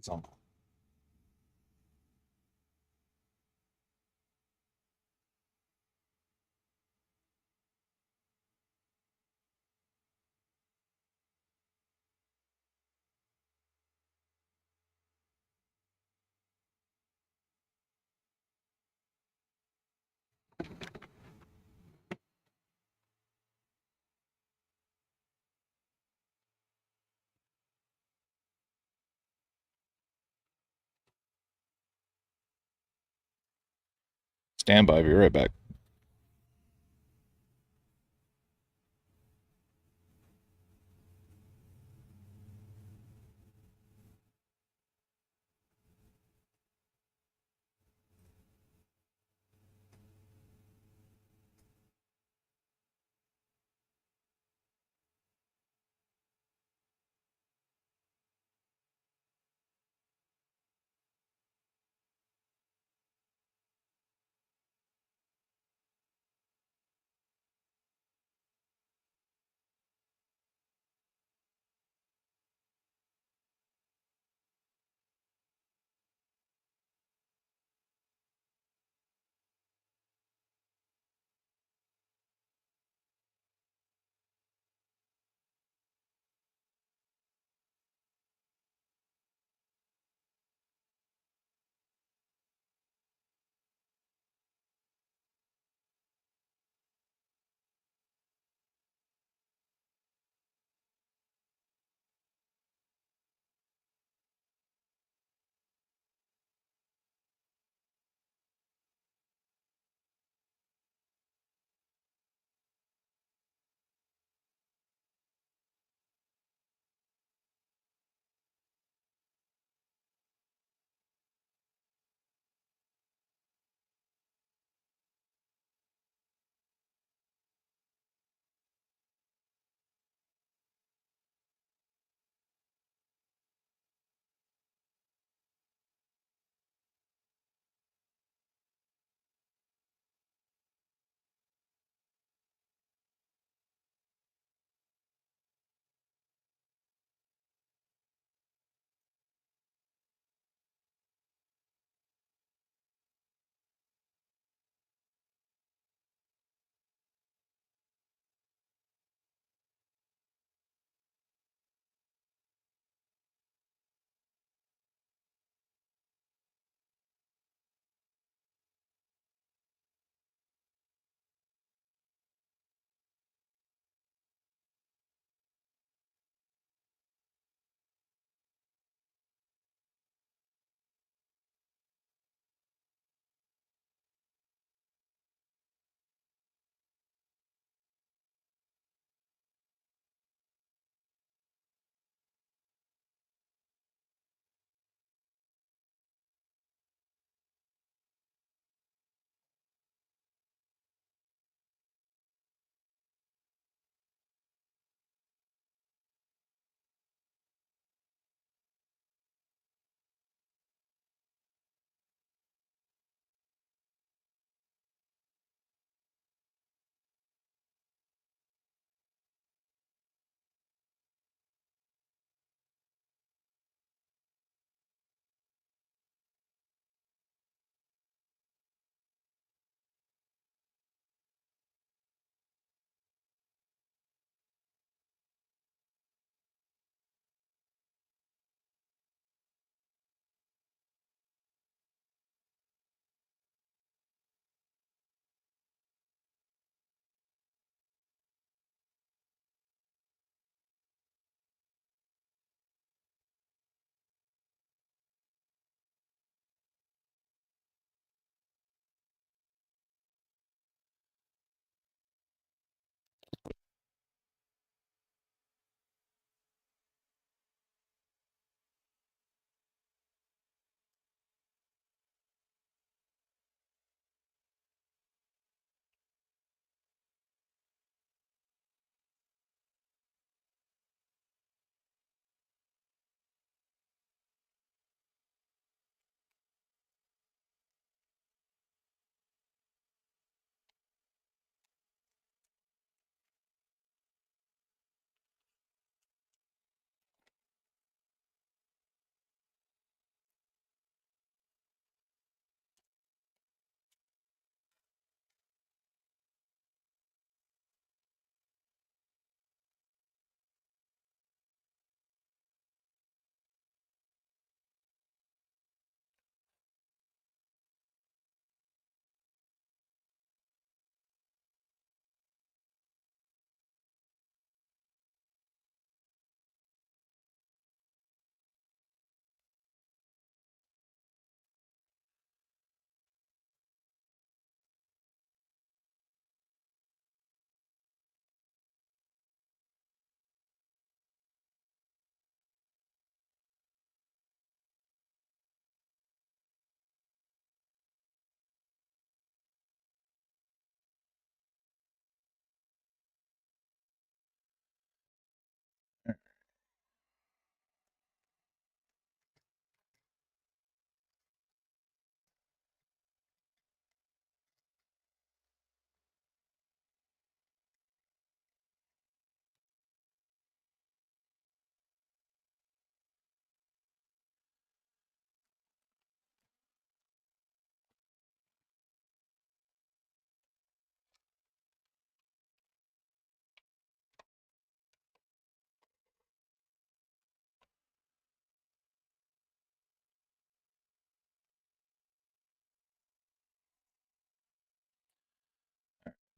It's on. Stand by. Be right back.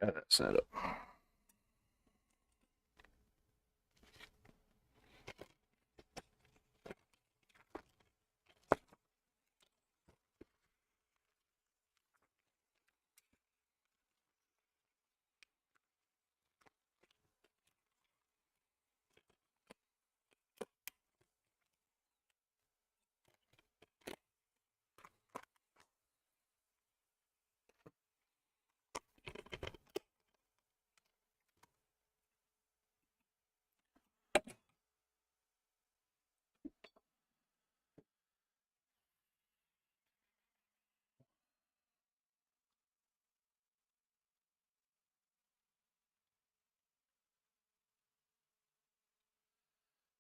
Got that set up.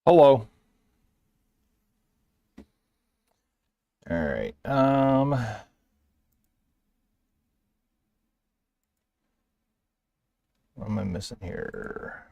Hello. All right. What am I missing here?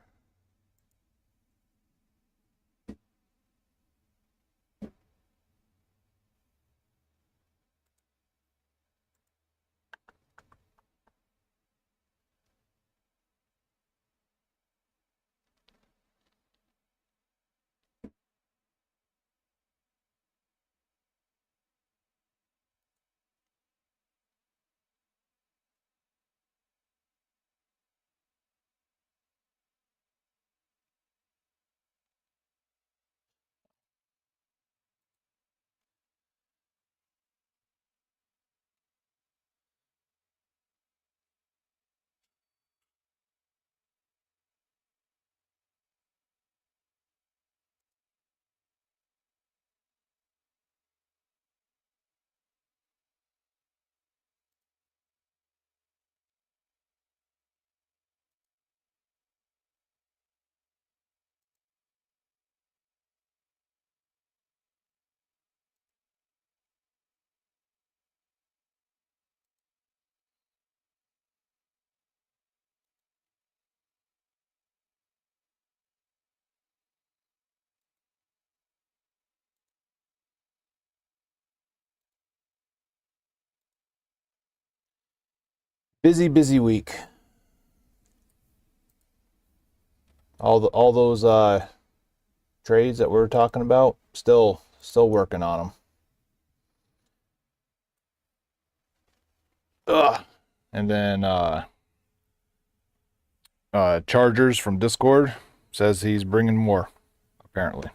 Busy week. All those trades that we were talking about, still working on them. Ugh. And then Chargers from Discord says he's bringing more, apparently.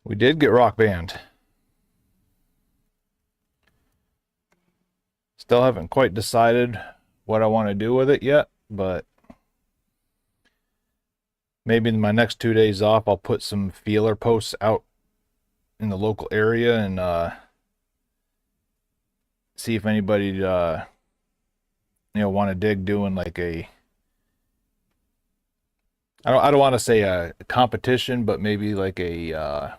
We did get Rock Band. Still haven't quite decided what I want to do with it yet, but maybe in my next 2 days off, I'll put some feeler posts out in the local area and see if anybody want to dig doing like a I don't want to say a competition, but maybe like a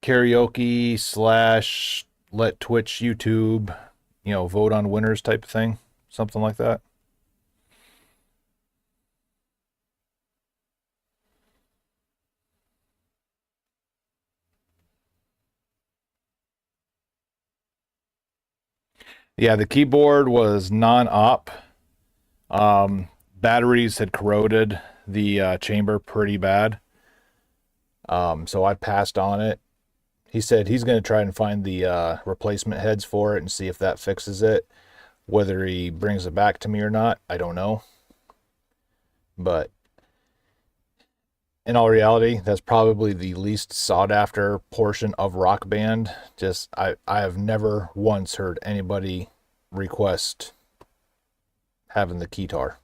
karaoke slash let Twitch, YouTube, vote on winners type of thing, something like that. Yeah, the keyboard was non-op. Batteries had corroded the chamber pretty bad. So I passed on it. He said he's going to try and find the replacement heads for it and see if that fixes it. Whether he brings it back to me or not, I don't know. But in all reality, that's probably the least sought after portion of Rock Band. Just I have never once heard anybody request having the keytar.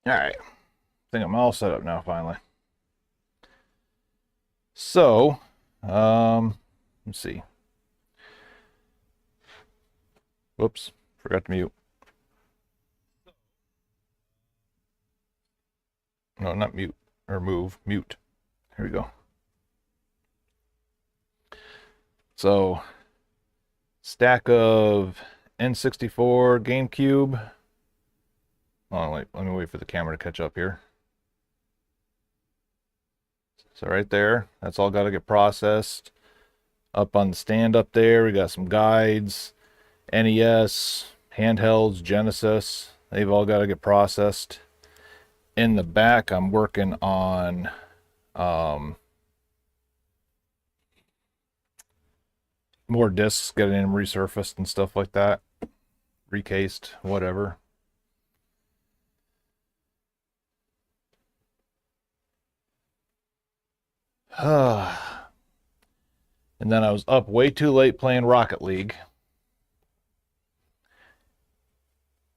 All right. I think I'm all set up now, finally. So, let's see. Whoops, forgot to mute. No, not mute, or move, mute. Here we go. So, stack of N64 GameCube. Oh, wait, let me wait for the camera to catch up here. So right there, that's all got to get processed. Up on the stand up there, we got some guides, NES, handhelds, Genesis. They've all got to get processed. In the back, I'm working on more discs, getting them resurfaced and stuff like that. Recased, whatever. And then I was up way too late playing Rocket League.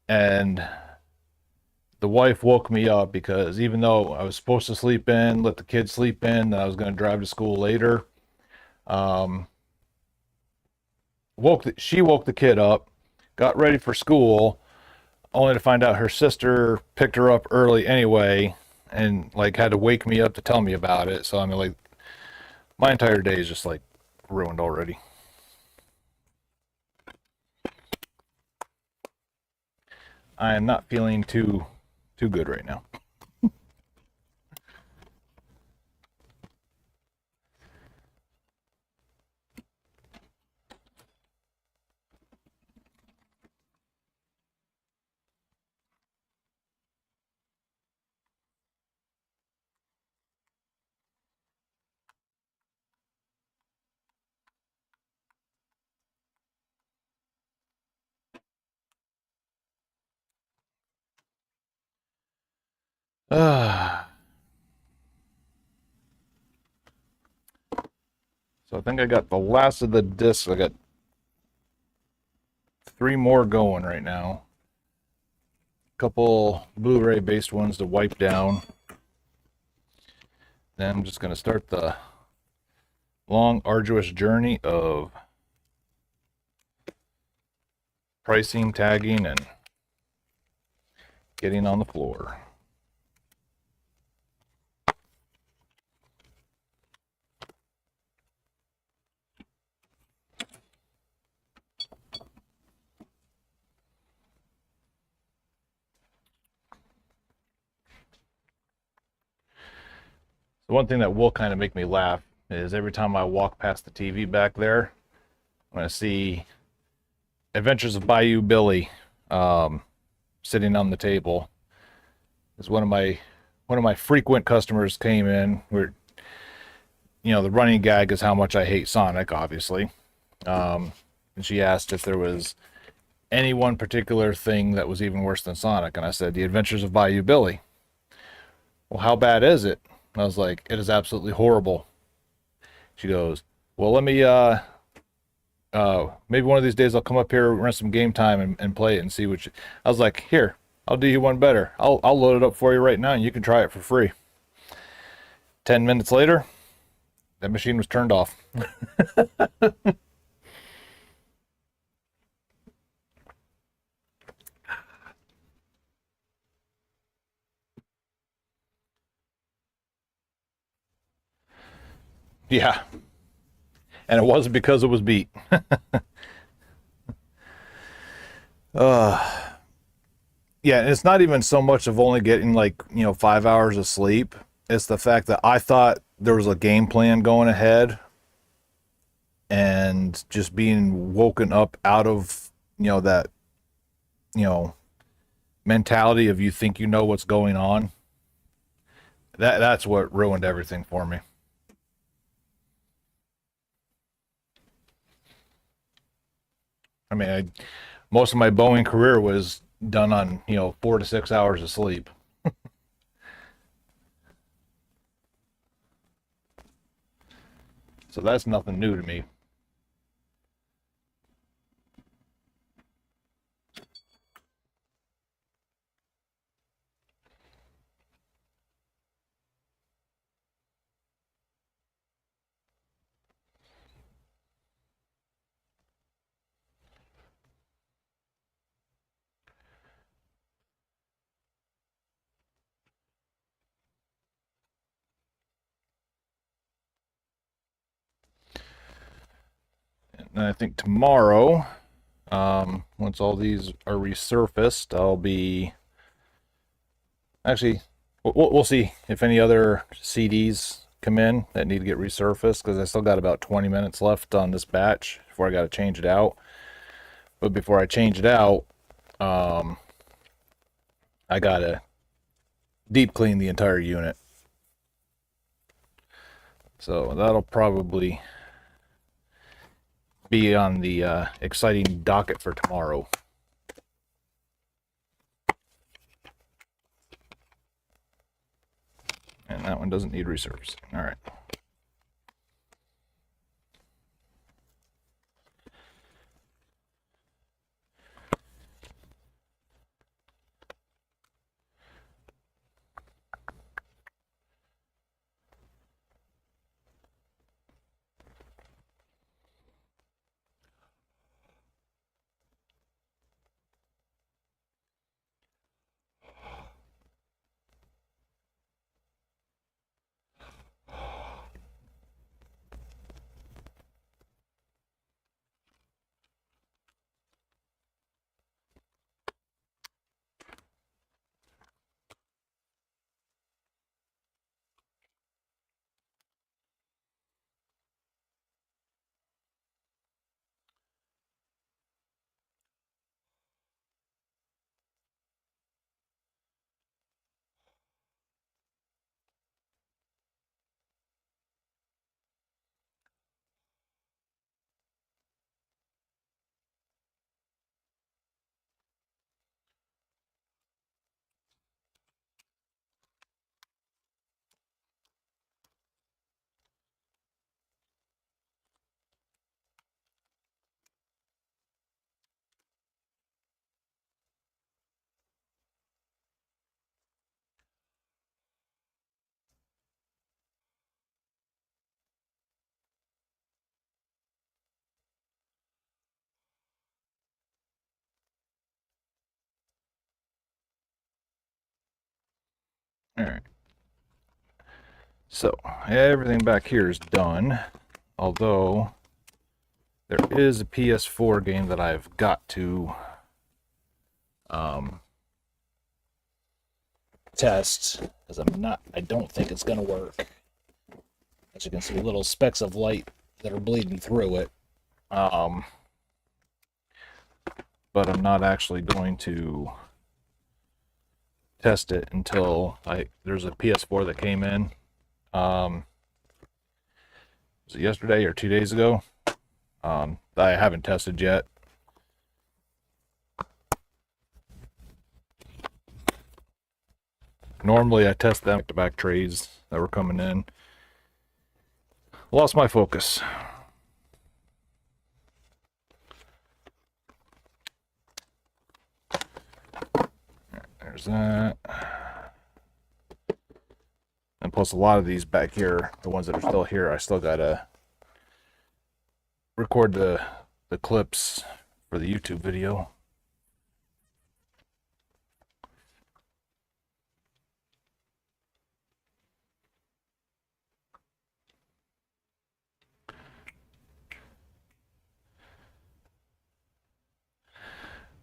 And the wife woke me up because even though I was supposed to sleep in, let the kids sleep in, and I was going to drive to school later, um, she woke the kid up, got ready for school, only to find out her sister picked her up early anyway, and like had to wake me up to tell me about it. So I mean, like, my entire day is just like ruined already. I am not feeling too good right now. So I think I got the last of the discs. I got 3 more going right now. A couple Blu-ray based ones to wipe down. Then I'm just going to start the long, arduous journey of pricing, tagging, and getting on the floor. The one thing that will kind of make me laugh is every time I walk past the TV back there, I'm going to see Adventures of Bayou Billy sitting on the table. As one of my frequent customers came in. Where, the running gag is how much I hate Sonic, obviously. And she asked if there was any one particular thing that was even worse than Sonic, and I said The Adventures of Bayou Billy. Well, how bad is it? And I was like, it is absolutely horrible. She goes, well, let me maybe one of these days I'll come up here, run some game time, and play it and see what you. I was like, here, I'll do you one better. I'll load it up for you right now, and you can try it for free. 10 minutes later, that machine was turned off. Yeah, and it wasn't because it was beat. uh yeah, and it's not even so much of only getting, like, 5 hours of sleep. It's the fact that I thought there was a game plan going ahead, and just being woken up out of that you know mentality of you think you know what's going on. That's what ruined everything for me. I mean, most of my Boeing career was done on 4 to 6 hours of sleep. So that's nothing new to me. And I think tomorrow, once all these are resurfaced, I'll be actually we'll see if any other CDs come in that need to get resurfaced, because I still got about 20 minutes left on this batch before I got to change it out. But before I change it out, I gotta deep clean the entire unit. So that'll probably be on the exciting docket for tomorrow. And that one doesn't need resurfacing. All right. All right. So everything back here is done, although there is a PS4 game that I've got to test, because I don't think it's gonna work. As you can see, little specks of light that are bleeding through it. But I'm not actually going to test it until there's a PS4 that came in. Was it yesterday or 2 days ago? That I haven't tested yet. Normally I test them back-to-back trays that were coming in. Lost my focus. There's that. And plus a lot of these back here, the ones that are still here, I still gotta record the clips for the YouTube video.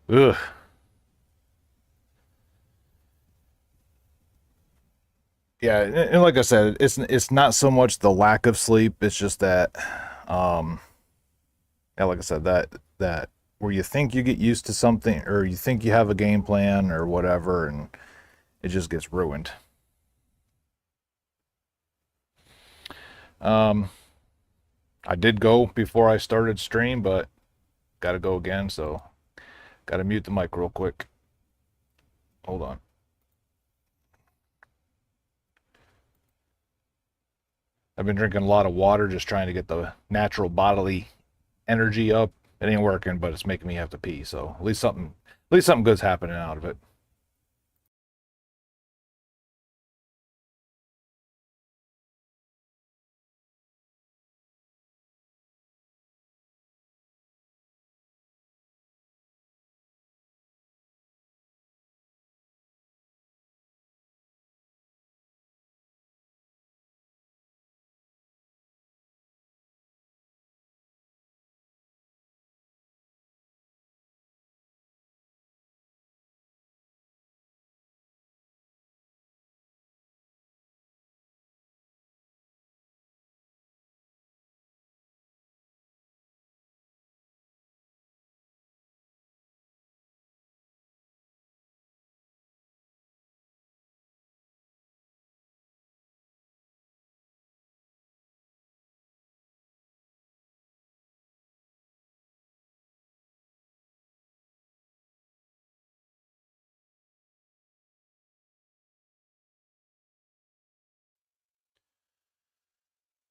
Ugh. Yeah, and like I said, it's not so much the lack of sleep, it's just that yeah, like I said, that where you think you get used to something, or you think you have a game plan or whatever, and it just gets ruined. I did go before I started stream, but gotta go again, so gotta mute the mic real quick. Hold on. I've been drinking a lot of water, just trying to get the natural bodily energy up. It ain't working, but it's making me have to pee, so at least something good's happening out of it.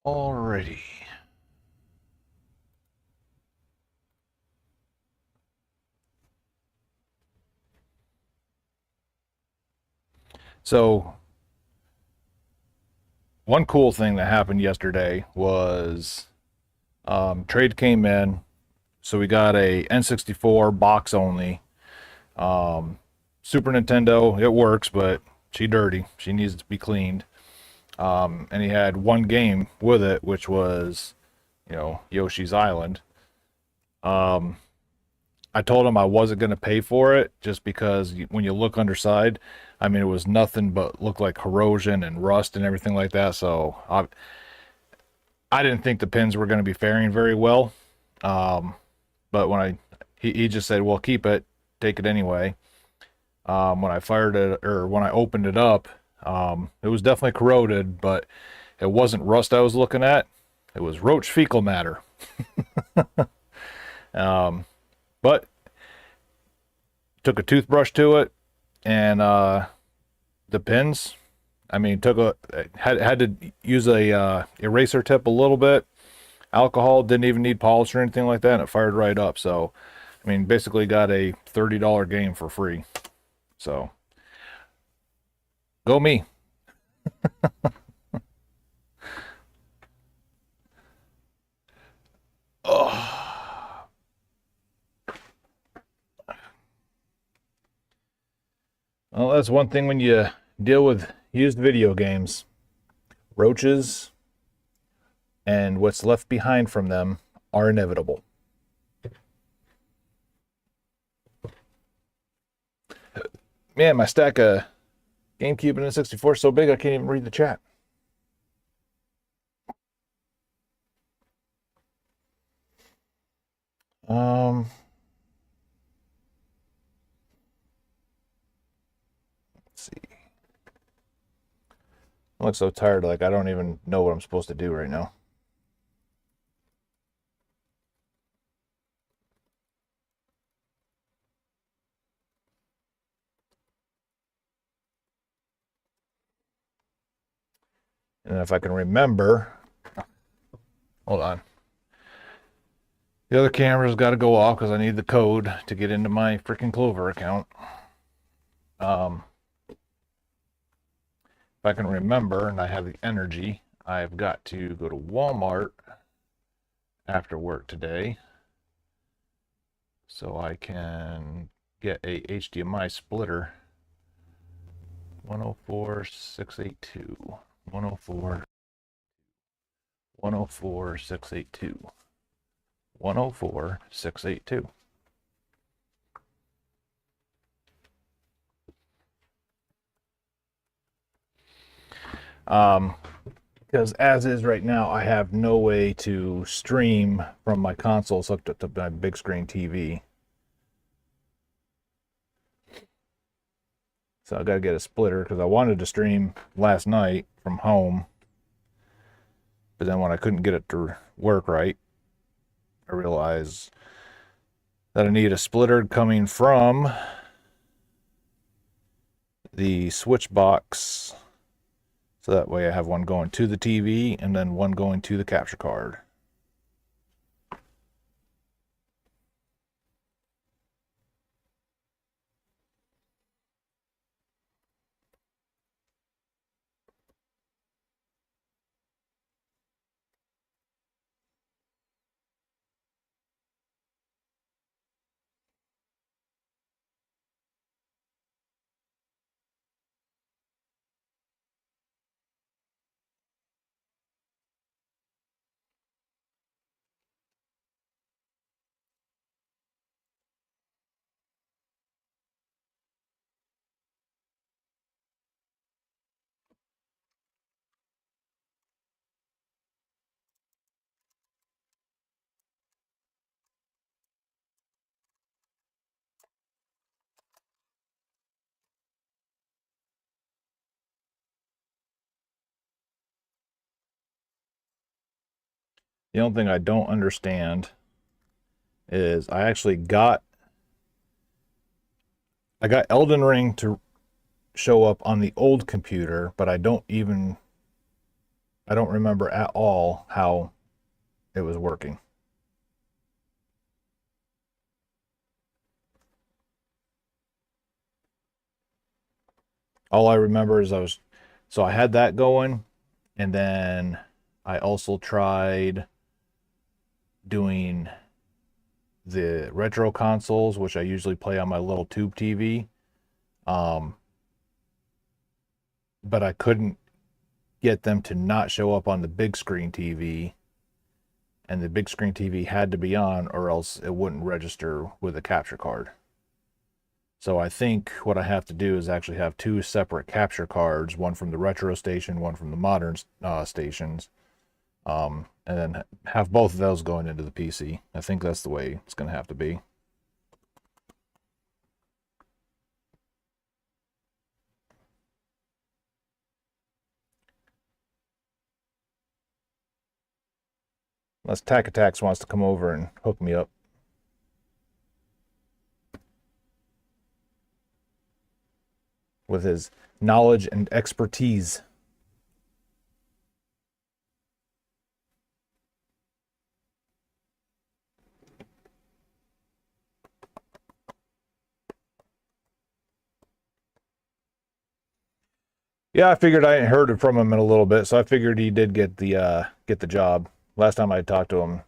Alrighty. So, one cool thing that happened yesterday was trade came in. So we got a N64 box only. Super Nintendo, it works, but she dirty. She needs to be cleaned. And he had one game with it, which was, Yoshi's Island. I told him I wasn't going to pay for it just because when you look underside, I mean, it was nothing but looked like corrosion and rust and everything like that. So I didn't think the pins were going to be faring very well. But he just said, well, keep it, take it anyway. When I fired it, or when I opened it up, it was definitely corroded, but it wasn't rust I was looking at. It was roach fecal matter. But took a toothbrush to it, and the pins. I mean, had to use a eraser tip a little bit. Alcohol, didn't even need polish or anything like that, and it fired right up. So, I mean, basically got a $30 game for free. So, go me. Oh. Well, that's one thing when you deal with used video games. Roaches and what's left behind from them are inevitable. Man, my stack of GameCube and N64 is so big I can't even read the chat. Let's see. I look so tired, like I don't even know what I'm supposed to do right now. And if I can remember, hold on. The other camera's got to go off because I need the code to get into my freaking Clover account. If I can remember and I have the energy, I've got to go to Walmart after work today so I can get a HDMI splitter. 104,682. 104. 104,682. 104,682. Because as is right now, I have no way to stream from my consoles hooked up to my big screen TV. So I got to get a splitter because I wanted to stream last night from home. But then when I couldn't get it to work right, I realized that I need a splitter coming from the switch box. So that way I have one going to the TV and then one going to the capture card. The only thing I don't understand is I got Elden Ring to show up on the old computer, but I don't even I don't remember at all how it was working. All I remember is so I had that going, and then I also tried doing the retro consoles, which I usually play on my little tube TV. Um, but I couldn't get them to not show up on the big screen TV, and the big screen TV had to be on, or else it wouldn't register with a capture card. So I think what I have to do is actually have two separate capture cards, one from the retro station, one from the modern stations, and then have both of those going into the PC. I think that's the way it's going to have to be. Unless Tac Attacks wants to come over and hook me up with his knowledge and expertise. Yeah, I figured I hadn't heard from him in a little bit, so I figured he did get the job. Last time I talked to him,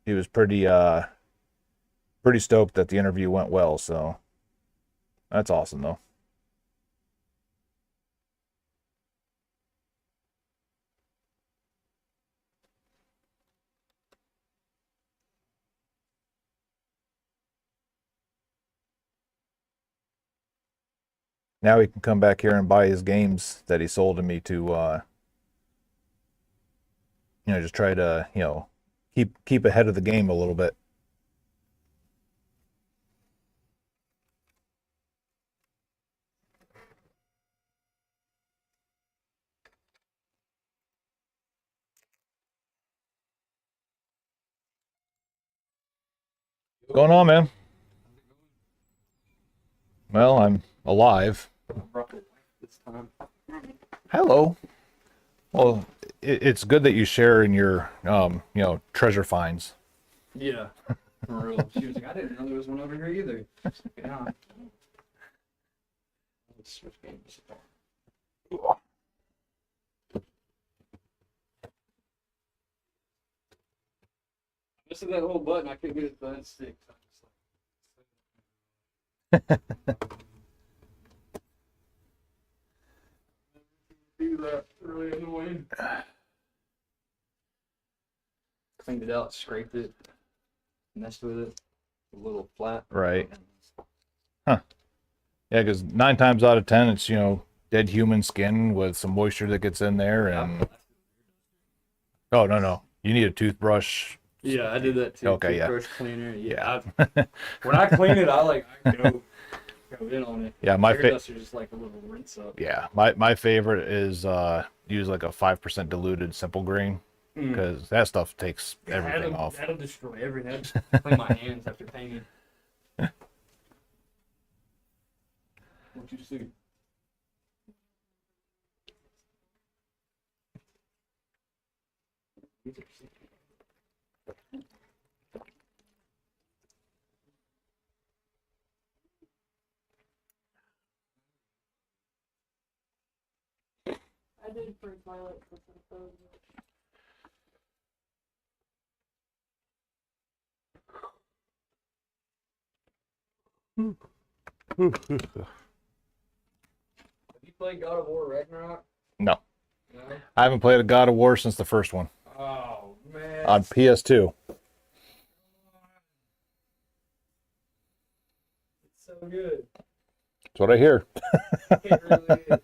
he was pretty stoked that the interview went well, so that's awesome though. Now he can come back here and buy his games that he sold to me to just try to, keep ahead of the game a little bit. What's going on, man? Well, I'm alive. Hello. Well, it's good that you share in your, treasure finds. Yeah, for real. She was like, I didn't know there was one over here either. Yeah. Let's switch games. Missing that little button, I couldn't get it to unstick. Do that really annoying. Cleaned it out, scraped it, messed with it, a little flat. Right. Huh. Yeah, because 9 times out of 10, it's, dead human skin with some moisture that gets in there. And oh, no. You need a toothbrush. Yeah, I did that too. Okay, toothbrush cleaner. Yeah. When I clean it, I go in on it. Yeah, my favorite duster is just like a little rinse up. Yeah, my favorite is use like a 5% diluted simple green, because that stuff takes everything off. That'll destroy everything. Clean my hands after painting. What you see? I did for toilet for some photos. Have you played God of War Ragnarok? No. No? I haven't played a God of War since the first one. Oh, man. On PS2. It's so good. That's what I hear. It really is.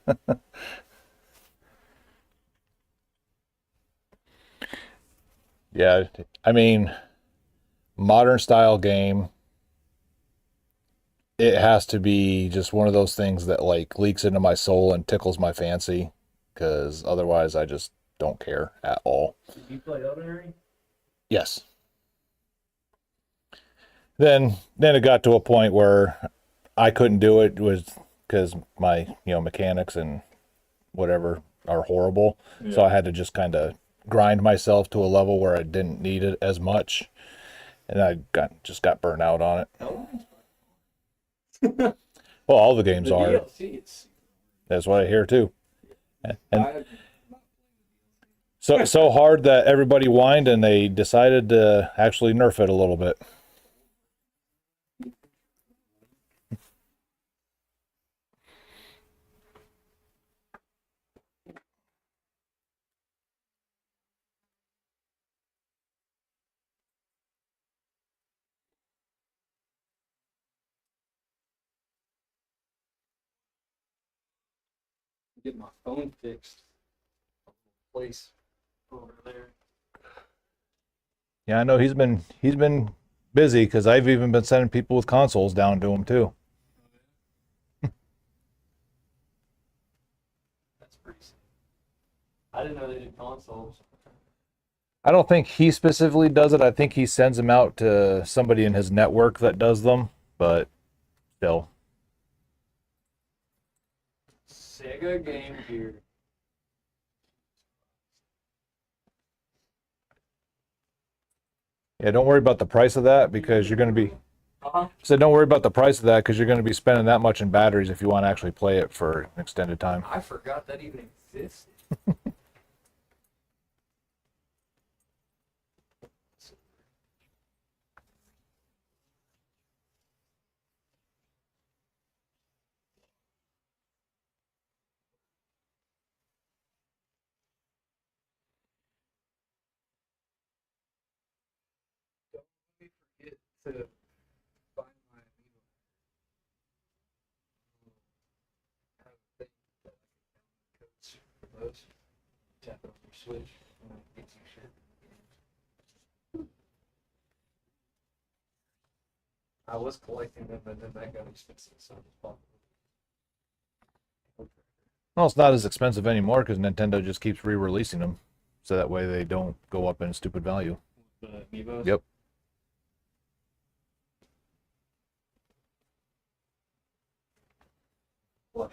Yeah, I mean, modern style game, it has to be just one of those things that like leaks into my soul and tickles my fancy, because otherwise I just don't care at all. Did you play Elden Ring? Yes. Then it got to a point where I couldn't do it, was because my mechanics and whatever are horrible. So Yeah. I had to just kind of grind myself to a level where I didn't need it as much, and I got burnt out on it. The Well, all the games are. DLC, it's That's what I hear too. And I, so hard that everybody whined and they decided to actually nerf it a little bit. get my phone fixed. Place over there. Yeah, I know he's been busy because I've even been sending people with consoles down to him too. That's pretty sick. I didn't know they did consoles. I don't think he specifically does it. I think he sends them out to somebody in his network that does them, but still. Sega Game Gear. Yeah, don't worry about the price of that because you're going to be. Uh-huh. So don't worry about the price of that because you're going to be spending that much in batteries if you want to actually play it for an extended time. I forgot that even existed. Don't let me forget to find my amiibo. I have a thing that I can download codes for those. Tap it on your Switch and it gets you shit. I was collecting them, but then that got expensive, so I just bought them. Well, it's not as expensive anymore because Nintendo just keeps re-releasing them, so that way they don't go up in stupid value. The amiibos? Yep. What?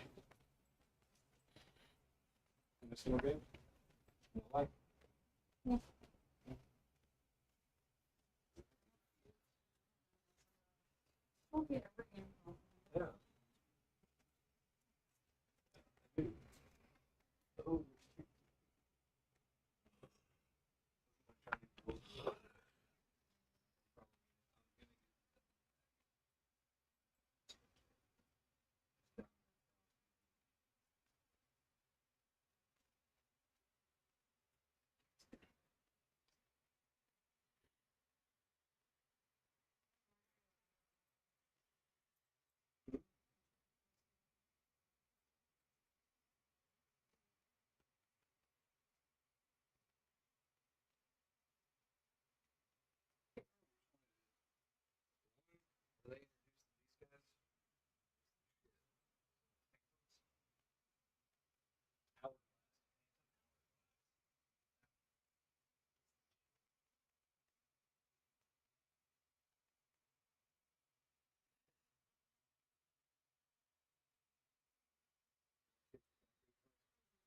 You missing a game? You like? Okay, everything. Yeah. Oh.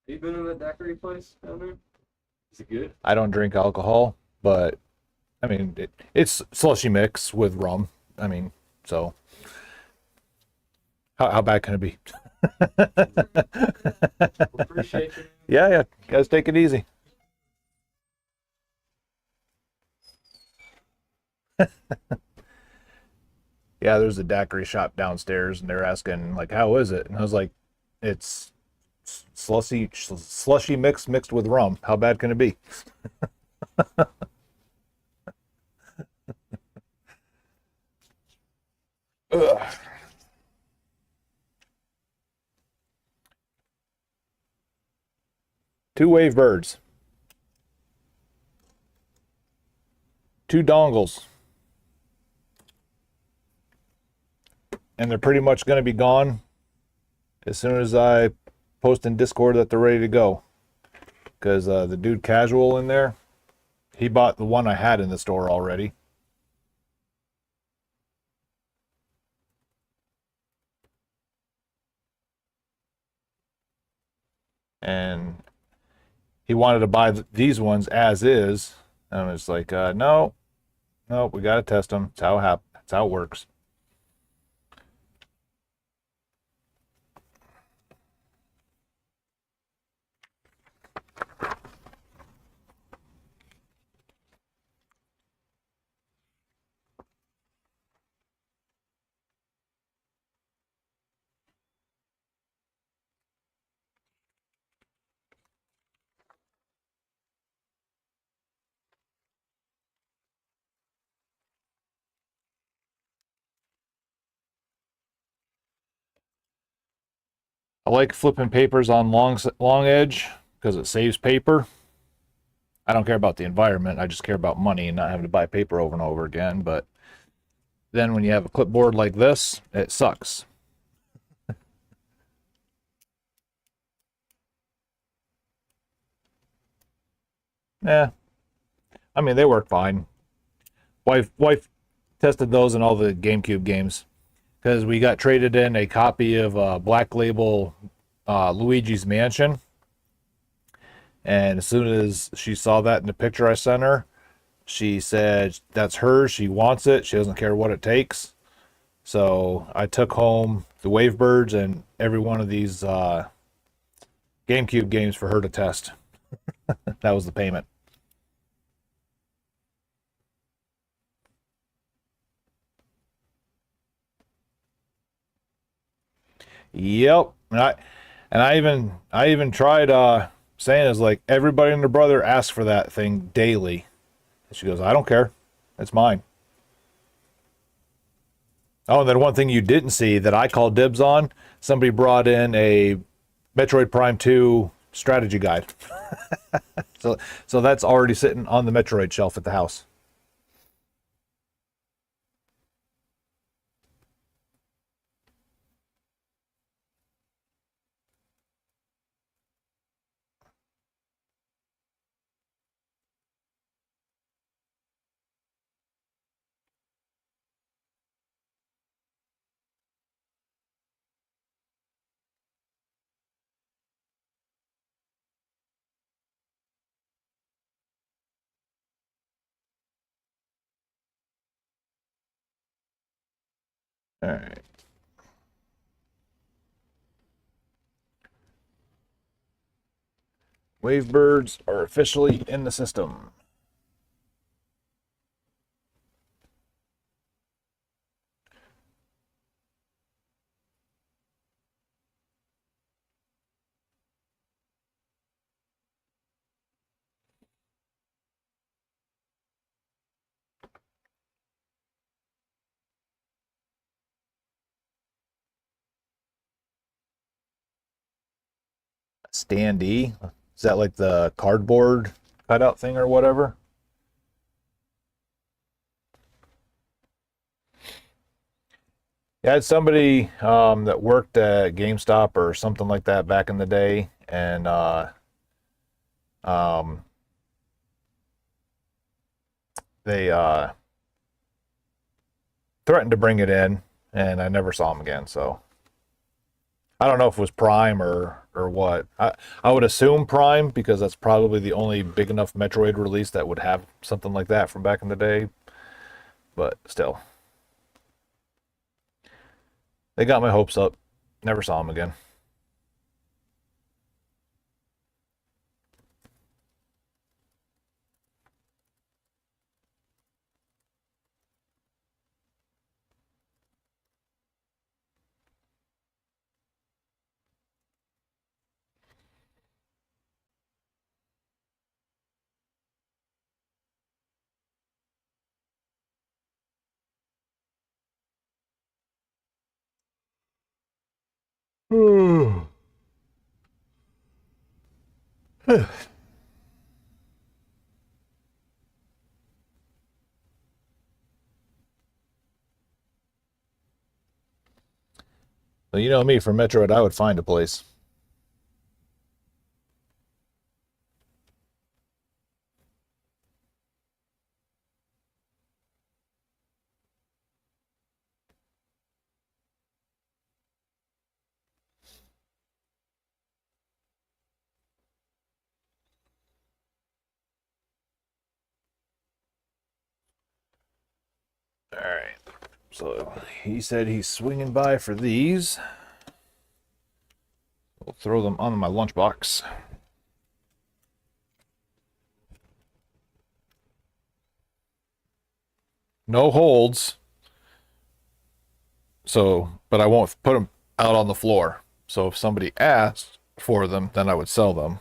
You been to that daiquiri place down there? Is it good? I don't drink alcohol, but I mean it's slushy mix with rum. I mean, so how bad can it be? Appreciate you. Yeah, guys, take it easy. Yeah, there's a daiquiri shop downstairs, and they're asking like, "How is it?" And I was like, "It's slushy mixed with rum. How bad can it be?" Ugh. Two wave birds, two dongles, and they're pretty much going to be gone as soon as I post in Discord that they're ready to go. Because the dude casual in there, he bought the one I had in the store already. And he wanted to buy these ones as is. And I was like, no, no, we got to test them. That's how it works. I like flipping papers on long edge because it saves paper. I don't care about the environment. I just care about money and not having to buy paper over and over again. But then when you have a clipboard like this, it sucks. Yeah, I mean they work fine. Wife tested those in all the GameCube games because we got traded in a copy of Black Label Luigi's Mansion, and as soon as she saw that in the picture I sent her, she said that's hers. She wants it. She doesn't care what it takes. So I took home the Wavebirds and every one of these GameCube games for her to test. That was the payment. Yep. And I even tried saying it's like everybody and their brother asks for that thing daily. And she goes, I don't care. It's mine. Oh, and then one thing you didn't see that I called dibs on, somebody brought in a Metroid Prime 2 strategy guide. So that's already sitting on the Metroid shelf at the house. All right. Wavebirds are officially in the system. Standee? Is that like the cardboard cutout thing or whatever? Yeah, I had somebody that worked at GameStop or something like that back in the day, and um, they threatened to bring it in, and I never saw them again. So I don't know if it was Prime or what. I would assume Prime because that's probably the only big enough Metroid release that would have something like that from back in the day. But still, they got my hopes up. Never saw them again. Well, you know me, for Metroid, I would find a place. So he said he's swinging by for these. I'll throw them on my lunchbox. No holds. So, but I won't put them out on the floor. So if somebody asked for them, then I would sell them.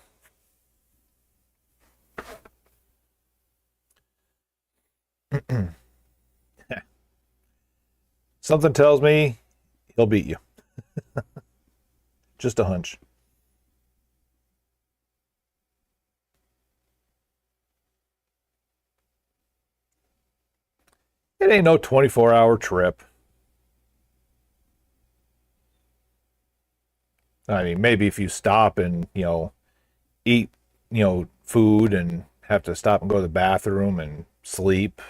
Something tells me he'll beat you. Just a hunch. It ain't no 24-hour trip. I mean, maybe if you stop and, eat, food and have to stop and go to the bathroom and sleep.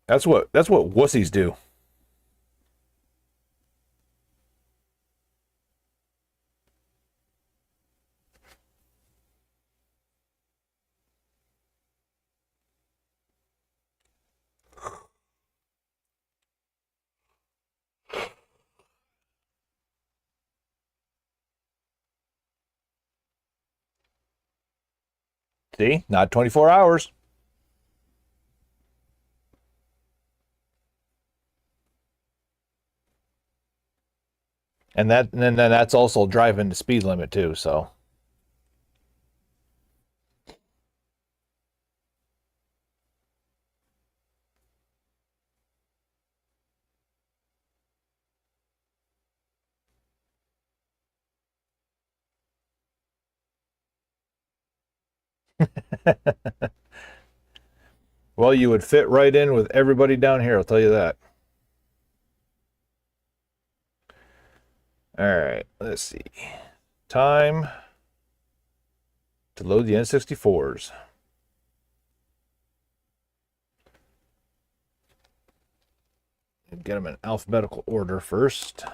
That's what wussies do. See? Not 24 hours. And then that's also driving the speed limit too, so. Well, you would fit right in with everybody down here, I'll tell you that. All right, let's see. Time to load the N64s. Get them in alphabetical order first.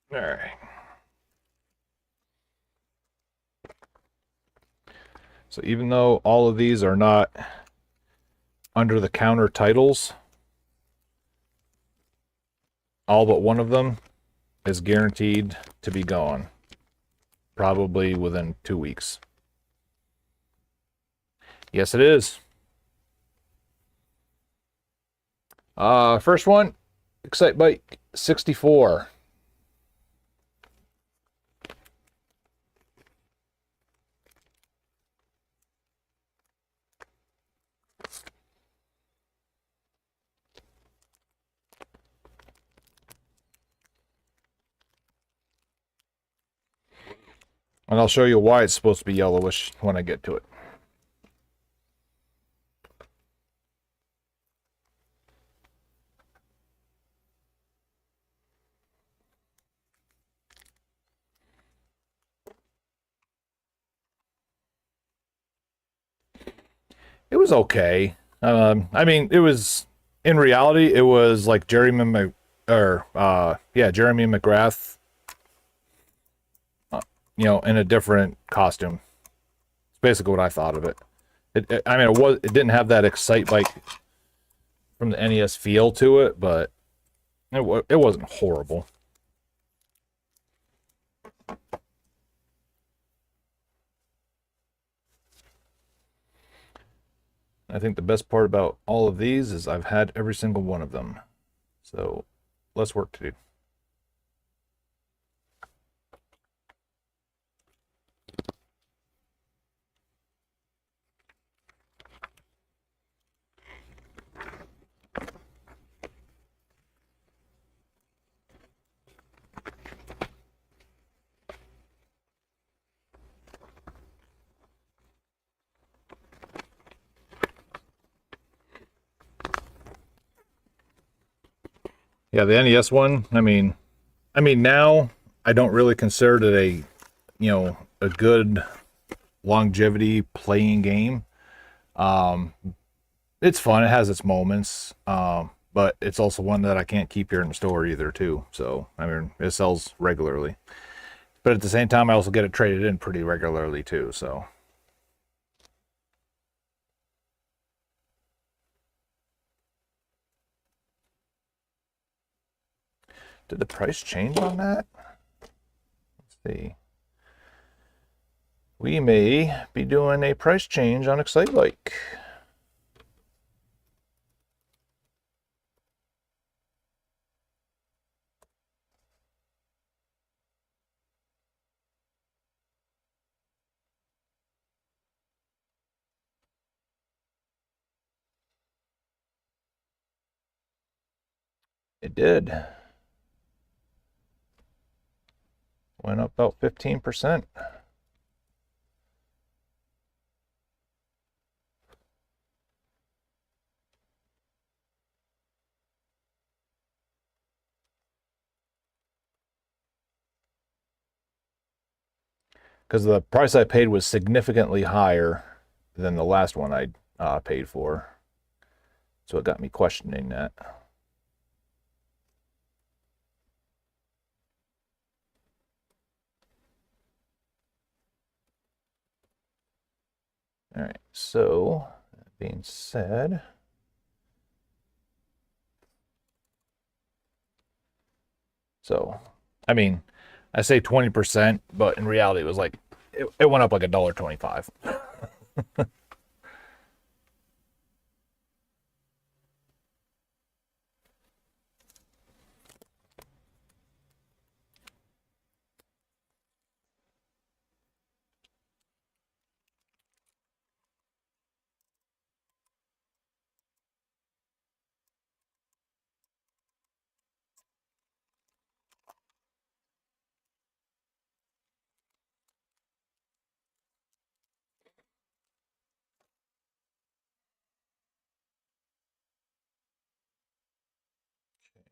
All right. So even though all of these are not under the counter titles, all but one of them is guaranteed to be gone. Probably within 2 weeks. Yes, it is. First one, Excite Bike 64. And I'll show you why it's supposed to be yellowish when I get to it. It was okay. I mean, it was, in reality, it was like Jeremy McGrath, in a different costume. It's basically what I thought of it. I mean, it didn't have that Excite Bike from the NES feel to it, but it wasn't horrible. I think the best part about all of these is I've had every single one of them. So, less work to do. Yeah, the NES one. I mean now I don't really consider it a good longevity playing game. Um, it's fun. It has its moments. But it's also one that I can't keep here in the store either, too. So, I mean, it sells regularly. But at the same time, I also get it traded in pretty regularly, too. So, did the price change on that? Let's see. We may be doing a price change on Excitebike. It did. Went up about 15%. Because the price I paid was significantly higher than the last one I paid for. So it got me questioning that. All right, so that being said, I mean, I say 20%, but in reality, it was like it went up like $1.25.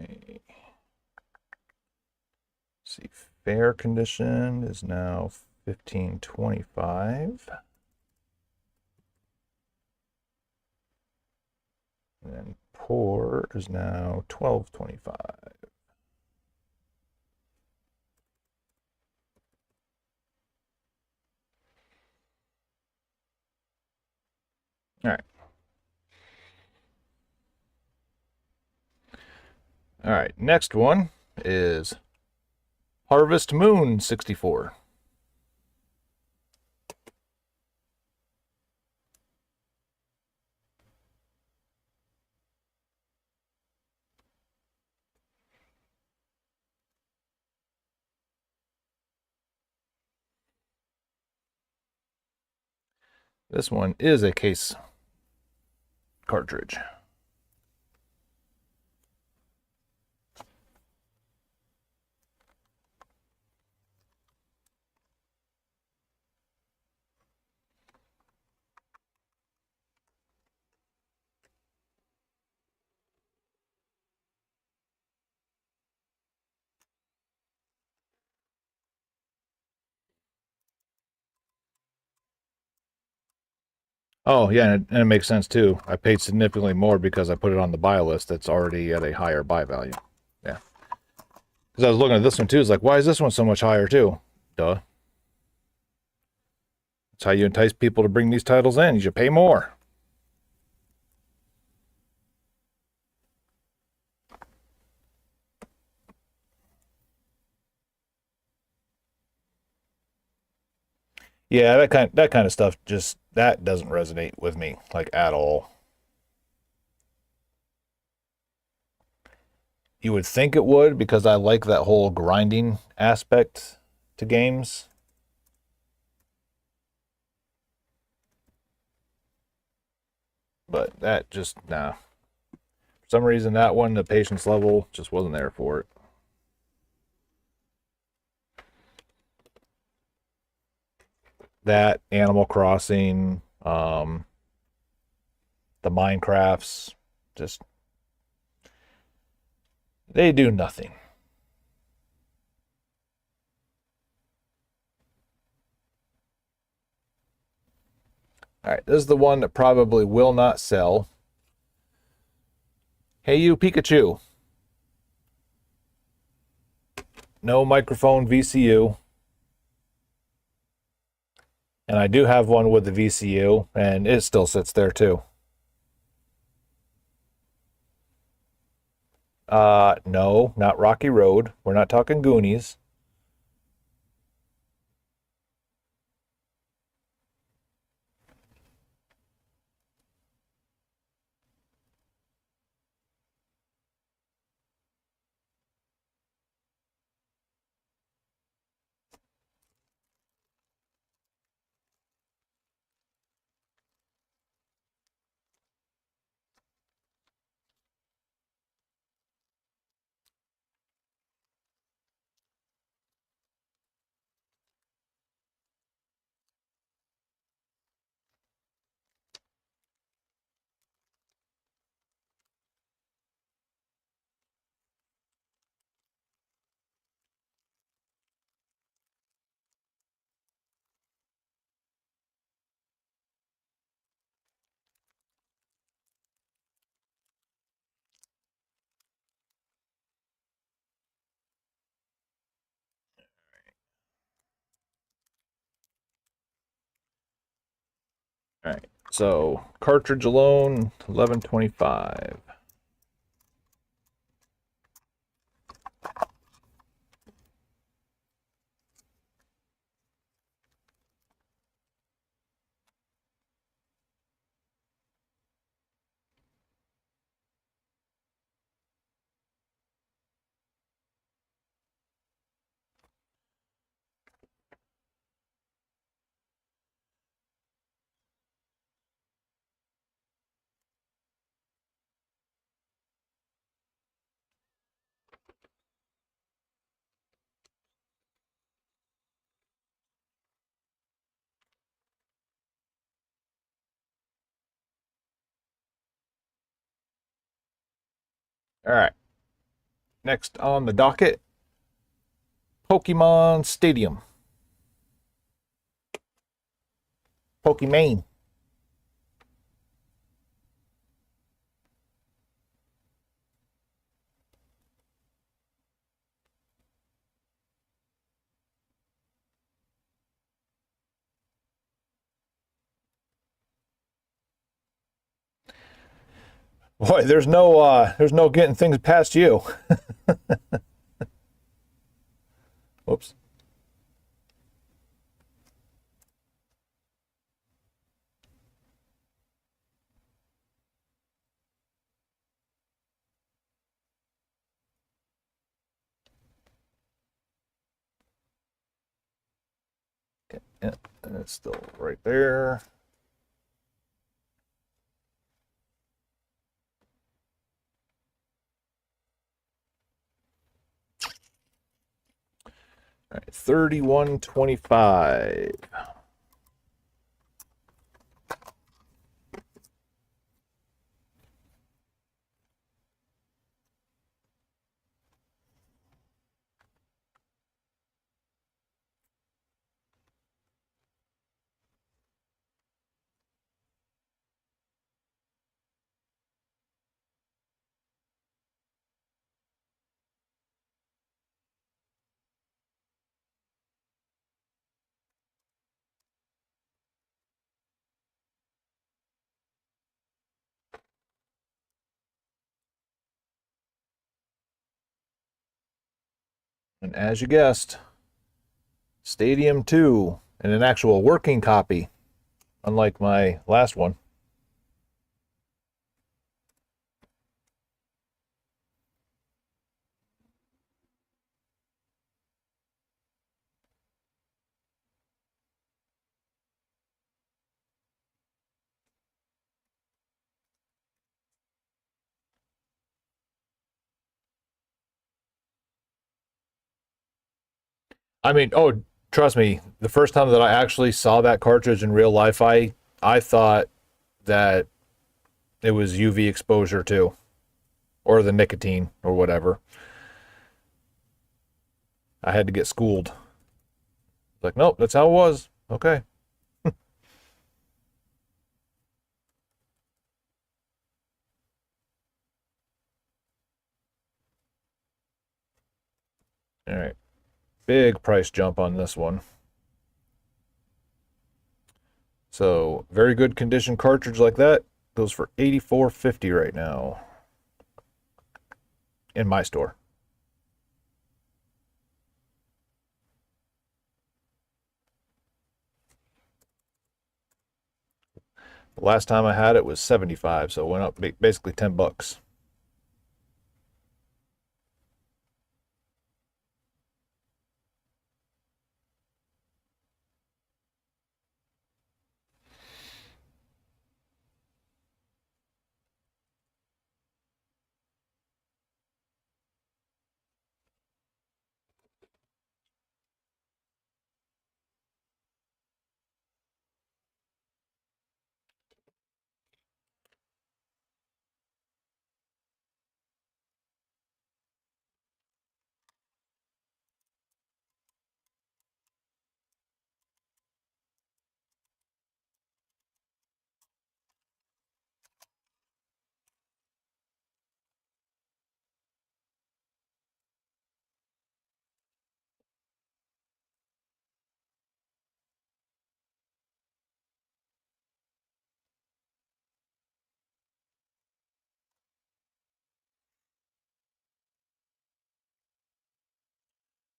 Okay. See, fair condition is now 1525. And then poor is now 1225. All right. All right. Next one is Harvest Moon 64. This one is a case cartridge. Oh, yeah, and it makes sense too. I paid significantly more because I put it on the buy list that's already at a higher buy value. Yeah. Because I was looking at this one too. It's like, why is this one so much higher too? Duh. That's how you entice people to bring these titles in. You should pay more. Yeah, that kind of stuff just that doesn't resonate with me like at all. You would think it would because I like that whole grinding aspect to games. But that just nah. For some reason that one, the patience level just wasn't there for it. That Animal Crossing, the Minecrafts, just They do nothing. All right, this is the one that probably will not sell. Hey, you, Pikachu. No microphone VCU. And I do have one with the VCU, and it still sits there too. No, not Rocky Road. We're not talking Goonies. All right, so cartridge alone, 1125. All right. Next on the docket, Pokemon Stadium. Pokemon. Boy, there's no getting things past you. Whoops. Okay, yeah, and it's still right there. All right, 3125. And as you guessed, Stadium 2 and an actual working copy, unlike my last one. I mean, oh, trust me, the first time that I actually saw that cartridge in real life, I thought that it was UV exposure too. or the nicotine or whatever. I had to get schooled. Like, nope, that's how it was. Okay. All right. Big price jump on this one. So, very good condition cartridge like that goes for $84.50 right now in my store. The last time I had it was 75, so it went up basically 10 bucks.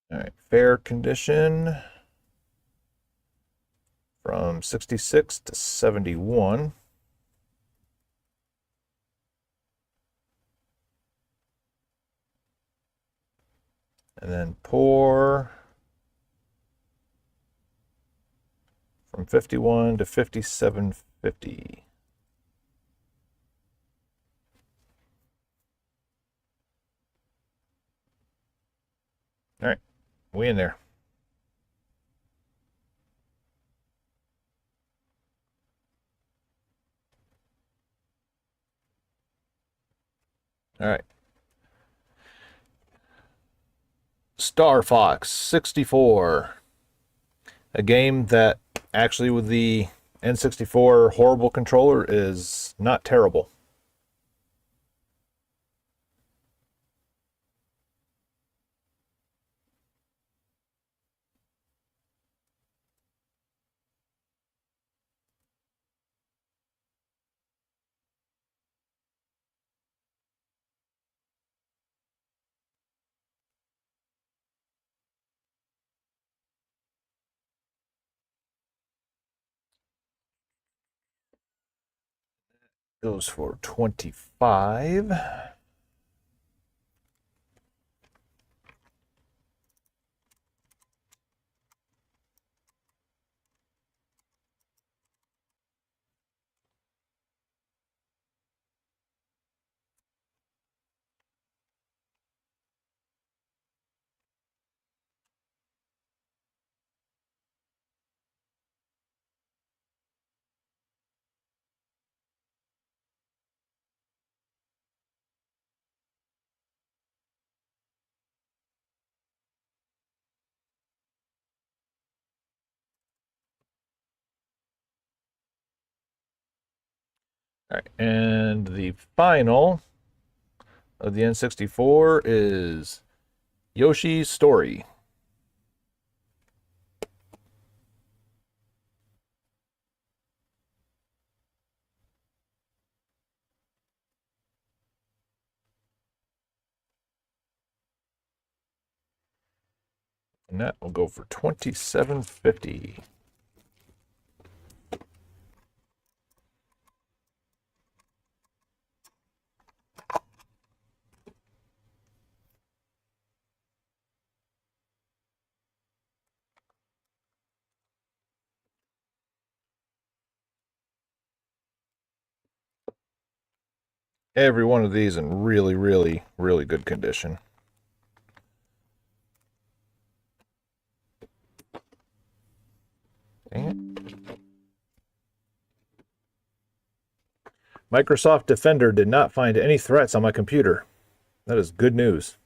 All right, fair condition from 66 to 71. And then poor from 51 to 57.50. All right, we in there. All right. Star Fox 64. A game that actually with the N64 horrible controller is not terrible. Goes for 25. All right, and the final of the N64 is Yoshi's Story. And that will go for $27.50. Every one of these in really, really, really good condition. Dang it. Microsoft Defender did not find any threats on my computer. That is good news.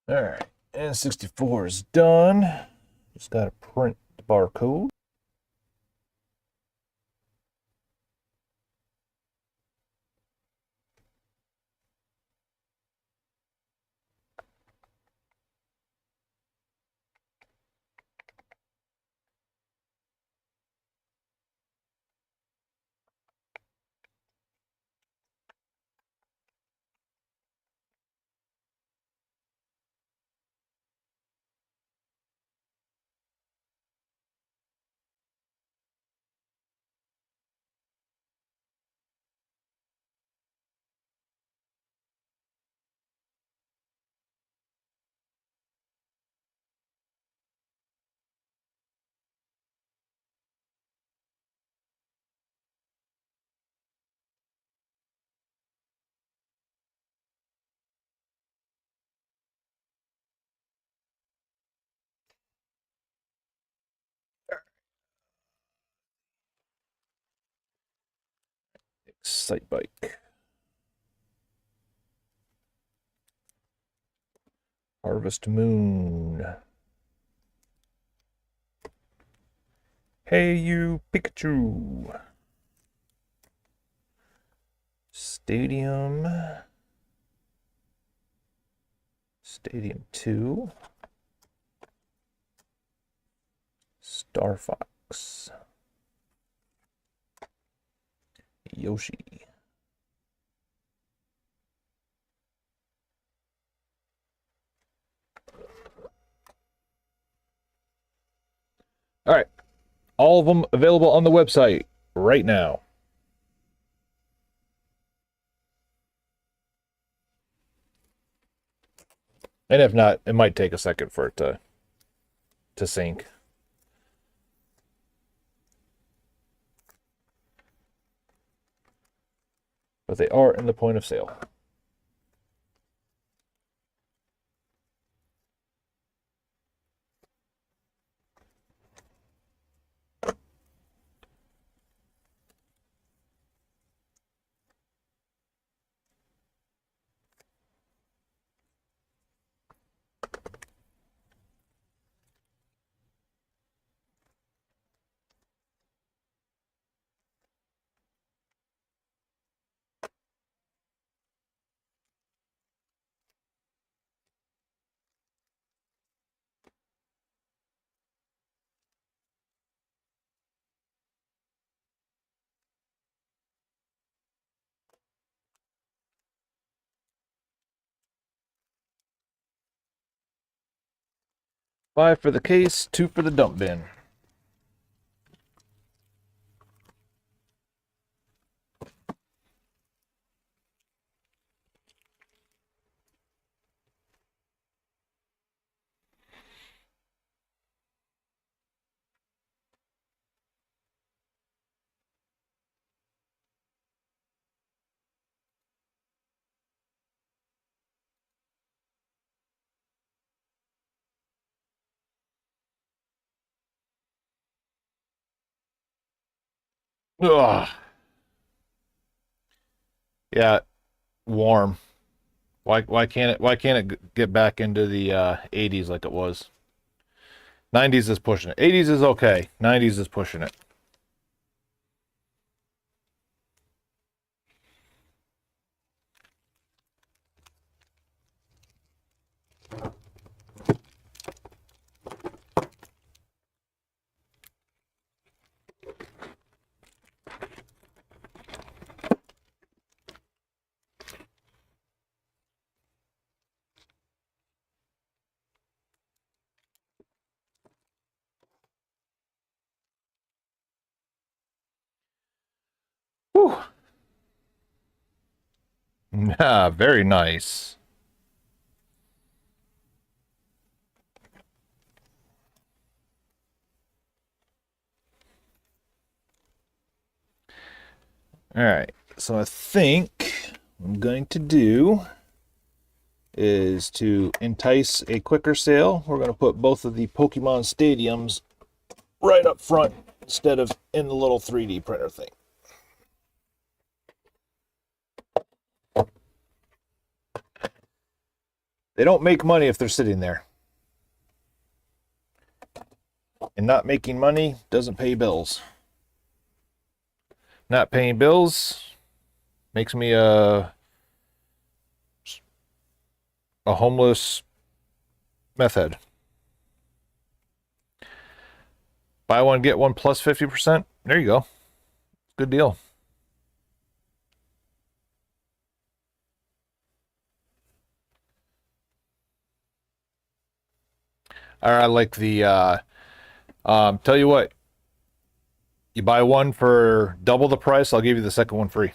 All right, and 64 is done. Just got to print the barcode. Excite bike. Harvest Moon. Hey you, Pikachu. Stadium. Stadium 2. Star Fox. Yoshi. All right. All of them available on the website right now. And if not, it might take a second for it to sync. But they are in the point of sale. Five for the case, 2 for the dump bin. Ugh. Yeah, warm. Why can't it get back into the 80s like it was? 90s is pushing it. 80s is okay. 90s is pushing it. Whew. Yeah, very nice. All right, so I think what I'm going to do is to entice a quicker sale. We're going to put both of the Pokemon stadiums right up front instead of in the little 3D printer thing. They don't make money if they're sitting there. And not making money doesn't pay bills. Not paying bills makes me a homeless meth head. Buy one, get one plus 50%. There you go. Good deal. I like the tell you what, you buy one for double the price, I'll give you the second one free.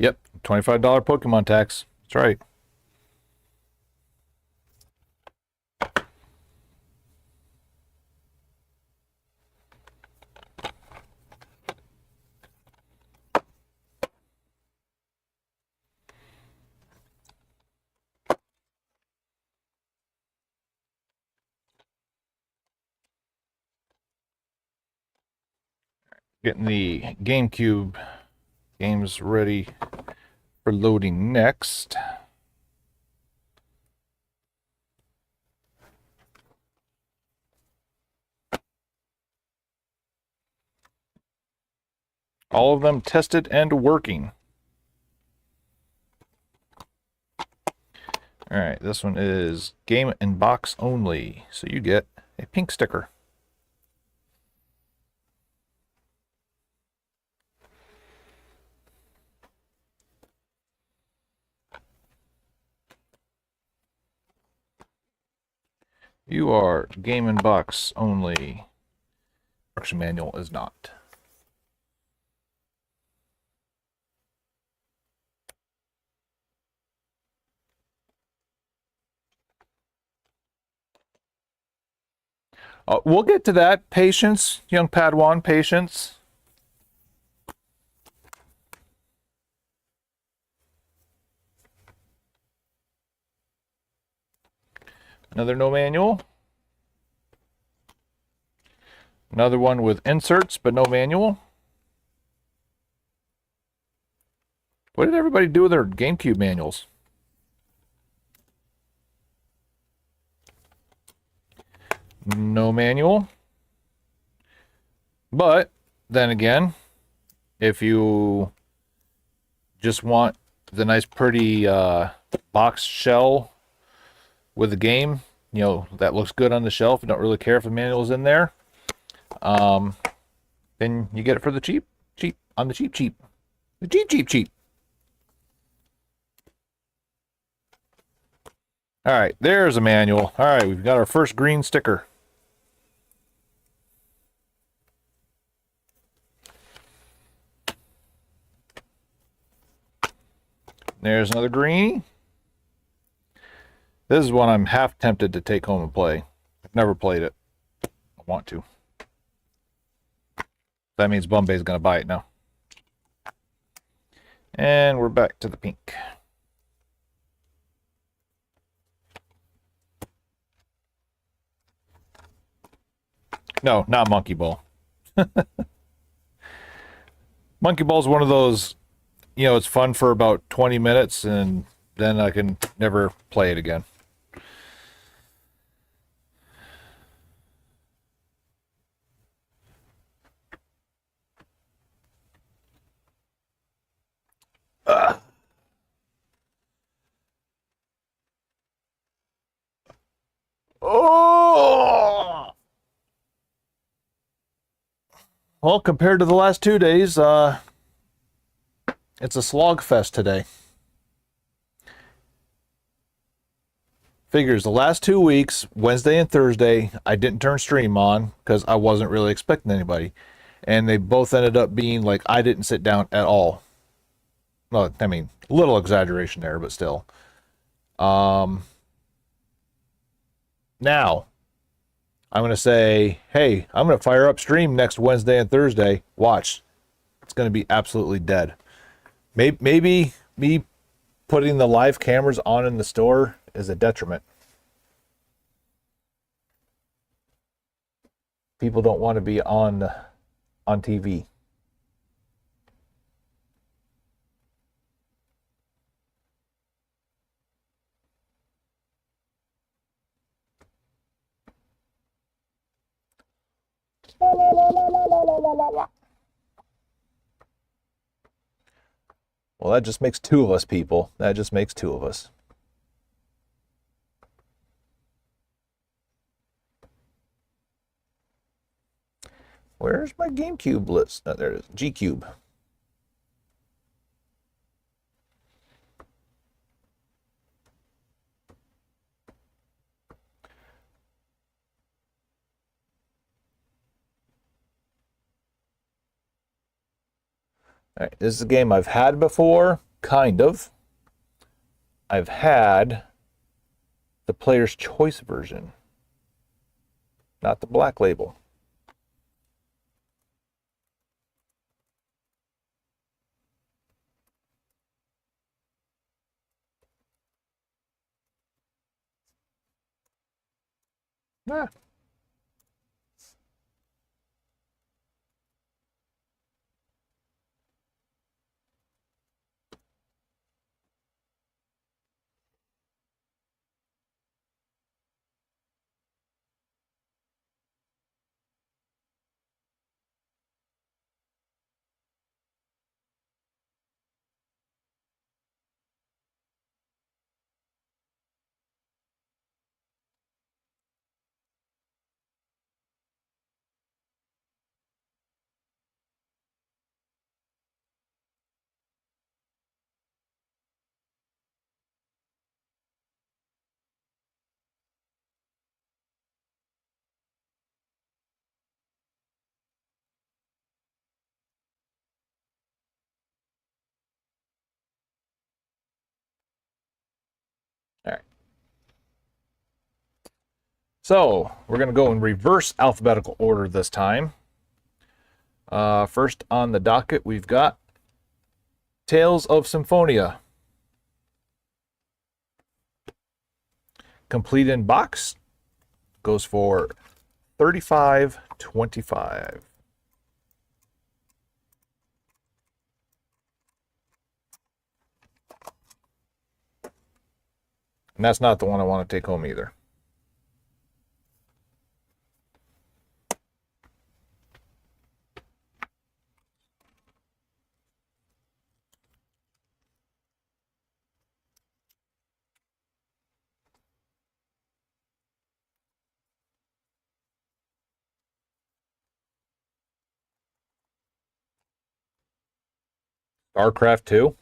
Yep, $25 Pokemon tax. That's right. Getting the GameCube games ready for loading next. All of them tested and working. All right, this one is game and box only, so you get a pink sticker. You are game and box only. Instruction manual is not. We'll get to that. Patience, young Padawan, patience. Another no manual. Another one with inserts, but no manual. What did everybody do with their GameCube manuals? No manual. But then again, if you just want the nice pretty box shell with the game, you know, that looks good on the shelf, you don't really care if the manual's in there, then you get it for the cheap on the cheap. The cheap. All right, there's a manual. All right, we've got our first green sticker. There's another greenie. This is one I'm half tempted to take home and play. I've never played it. I want to. That means Bombay's going to buy it now. And we're back to the pink. No, not Monkey Ball. Monkey Ball is one of those, you know, it's fun for about 20 minutes and then I can never play it again. Oh! Well, compared to the last 2 days, it's a slog fest today. Figures the last 2 weeks, Wednesday and Thursday, I didn't turn stream on because I wasn't really expecting anybody. And they both ended up being like I didn't sit down at all. Well, I mean, a little exaggeration there, but still. Now, I'm going to say, hey, I'm going to fire up stream next Wednesday and Thursday. Watch. It's going to be absolutely dead. Maybe me putting the live cameras on in the store is a detriment. People don't want to be on TV. Well, that just makes two of us, people. That just makes two of us. Where's my GameCube list? Oh, there it is. G-Cube. All right, this is a game I've had before, kind of. I've had the Player's Choice version, not the Black Label. Ah. All right. So we're going to go in reverse alphabetical order this time. First on the docket, we've got Tales of Symphonia. Complete in box goes for $35.25. And that's not the one I want to take home either. StarCraft 2.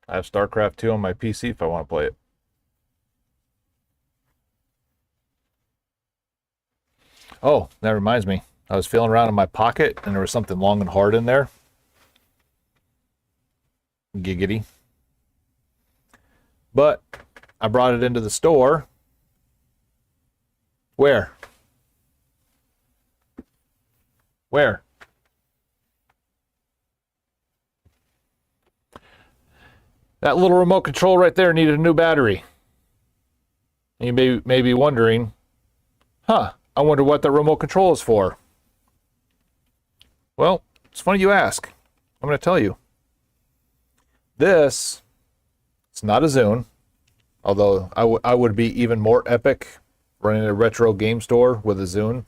I have StarCraft 2 on my PC if I want to play it. Oh, that reminds me. I was feeling around in my pocket and there was something long and hard in there. Giggity. But I brought it into the store. Where? Where? That little remote control right there needed a new battery. And you may be wondering, I wonder what the remote control is for. Well, it's funny you ask. I'm going to tell you. It's not a Zune, although I would be even more epic running a retro game store with a Zune,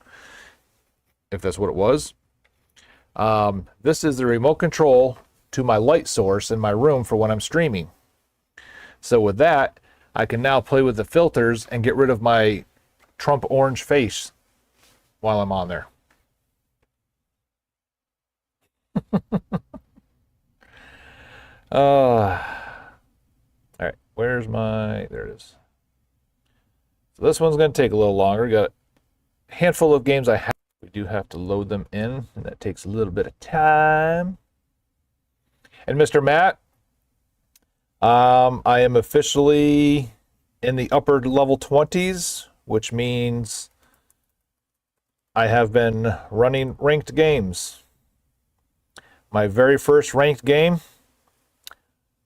if that's what it was. This is the remote control to my light source in my room for when I'm streaming. So with that, I can now play with the filters and get rid of my Trump orange face while I'm on there. Where's my, there it is. So this one's going to take a little longer. Got a handful of games I have. We do have to load them in, and that takes a little bit of time. And Mr. Matt, I am officially in the upper level 20s, which means I have been running ranked games. My very first ranked game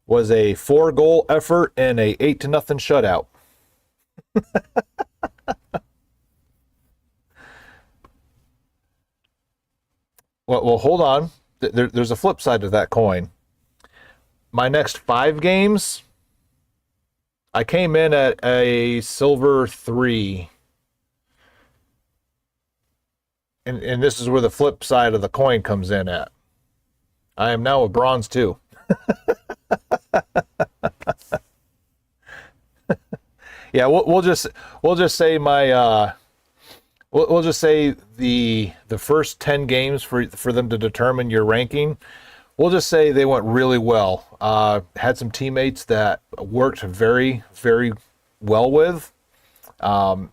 was a 4-goal effort and a 8-0 shutout. Well, hold on. There's a flip side to that coin. My next 5 games, I came in at a silver 3. And this is where the flip side of the coin comes in at. I am now a bronze 2. Yeah, we'll just say my we'll just say the first 10 games for them to determine your ranking. We'll just say they went really well. Had some teammates that worked very, very well with, and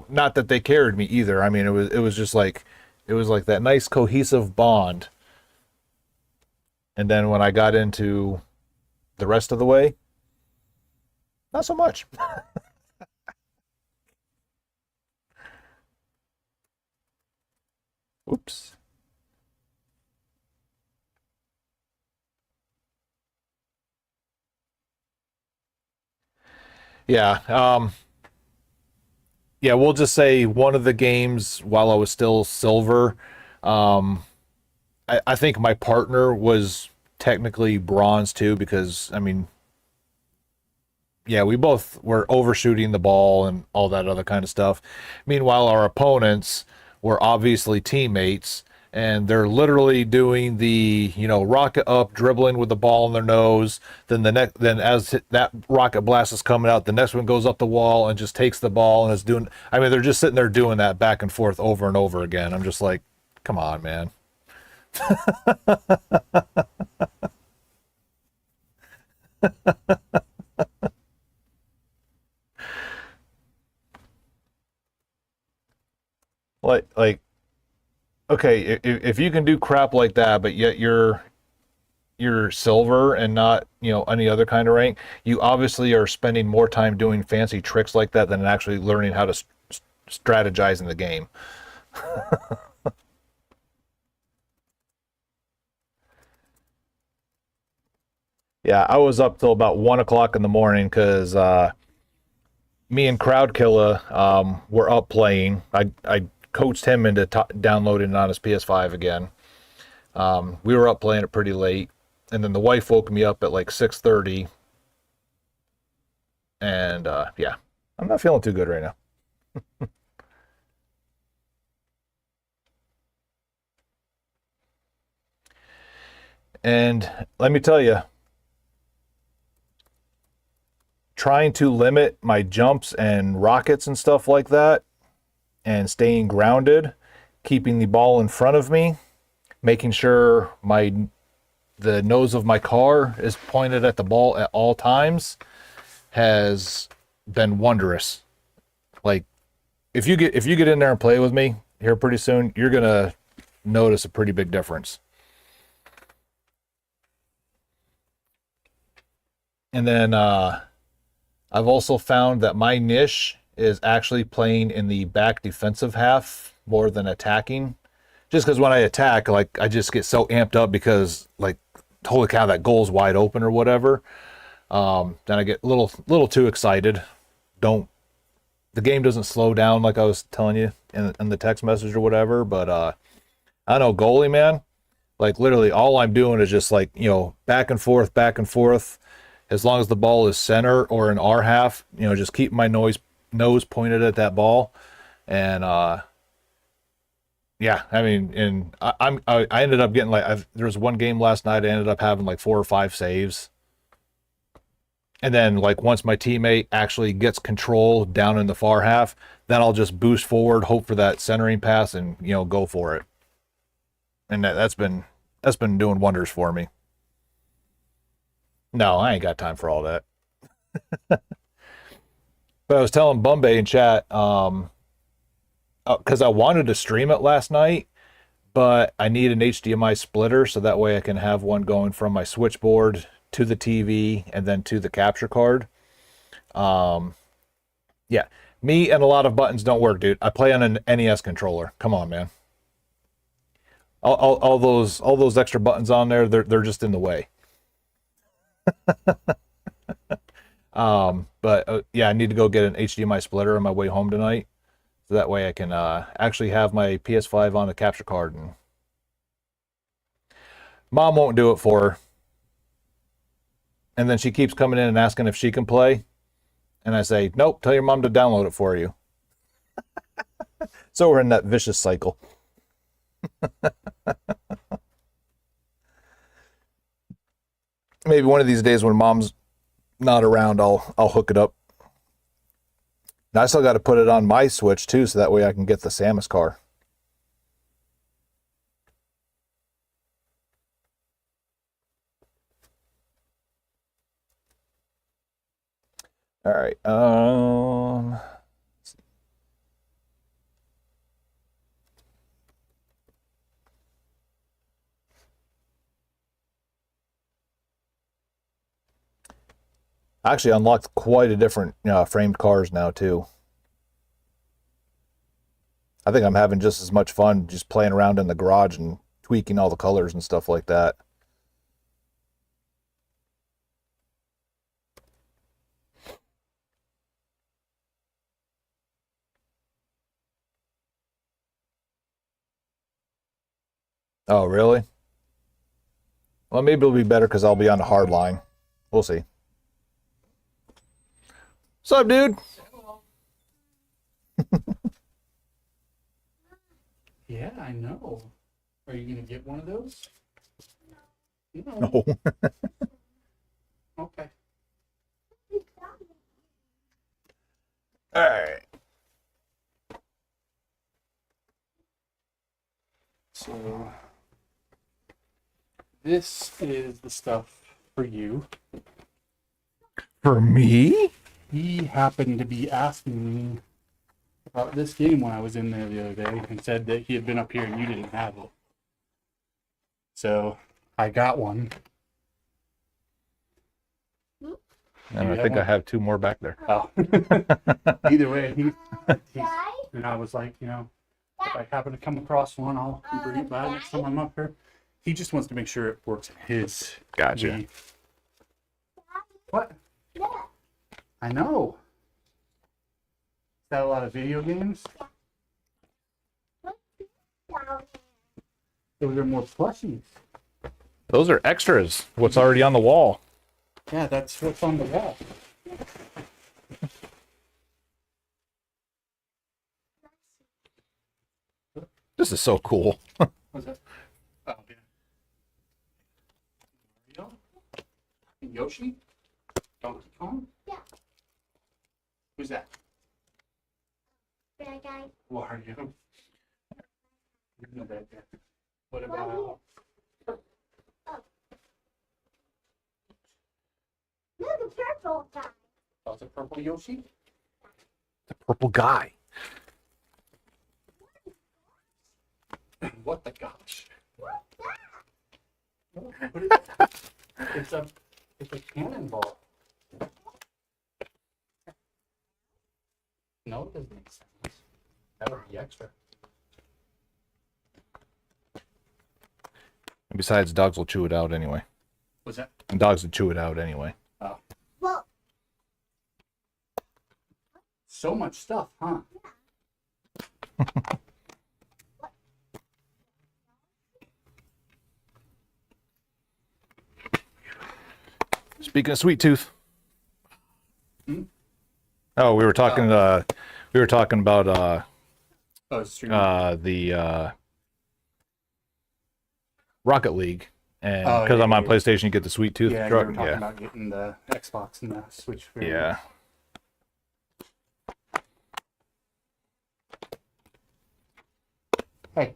not that they carried me either. I mean, it was just like that nice cohesive bond. And then when I got into the rest of the way, not so much. Oops. Yeah. Yeah, we'll just say one of the games while I was still silver, I think my partner was technically bronze too, because I mean, yeah, we both were overshooting the ball and all that other kind of stuff. Meanwhile, our opponents were obviously teammates, and they're literally doing the, rocket up, dribbling with the ball in their nose. Then as that rocket blast is coming out, the next one goes up the wall and just takes the ball and is doing. I mean, they're just sitting there doing that back and forth over and over again. I'm just like, come on, man. Like, okay, if you can do crap like that, but yet you're silver and not, any other kind of rank, you obviously are spending more time doing fancy tricks like that than actually learning how to strategize in the game. Yeah, I was up till about 1 o'clock in the morning because me and Crowd Killer were up playing. I coached him into downloading it on his PS5 again. We were up playing it pretty late, and then the wife woke me up at like 6:30, and yeah, I'm not feeling too good right now. And let me tell you, trying to limit my jumps and rockets and stuff like that, and staying grounded, keeping the ball in front of me, making sure the nose of my car is pointed at the ball at all times, has been wondrous. Like, if you get in there and play with me here pretty soon, you're gonna notice a pretty big difference. And then I've also found that my niche is actually playing in the back defensive half more than attacking. Just because when I attack, like, I just get so amped up because, like, holy cow, that goal's wide open or whatever. Then I get a little too excited. The game doesn't slow down like I was telling you in the text message or whatever. But I don't know, goalie, man. Like, literally, all I'm doing is just, like, back and forth, back and forth. As long as the ball is center or in our half, just keep my nose pointed at that ball. And yeah, I mean, and I ended up getting, like, there was one game last night I ended up having like 4 or 5 saves. And then, like, once my teammate actually gets control down in the far half, then I'll just boost forward, hope for that centering pass, and go for it. And that's been doing wonders for me. No, I ain't got time for all that. But I was telling Bombay in chat, because I wanted to stream it last night, but I need an HDMI splitter so that way I can have one going from my switchboard to the TV and then to the capture card. Yeah, me and a lot of buttons don't work, dude. I play on an NES controller. Come on, man. All those extra buttons on there, they're just in the way. But yeah, I need to go get an HDMI splitter on my way home tonight, so that way I can actually have my PS5 on the capture card. And Mom won't do it for her, and then she keeps coming in and asking if she can play, and I say, nope, tell your mom to download it for you. So we're in that vicious cycle. Maybe one of these days when Mom's not around, I'll hook it up. And I still got to put it on my Switch too, so that way I can get the Samus car. All right. I actually unlocked quite a different framed cars now too. I think I'm having just as much fun just playing around in the garage and tweaking all the colors and stuff like that. Oh, really? Well, maybe it'll be better because I'll be on the hard line. We'll see. What's up, dude? Yeah, I know. Are you gonna get one of those? No. No. Okay. All right. So this is the stuff for you. For me? He happened to be asking me about this game when I was in there the other day and said that he had been up here and you didn't have it. So I got one. And I think I have two more back there. Oh. Either way, he's, and I was like, you know, if I happen to come across one, I'll bring it by next time I'm up here. He just wants to make sure it works in his Gotcha. Wii. What? I know. Is that a lot of video games? Those are more plushies. Those are extras. What's already on the wall. Yeah, that's what's on the wall. This is so cool. What's that? Oh, yeah. Mario? Yoshi? Donkey Kong? Yeah. Who's that? Bad guy. Wario. No bad guy. What about... Look, a purple guy. Oh, it's a purple Yoshi? The purple guy. What the gosh? What's that? What is it? It's a cannonball. No, it doesn't make sense. That would be extra. And besides, dogs will chew it out anyway. What's that? And dogs will chew it out anyway. Oh. Well, So much stuff, huh? Speaking of Sweet Tooth. Hmm? Oh, we were talking about Oh, it's streaming. the Rocket League, and Oh, because yeah, I'm on yeah. PlayStation, you get the Sweet Tooth Yeah, you truck. were talking Yeah, about getting the Xbox and the Switch. variant. yeah. Hey,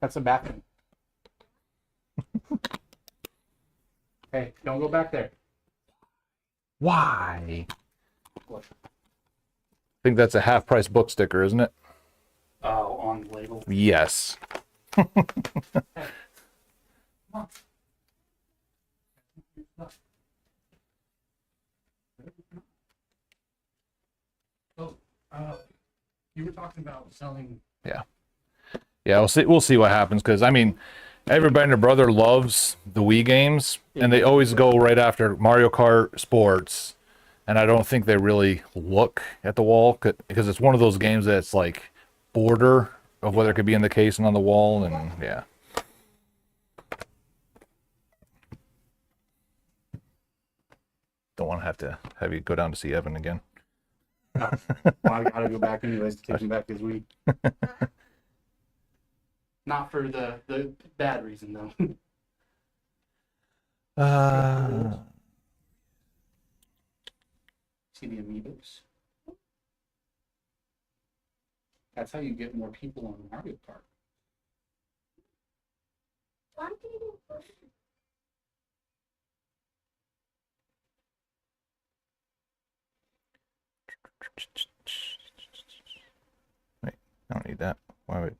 that's a bathroom. Hey, don't go back there. Why? What? I think that's a half-price book sticker, isn't it? Oh, on the label. Yes. Oh, you were talking about selling. Yeah, we'll see. We'll see what happens because I mean, everybody and their brother loves the Wii games, and they always go right after Mario Kart Sports, and I don't think they really look at the wall because it's one of those games that's like border of whether it could be in the case and on the wall, and yeah. Don't want to have you go down to see Evan again. Well, I gotta go back anyways to take him back his week. Not for the bad reason though. See the amiibos? That's how you get more people on Mario Kart. Wait, I don't need that. Why would?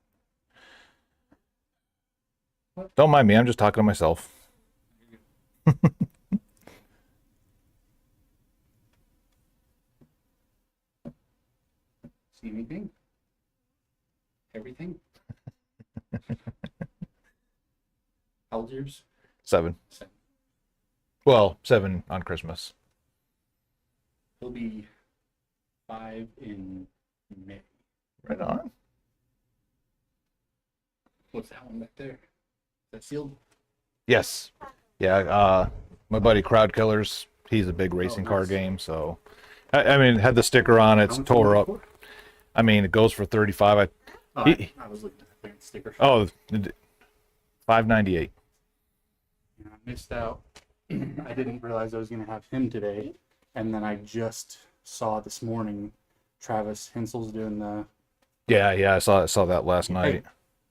Don't mind me. I'm just talking to myself. See anything? Everything? How old's yours? 7. 7. Well, 7 on Christmas. He'll be 5 in May. Right on. What's that one back there? Is that sealed? Yes. Yeah. My buddy Crowd Killers. He's a big racing car nice. game. So, I mean, it had the sticker on it. It's How much tore was it up. for? I mean, it goes for 35. Oh, He- I was looking at the sticker. Oh, $5.98. Yeah, I missed out. I didn't realize I was going to have him today. And then I just saw this morning Travis Hensel's doing the. Yeah. I saw that last night.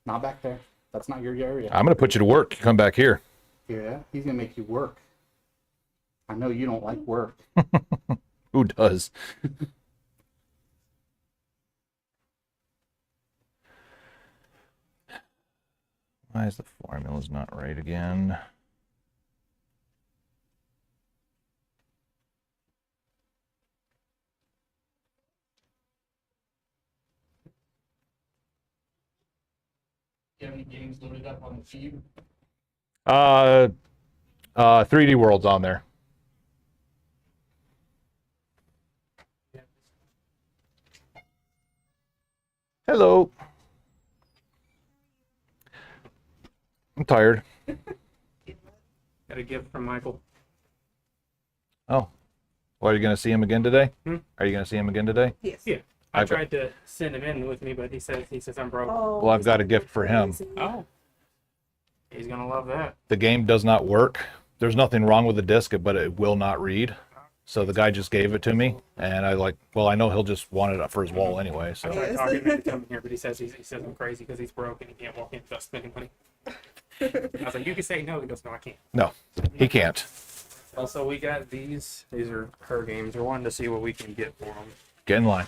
Not back there. That's not your area. I'm gonna put you to work. You come back here. Yeah, he's going to make you work. I know you don't like work. Who does? Why is the formula's not right again? Do you have any games loaded up on the feed? 3D World's on there. Hello. I'm tired. Got a gift from Michael. Oh. Well, are you going to see him again today? Hmm? Are you going to see him again today? Yes. Yeah. I I've got- tried to send him in with me, but he says I'm broke. Oh, Well, I've got a gift for him. Oh. He's gonna love that. The game does not work. There's nothing wrong with the disc, but it will not read. So the guy just gave it to me, and I know he'll just want it up for his wall anyway. I So tried Yes. talking him into coming here, but he says I'm crazy because he's broke and he can't walk in without spending money. I was like, you can say no. He goes, no, I can't. no, he can't. Also, we got these. These are her games. We're wanting to see what we can get for them. Get in line.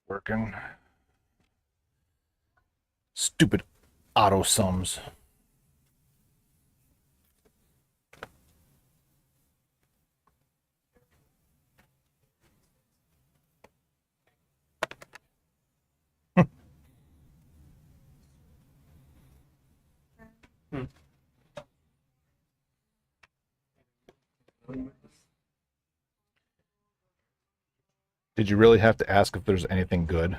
Working. Stupid auto sums. Did you really have to ask if there's anything good?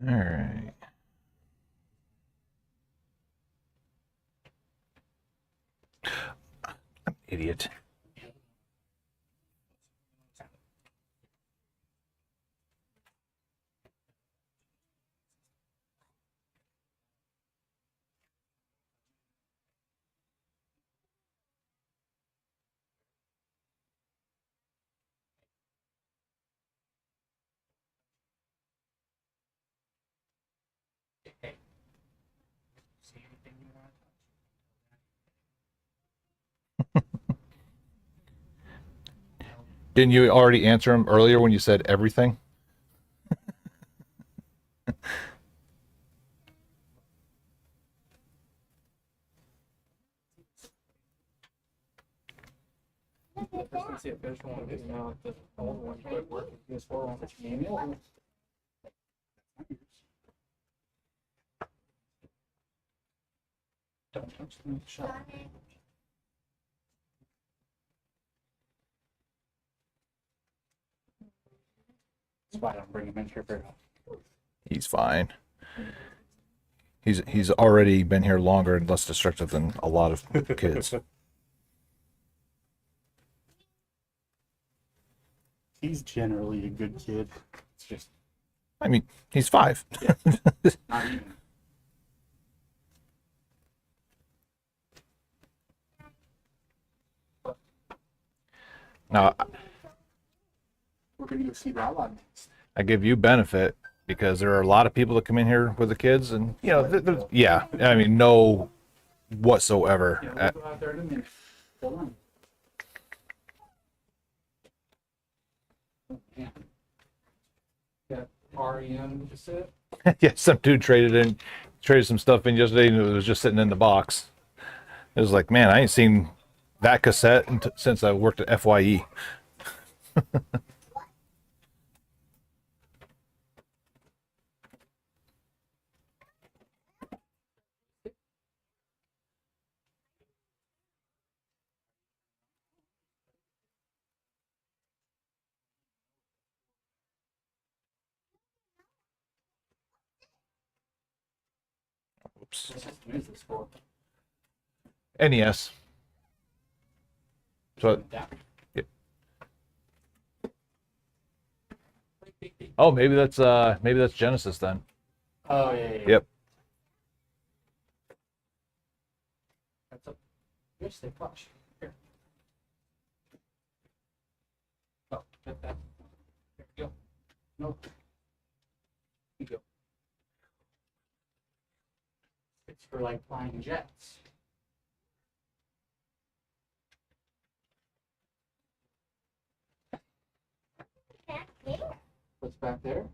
All right. Idiot. See anything you want to touch? Didn't you already answer him earlier when you said everything? The first one, see a fish one is now the old one quit working. This four one that you gave me. Don't touch the shot. That's why I don't bring him in here very often. He's fine. He's already been here longer and less destructive than a lot of kids. He's generally a good kid. It's just I mean, he's 5. Not even. Now, We're gonna go see that one. I give you benefit because there are a lot of people that come in here with the kids, and you know, yeah, I mean, no whatsoever. Yeah, we'll go out there in a minute. Hold on. yeah. Got REM cassette. Yeah, some dude traded some stuff in yesterday, and it was just sitting in the box. It was like, man, I ain't seen that cassette since I worked at FYE. Oops. What system is this for? NES. So, Adapter. yeah. Oh, maybe that's Genesis then. Oh yeah. Yep. That's a. Yes, they flush. Here. Oh, get that. There we go. Nope. You go. It's for like flying jets. What's back there?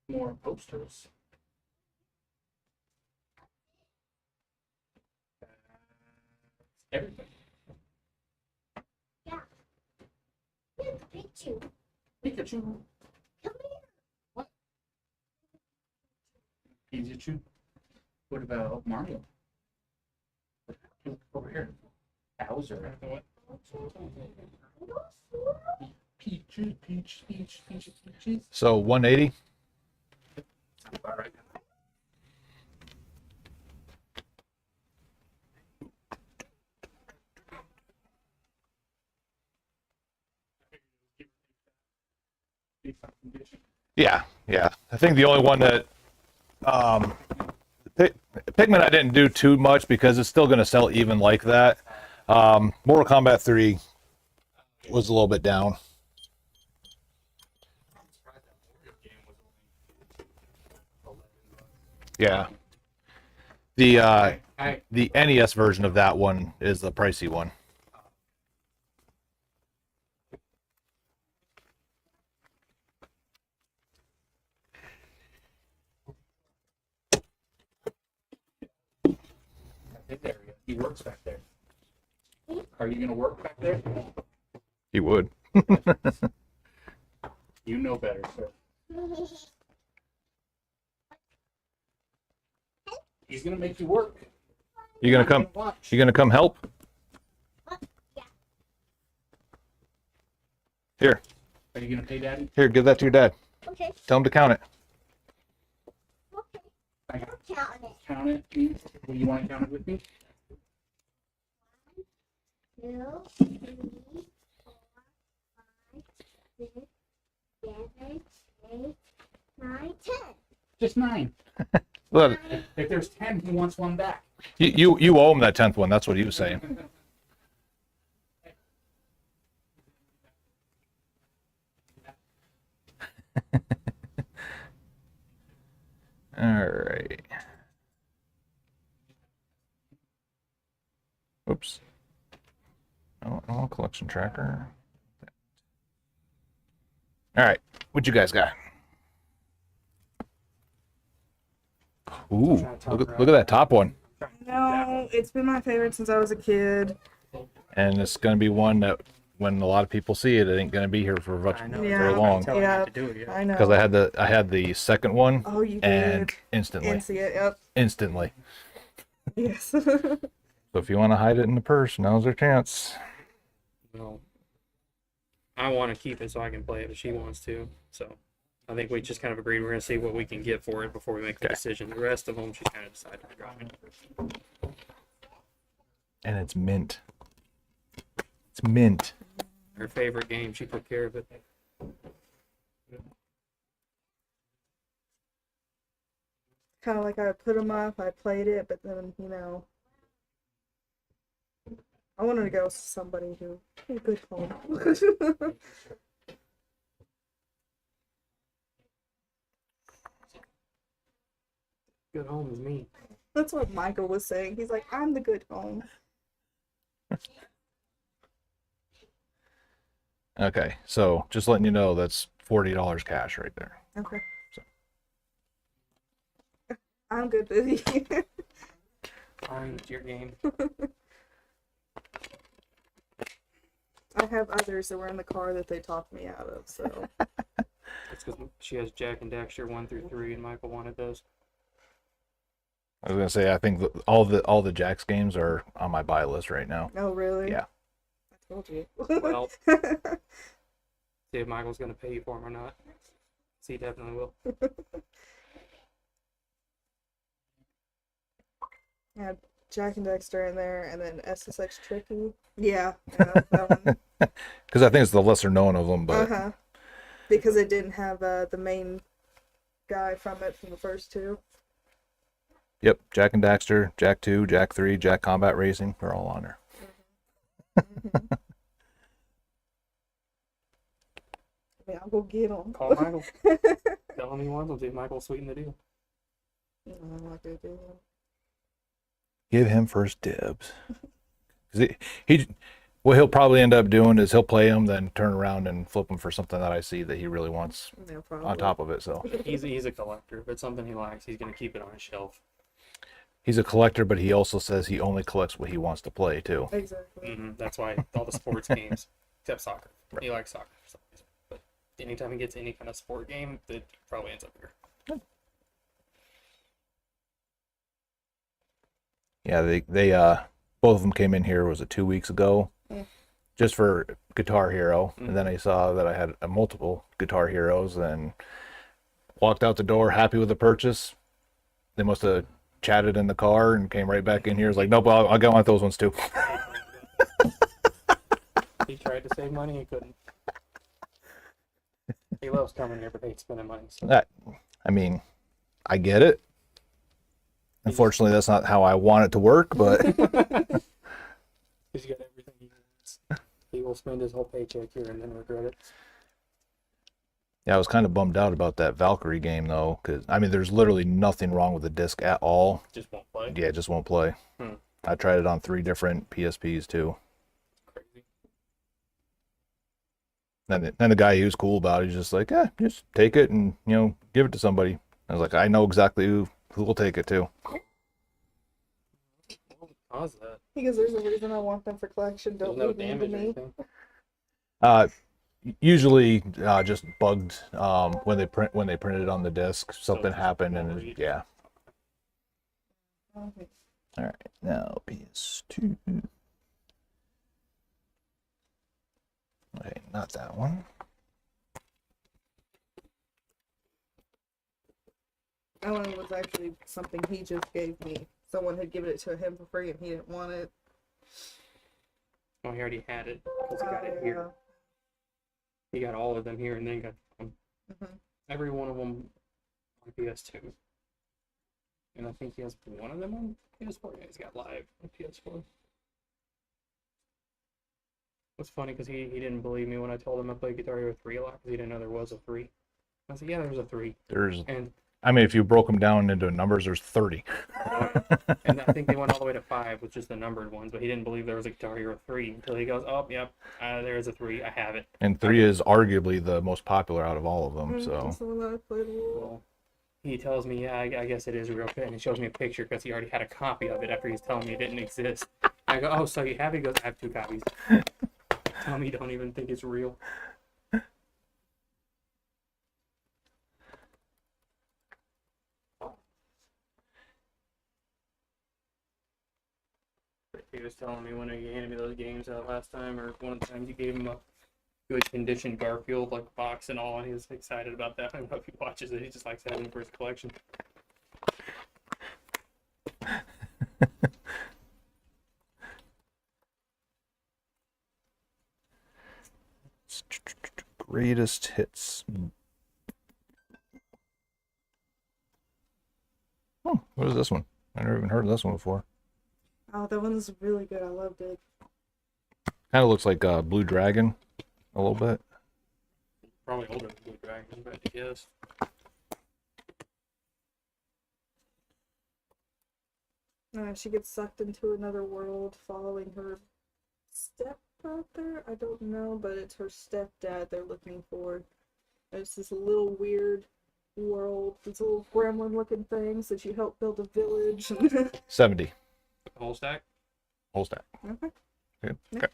More posters. Everything. Pikachu. Pikachu. Come here. What? Pikachu. What about Mario? Look over here. Bowser. Peaches, peaches. So 180. Sounds about right. Yeah, yeah. I think the only one that Pikmin I didn't do too much because it's still going to sell even like that. Mortal Kombat 3 was a little bit down. Yeah. The NES version of that one is the pricey one. There we go. He works back there. Are you gonna work back there? You would. You know better, sir. He's gonna make you work. You gonna come? Watch. You gonna come help? Here, Are you gonna pay Daddy? here. Give that to your dad. Okay. Tell him to count it. Okay. I got I'm counting it. count it, please. Well, you want to count it with me? 2, 3, 4, 5, 6, 7, 8, 9, 10. Just 9. Look, If there's 10, he wants one back. you owe him that 10th one. That's what he was saying. All right. Oops. Oh, I want a collection tracker. All right. What you guys got? Ooh, look at that top one. No, it's been my favorite since I was a kid. And it's going to be one that when a lot of people see it, it ain't going to be here for much, I know. Yeah. very long. Tell him Yeah. not to do it yet. I know. Because I had the second one Oh, you and did. instantly, And see it. Yep. instantly. Yes. So if you want to hide it in the purse, now's your chance. Well, I want to keep it so I can play it, but she wants to. So I think we just kind of agreed we're going to see what we can get for it before we make the Okay. decision. The rest of them, she's kind of decided to drop it. And it's mint. It's mint. Her favorite game, she took care of it. Kind of like I put them up, I played it, but then, I wanted to go with somebody who had a good home. Good home is me. That's what Michael was saying. He's like, I'm the good home. Okay, so just letting you know that's $40 cash right there. Okay. So. I'm good with you. Fine, it's your game. I have others that were in the car that they talked me out of, so. It's because she has Jack and Daxter 1 through 3, and Michael wanted those. I was gonna say I think all the Jax games are on my buy list right now. Oh, really? Yeah. I told you. Well, see if Michael's going to pay you for them or not. See, he definitely will. Yeah, Jack and Dexter in there, and then SSX Tricky. Yeah, that one. Because I think it's the lesser known of them, but Uh-huh. Because it didn't have the main guy from it from the first two. yep, Jack and Daxter, Jack 2, Jack 3, Jack Combat Racing, they're all on there. Mm-hmm. mean, I'll go get them. Call Michael. Tell him he wants them. See if Michael will sweeten the deal. No, I'm not gonna do that. Give him first dibs. 'Cause what he'll probably end up doing is he'll play them, then turn around and flip them for something that I see that he really wants No problem. on top of it. So He's a collector. If it's something he likes, he's gonna keep it on his shelf. he's a collector, but he also says he only collects what he wants to play too. Exactly. That's why all the sports games, except soccer, he likes soccer for some reason. But anytime he gets any kind of sport game, it probably ends up here. Yeah, they both of them came in here, was it 2 weeks ago, just for Guitar Hero, and then I saw that I had multiple Guitar Heroes, and walked out the door happy with the purchase. They must have chatted in the car and came right back in here. It's like, nope, I got one of those ones too. He tried to save money, he couldn't. He loves coming here, but hates spending money. So. I mean, I get it. Unfortunately, that's not how I want it to work, but He's got everything he wants. He will spend his whole paycheck here and then regret it. yeah, I was kind of bummed out about that Valkyrie game though, because I mean, there's literally nothing wrong with the disc at all. Just won't play. Yeah, it just won't play. I tried it on 3 different PSPs too. Crazy. And the guy, he was cool about it. He's just like, just take it and, give it to somebody. I was like, I know exactly who will take it too. What would cause that? Because there's a reason I want them for collection. There's Don't no leave them to damage or me. anything. Usually just bugged when they printed it on the disc. Something happened and yeah. Okay. All right, now PS2. Okay, not that one. That one was actually something he just gave me. Someone had given it to him for free and he didn't want it. Oh, he already had it because he got it here. He got all of them here and then got every one of them on PS2. And I think he has one of them on PS4. Yeah, he's got live on PS4. It's funny because he didn't believe me when I told him I played Guitar Hero 3 a lot because he didn't know there was a 3. I said, yeah, there's a 3. And I mean, if you broke them down into numbers, there's 30. and I think they went all the way to 5 with just the numbered ones, but he didn't believe there was a Guitar Hero 3 until he goes, oh, yep, there is a 3. I have it. And 3 is arguably the most popular out of all of them. So That's the one that I played with. Well, he tells me, yeah, I guess it is real good, and he shows me a picture because he already had a copy of it after he's telling me it didn't exist. I go, oh, so you have it? He goes, I have 2 copies. Tell me you don't even think it's real. He was telling me when he handed me those games out last time, or one of the times he gave him a good condition Garfield, like box and all, and he was excited about that. I don't know if he watches it, he just likes having it for his collection. Greatest hits. Oh, what is this one? I never even heard of this one before. Oh, that one's really good. I loved it. Kind of looks like Blue Dragon a little bit. Probably older than Blue Dragon, but yes. She gets sucked into another world following her stepbrother. I don't know, but it's her stepdad they're looking for. It's this little weird world. These little gremlin looking things that you help build a village. 70. Whole stack? Whole stack. Okay. Good. Yeah. Okay.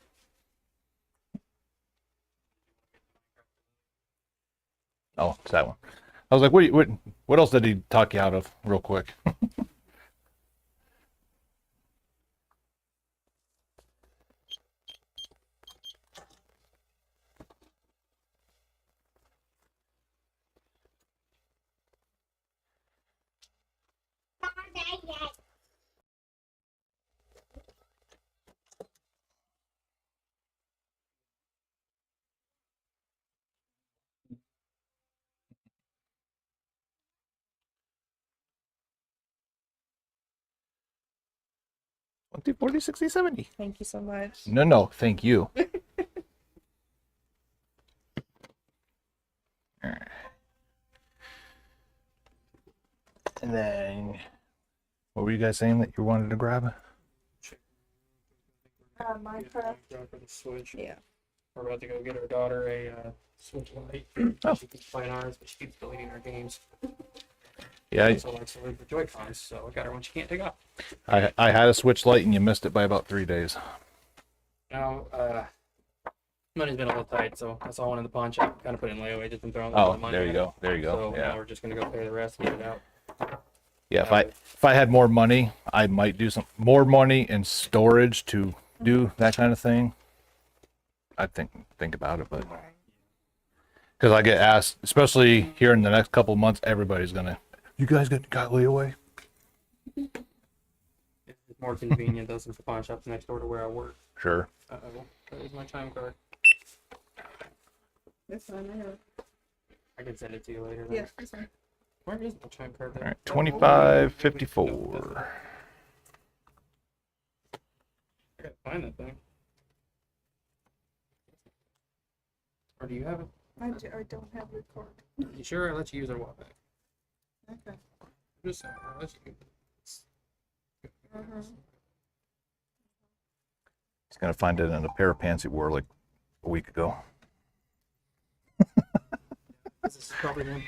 Oh, it's that one. I was like, what else did he talk you out of real quick? One, 2, 40, 60, 70. Thank you so much. No, thank you. And then, what were you guys saying that you wanted to grab? Minecraft. For the Switch. Yeah. We're about to go get our daughter a Switch Lite. Oh. She keeps playing ours, but she keeps deleting her games. Yeah, She also likes to leave the Joy-Cons, so I got her one she can't take off. I had a Switch Lite and you missed it by about 3 days. Now, money's been a little tight, so I saw one in the pawn shop. Kind of put it in layaway, just been throwing a little bit of money. There you at it. go. There you go. So now Yeah. we're just gonna go pay the rest and get it out. Yeah, if I had more money, I might do some more money in storage to do that kind of thing. I'd think about it, but because I get asked, especially here in the next couple of months, everybody's gonna. You guys got layaway? It's more convenient though, since the pawn shop's next door to where I work. Sure. There's my time card. That's fine. I have. I can send it to you later. Then. Yeah, that's fine. Where is my time card? All Then? right, 25.54. I gotta find that thing. Or do you have it? I don't have your card. You sure? I let you use it a while back. Okay. Just saying, I let you. He's gonna find it in a pair of pants he wore like a week ago. This is probably one.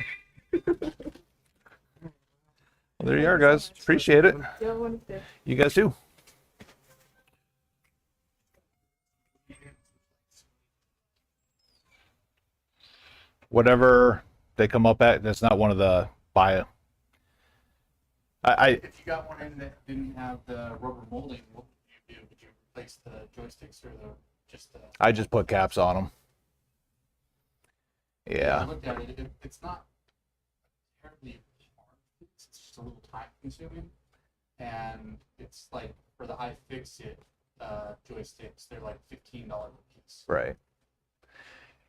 Well, there you are, guys. Appreciate it. Yeah, one day. You guys too. Whatever they come up at, that's not one of the buy. I If you got one in that didn't have the rubber molding, what would you do? Would you replace the joysticks or just the? I just put caps on them. I Yeah. looked at it. It's not terribly hard. It's just a little time consuming, and it's like for the iFixit joysticks, they're like $15 a piece. Right.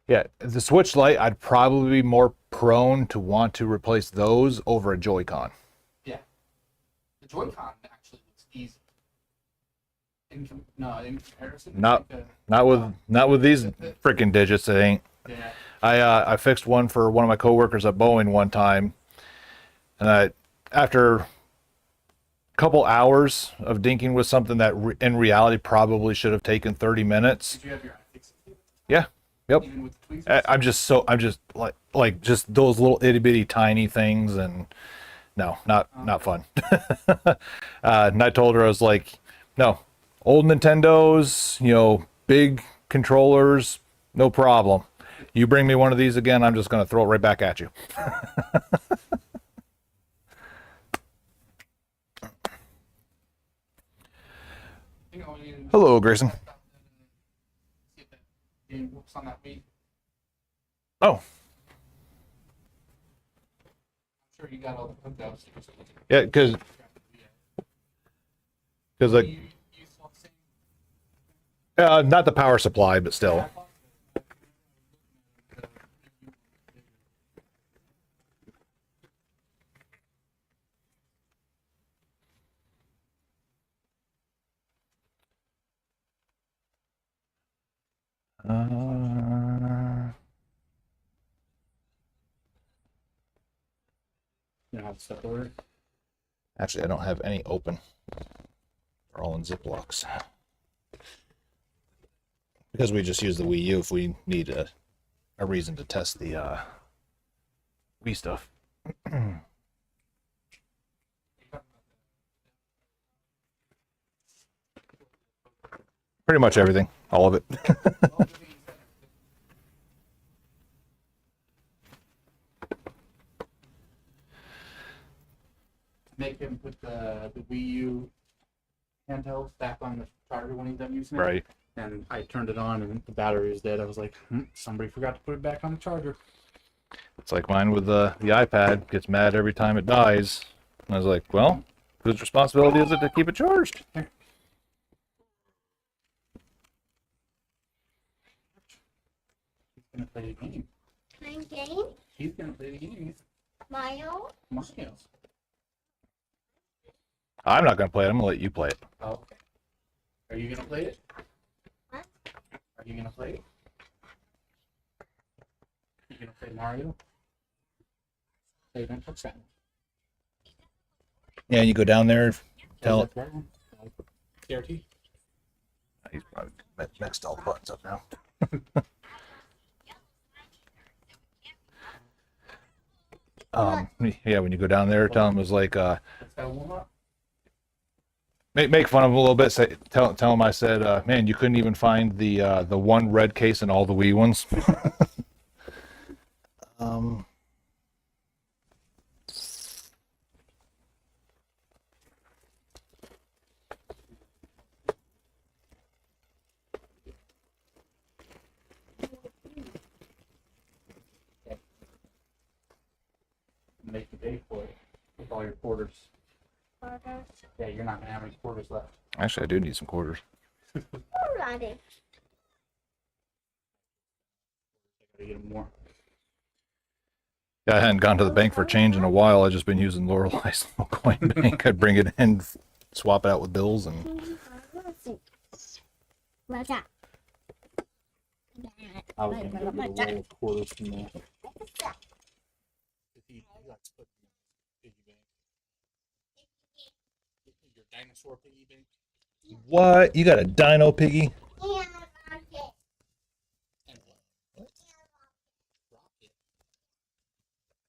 Yeah, the Switch Lite, I'd probably be more prone to want to replace those over a Joy-Con. Yeah. The Joy-Con actually looks easy. In comparison. Not with these freaking digits. It ain't. Yeah. I fixed one for one of my coworkers at Boeing one time, and after a couple hours of dinking with something that in reality probably should have taken 30 minutes. Did you have your iFixit? Yeah. Yep. Even with the tweaks and I'm just like just those little itty bitty tiny things, and no, not fun. And I told her, I was like, no, old Nintendos, big controllers, no problem. You bring me one of these again, I'm just gonna throw it right back at you. Hello, Grayson. see if that game works on that Wii. Oh, I'm sure you got all the hookups. yeah, because like You saw the same. not the power supply, but still. You know how to step order. Actually, I don't have any open. They're all in Ziplocs. Because we just use the Wii U if we need a reason to test the Wii stuff. Pretty much everything. All of it. Make him put the Wii U handheld back on the charger when he's done using it. Right. And I turned it on and the battery was dead. I was like, somebody forgot to put it back on the charger. It's like mine with the iPad. Gets mad every time it dies. And I was like, well, whose responsibility is it to keep it charged? He's gonna play the game. Playing game? He's gonna play the game. Mario? Mario. I'm not going to play it. I'm going to let you play it. Oh, okay. Are you gonna play it? What? Are you gonna play it? You gonna play Mario? Hey, don't touch that. Yeah, you go down there, tell. Is that the right one? CRT? He's probably mixed all the buttons up now. Yeah, when you go down there, tell him it was like, Let's go warm up. make fun of him a little bit. Say, tell him I said, man, you couldn't even find the one red case in all the wee ones. um, Make you pay for it with all your quarters. Yeah, you're not gonna have any quarters left. Actually, I do need some quarters. Alrighty. I gotta get them more. Yeah, I hadn't gone to the bank for change in a while. I've just been using Lorelei's little coin bank. I'd bring it in, swap it out with bills, and What's that? I was gonna go get a roll of quarters from there. You got to put piggy bank. Your dinosaur piggy bank. what? You got a dino piggy? Yeah, I like it. And what? Rocket.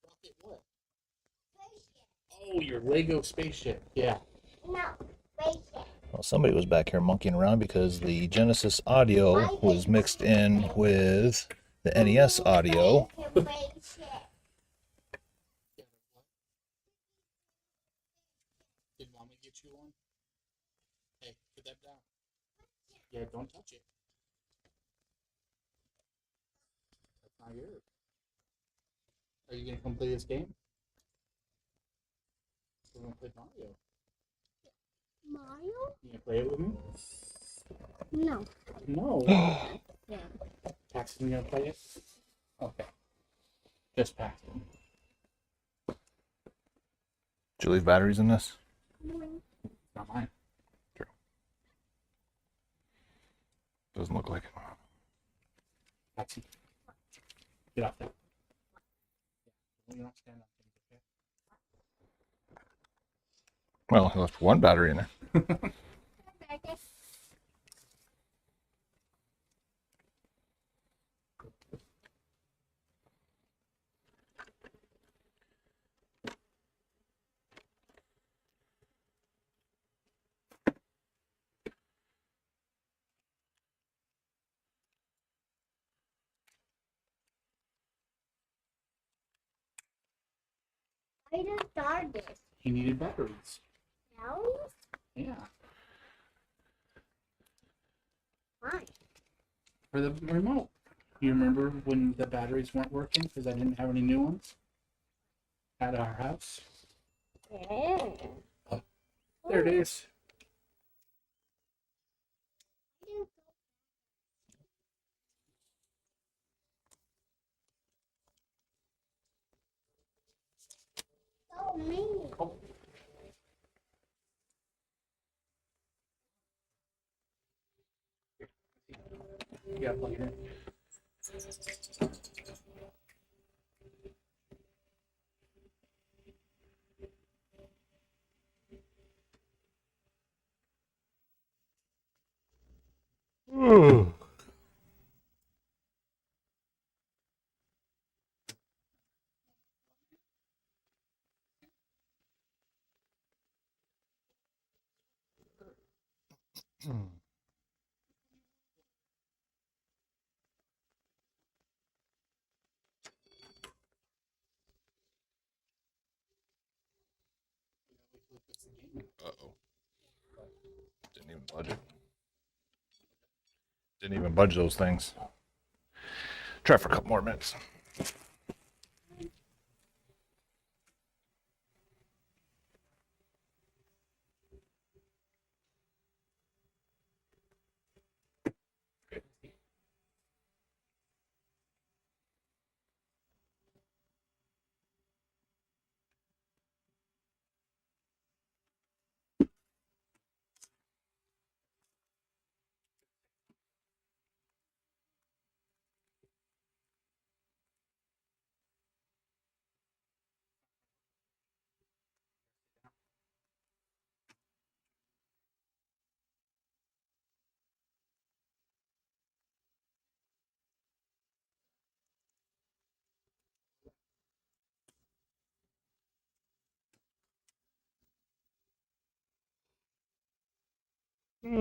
Rocket what? Oh, your Lego spaceship. Yeah. No, spaceship. Well, somebody was back here monkeying around because the Genesis audio was mixed in with the NES audio. Spaceship. Did Mama get you one? Hey, put that down. Yeah, don't touch it. That's not yours. Are you gonna come play this game? We're gonna play Mario. Mario? You gonna play it with me? No. No. Yeah. Paxton, you gonna play it? Okay. Just Paxton. Did you leave batteries in this? Not mine. Doesn't look like it. Paxton. Get off there. You're not standing up. Well, I left one battery in there. I just started this. He needed batteries. Batteries? Yeah. Why? For the remote. You remember when the batteries weren't working because I didn't have any new ones at our house? Yeah. There it is. So mean. Oh. You gotta plug it in. Uh-oh. Didn't even budge it. Didn't even budge those things. Try for a couple more minutes. Keep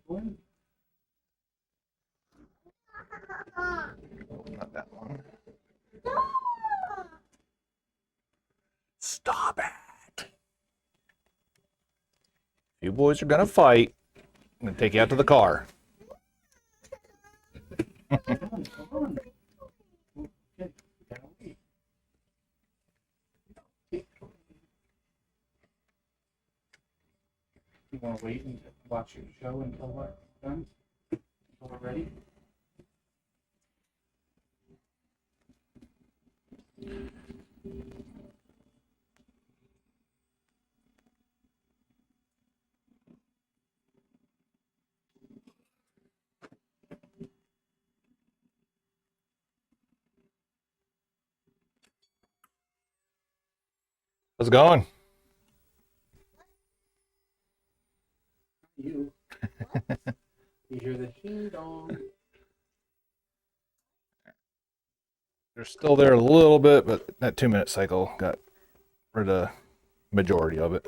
going. Not that one. Stop it. You boys are gonna fight. I'm gonna take you out to the car. Come on. Okay, you gotta wait. You want to wait and watch your show until we're done? Until we're ready? How's it going? You. You hear the ding dong. They're still there a little bit, but that 2-minute cycle got rid of the majority of it.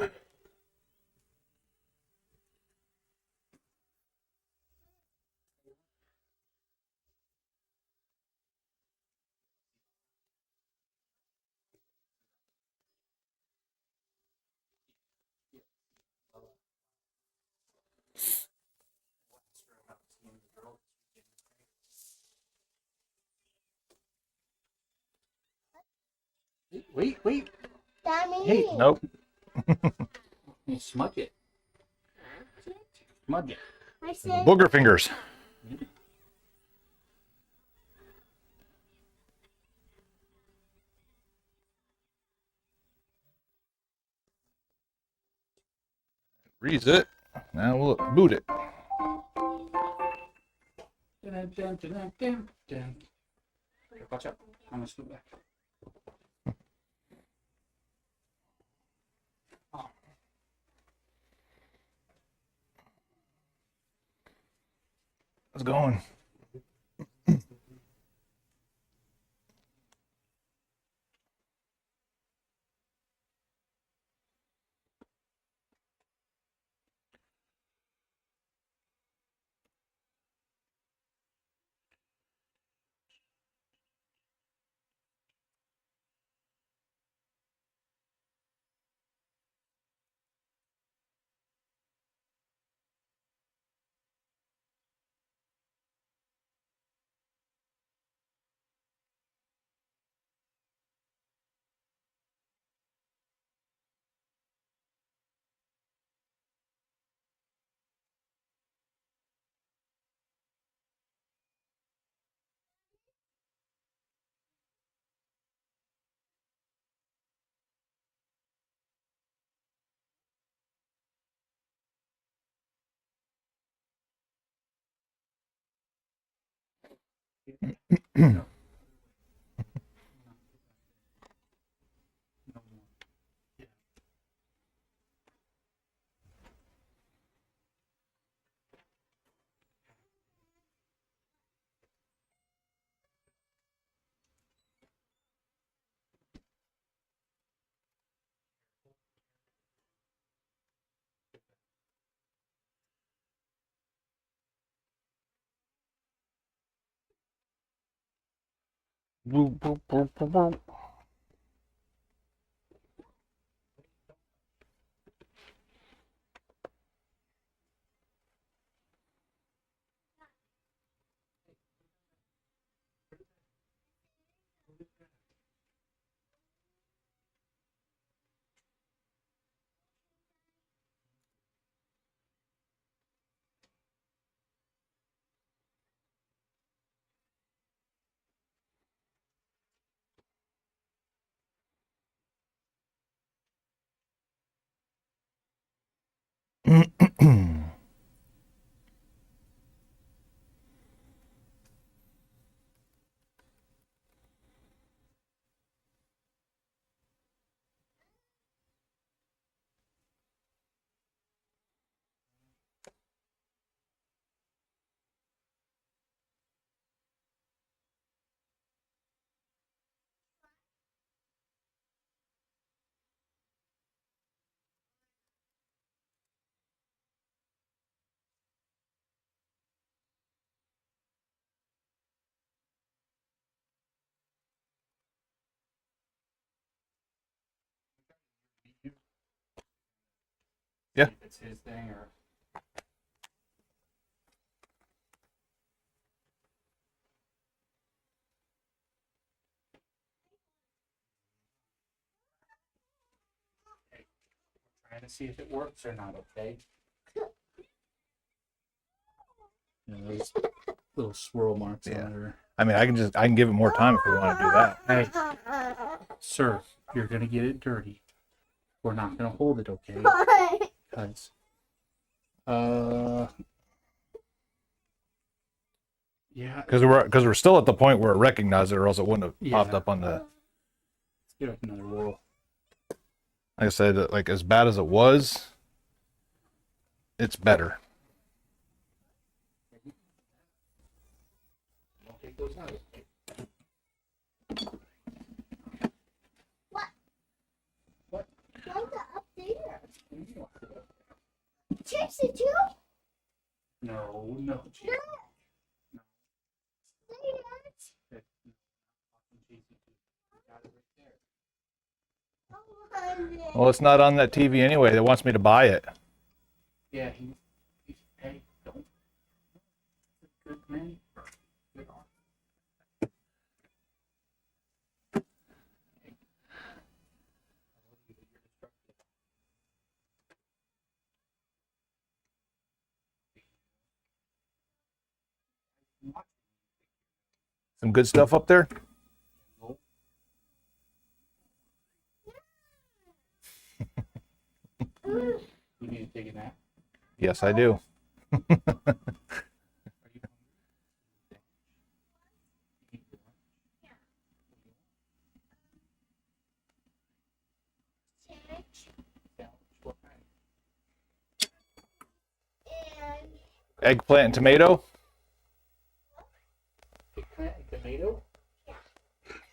Wait. Daddy. Hey, Nope. you smudge it. Smudge it. I said. Booger fingers. Reads it. Now we'll boot it. Dun. Watch out. I'm gonna scoot back. How's it going? Boop, boop, boop, boop, boop. Yeah. See if it's his thing or. Okay. We're trying to see if it works or not. Okay. Yeah, those little swirl marks Yeah. on her. I mean, I can give it more time if we want to do that. Hey, sir, you're gonna get it dirty. We're not gonna hold it, okay? Because, yeah. Because we're still at the point where it recognized it, or else it wouldn't have popped Yeah. up on the. Let's get up another whirl. Like I said, like as bad as it was, it's better. Don't take those out. Why is it up there? Chase it too? No, no. Chase. No. Say it. Got it right there. Oh, Well, it's not on that TV anyway. That wants me to buy it. Yeah, he's hey, don't. Good man. Good on. Some good stuff up there. You need to take a nap. Yes, I do. Are you hungry? You need to lunch? Sandwich? What kind? And Eggplant and tomato. Eggplant and tomato?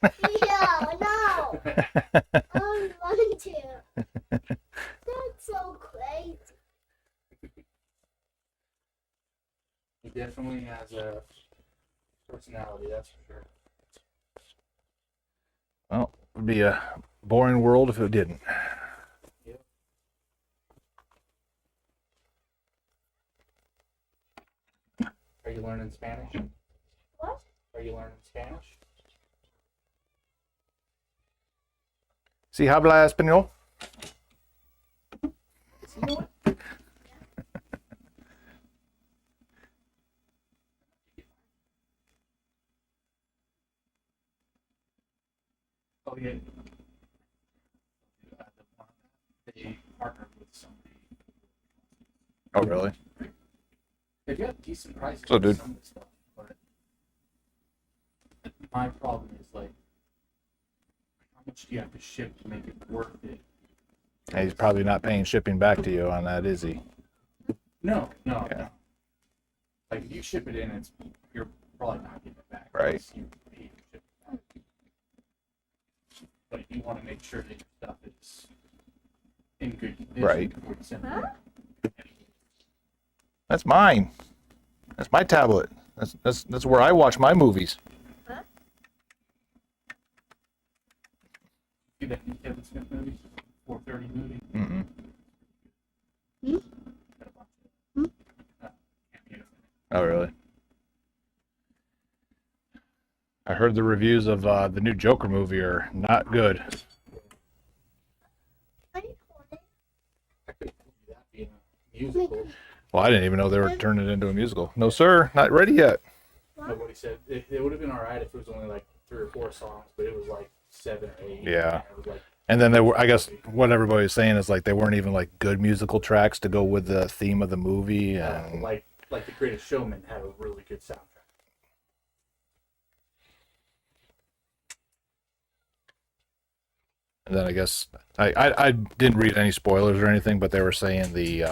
yeah, no. I don't want to. That's so crazy. He definitely has a personality, that's for sure. Well, it would be a boring world if it didn't. Are you learning Spanish? What? Are you learning Spanish? Si habla español. You know what? Oh yeah. They partnered with somebody. Oh, really? They've got decent prices So, for dude. some of the stuff, but my problem is like, how much do you have to ship to make it worth it? And he's probably not paying shipping back to you on that, is he? No. Yeah. Like if you ship it in, you're probably not getting it back. Right. unless you pay to ship it back. But you want to make sure that your stuff is in good condition Right. before you send it. That's mine. That's my tablet. That's where I watch my movies. See that new Kevin Smith movie, 4:30 movie. Mm-mm. Got a bunch of, cameos in it. Oh, really? I heard the reviews of the new Joker movie are not good. Are you recording? I could see that being a musical. Well, I didn't even know they were turning it into a musical. No, sir, not ready yet. Nobody said it would have been all right if it was only like 3 or 4 songs, but it was like 7 or 8. Yeah. And it was like, And then they were, I guess, what everybody was saying is like they weren't even like good musical tracks to go with the theme of the movie. And like The Greatest Showman had a really good soundtrack. then I guess I didn't read any spoilers or anything, but they were saying the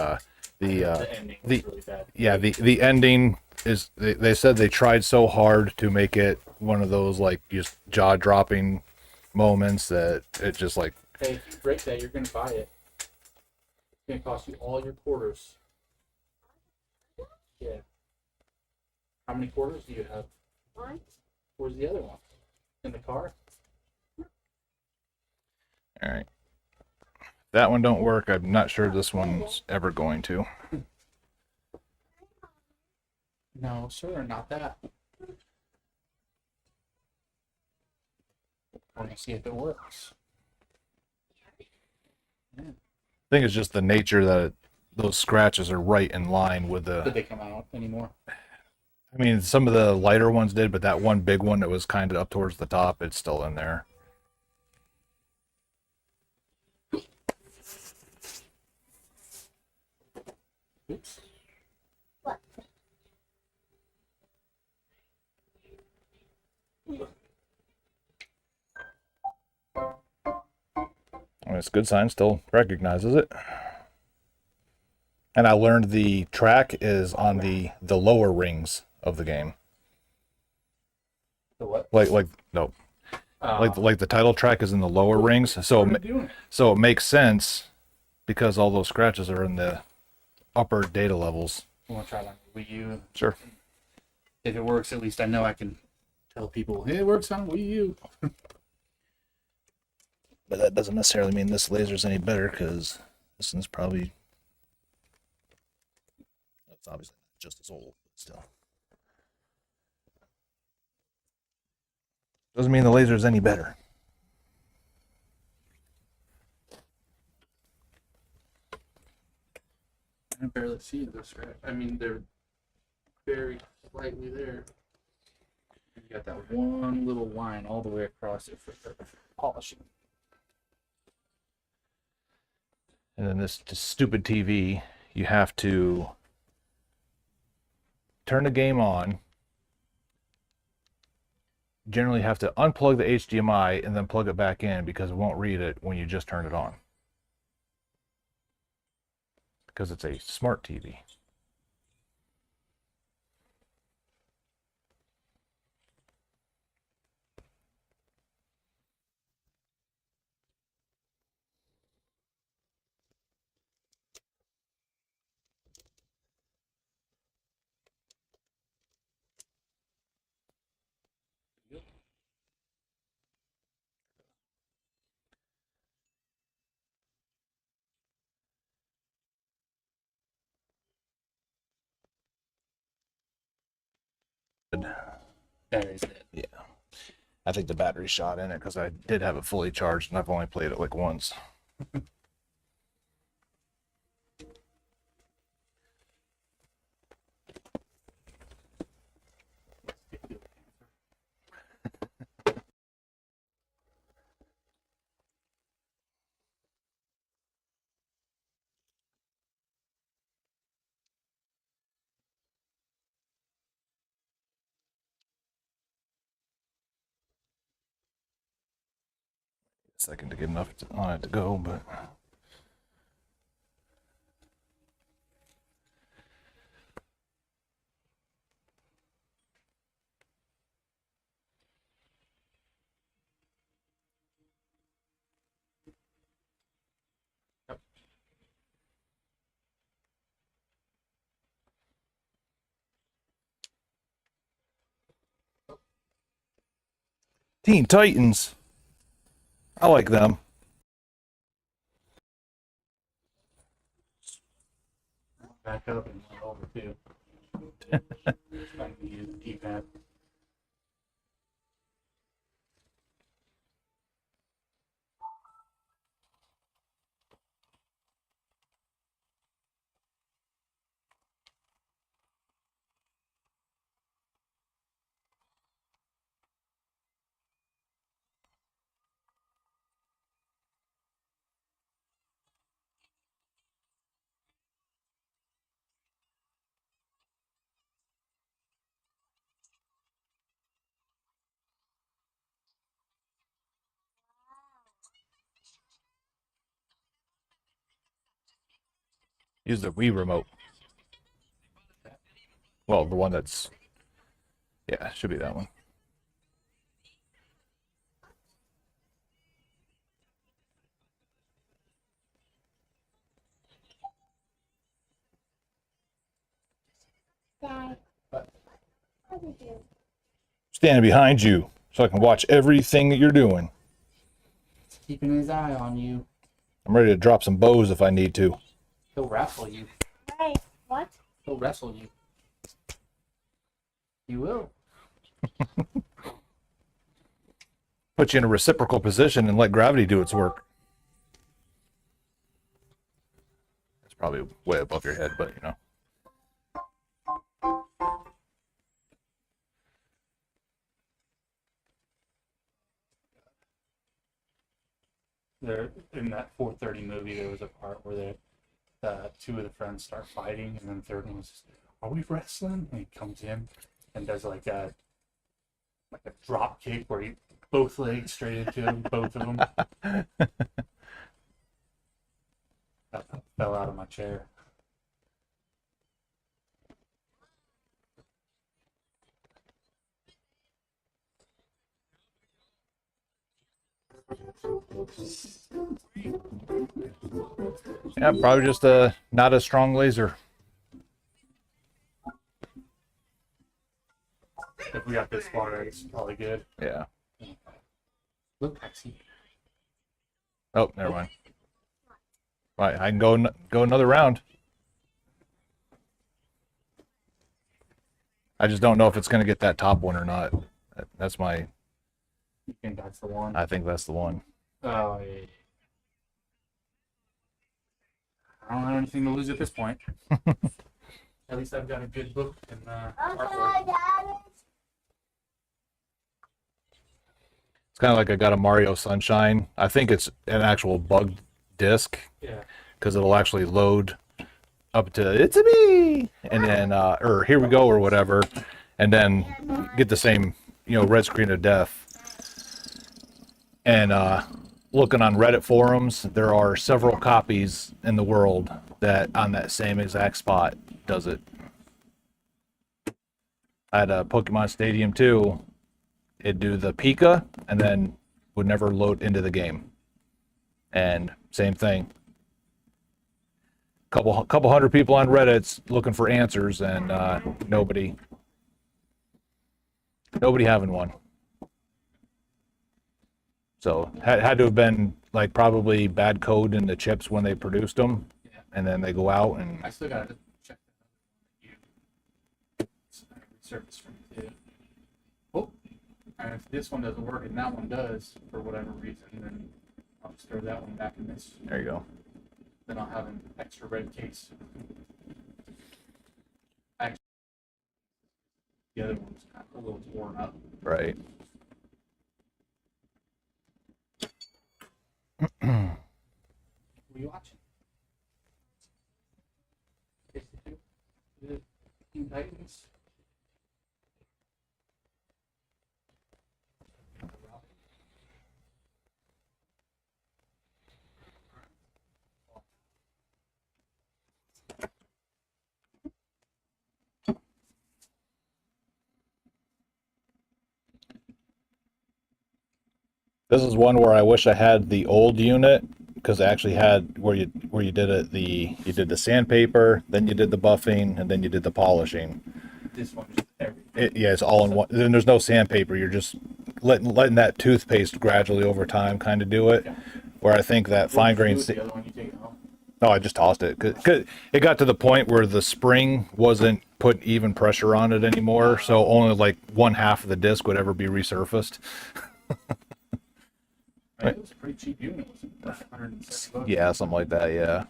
ending was really bad. yeah, the ending is they said they tried so hard to make it one of those like just jaw dropping moments that it just like Hey, if you break that, you're gonna buy it. It's gonna cost you all your quarters. Yeah. How many quarters do you have? One. Where's the other one? In the car? all right. That one don't work. I'm not sure this one's ever going to. No, sir, not that. We're gonna see if it works. I think it's just the nature that those scratches are right in line with Did the. they come out anymore? I mean, some of the lighter ones did, but that one big one that was kind of up towards the top, it's still in there. Oops. What? I mean, it's a good sign, still recognizes it. And I learned the track is on the lower rings of the game. The what? Like no, like the title track is in the lower rings, so What are you doing? so it makes sense because all those scratches are in the upper data levels. You want to try that Wii U? Sure. If it works, at least I know I can tell people, hey, it works on Wii U. But that doesn't necessarily mean this laser's any better because this one's probably it's obviously just as old, but still. Doesn't mean the laser's any better. I can barely see the scratch. I mean, they're very slightly there. You got that one little line all the way across it for polishing. And then this stupid TV, you have to turn the game on. Generally have to unplug the HDMI and then plug it back in because it won't read it when you just turn it on. Because it's a smart TV. That is it. Yeah. I think the battery shot in it because I did have it fully charged and I've only played it like once. A second to get enough on it to go, but. Teen Titans. I like them. Back up and went over too. Trying to use the keypad. Use the Wii remote. Well, the one that's. Yeah, should be that one. Dad. What did you? Standing behind you so I can watch everything that you're doing. Keeping his eye on you. I'm ready to drop some bows if I need to. He'll wrestle you. Hey, what? He'll wrestle you. You will. Put you in a reciprocal position and let gravity do its work. It's probably way above your head, but you know. There in that 4:30 movie, there was a part where two of the friends start fighting, and then the third one was, just, "Are we wrestling?" And he comes in and does like a drop kick where he both legs straight into him, both of them. I fell out of my chair. Yeah, probably just a not a strong laser. If we got this far, it's probably good. Yeah. Look, I see. Oh, never mind. Right, I can go another round. I just don't know if it's going to get that top one or not. That's my. You think that's the one? I think that's the one. Oh, yeah. I don't have anything to lose at this point. At least I've got a good book and artwork. Okay, Dad. It's kind of like I got a Mario Sunshine. I think it's an actual bug disc Yeah. because it'll actually load up to "It's a me" and then or "Here we go" or whatever, and then get the same red screen of death. And looking on Reddit forums, there are several copies in the world that on that same exact spot does it. I had a Pokemon Stadium 2. It'd do the Pika and then would never load into the game. And same thing. Couple hundred people on Reddit's looking for answers, and nobody having one. So had to have been like probably bad code in the chips when they produced them, Yeah. and then they go out and I still gotta check that you resurface from it. Oh, and if this one doesn't work and that one does for whatever reason, then I'll just throw that one back in this. there you go. Then I'll have an extra red case. Actually, the other one's kind of a little torn up. Right. What are you watching? The Teen Titans. This is one where I wish I had the old unit because I actually had where you did it you did the sandpaper, then you did the buffing, and then you did the polishing. This one's just everything. Yeah, it's all in one. Then there's no sandpaper. You're just letting that toothpaste gradually over time kind of do it. Yeah. Where I think that fine grain. The other one you take it home. No, I just tossed it. 'Cause it got to the point where the spring wasn't put even pressure on it anymore, so only like one half of the disc would ever be resurfaced. It was a pretty cheap unit. It was like $170. Yeah, something like that. Yeah,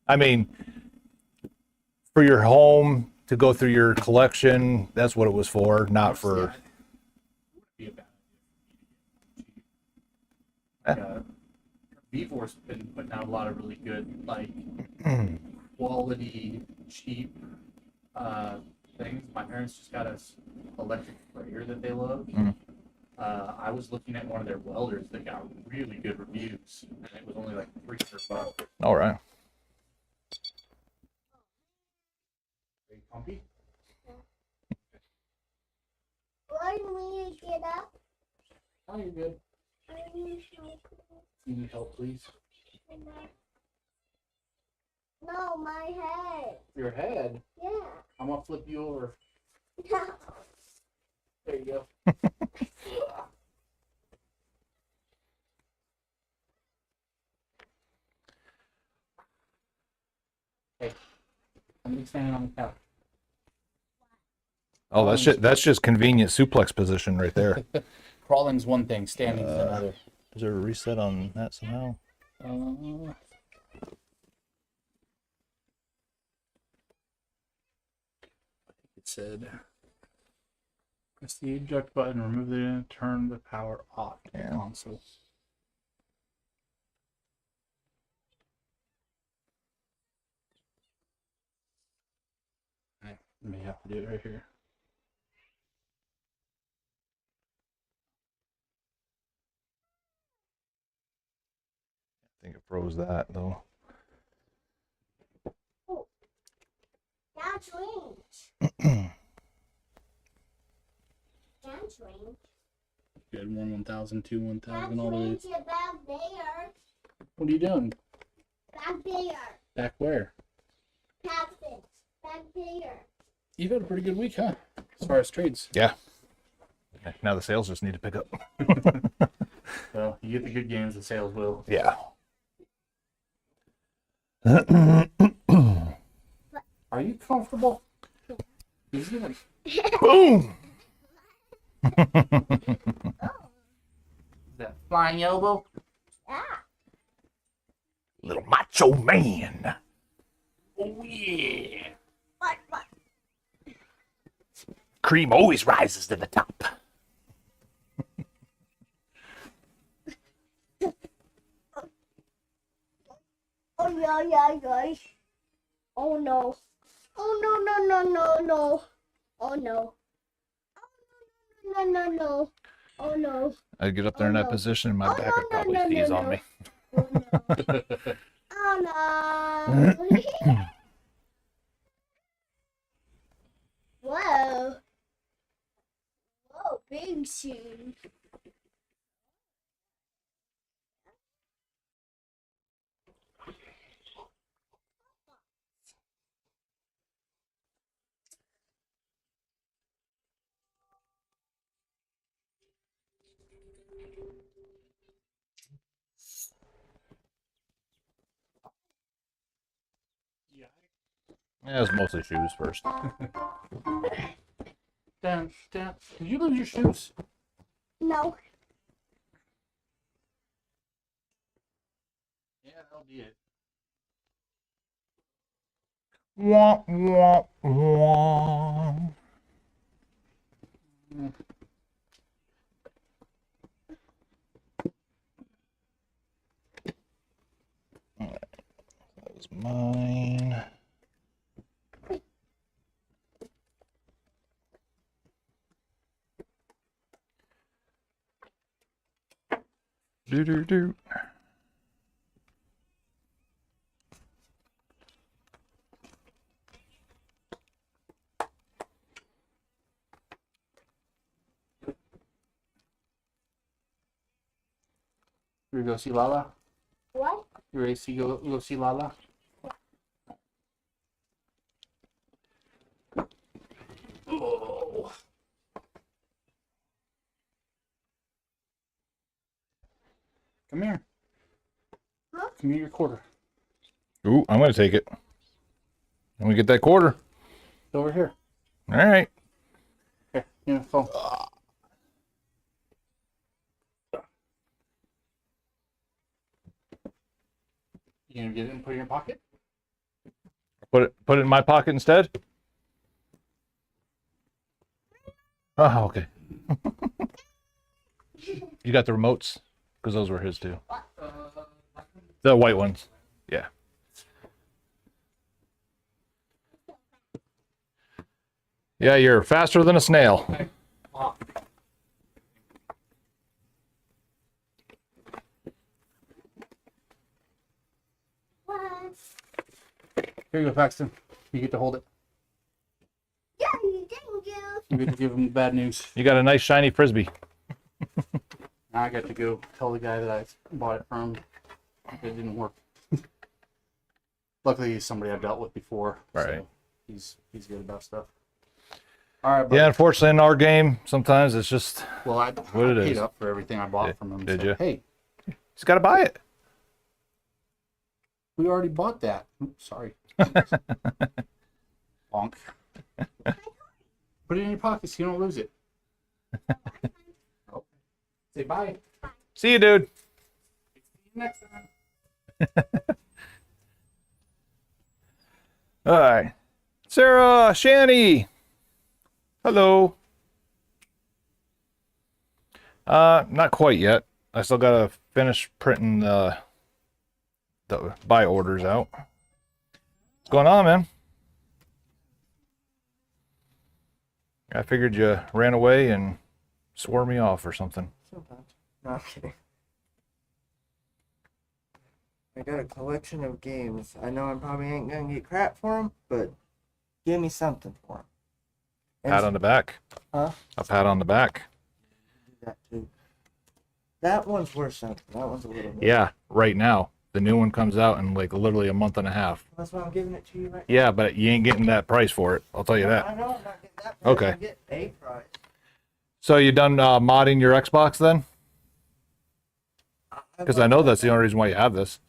I mean, for your home to go through your collection, that's what it was for, not for. Be a bad idea. Vivor's been putting out a lot of really good, like, quality, cheap things. My parents just got us electric sprayer that they love. Mm. I was looking at one of their welders that got really good reviews, and it was only like $300. All right. Are you comfy? Why do we get up? Oh, you're good. I need help. You need help, please? No, my head. Your head. Yeah. I'm gonna flip you over. No. There you go. I'm standing on the couch. Oh, that's just convenient suplex position right there. Crawling's one thing, standing's another. Is there a reset on that somehow? It said, press the eject button, remove it, and turn the power off. Yeah. Console. I may have to do it right here. I think it froze that though. That's range. That's range. Good, 1,000, 2, 1,000, That's all the way. range back there. What are you doing? Back there. Back where? Captain. Back there. You've had a pretty good week, huh? As far as trades. Yeah. Now the sales just need to pick up. So you get the good games, the sales will. Yeah. Are you comfortable? Is Boom! that flying elbow? Yeah. Little macho man. Oh yeah. What? Cream always rises to the top. Oh yeah. Oh no. Oh no. Oh no. No. Oh no. I'd get up there in that no. position and my Oh, back no, would probably no, seize no, on no. me. Oh no. Whoa. Whoa, big shoe. Yeah, it was mostly shoes first. Down. Did you lose your shoes? No. Yeah, that'll be it. Wah, wah, wah. That was mine. Do. You ready to go see Lala? What? You ready to go see Lala? Oh. Come here. Huh? Come here, your quarter. Ooh, I'm gonna take it. Let me get that quarter. It's over here. All right. Here, give me the phone. You gonna get it and put it in your pocket? Put it in my pocket instead. Oh, okay. You got the remotes? Because those were his too. The white ones. Yeah. Yeah, you're faster than a snail. What? Here you go, Paxton. You get to hold it. Yeah, thank you. You get to give him the bad news. You got a nice shiny frisbee. Now I got to go tell the guy that I bought it from it didn't work. Luckily, he's somebody I've dealt with before. Right. So he's good about stuff. All right, but Yeah, unfortunately in our game, sometimes it's just well, I what it paid is. up for everything I bought from him. Did so, you? Hey, just gotta buy it. we already bought that. Oops, sorry. Bonk. Put it in your pocket so you don't lose it. Okay. Say bye. See you, dude. See you next time. All right. Sarah, Shani. Hello. Not quite yet. I still gotta finish printing the buy orders out. What's going on, man? I figured you ran away and swore me off or something. Sometimes. No, I'm kidding. I got a collection of games. I know I probably ain't gonna get crap for them, but give me something for them. Pat on the back. Huh? A pat on the back. That too. That one's worth something. That one's a little bit. Yeah, right now. The new one comes out in like literally a month and a half. That's why I'm giving it to you right Yeah, but you ain't getting that price for it. I'll tell you now. that. I know I'm not getting that price. Okay. I'm getting a price. So you done modding your Xbox then? Because I know that's the only reason why you have this.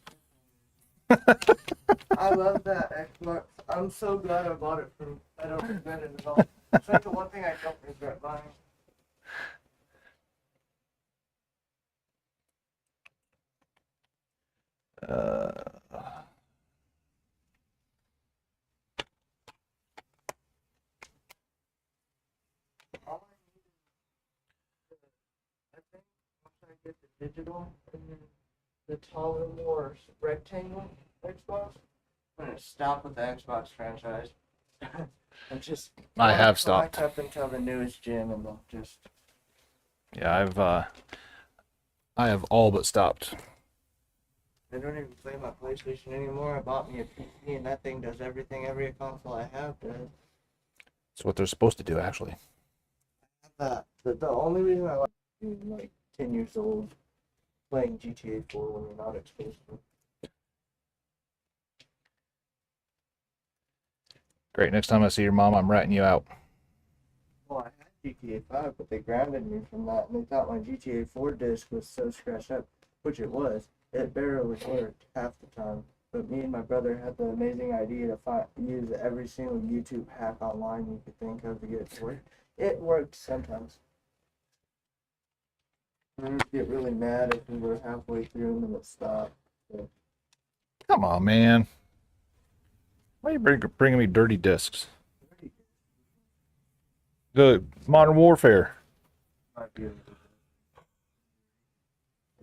I love that Xbox. I'm so glad I bought it from. I don't regret it at all. It's like the one thing I don't regret buying. All I need is, I think once I get the digital and then the taller, more rectangle Xbox, I'm gonna stop with the Xbox franchise. And just I have collect stopped. up until the newest gen, and they'll just. Yeah, I have all but stopped. I don't even play my PlayStation anymore. I bought me a PC, and that thing does everything every console I have does. It's what they're supposed to do, actually. The only reason I like being like 10 years old playing GTA 4 when you're not exposed to it. Great. Next time I see your mom, I'm ratting you out. Well, I had GTA 5, but they grounded me from that, and they thought my GTA 4 disc was so scratched up, which it was. It barely worked half the time. But me and my brother had the amazing idea to use every single YouTube hack online you could think of to get it to work. It worked sometimes. We would get really mad if we were halfway through and then it stopped. Come on, man. Why are you bringing me dirty discs? The Modern Warfare. Might be a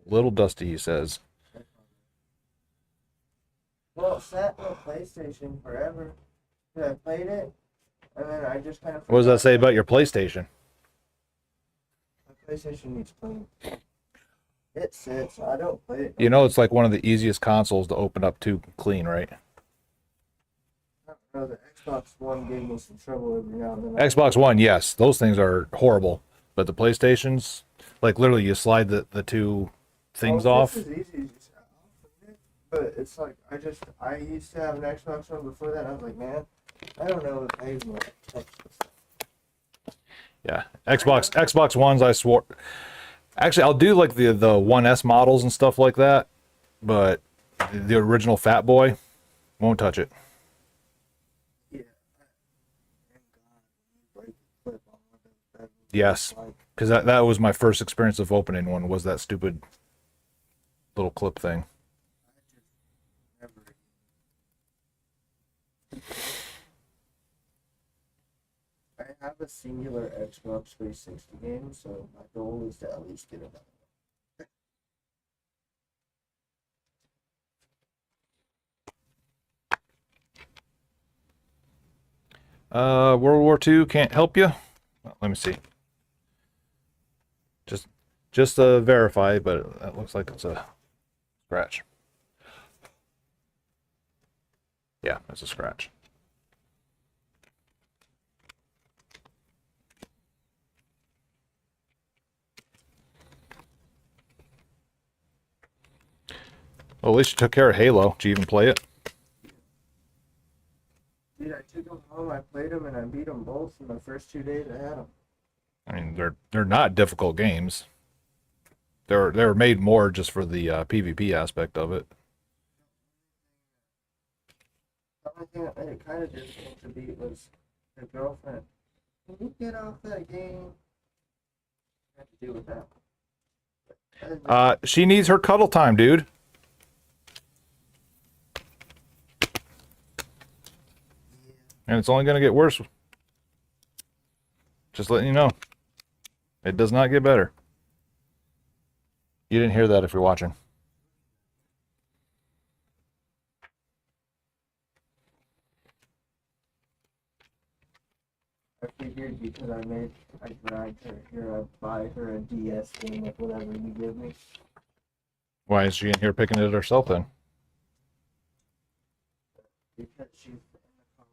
Little dusty, he says. Well, it sat on PlayStation forever. I played it, and then I just kind of. What does that say about your PlayStation? My PlayStation needs clean. It sits. I don't play it. You know, it's like one of the easiest consoles to open up to clean, right? I don't know, the Xbox One gave me some trouble every now and then. Xbox One, yes, those things are horrible. But the PlayStations, like literally, you slide the two things off. This is easy. But it's like I used to have an Xbox One before that. And I was like, man, I don't know if I even want to touch this. Yeah, Xbox Ones, I swore. Actually, I'll do like the One S models and stuff like that, but the original Fat Boy, won't touch it. Yeah. Thank God. Break the clip on it. Yes, Like, because that was my first experience of opening one, was that stupid little clip thing. never. I have a singular Xbox 360 game, so my goal is to at least get another. World War II can't help you. Well, let me see. Just verify, but that looks like it's a scratch. Yeah, it's a scratch. Well, at least you took care of Halo. Did you even play it? Dude, I took them home, I played them, and I beat them both in the first 2 days I had them. I mean, they're not difficult games. They're made more just for the PvP aspect of it. The only thing that made it kind of difficult to beat was her girlfriend. Can you get off that game? I had to deal with that. She needs her cuddle time, dude. And it's only going to get worse. Just letting you know. It does not get better. You didn't hear that if you're watching. I figured because I dragged her here, I'd buy her a DS game with whatever you give me. Why is she in here picking it herself then? Because she's in the car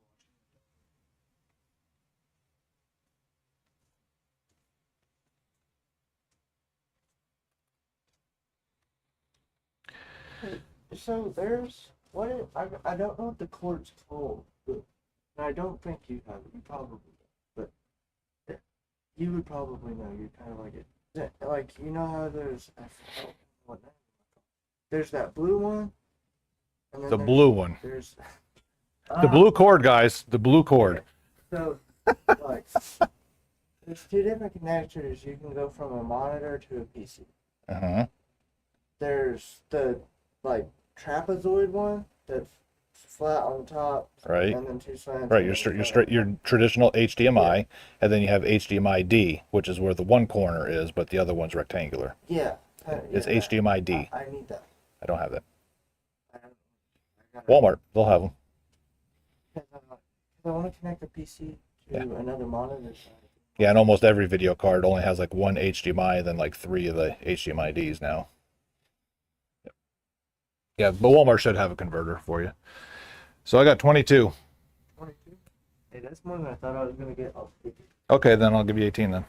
watching. So there's I don't know what the court's called, but and I don't think you have it. You probably don't, but you would probably know. You're kind of like it. Like you know how there's I forgot what name. There's that blue one. And then The blue one. There's The blue cord, guys. The blue cord. So like there's two different connectors. You can go from a monitor to a PC. Uh-huh. There's the like trapezoid one that's flat on top, Right. and then two slants. Right, your traditional HDMI, and then you have HDMI D, which is where the one corner is, but the other one's rectangular. Yeah. It's HDMI D. I need that. I don't have that. I gotta- Walmart, they'll have them. Because I want to connect the PC to another monitor. Yeah, and almost every video card only has like one HDMI and then like 3 of the HDMI Ds now. Yeah, but Walmart should have a converter for you. So I got 22. 22? Hey, that's more than I thought I was going to get. I'll take it. Okay, then I'll give you 18 then.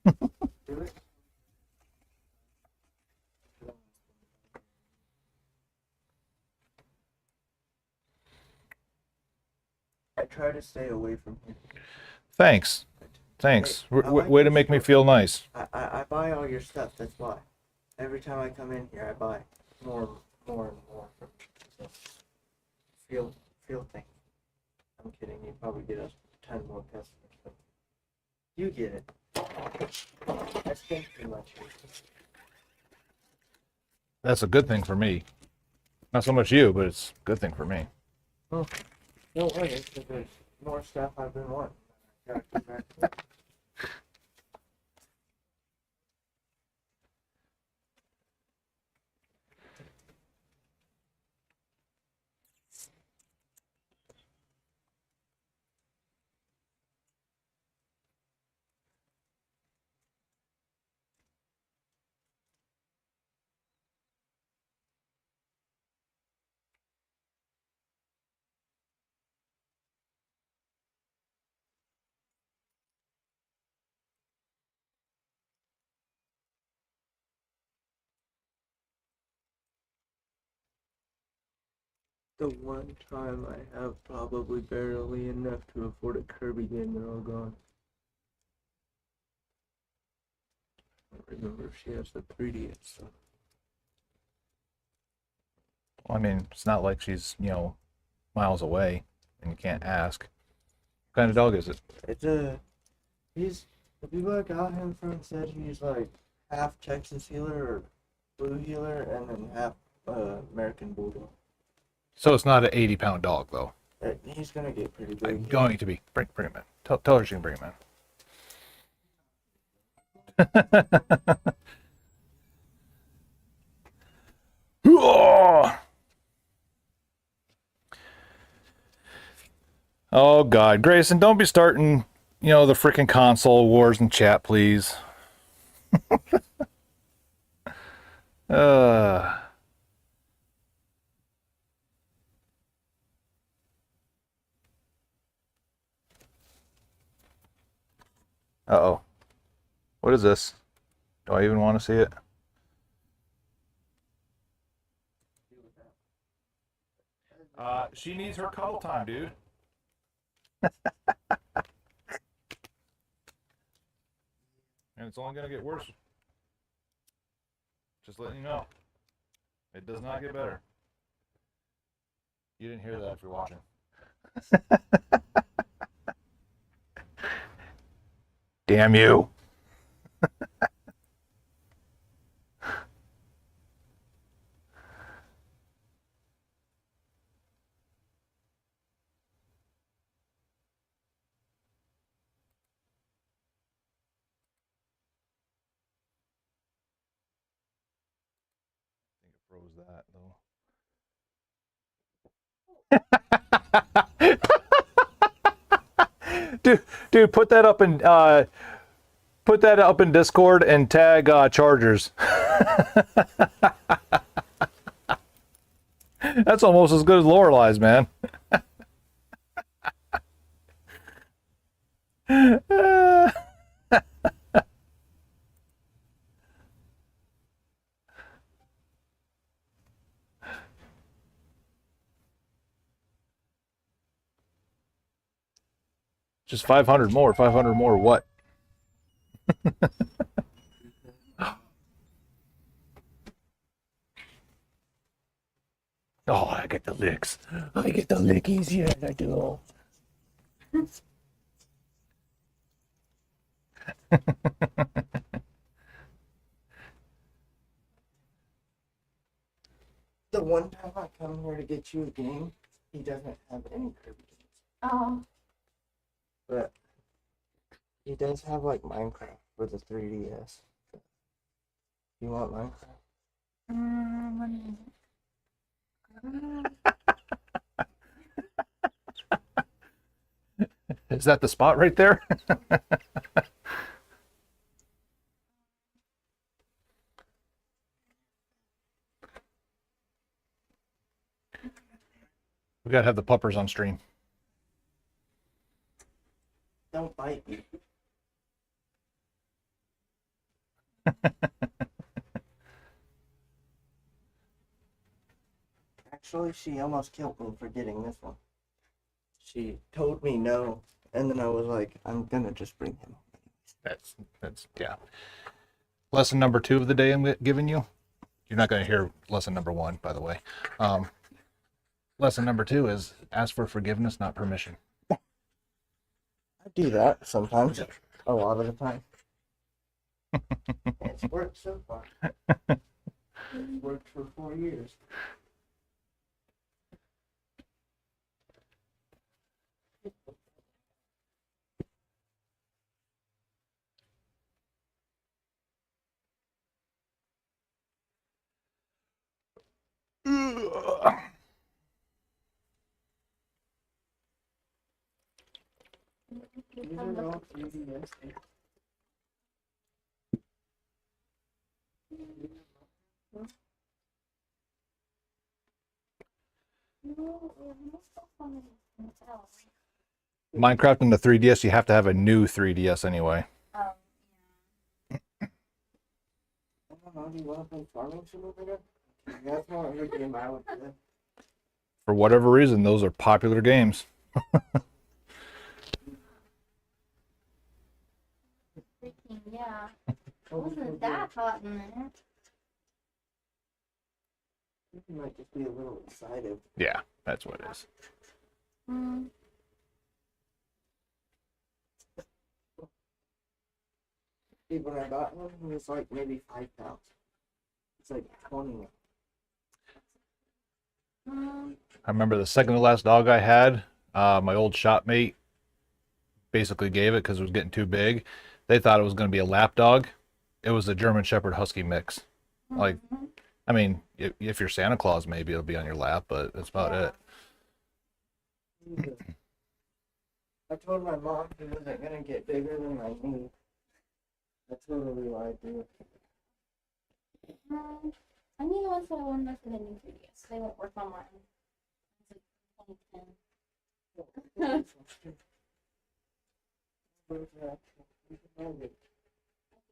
Do it. I try to stay away from here. Thanks. Thanks. Hey, I like Way to this make me stuff. feel nice. I buy all your stuff, that's why. Every time I come in here, I buy more and more from you. So, feel thing. I'm kidding, you probably get a ton more customers. But you get it. I spend too much here. That's a good thing for me. Not so much you, but it's a good thing for me. Don't worry, it's because there's more stuff I've been wanting. I gotta come back to it. The one time I have probably barely enough to afford a Kirby game, they're all gone. I don't remember if she has the 3DS. So. I mean, it's not like she's, miles away and you can't ask. What kind of dog is it? The people that got him from said he's like half Texas healer or blue healer and then half American bulldog. So it's not an 80-pound dog, though. He's gonna get pretty big. Going to be. Bring him in. Tell her she can bring him in. Oh, God. Grayson, don't be starting, the freaking console wars in chat, please. Uh-oh. What is this? Do I even want to see it? She needs her cuddle time, dude. And it's only going to get worse. Just letting you know. It does not get better. You didn't hear that if you're watching. Damn you. I think it froze that though. Dude, put that up in Discord and tag Chargers. That's almost as good as Lorelei's, man. Just 500 more. 500 more what? Oh, I get the licks. I get the lickies. Yeah, I do. The one time I come here to get you a game, he doesn't have any Kirby games. Oh. But he does have like Minecraft for the 3DS. You want Minecraft? Is that the spot right there? We gotta have the puppers on stream. Don't bite me. Actually, she almost killed me for getting this one. She told me no, and then I was like, I'm gonna just bring him. That's yeah. Lesson number 2 of the day I'm giving you. You're not gonna hear lesson number 1, by the way. Lesson number 2 is ask for forgiveness, not permission. I do that sometimes, a lot of the time. It's worked so far. It's worked for 4 years. These are all 3DS games. Minecraft and the 3DS, you have to have a new 3DS anyway. I don't know, do you want to play Farming Simulator? That's not every game I would play. For whatever reason, those are popular games. Freaking yeah. It wasn't that hot in there. You might just be a little excited. Yeah, that's what it is. Mm. See, when I got one, it was like maybe 5 pounds. It's like 20. I remember the second to last dog I had, my old shop mate basically gave it because it was getting too big. They thought it was going to be a lap dog. It was a German Shepherd Husky mix. Like, I mean, if you're Santa Claus, maybe it'll be on your lap, but that's about it. I told my mom he wasn't gonna get bigger than my knee. I totally lied to her. I need the ones that I wanted for the new 3DS. They won't work on mine. It's like 2010.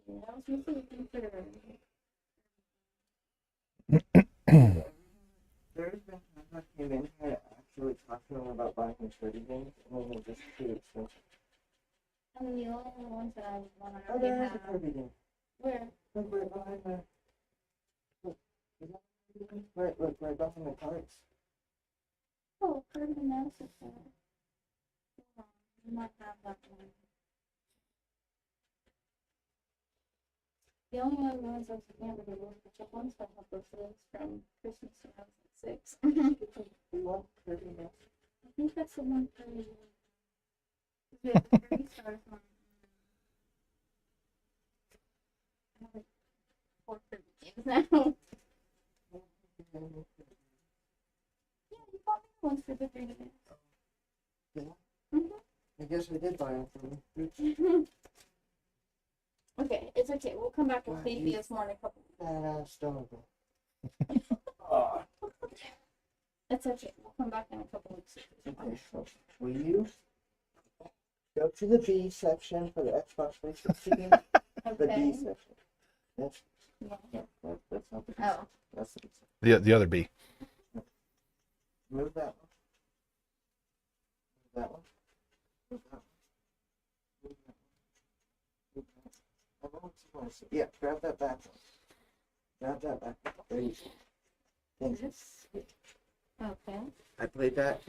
Yeah, I was missing a computer. There's been times I came in here to actually talk to them about buying these 30 games, and then they're just too expensive. I mean, the only ones that I want to Oh, really there is have. a Kirby game. Where? Look right behind there. Look, is that Kirby game? Right, look, right behind the carts. everything else is there. You might have that one. The only other ones I was looking at were the little ketchup ones, but I have both of those from Christmas 2006. What? Pretty nice. I think that's the one for me. We have the Harry Stars one. I have like 4 Kirby games now. Yeah, you bought me the ones for the 3 games. Yeah. I guess we did buy them from you. Okay, it's okay. We'll come back and clean these more in a couple. Badass dog. It's okay. We'll come back in a couple weeks. Okay, so will you go to the B section for the Xbox 360 game? The B Okay. section. That's, Yeah. that's not the B Oh. section. That's the B section. The other B. Move that one. Move that one. Move that one. Move that one. Move that one. I don't want to see. Yeah, grab that back one. Grab that back one. There you go. Thank you. Okay. I played that.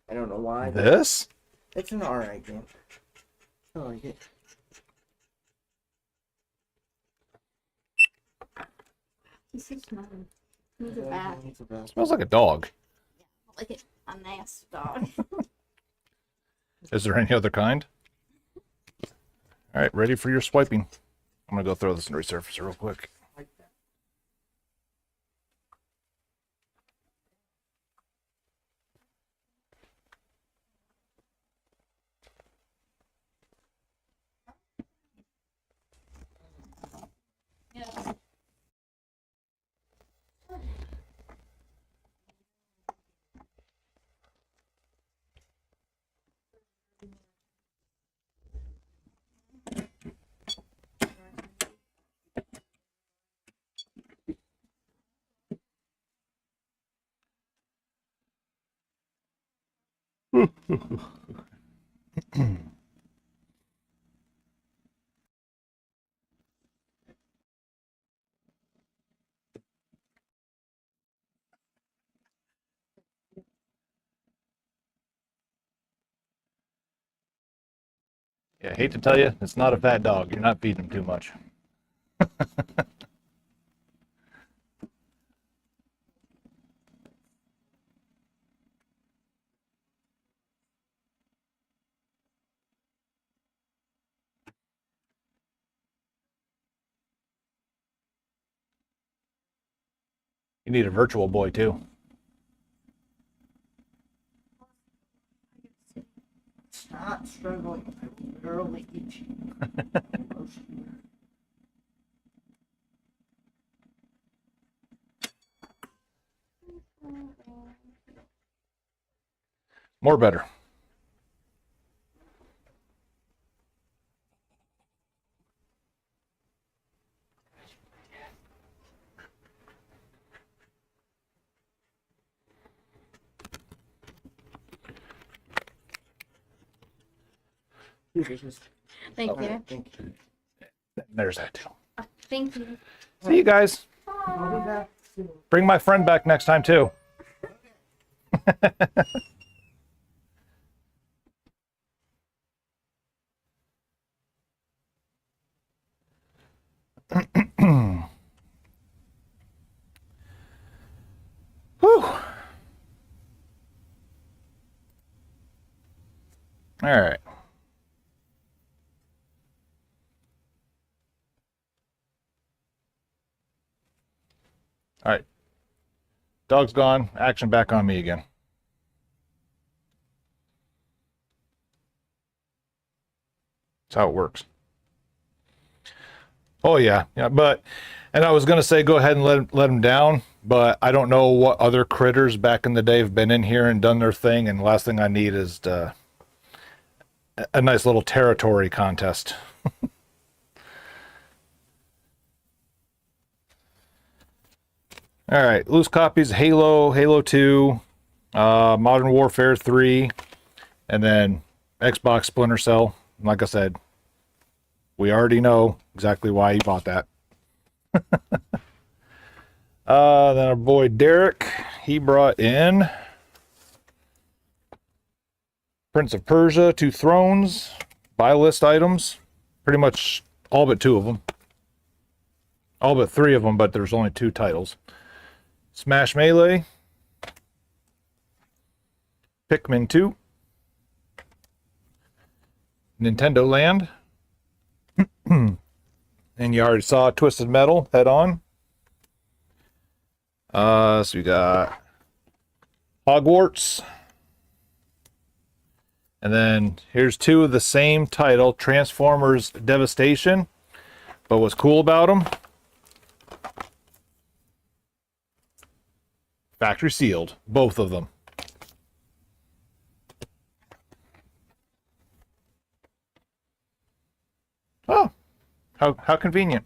I don't know why. But This? it's an alright game. I like it. He's so smart. He's a bat. It's a bad. Smells like a dog. Like it, a nasty dog. Is there any other kind? All right, ready for your swiping. I'm gonna go throw this in the resurfacer real quick. Like that. Yeah. Yeah, I hate to tell you, it's not a fat dog. You're not feeding him too much. You need a virtual boy too. Stop struggling. I will barely eat you. More better. Thank Okay, you. thank you. There's that too. Thank you. See you guys. I'll be back soon. Bring my friend back next time too. Whew. All right. All right. Dog's gone. Action back on me again. That's how it works. Oh yeah, yeah. And I was gonna say go ahead and let him down, but I don't know what other critters back in the day have been in here and done their thing. And the last thing I need is a nice little territory contest. All right, loose copies: Halo 2, Modern Warfare 3, and then Xbox Splinter Cell. Like I said, we already know exactly why he bought that. Then our boy Derek, he brought in Prince of Persia, 2 Thrones, buy list items. Pretty much all but 2 of them. All but 3 of them, but there's only 2 titles. Smash Melee, Pikmin 2, Nintendo Land, and you already saw Twisted Metal head on. So we got Hogwarts, and then here's 2 of the same title, Transformers Devastation. But what's cool about them? Factory sealed, both of them. Oh, how convenient.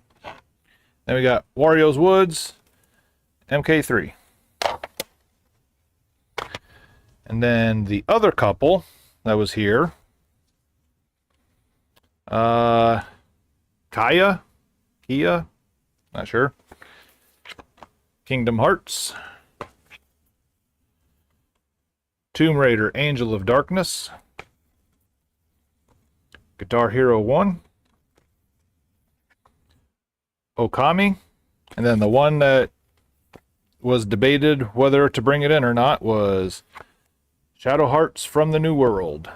Then we got Wario's Woods, MK3. And then the other couple that was here, Kia, not sure. Kingdom Hearts, Tomb Raider, Angel of Darkness, Guitar Hero 1, Okami, and then the one that was debated whether to bring it in or not was Shadow Hearts from the New World.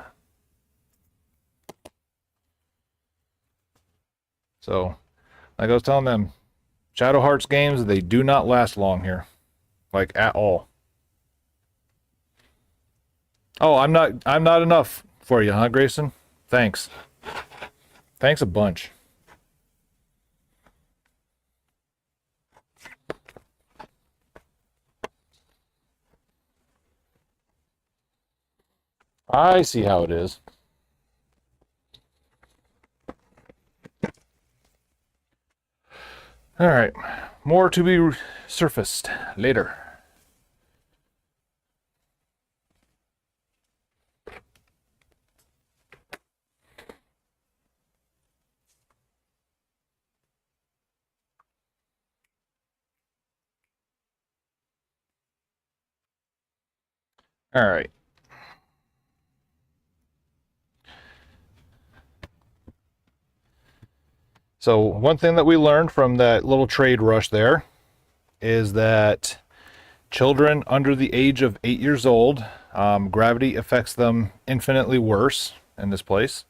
So, like I was telling them, Shadow Hearts games, they do not last long here. Like, at all. Oh, I'm not enough for you, huh, Grayson? Thanks. Thanks a bunch. I see how it is. All right, more to be surfaced later. All right. So one thing that we learned from that little trade rush there is that children under the age of 8 years old, gravity affects them infinitely worse in this place.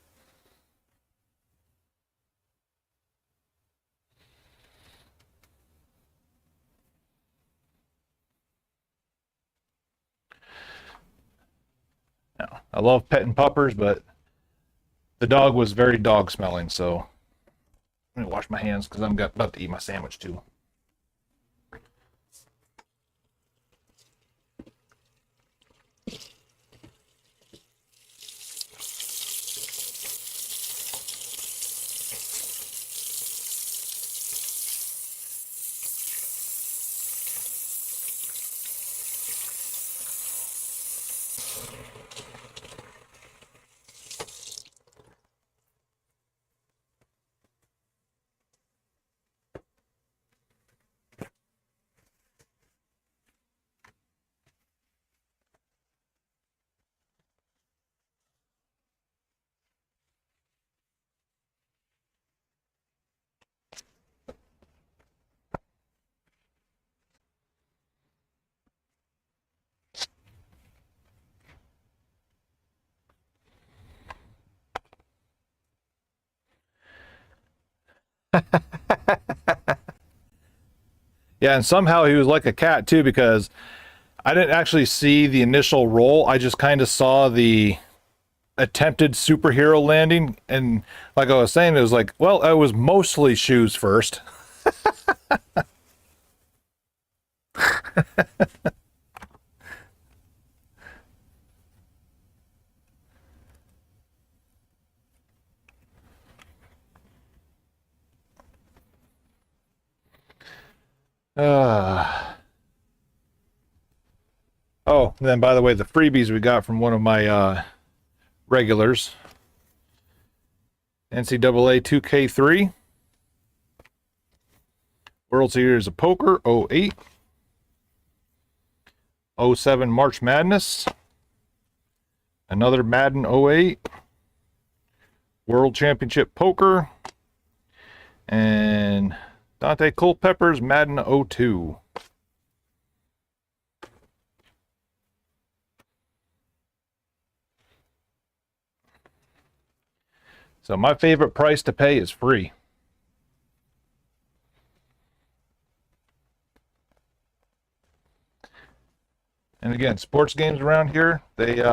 Now, I love petting puppers, but the dog was very dog smelling, so I'm gonna wash my hands because I'm about to eat my sandwich too. Yeah, and somehow he was like a cat too, because I didn't actually see the initial roll. I just kind of saw the attempted superhero landing, and like I was saying, it was like, well, it was mostly shoes first. Oh, and then by the way, the freebies we got from one of my regulars, NCAA 2K3, World Series of Poker 08, 07 March Madness, another Madden 08, World Championship Poker, and Dante Culpepper's Madden 02. So my favorite price to pay is free. And again, sports games around here, they're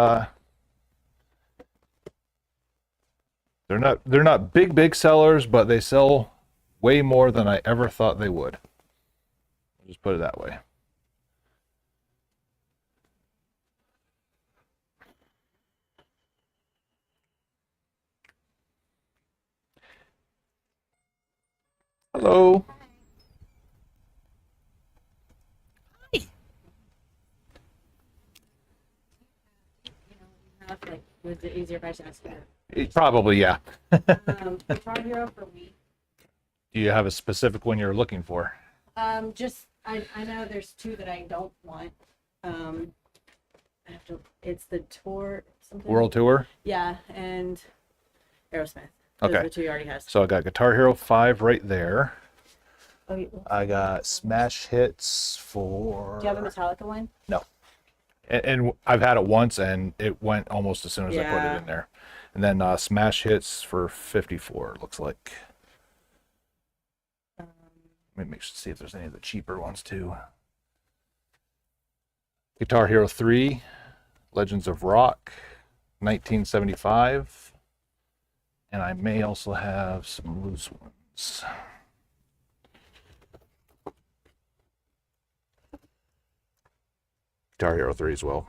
not big sellers, but they sell way more than I ever thought they would. I'll just put it that way. Hello. Like, was it easier if I just asked Probably, yeah. Guitar Hero for Wii. Do you have a specific one you're looking for? Just I know there's two that I don't want. I have to. It's the tour. Something. World Tour? Yeah, and Aerosmith. Those Okay. are the two you already has. So I got Guitar Hero 5 right there. Oh, I got Smash Hits for... do you have a Metallica one? No. And I've had it once, and it went almost as soon as I put Yeah. it in there. And then Smash Hits for 54, it looks like. Let me see if there's any of the cheaper ones, too. Guitar Hero 3, Legends of Rock, 1975. And I may also have some loose ones. Guitar Hero 3 as well.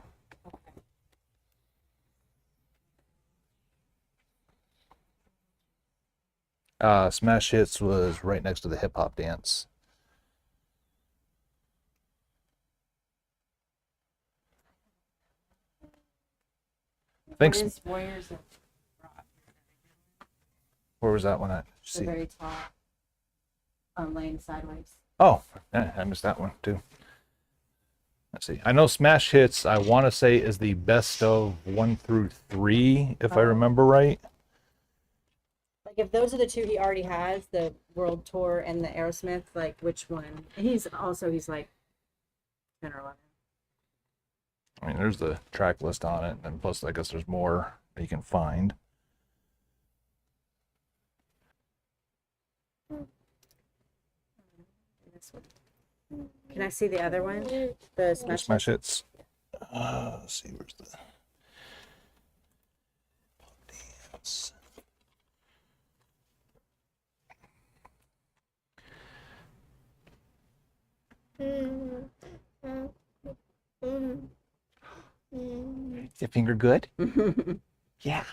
Smash Hits was right next to the hip hop dance. Thanks. What is Warriors of Rock? Where was that one at? The See. very top. Laying sideways. Oh, yeah, I missed that one too. Let's see. I know Smash Hits, I want to say, is the best of 1 through 3, if I Oh. remember right. Like if those are the two he already has, the World Tour and the Aerosmith, like which one? He's like 10 or 11. I mean, there's the track list on it, and plus, I guess there's more that you can find. This one. Can I see the other one? The Smash. Smash Hits. Let's see, where's the dance? Is your finger good? Yeah.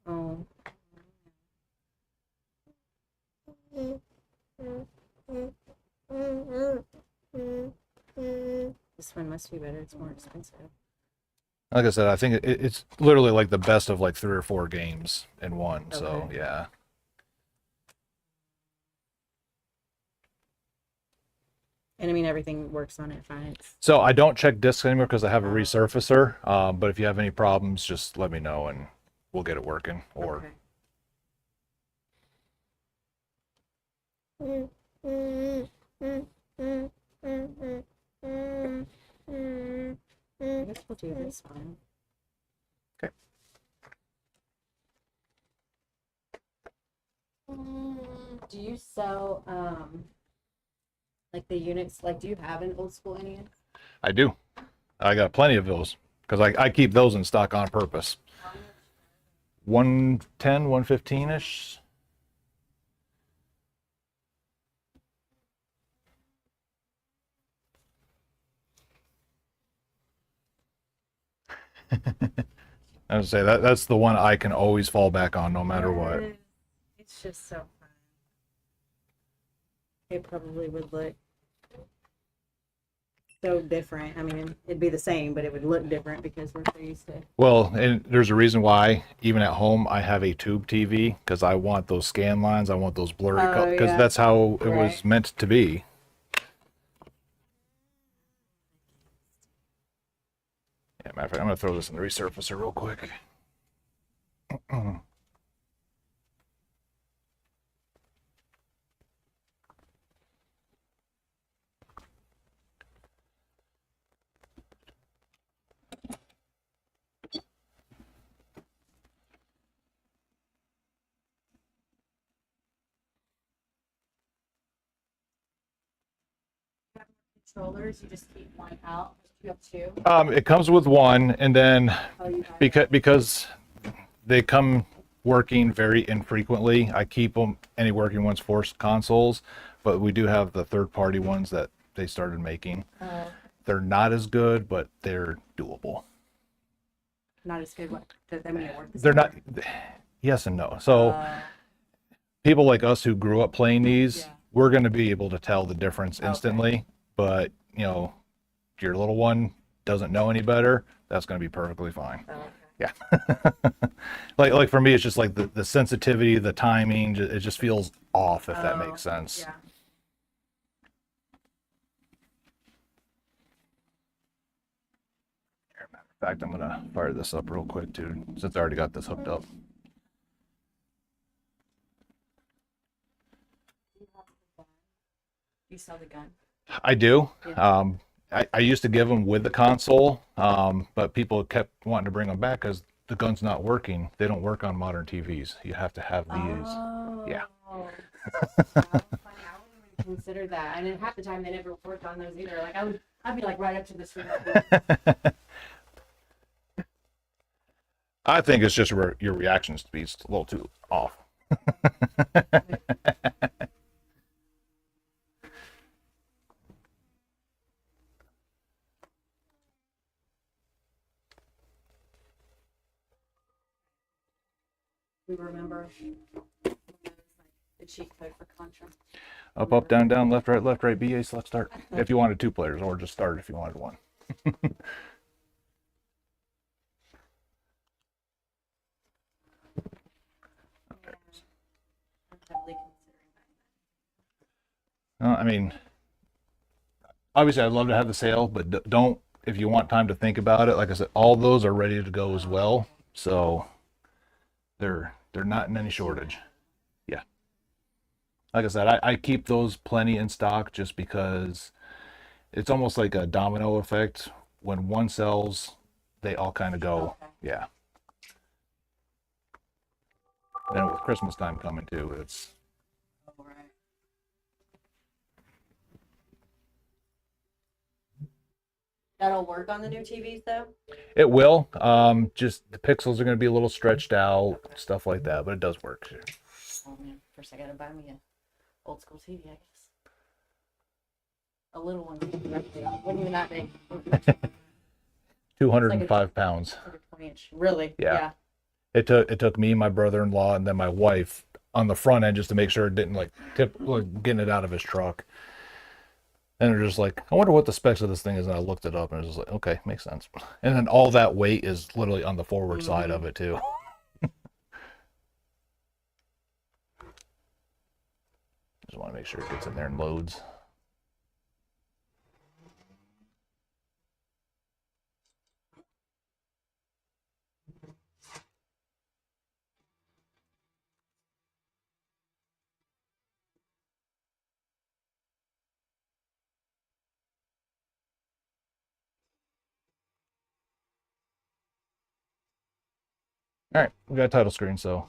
Oh. This one must be better. It's more expensive. Like I said, I think it's literally like the best of like 3 or 4 games in one. So Okay. yeah. And I mean, everything works on it fine. So I don't check discs anymore because I have a Oh. resurfacer. But if you have any problems, just let me know and we'll get it working. Or Okay. I guess we'll do this one. Okay. Do you sell like the units? Like, do you have an old school NES? I do. I got plenty of those because I keep those in stock on purpose. 110, 115 ish. I would say that's the one I can always fall back on no matter what. It's just so fun. It probably would look so different. I mean, it'd be the same, but it would look different because we're so used to. Well, and there's a reason why, even at home, I have a tube TV because I want those scan lines. I want those blurry Oh, colors because yeah. that's how it was Right. meant to be. Matter of fact, I'm gonna throw this in the resurfacer real quick. Controllers, you just keep one out. You have two. It comes with one, and then Oh, you have because they come working very infrequently, I keep them any working ones for consoles, but we do have the third party ones that they started making. They're not as good, but they're doable. not as good. What? I mean, it worked. They're not. Yes and no. So people like us who grew up playing these, Yeah. we're going to be able to tell the difference Okay. instantly. But you know, if your little one doesn't know any better, that's going to be perfectly fine. Oh, okay. Yeah. like for me, it's just like the sensitivity, the timing, it just feels off, if that makes sense. Yeah. Matter of fact, I'm gonna fire this up real quick too, since I already got this hooked up. You sell the gun. I do. Yeah. I used to give them with the console, but people kept wanting to bring them back because the gun's not working. They don't work on modern TVs. You have to have these. Oh. Yeah. Well, funny. I wouldn't even consider that. And then half the time they never worked on those either. Like I'd be like right up to the screen. I think it's just your reaction speed's a little too off. We remember the cheat code for Contra. Up, down, down, left, right, BA, select, start. If you wanted 2 players, or just start if you wanted 1. I'm heavily considering I mean, obviously, I'd love to have the sale, but don't, if you want time to think about it, like I said, all those are ready to go as well. So they're not in any shortage. Yeah. Like I said, I keep those plenty in stock just because it's almost like a domino effect. When one sells, they all kind of go. Okay. Yeah. Then with Christmas time coming too, it's that. All right. That'll work on the new TVs though. it will. Just the pixels are going to be a little stretched out, stuff like that, but it does work. Oh man, first I gotta buy me a old school TV, I guess. A little one. Wasn't even that big. 205 pounds. Like a 20-inch. Really? Yeah. It took me, my brother-in-law, and then my wife on the front end just to make sure it didn't like tip, like, getting it out of his truck. And they're just like, I wonder what the specs of this thing is. And I looked it up and it was just like, okay, makes sense. And then all that weight is literally on the forward side of it too. Just want to make sure it gets in there and loads. All right, we got a title screen, so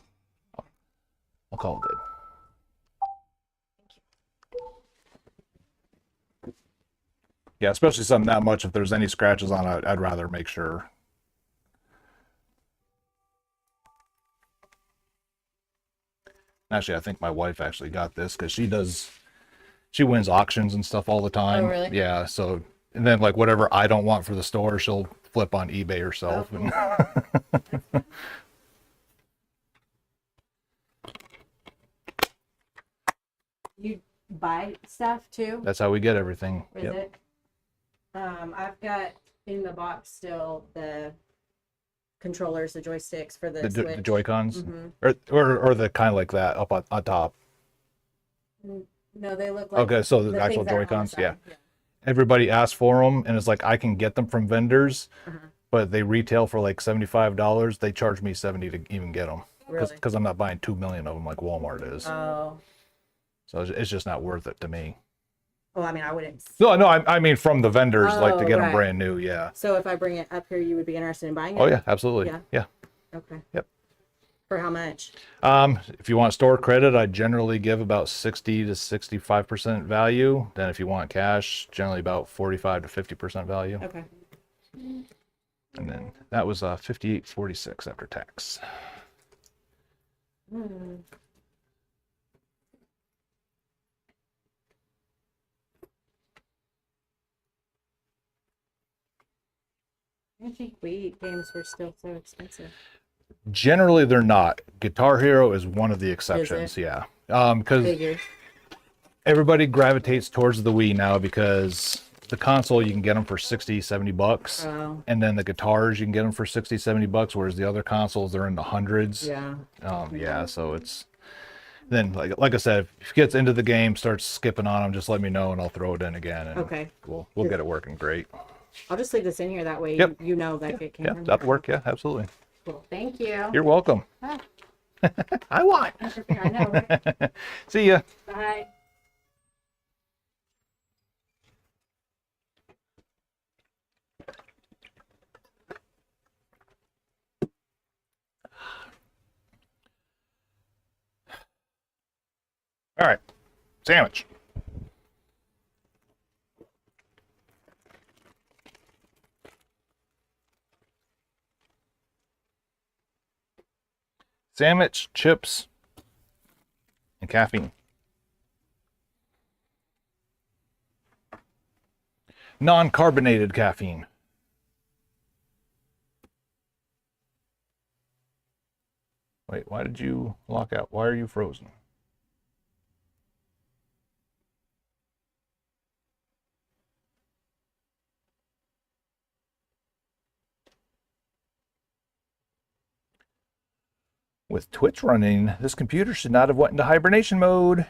I'll call it good. Yeah, especially something that much. If there's any scratches on it, I'd rather make sure. Actually, I think my wife actually got this because she wins auctions and stuff all the time. Oh, really? Yeah, so, and then like whatever I don't want for the store, she'll flip on eBay herself. Oh, And You buy stuff too? that's how we get everything. Is Yep. it? I've got in the box still the controllers, the joysticks for the Switch. The Joy-Cons, Mhm. or the kind like that up on top. No, they look like Okay, so the things actual that are on the Joy-Cons, side. yeah. Everybody asks for them, and it's like I can get them from vendors, Uh-huh. but they retail for like $75. They charge me 70 to even get them Really? because I'm not buying 2 million of them like Walmart is. Oh. So it's just not worth it to me. Oh, I mean, I wouldn't. No, I mean from the vendors, like to Oh, get them right. brand new. Yeah. So if I bring it up here, you would be interested in buying it? Oh yeah, absolutely. Yeah. Yeah. Okay. Yep. For how much? If you want store credit, I generally give about 60 to 65% value. Then if you want cash, generally about 45 to 50% value. Okay. And then that was 58.46 after tax. Hmm. I didn't think Wii games were still so expensive. Generally, they're not. Guitar Hero is one of the exceptions. it? Yeah. Because Figured. everybody gravitates towards the Wii now because the console you can get them for 60, 70 bucks. Oh, And then the guitars you can get them for 60, 70 bucks, whereas the other consoles they're in the hundreds. yeah. Yeah, so it's then like I said, if it gets into the game, starts skipping on them, just let me know and I'll throw it in again and Okay. we'll get it working great. I'll just leave this in here. That way Yep. you know that it came Yeah, from that'll here. work. Yeah, absolutely. Cool. Thank you. You're welcome. Ah. I want. I know. Right? See ya. Bye. All right, sandwich. Sandwich, chips, and caffeine. Non-carbonated caffeine. Wait, why did you lock out? Why are you frozen? With Twitch running, this computer should not have went into hibernation mode.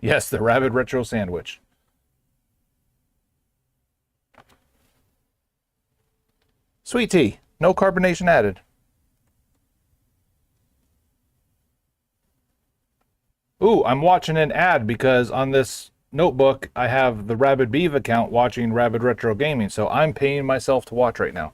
Yes, the Rabid Retro Sandwich. Sweet tea, no carbonation added. Ooh, I'm watching an ad because on this notebook I have the Rabid Beeve account watching Rabid Retro Gaming, so I'm paying myself to watch right now.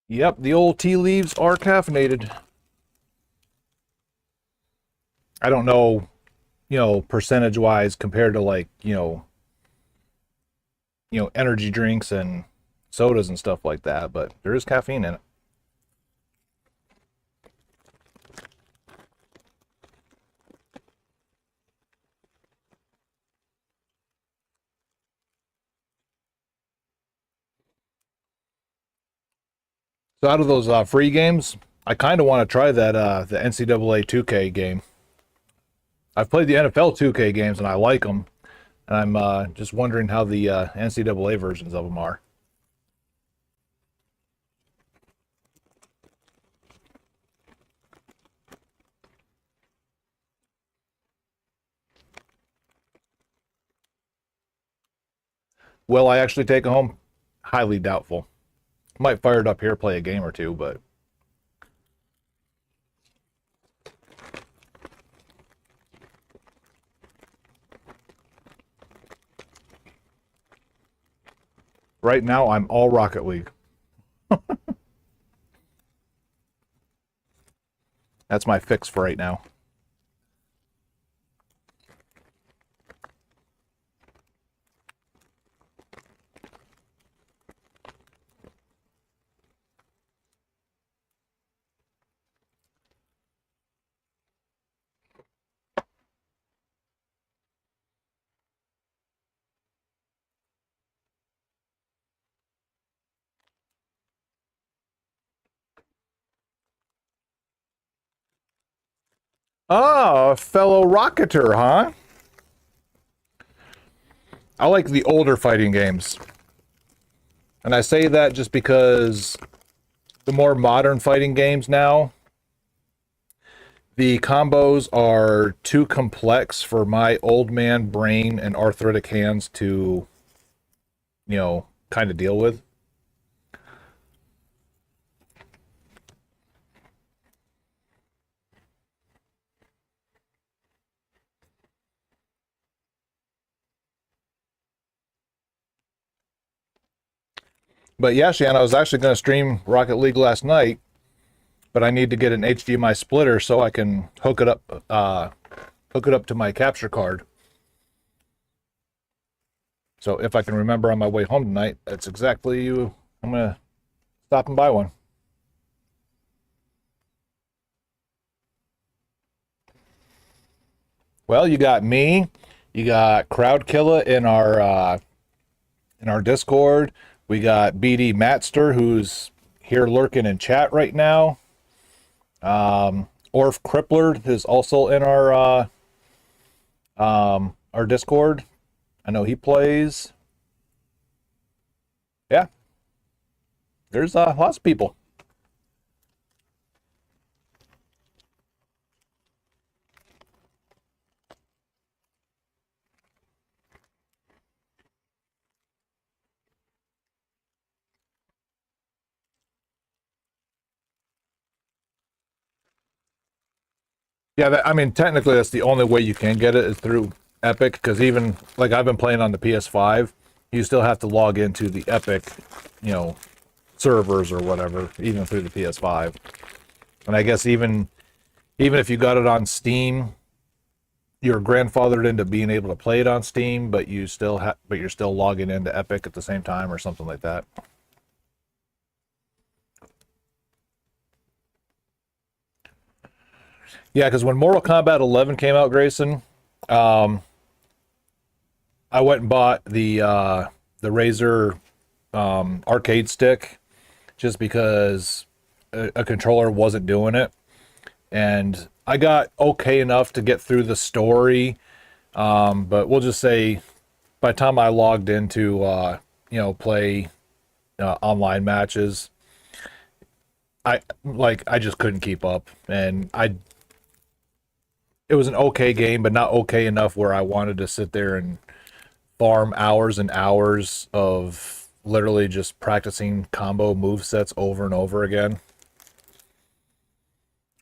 Yep, the old tea leaves are caffeinated. I don't know, percentage wise compared to like, energy drinks and sodas and stuff like that, but there is caffeine in it. So out of those free games, I kind of want to try that the NCAA 2K game. I've played the NFL 2K games and I like them, and I'm just wondering how the NCAA versions of them are. Will I actually take it home? Highly doubtful. Might fire it up here, play a game or two, but right now I'm all Rocket League. That's my fix for right now. Ah, fellow Rocketer, huh? I like the older fighting games. And I say that just because the more modern fighting games now, the combos are too complex for my old man brain and arthritic hands to, kind of deal with. But yeah, Shan, I was actually going to stream Rocket League last night, but I need to get an HDMI splitter so I can hook it up to my capture card. So if I can remember on my way home tonight, that's exactly you. I'm going to stop and buy one. Well, you got me, you got Crowd Killer in our Discord. We got BD Matster, who's here lurking in chat right now. Orf Crippler is also in our Discord. I know he plays. Yeah, there's lots of people. Yeah, I mean, technically, that's the only way you can get it is through Epic, because even, like, I've been playing on the PS5, you still have to log into the Epic, servers or whatever, even through the PS5. And I guess even if you got it on Steam, you're grandfathered into being able to play it on Steam, but you're still logging into Epic at the same time or something like that. Yeah, because when Mortal Kombat 11 came out, Grayson, I went and bought the Razer arcade stick just because a controller wasn't doing it, and I got okay enough to get through the story, but we'll just say by the time I logged into play online matches, I just couldn't keep up, and it was an okay game, but not okay enough where I wanted to sit there and farm hours and hours of literally just practicing combo move sets over and over again.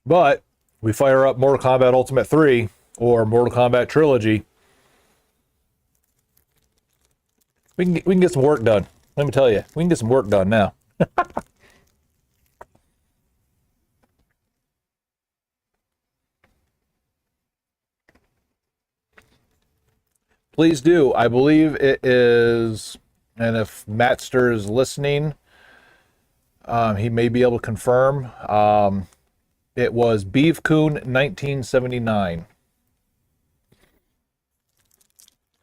But we fire up Mortal Kombat Ultimate 3 or Mortal Kombat Trilogy, we can get some work done. Let me tell you, we can get some work done now. Please do. I believe it is, and if Matster is listening, he may be able to confirm. It was Beefcoon 1979.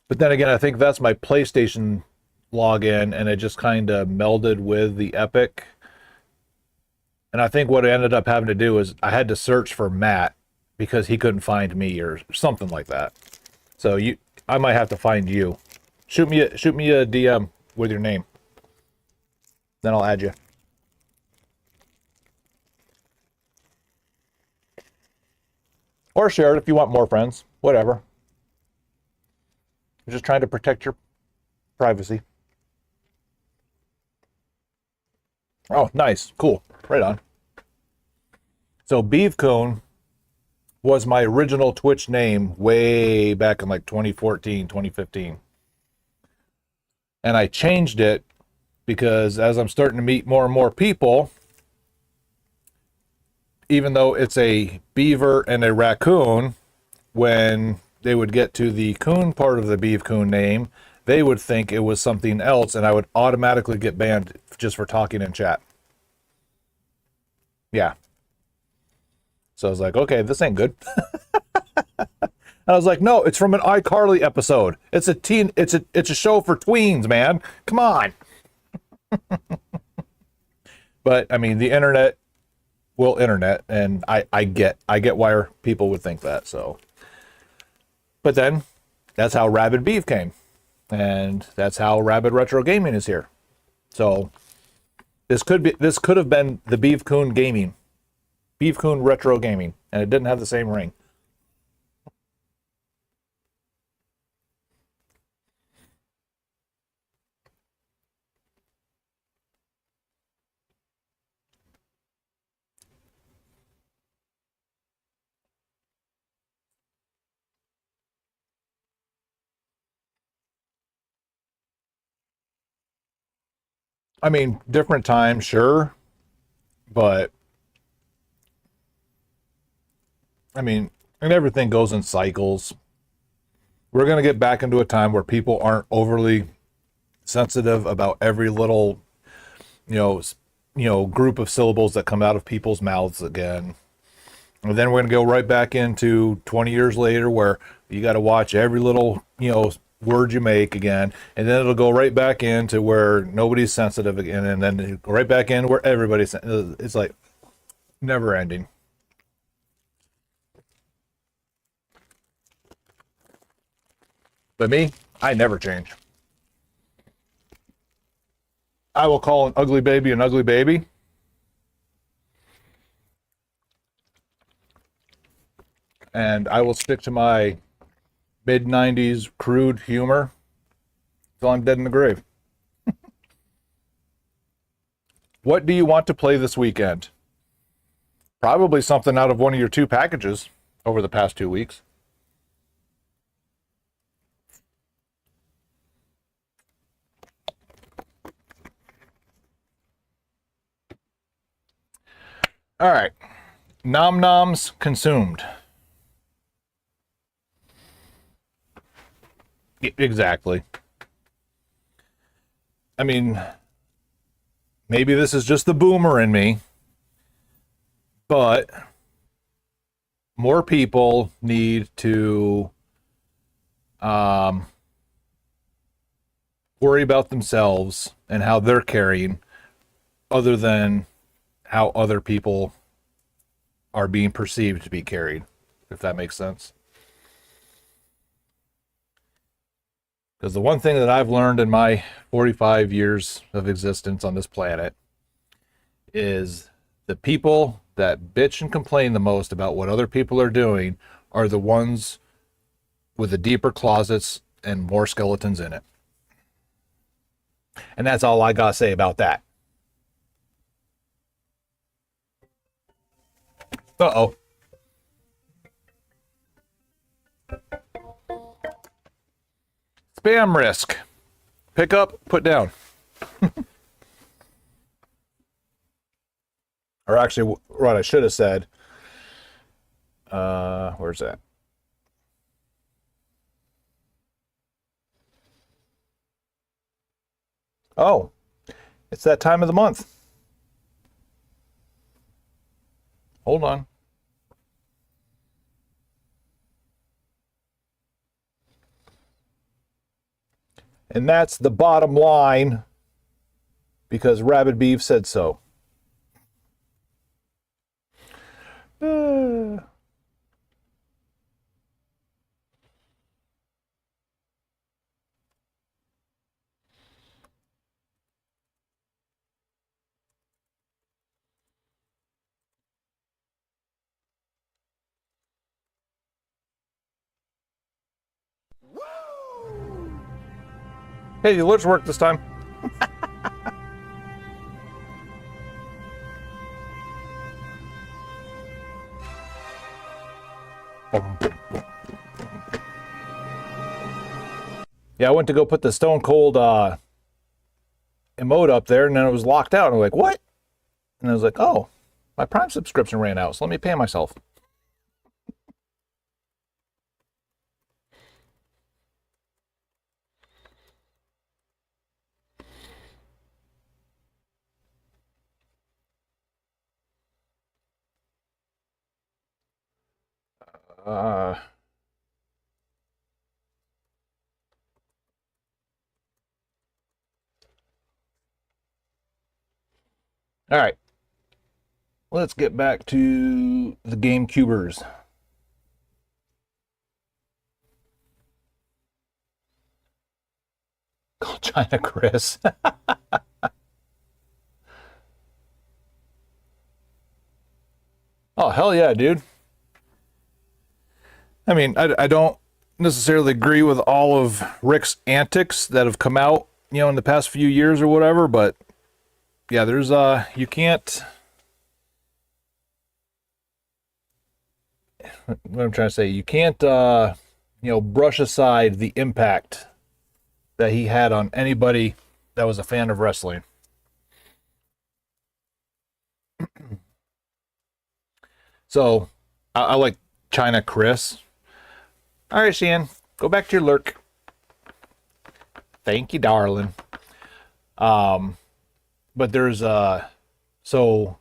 But then again, I think that's my PlayStation login, and it just kind of melded with the Epic. And I think what I ended up having to do is I had to search for Matt because he couldn't find me or something like that. So I might have to find you. Shoot me a DM with your name. Then I'll add you. Or share it if you want more friends. Whatever. I'm just trying to protect your privacy. Oh, nice. Cool. Right on. So Beefcoon was my original Twitch name way back in like 2014, 2015. And I changed it because as I'm starting to meet more and more people, even though it's a beaver and a raccoon, when they would get to the coon part of the Beefcoon name, they would think it was something else, and I would automatically get banned just for talking in chat. Yeah. So I was like, okay, this ain't good. I was like, no, it's from an iCarly episode. It's a show for tweens, man. Come on. But I mean, the internet well, internet, and I get why people would think that. So, but then that's how Rabid Beef came, and that's how Rabid Retro Gaming is here. So this could have been the Beef Coon Gaming, Beef Coon Retro Gaming, and it didn't have the same ring. I mean, different times, sure, but I mean, and everything goes in cycles. We're going to get back into a time where people aren't overly sensitive about every little, group of syllables that come out of people's mouths again. And then we're going to go right back into 20 years later where you got to watch every little, word you make again. And then it'll go right back into where nobody's sensitive again. And then go right back in where everybody's, it's like never ending. But me, I never change. I will call an ugly baby an ugly baby. And I will stick to my mid 90s crude humor till I'm dead in the grave. What do you want to play this weekend? Probably something out of one of your two packages over the past 2 weeks. All right. Nom noms consumed. Exactly. I mean, maybe this is just the boomer in me, but more people need to worry about themselves and how they're carrying, other than how other people are being perceived to be carried, if that makes sense. Because the one thing that I've learned in my 45 years of existence on this planet is the people that bitch and complain the most about what other people are doing are the ones with the deeper closets and more skeletons in it. And that's all I got to say about that. Uh-oh. Spam risk. Pick up, put down. Or actually, what I should have said. Where's that? Oh, it's that time of the month. Hold on. And that's the bottom line, because Rabid Beef said so. Hey, the alerts worked this time. Yeah, I went to go put the Stone Cold emote up there, and then it was locked out. And I'm like, what? And I was like, oh, my Prime subscription ran out, so let me pay myself. Uh, all right. let's get back to the GameCubers. Call China Chris. Oh, hell yeah, dude. I mean, I don't necessarily agree with all of Rick's antics that have come out, in the past few years or whatever, but yeah, there's you can't, what I'm trying to say, you can't brush aside the impact that he had on anybody that was a fan of wrestling. So I like China Chris. All right, Shan, go back to your lurk. Thank you, darling. But there's so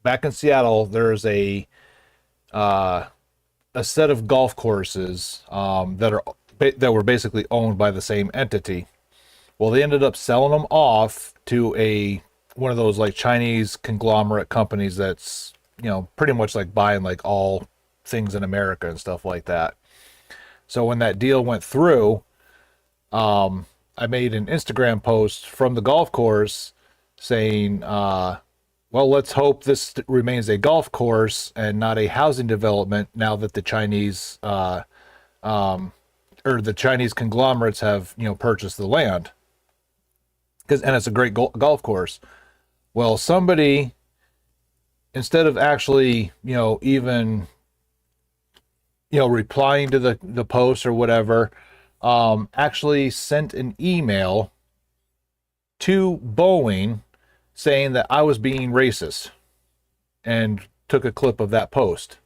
back in Seattle, there's a set of golf courses that were basically owned by the same entity. Well, they ended up selling them off to one of those like Chinese conglomerate companies that's pretty much like buying like all things in America and stuff like that. So when that deal went through, I made an Instagram post from the golf course saying, well, let's hope this remains a golf course and not a housing development now that the Chinese or the Chinese conglomerates have purchased the land. And it's a great golf course. Well, somebody, instead of actually even replying to the post or whatever, actually sent an email to Boeing saying that I was being racist and took a clip of that post.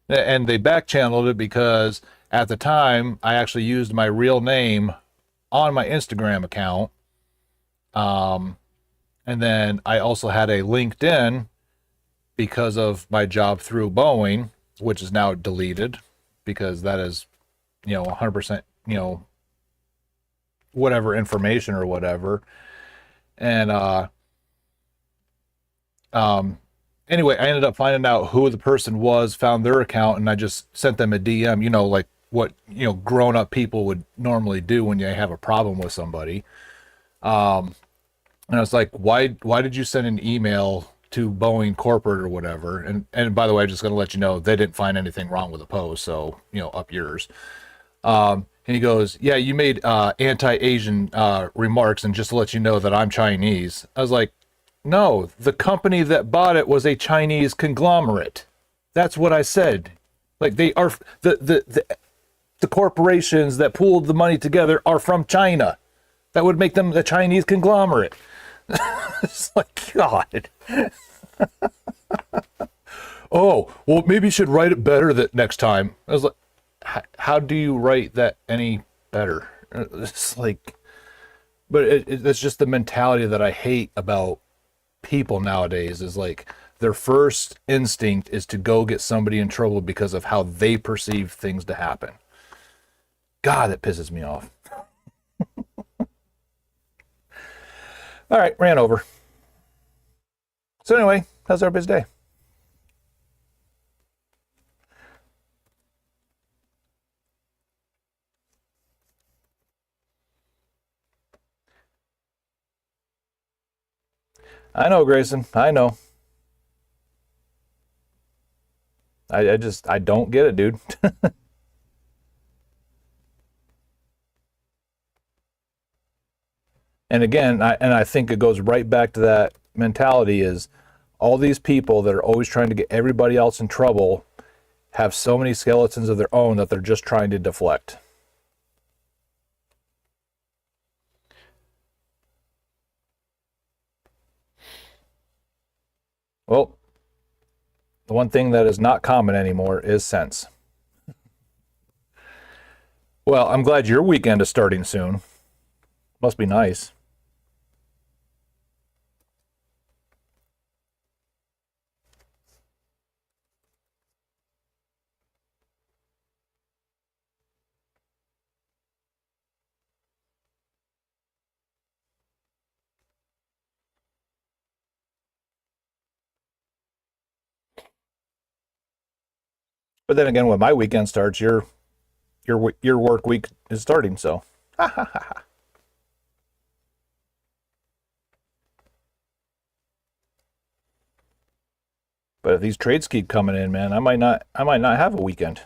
And they back-channeled it because at the time I actually used my real name on my Instagram account. And then I also had a LinkedIn because of my job through Boeing, which is now deleted because that is, 100%, whatever information or whatever. And anyway, I ended up finding out who the person was, found their account, and I just sent them a DM, like what grown up people would normally do when you have a problem with somebody. And I was like, why did you send an email to Boeing corporate or whatever? And by the way, I'm just going to let you know they didn't find anything wrong with the post, so up yours. And he goes, yeah, you made anti-Asian remarks, and just to let you know that I'm Chinese. I was like, no, the company that bought it was a Chinese conglomerate. That's what I said. Like they are the corporations that pooled the money together are from China. That would make them the Chinese conglomerate. It's like, God. Oh, well, maybe you should write it better that next time. I was like, how do you write that any better? It's like, but it's just the mentality that I hate about people nowadays is like their first instinct is to go get somebody in trouble because of how they perceive things to happen. God, that pisses me off. All right, ran over. So anyway, how's everybody's day? I know, Grayson. I know. I don't get it, dude. And again, I think it goes right back to that mentality is all these people that are always trying to get everybody else in trouble have so many skeletons of their own that they're just trying to deflect. Well, the one thing that is not common anymore is sense. Well, I'm glad your weekend is starting soon. Must be nice. But then again, when my weekend starts, your work week is starting. So, but if these trades keep coming in, man, I might not have a weekend.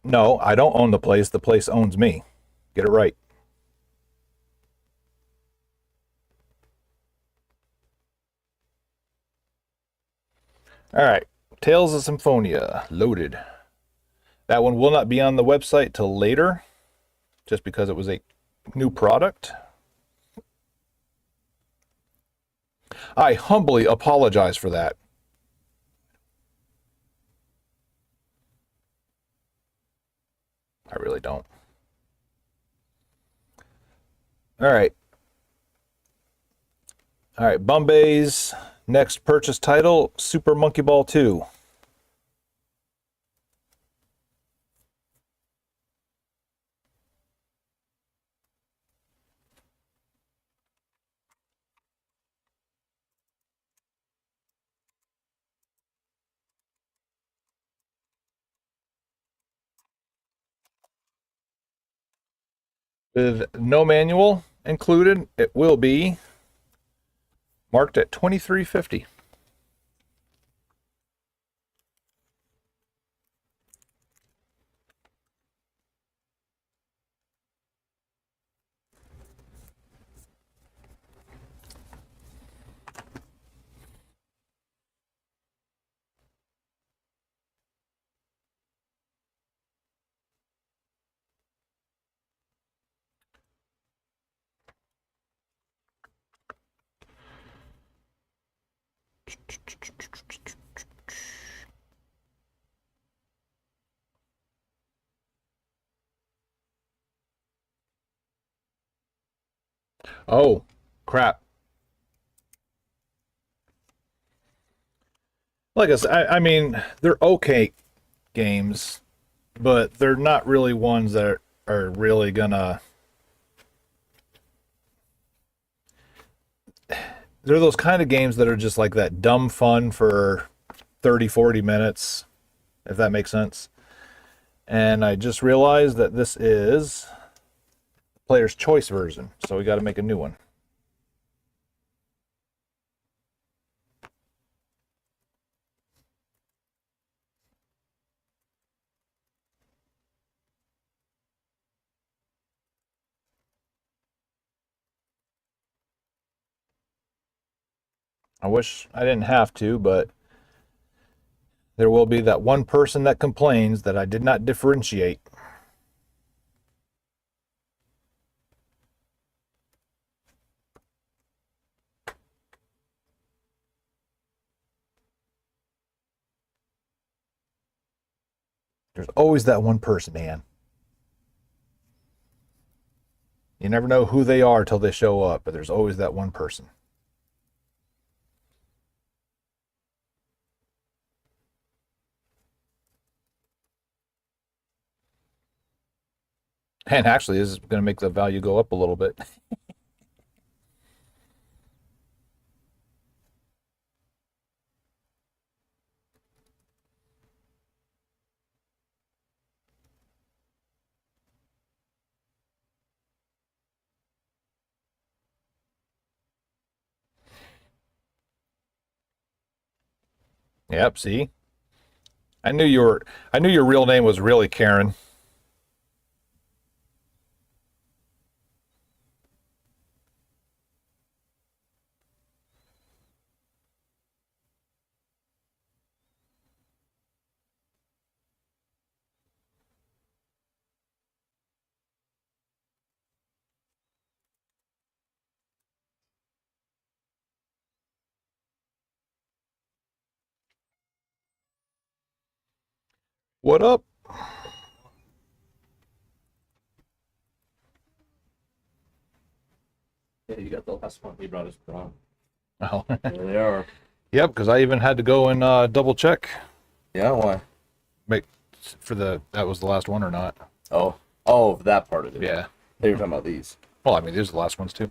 No, I don't own the place. The place owns me. Get it right. All right. Tales of Symphonia loaded. That one will not be on the website till later, just because it was a new product. I humbly apologize for that. I really don't. All right. All right. Bombay's next purchase title, Super Monkey Ball 2. With no manual included, it will be marked at $23.50. Oh, crap. Like I said, I mean, they're okay games, but they're not really ones that are really gonna. They're those kind of games that are just like that dumb fun for 30, 40 minutes, if that makes sense. And I just realized that this is the player's choice version, so we got to make a new one. I wish I didn't have to, but there will be that one person that complains that I did not differentiate. There's always that one person, man. You never know who they are till they show up, but there's always that one person. And actually, this is going to make the value go up a little bit. Yep, see? I knew your real name was really Karen. What up? Yeah, you got the last one he brought us from. Oh. There they are. Yep, because I even had to go and double check. Yeah, why? for that was the last one or not? Oh, that part of it. Yeah. They were talking about these. Well, I mean, these are the last ones too.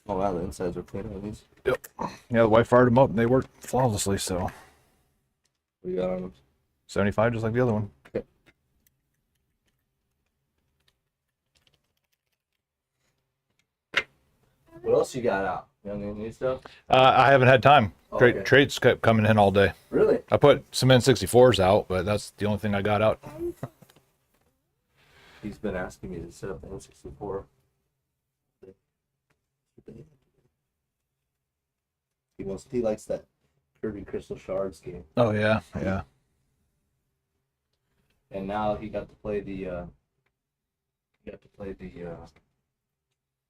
Oh wow, the insides are clean on these. Yep. Yeah, the wife fired them up and they worked flawlessly. So What do you got on them? 75, just like the other one. What else you got out? You got any new stuff? I haven't had time. Oh, okay. Trades kept coming in all day. Really? I put some N64s out, but that's the only thing I got out. He's been asking me to set up the N64. He likes that Kirby Crystal Shards game. Oh yeah, yeah. And now he got to play the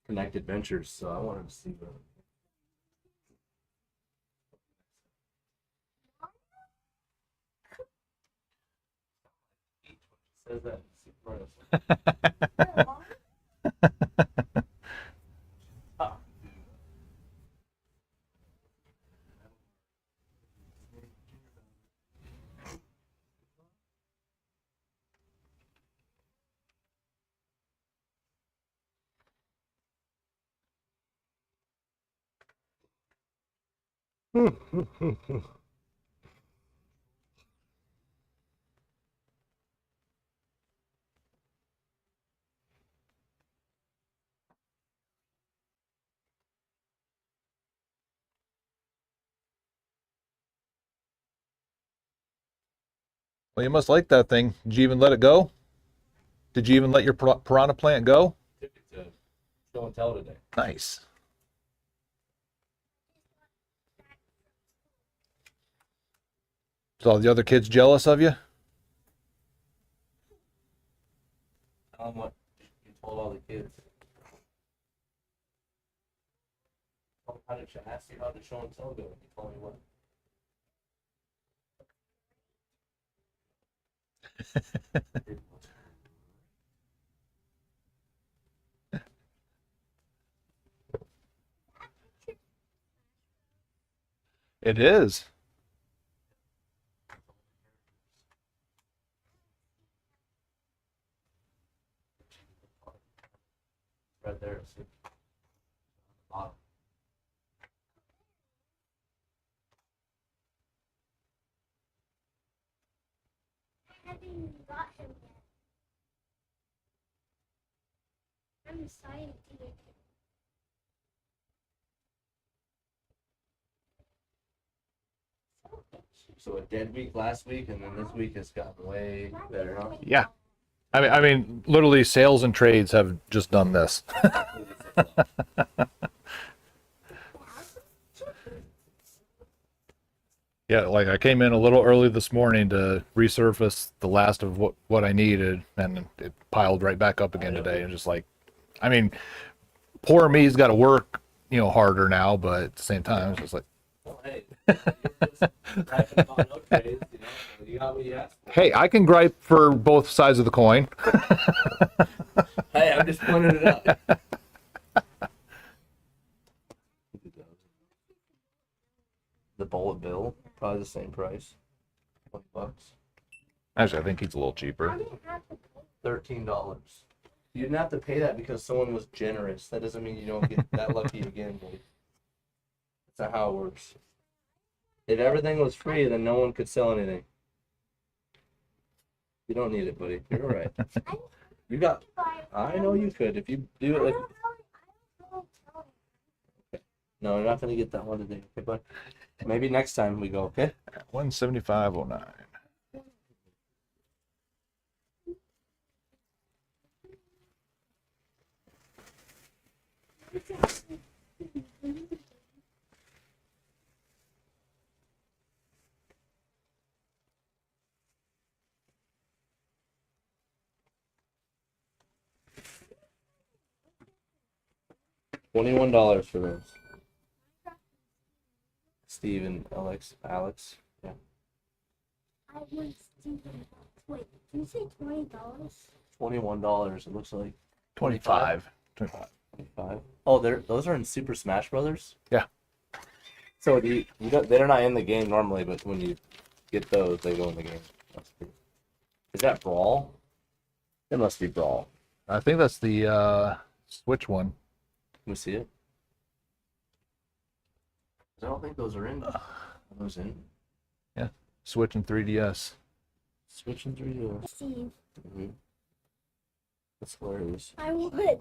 Connect Adventures, so I wanted to see what says that Well, you must like that thing. Did you even let it go? Did you even let your piranha plant go? took it to show and tell today. Nice. So all the other kids jealous of you? Tell him what you told all the kids. How did you ask you how the show and tell go? You told me what? It is. Right there. See? Bottom. I haven't even got him yet. I'm excited to get him. So itchy. So a dead week last week, and then this week has gotten way better, huh? Yeah. I mean, literally, sales and trades have just done this. Yeah, like I came in a little early this morning to resurface the last of what I needed, and it piled right back up again today. And just like, I mean, poor me's got to work, harder now, but at the same time, it's just like, Well, hey, you're just griping about no trades, so you got what you asked for. hey, I can gripe for both sides of the coin. Hey, I'm just pointing it out. The bullet bill, probably the same price. $20. Actually, I think he's a little I cheaper. didn't have to pay. $13. You didn't have to pay that because someone was generous. That doesn't mean you don't get that lucky again, buddy. That's not how it works. If everything was free, then no one could sell anything. You don't need it, buddy. You're all right. You got. I know you could if you do it like. No, you're not gonna get that one today, okay, bud? Maybe next time we go, okay? 175.09. $21 for those. Steve and Alex. Yeah. I want Steven. Wait, did you say $20? $21. It looks like 25. 25. Oh, those are in Super Smash Brothers. Yeah. So you don't, they're not in the game normally, but when you get those, they go in the game. That's pretty. Is that Brawl? It must be Brawl. I think that's the Switch one. Can we see it? I don't think those are in. Are those in? Switch and 3DS. Switch and 3DS. Steve, Mm-hmm. That's hilarious. I want that.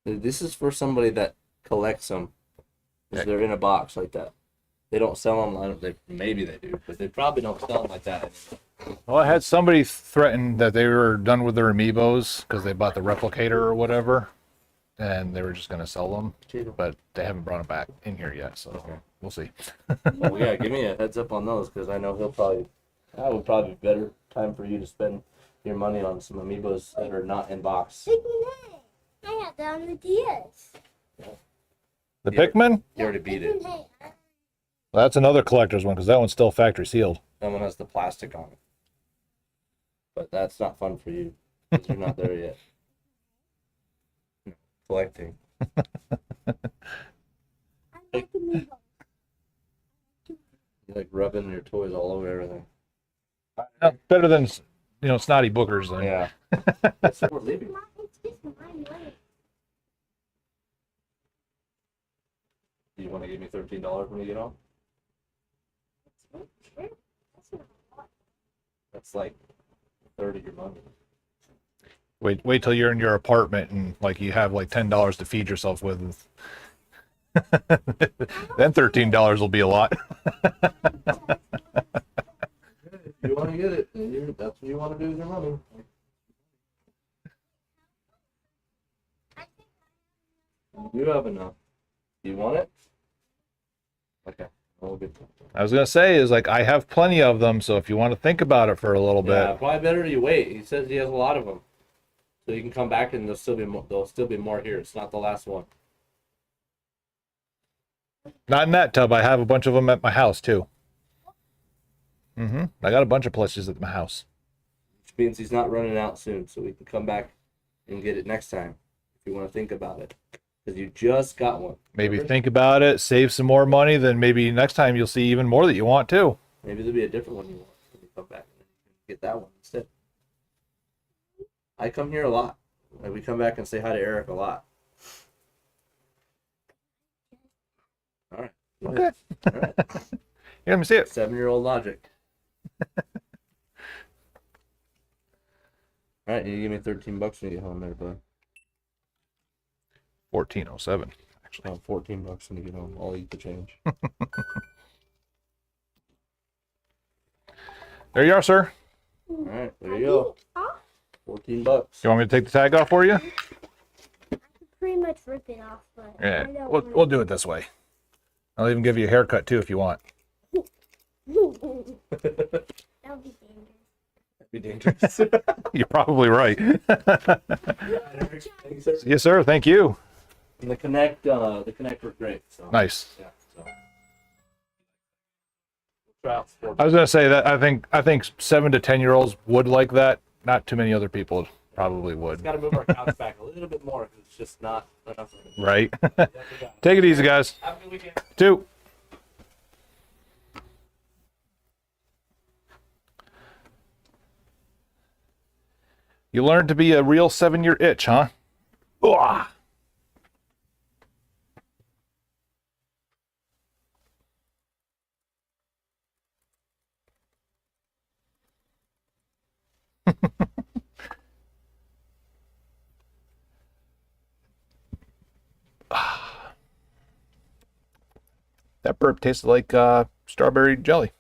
This is for somebody that collects them. 'Cause Yeah. they're in a box like that. They don't sell them. Maybe they do, but they probably don't sell them like that. Well, I had somebody threaten that they were done with their amiibos because they bought the replicator or whatever, and they were just going to sell them, but they haven't brought them back in here yet, so we'll see. Well, yeah, give me a heads up on those because I know that would probably be a better time for you to spend your money on some amiibos that are not in box. I had that on the DS. The Yeah. Pikmin? You already beat it. Well, that's another collector's one because that one's still factory sealed. That one has the plastic on it. But that's not fun for you because you're not there yet. Collecting. I like the Meatball. You like rubbing your toys all over everything. Better than, snotty bookers. Then. Yeah. So we're leaving. It's just mine, right? Do you want to give me $13 when you get home? Sure. That's not a lot. That's like 30 of your money. Wait till you're in your apartment and you have $10 to feed yourself with. Then $13 will be a lot. If you want to get it, that's what you want to do with your money. You have enough. You want it? Okay. Well, good. I was gonna say is I have plenty of them, so if you want to think about it for a little Yeah, bit, probably better you wait. He says he has a lot of them, so you can come back and there'll still be more here. It's not the last one. not in that tub. I have a bunch of them at my house too. I got a bunch of plushies at my house. Which means he's not running out soon, so we can come back and get it next time if you want to think about it. Because you just got one. Maybe Remember? think about it, save some more money, then maybe next time you'll see even more that you want too. Maybe there'll be a different one you want when you come back and then you can get that one instead. I come here a lot. We come back and say hi to Eric a lot. All right. Okay. All right. Here, let me see it. 7-year-old logic. All right, you give me $13 when you get home there, bud. 1407, actually. Oh, $14 when you get home. I'll eat the change. There you are, sir. All right, there you go. $14. You want me to take the tag off for you? I could pretty much rip it off, but Yeah, I don't we'll do it this way. I'll even give you a haircut too if you want. That would be dangerous. That'd be dangerous. You're probably right. Thank you, sir. Yes, sir. Thank you. And the Connect worked great. So. Nice. Yeah. So. Try out sport. I was gonna say that I think 7 to 10-year-olds would like that. Not too many other people probably It's would. got to move our couch back a little bit more because it's just not enough. Right? Yeah, we got it. Take it easy, guys. Have a good weekend. 2. You learned to be a real 7-year itch, huh? Ugh. That burp tasted like strawberry jelly.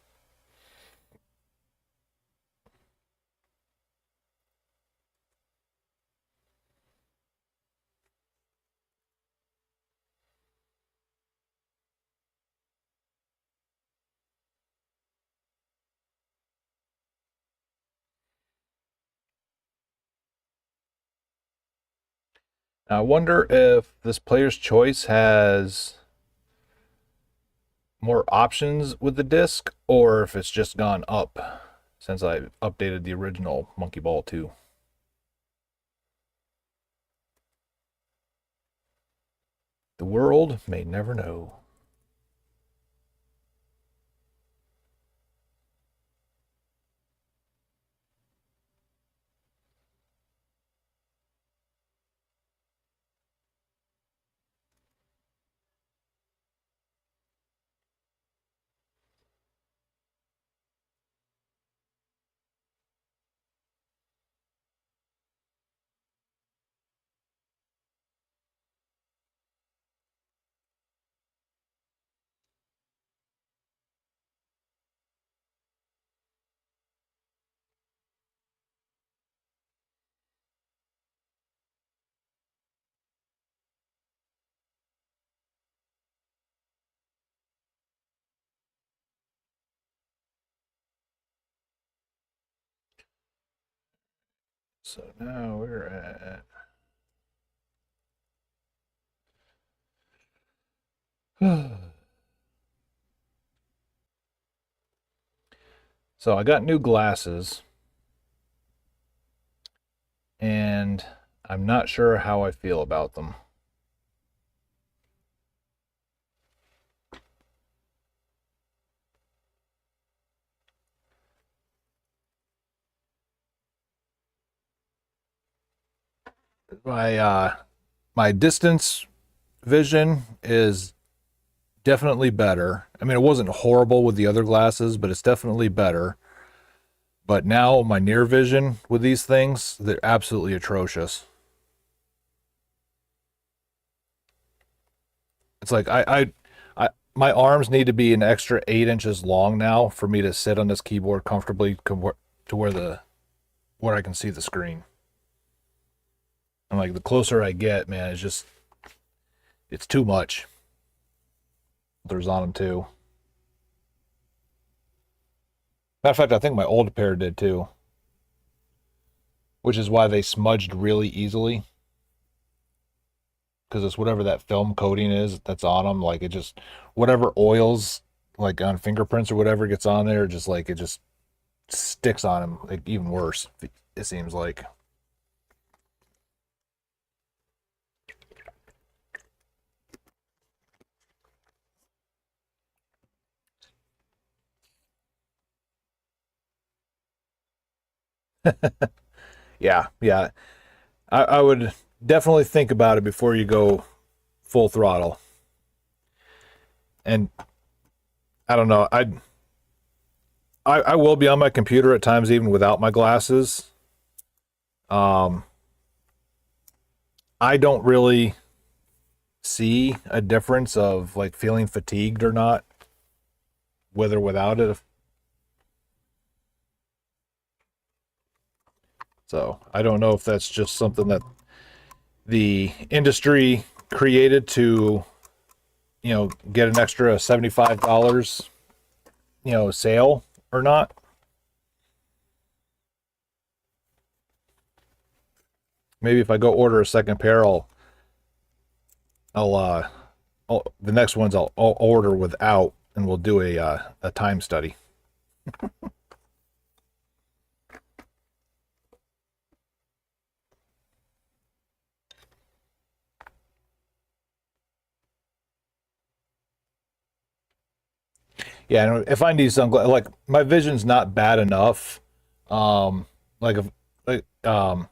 I wonder if this player's choice has more options with the disc or if it's just gone up since I updated the original Monkey Ball 2. The world may never know. So now we're at so I got new glasses, and I'm not sure how I feel about them. My distance vision is definitely better. I mean, it wasn't horrible with the other glasses, but it's definitely better. But now my near vision with these things, they're absolutely atrocious. It's like my arms need to be an extra 8 inches long now for me to sit on this keyboard comfortably to where I can see the screen. And like the closer I get, man, it's too much. There's on them too. Matter of fact, I think my old pair did too, which is why they smudged really easily. Because it's whatever that film coating is that's on them. Like it just, whatever oils, like on fingerprints or whatever gets on there, just like it just sticks on them. Like even worse, it seems like. Yeah, yeah. I would definitely think about it before you go full throttle. And I don't know, I will be on my computer at times even without my glasses. I don't really see a difference of like feeling fatigued or not, with or without it. So I don't know if that's just something that the industry created to, get an extra $75, sale or not. Maybe if I go order a second pair, the next ones I'll order without, and we'll do a time study. Yeah, and if I need sunglasses, like my vision's not bad enough, like if like to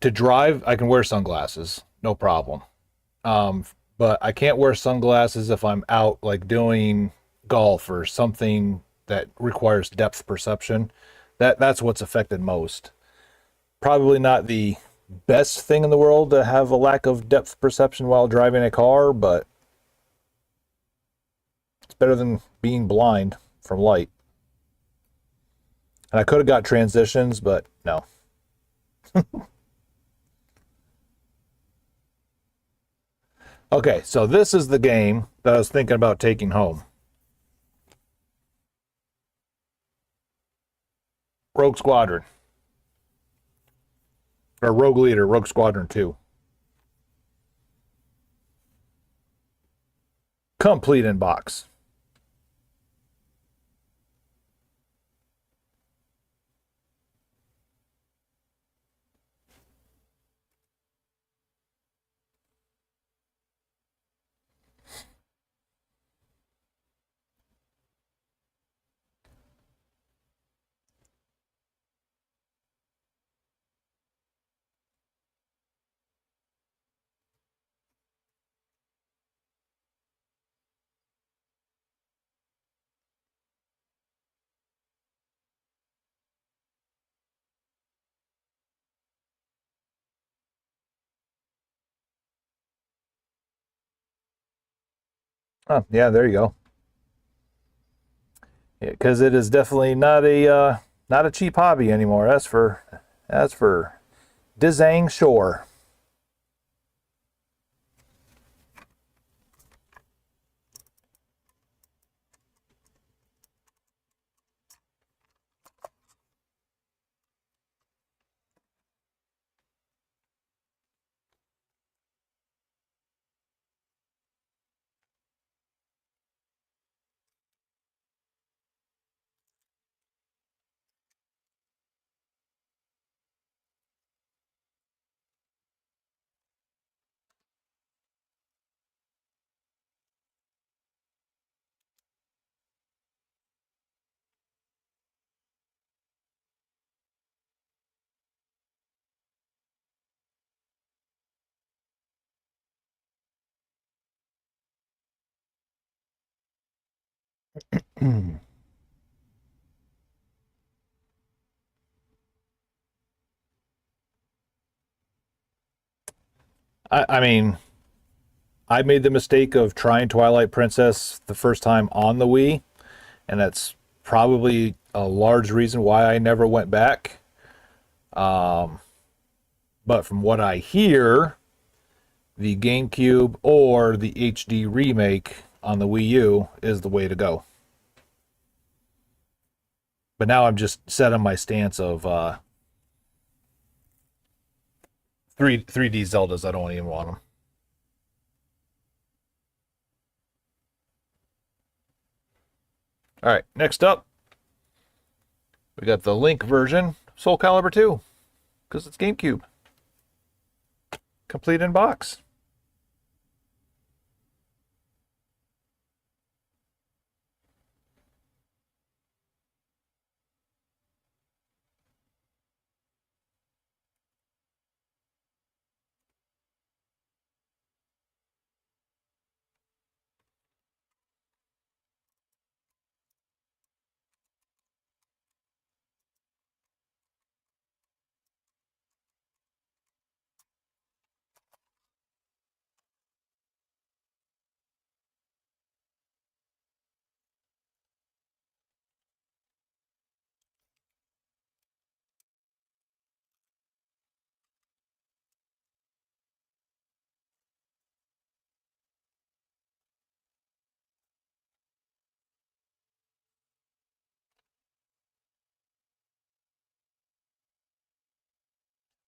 drive, I can wear sunglasses, no problem. Um, but I can't wear sunglasses if I'm out like doing golf or something that requires depth perception. That's what's affected most. Probably not the best thing in the world to have a lack of depth perception while driving a car, but it's better than being blind from light. And I could have got transitions, but no. Okay, so this is the game that I was thinking about taking home. Rogue Squadron. Or Rogue Leader, Rogue Squadron 2. Complete in box. Oh, yeah, there you go. Because it is definitely not a cheap hobby anymore. That's for Dizang Shore. I mean, I made the mistake of trying Twilight Princess the first time on the Wii, and that's probably a large reason why I never went back. But from what I hear, the GameCube or the HD remake on the Wii U is the way to go. But now I'm just set on my stance of 3D Zeldas. I don't even want them. All right, next up, we got the Link version, Soul Calibur 2, because it's GameCube. Complete in box.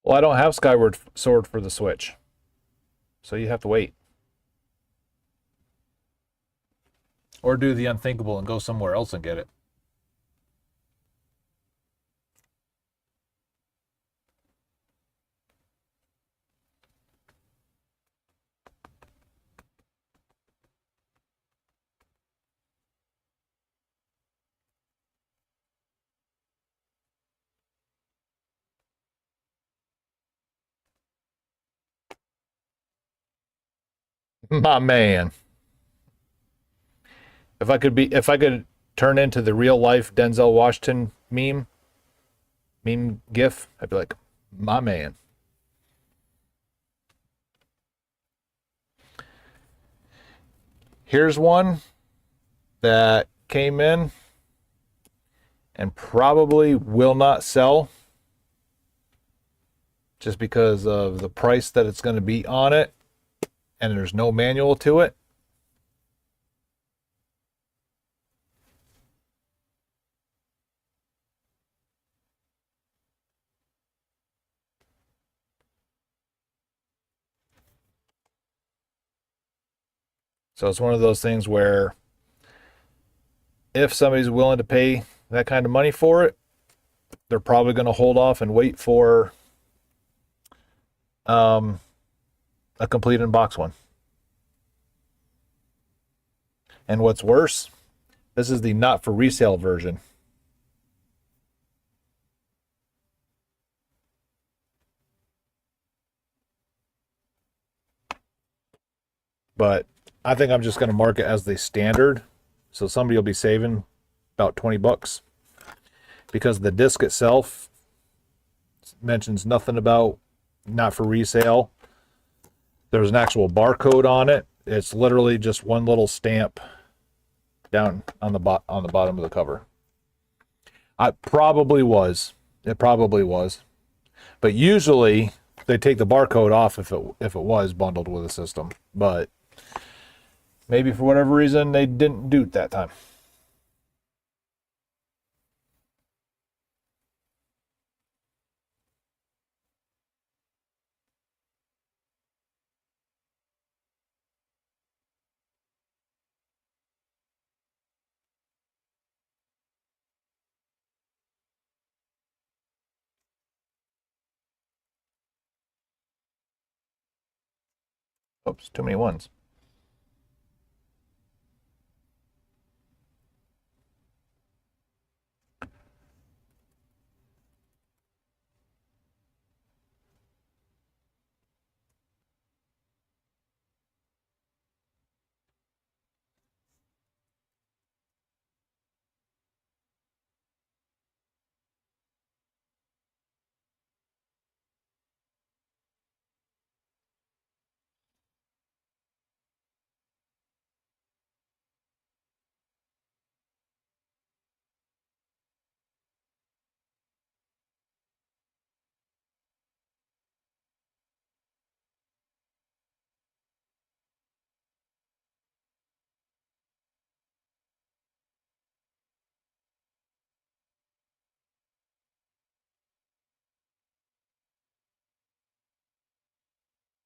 Well, I don't have Skyward Sword for the Switch, so you have to wait. Or do the unthinkable and go somewhere else and get it. My man. If I could turn into the real life Denzel Washington meme gif, I'd be like, my man. Here's one that came in and probably will not sell just because of the price that it's going to be on it, and there's no manual to it. So it's one of those things where if somebody's willing to pay that kind of money for it, they're probably going to hold off and wait for a complete in-box one. And what's worse, this is the not for resale version. But I think I'm just going to mark it as the standard. So somebody will be saving about 20 bucks. Because the disc itself mentions nothing about not for resale. There's an actual barcode on it. It's literally just one little stamp down on the bottom of the cover. It probably was. But usually they take the barcode off if it was bundled with a system. But maybe for whatever reason they didn't do it that time. Oops, too many ones.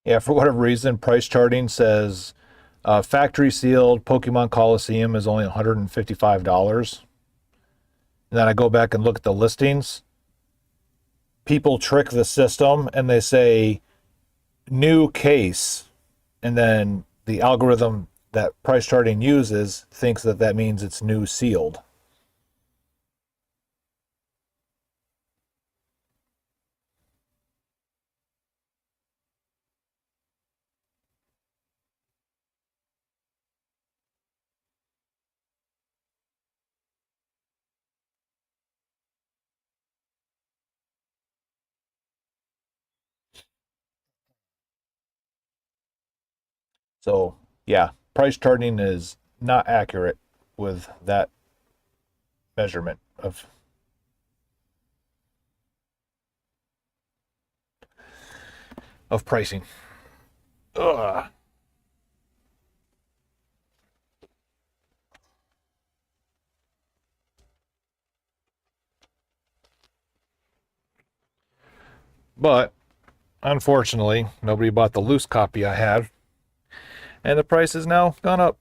Yeah, for whatever reason, price charting says factory sealed Pokemon Coliseum is only $155. And then I go back and look at the listings. People trick the system and they say new case, and then the algorithm that price charting uses thinks that that means it's new sealed. So yeah, price charting is not accurate with that measurement of pricing. Ugh. But unfortunately, nobody bought the loose copy I had, and the price has now gone up.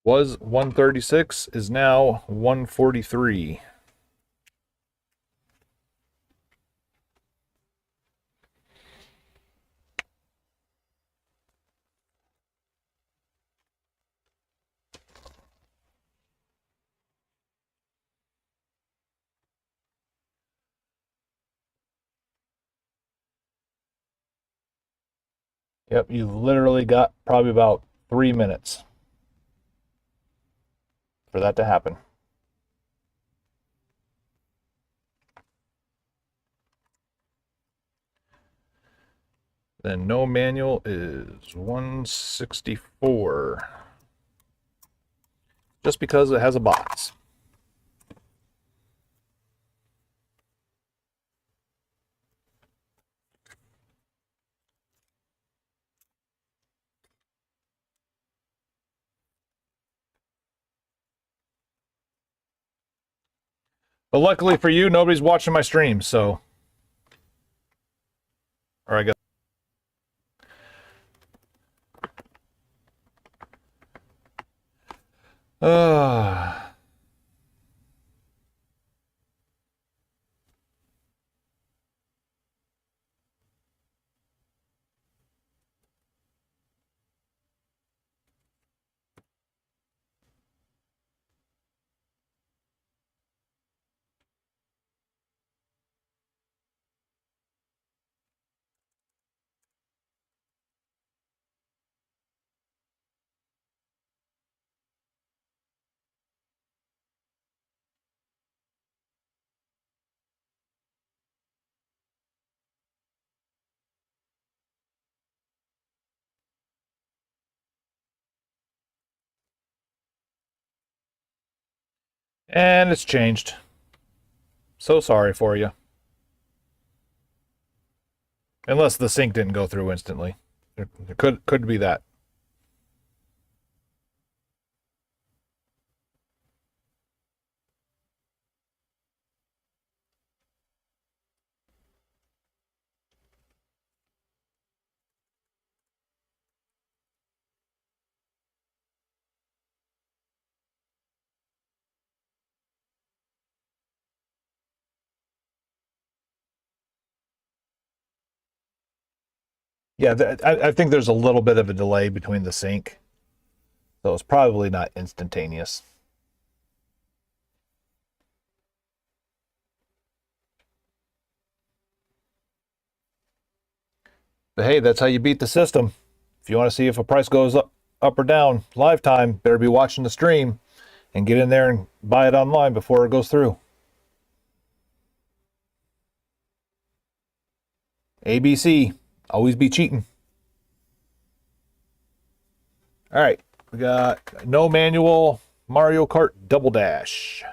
Was 136, is now 143. Yep, you've literally got probably about 3 minutes for that to happen. Then no manual is 164. Just because it has a box. But luckily for you, nobody's watching my stream, so. Or I guess. And it's changed. So sorry for you. Unless the sync didn't go through instantly. It could be that. Yeah, I think there's a little bit of a delay between the sync. So it's probably not instantaneous. But hey, that's how you beat the system. If you want to see if a price goes up or down live time, better be watching the stream and get in there and buy it online before it goes through. ABC, always be cheating. All right, we got no manual Mario Kart Double Dash.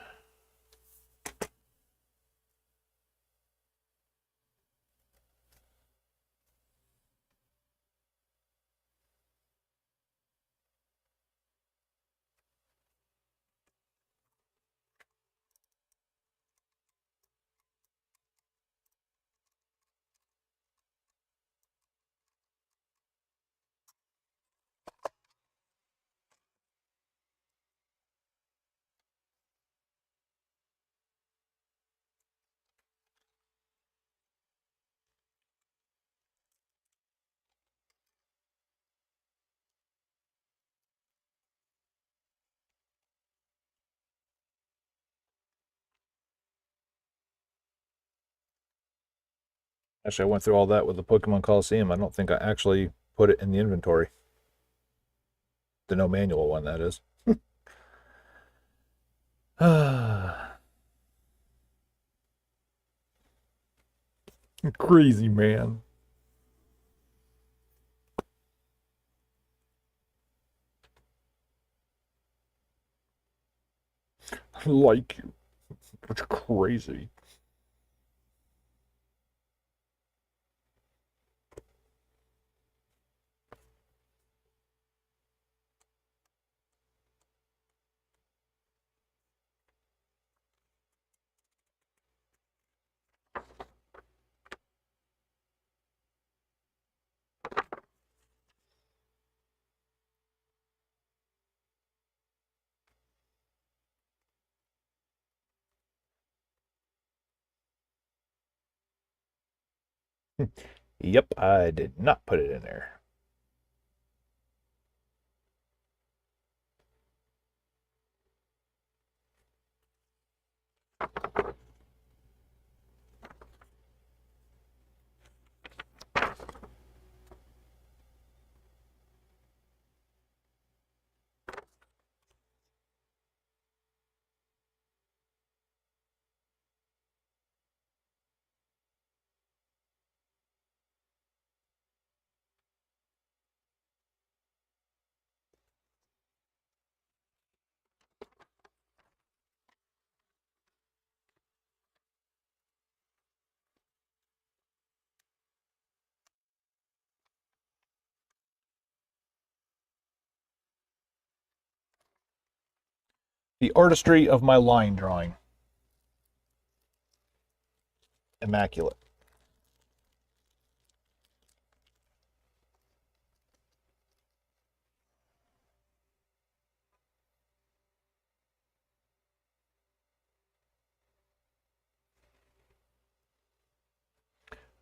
Actually, I went through all that with the Pokemon Coliseum. I don't think I actually put it in the inventory. The no manual one, that is. Crazy, man. I like you. It's crazy. Yep, I did not put it in there. The artistry of my line drawing. Immaculate.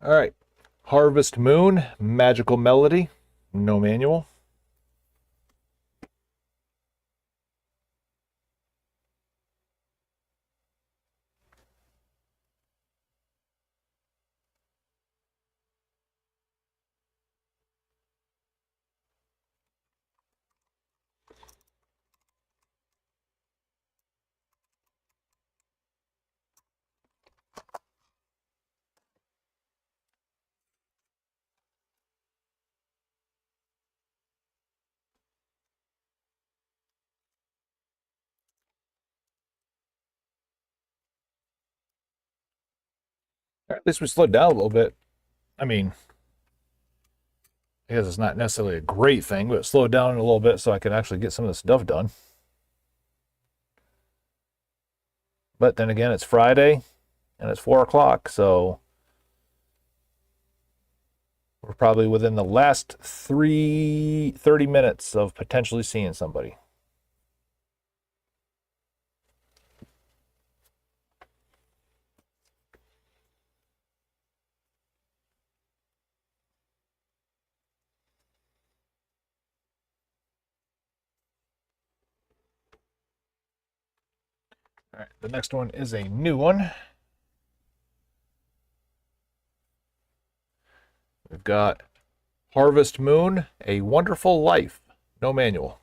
All right. Harvest Moon, Magical Melody, no manual. At least we slowed down a little bit. I mean, I guess it's not necessarily a great thing, but it slowed down a little bit so I can actually get some of the stuff done. But then again, it's Friday and it's 4 o'clock, so we're probably within the last 30 minutes of potentially seeing somebody. All right, the next one is a new one. We've got Harvest Moon, A Wonderful Life, no manual.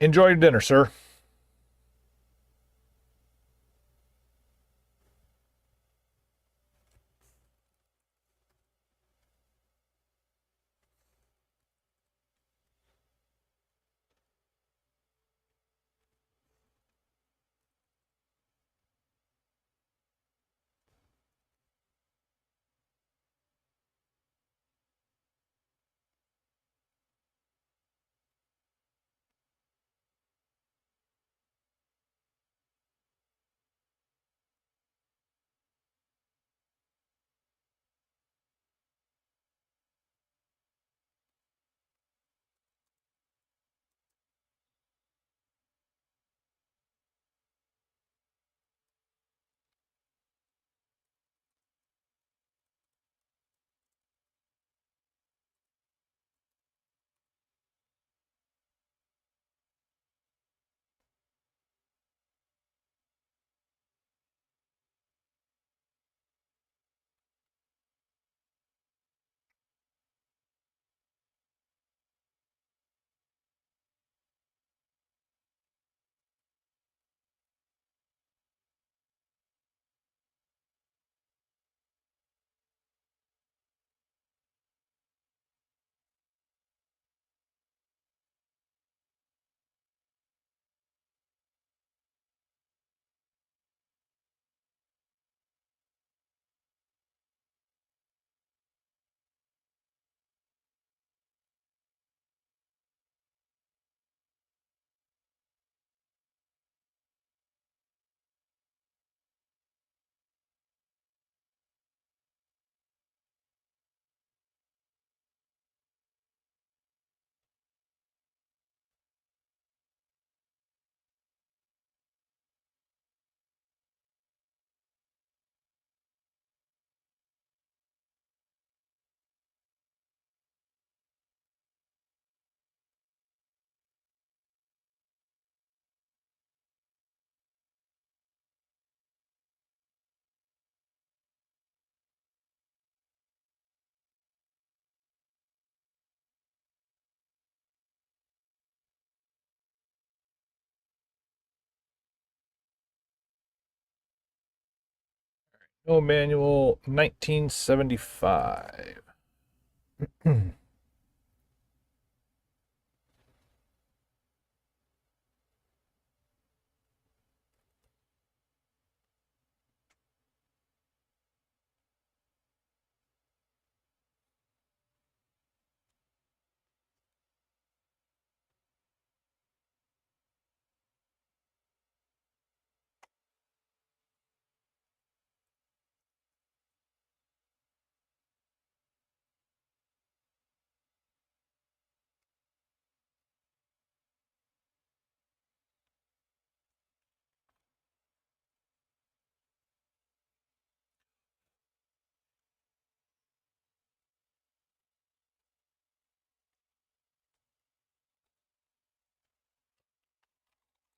Enjoy your dinner, sir. No manual 1975.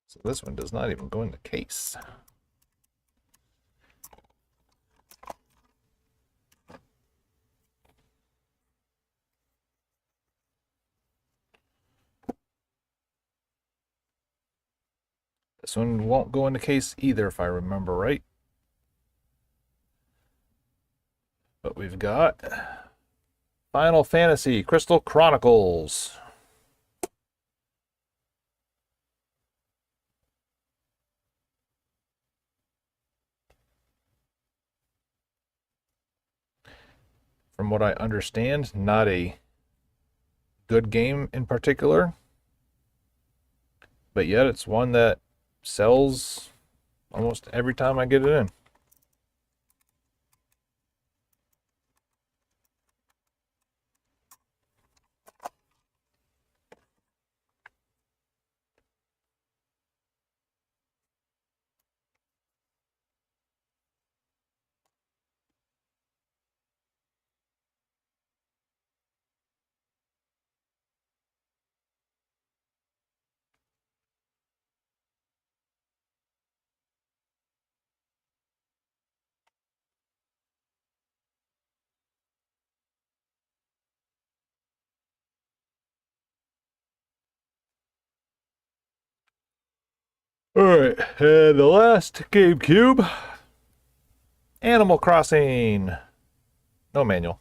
So this one does not even go in the case. This one won't go in the case either, if I remember right. But we've got Final Fantasy Crystal Chronicles. From what I understand, not a good game in particular, but yet it's one that sells almost every time I get it in. All right, and the last GameCube, Animal Crossing. No manual.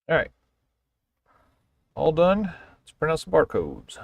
All right, all done. Let's print out some barcodes.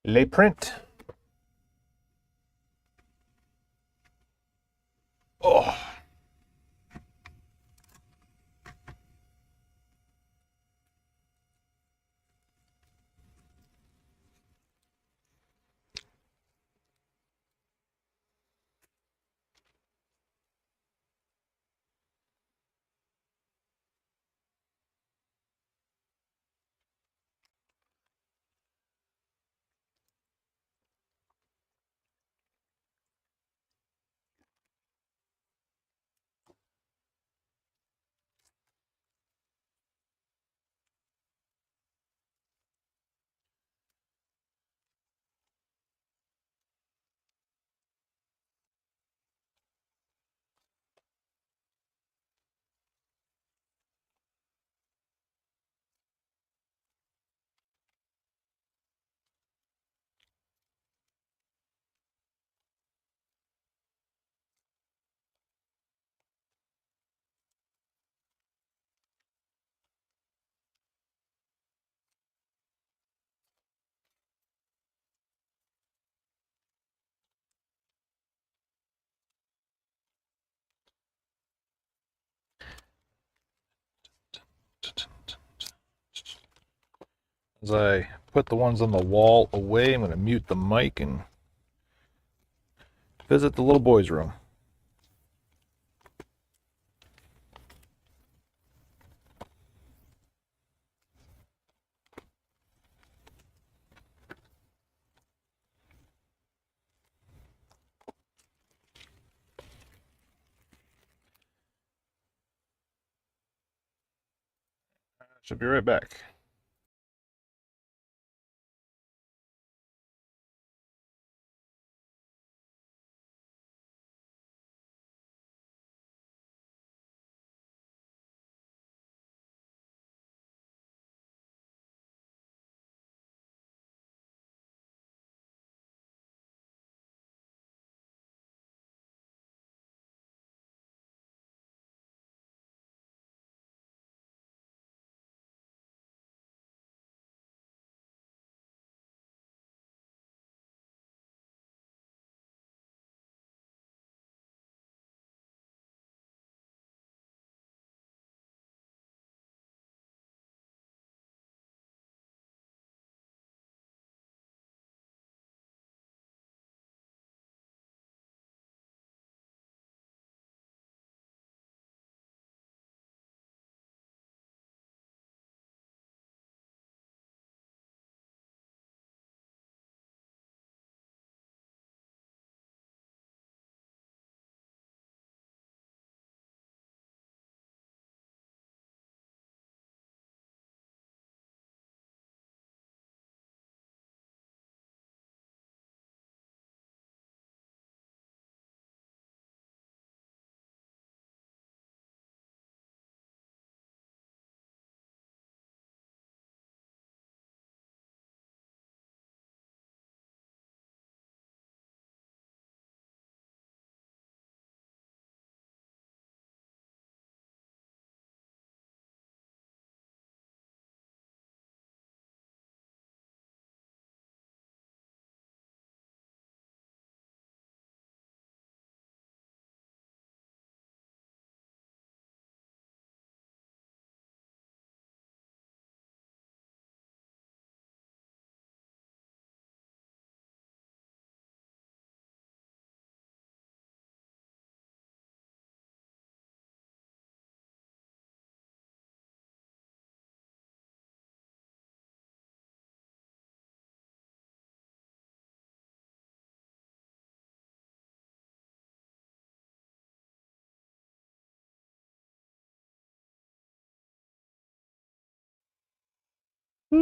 Les print. Oh. As I put the ones on the wall away, I'm going to mute the mic and visit the little boy's room. Should be right back. Do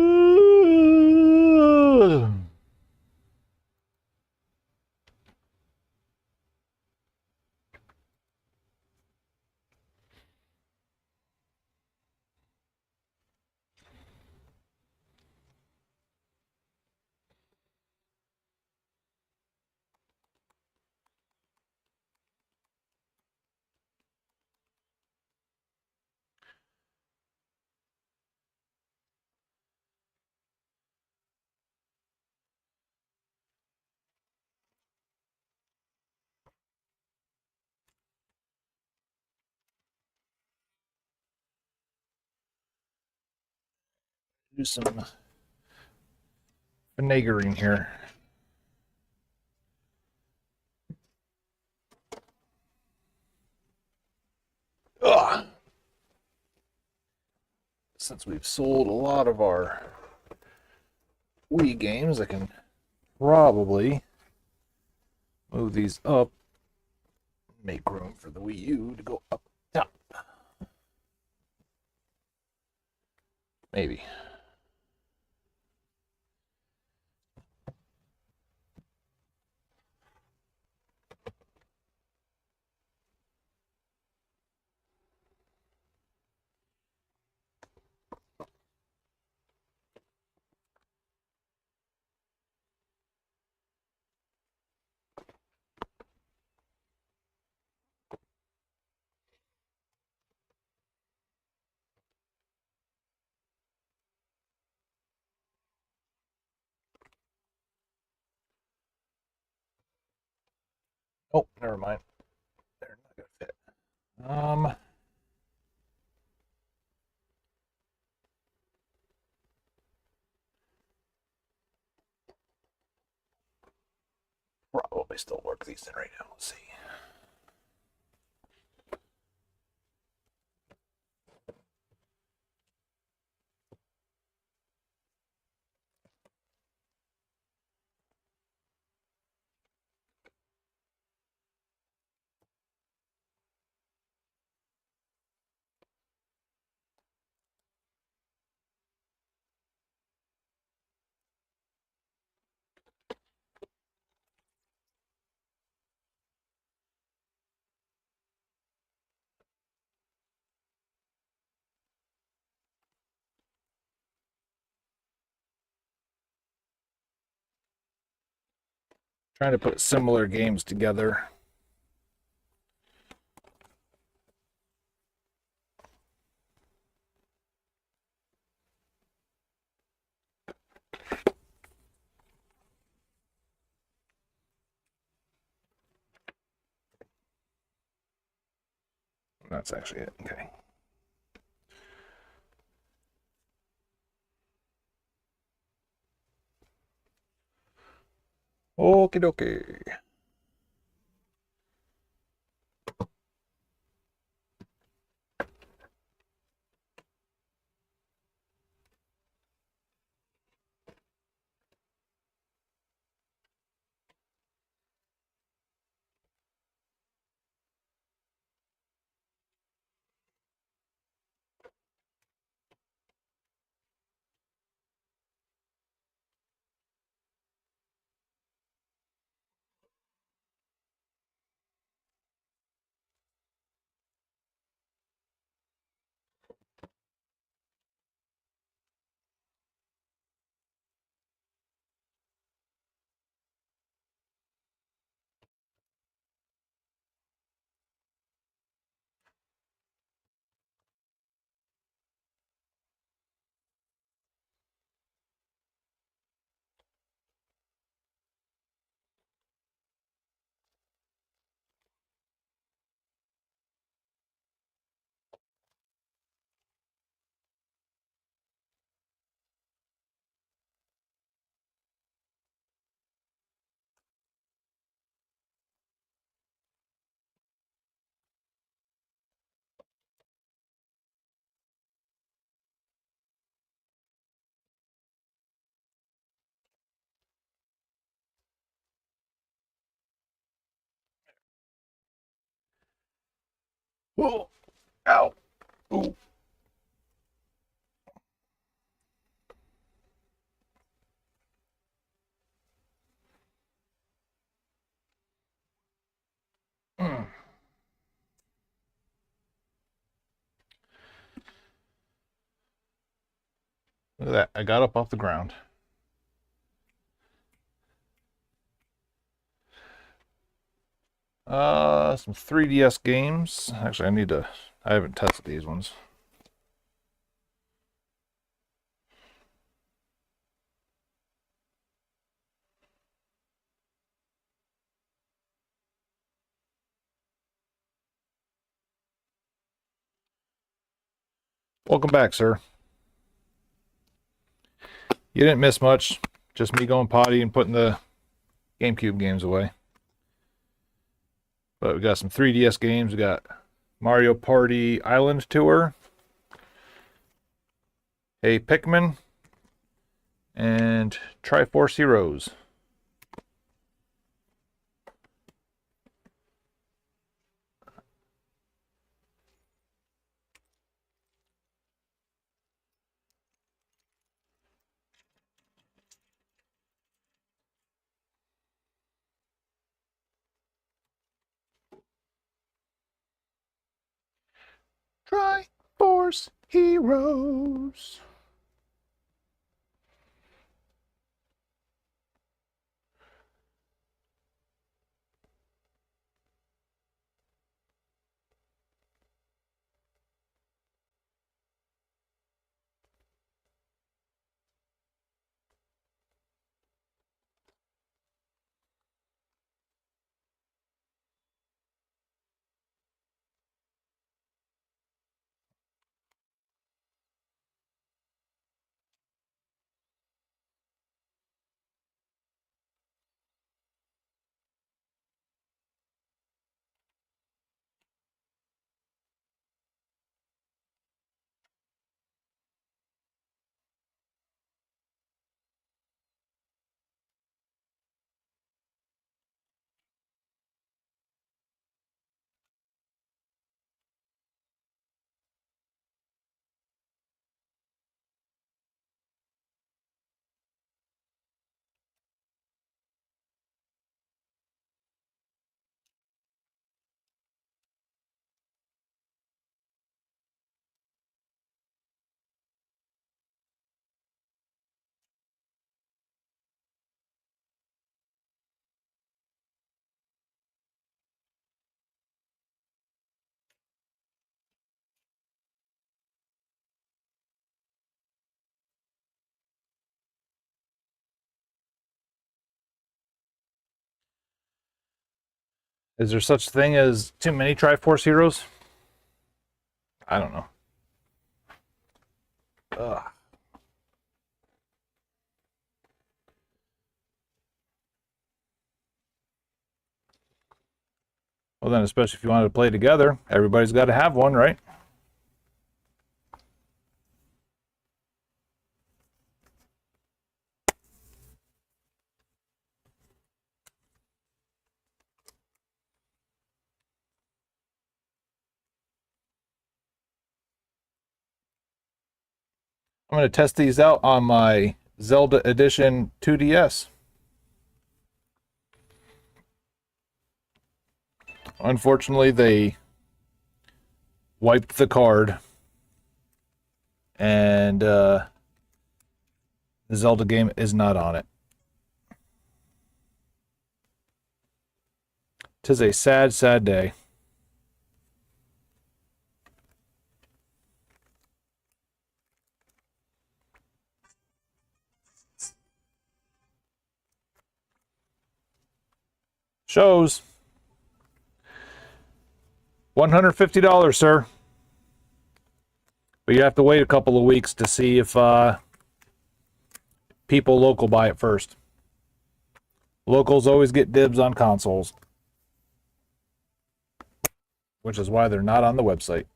some finagering here. Ugh. Since we've sold a lot of our Wii games, I can probably move these up, make room for the Wii U to go up top. Maybe. Oh, never mind. They're not gonna fit. Probably still work these in right now. Let's see. Trying to put similar games together. That's actually it. Okay. Okie dokie. Oh, ow. Ooh. Look at that. I got up off the ground. Some 3DS games. Actually, I haven't tested these ones. Welcome back, sir. You didn't miss much. Just me going potty and putting the GameCube games away. But we got some 3DS games. We got Mario Party Island Tour, a Pikmin, and Triforce Heroes. Triforce Heroes. Is there such a thing as too many Triforce Heroes? I don't know. Ugh. Well, then, especially if you wanted to play together, everybody's got to have one, right? I'm going to test these out on my Zelda Edition 2DS. Unfortunately, they wiped the card, and the Zelda game is not on it. 'Tis a sad, sad day. Shows $150, sir. But you have to wait a couple of weeks to see if people local buy it first. Locals always get dibs on consoles, which is why they're not on the website.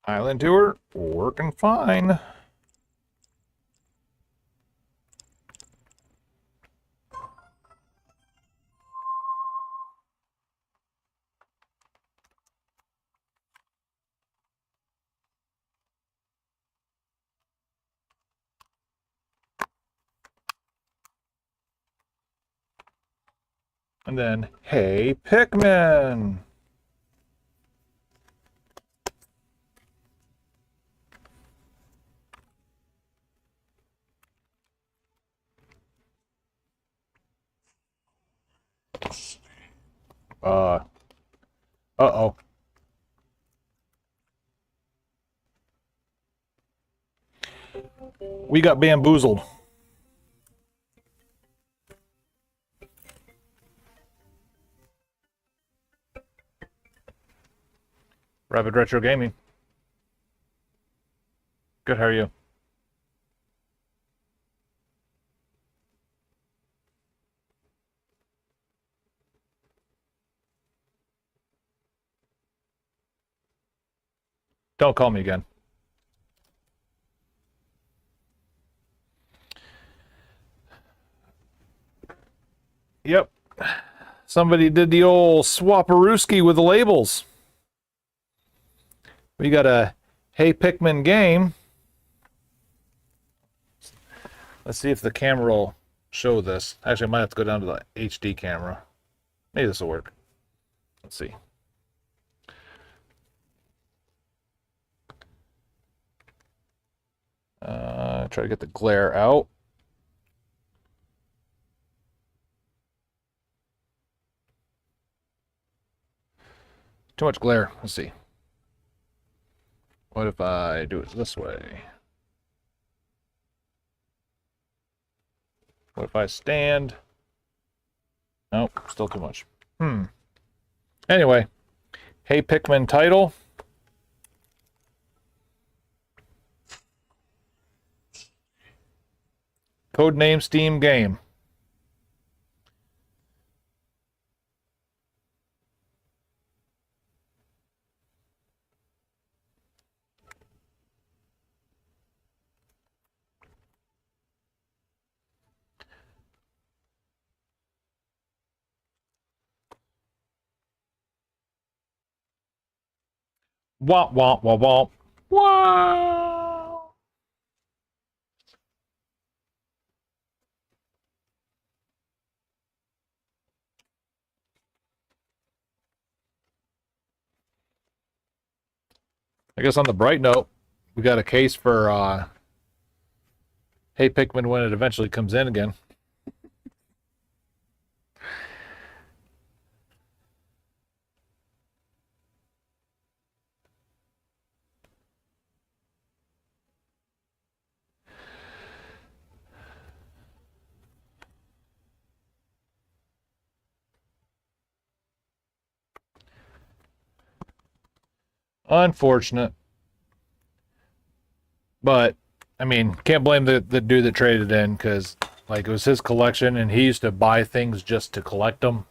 Island Tour, working fine. And then, hey, Pikmin. Uh-oh. We got bamboozled. Rabid Retro Gaming. Good, how are you? Don't call me again. Yep. Somebody did the old swaparooski with the labels. We got a Hey Pikmin game. Let's see if the camera will show this. Actually, I might have to go down to the HD camera. Maybe this will work. Let's see. Try to get the glare out. Too much glare. Let's see. What if I do it this way? What if I stand? Nope, still too much. Anyway, Hey Pikmin title. Codename Steam game. Womp womp womp womp. Wow. I guess on the bright note, we got a case for Hey Pikmin when it eventually comes in again. Unfortunate. But, I mean, can't blame the dude that traded in because, like, it was his collection and he used to buy things just to collect them,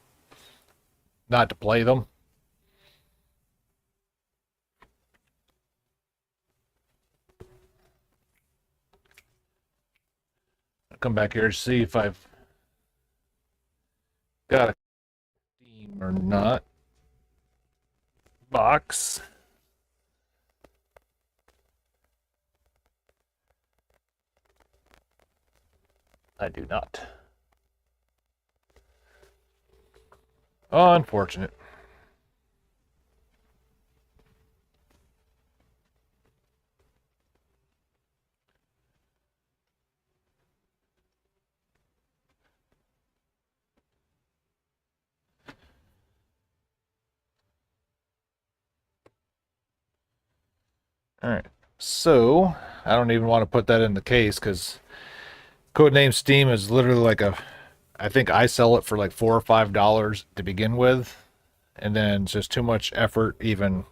not to play them. I'll come back here to see if I've got a Steam or not. Box. I do not. Unfortunate. All right. So, I don't even want to put that in the case because Codename Steam is literally like I think I sell it for like $4 or $5 to begin with. And then it's just too much effort even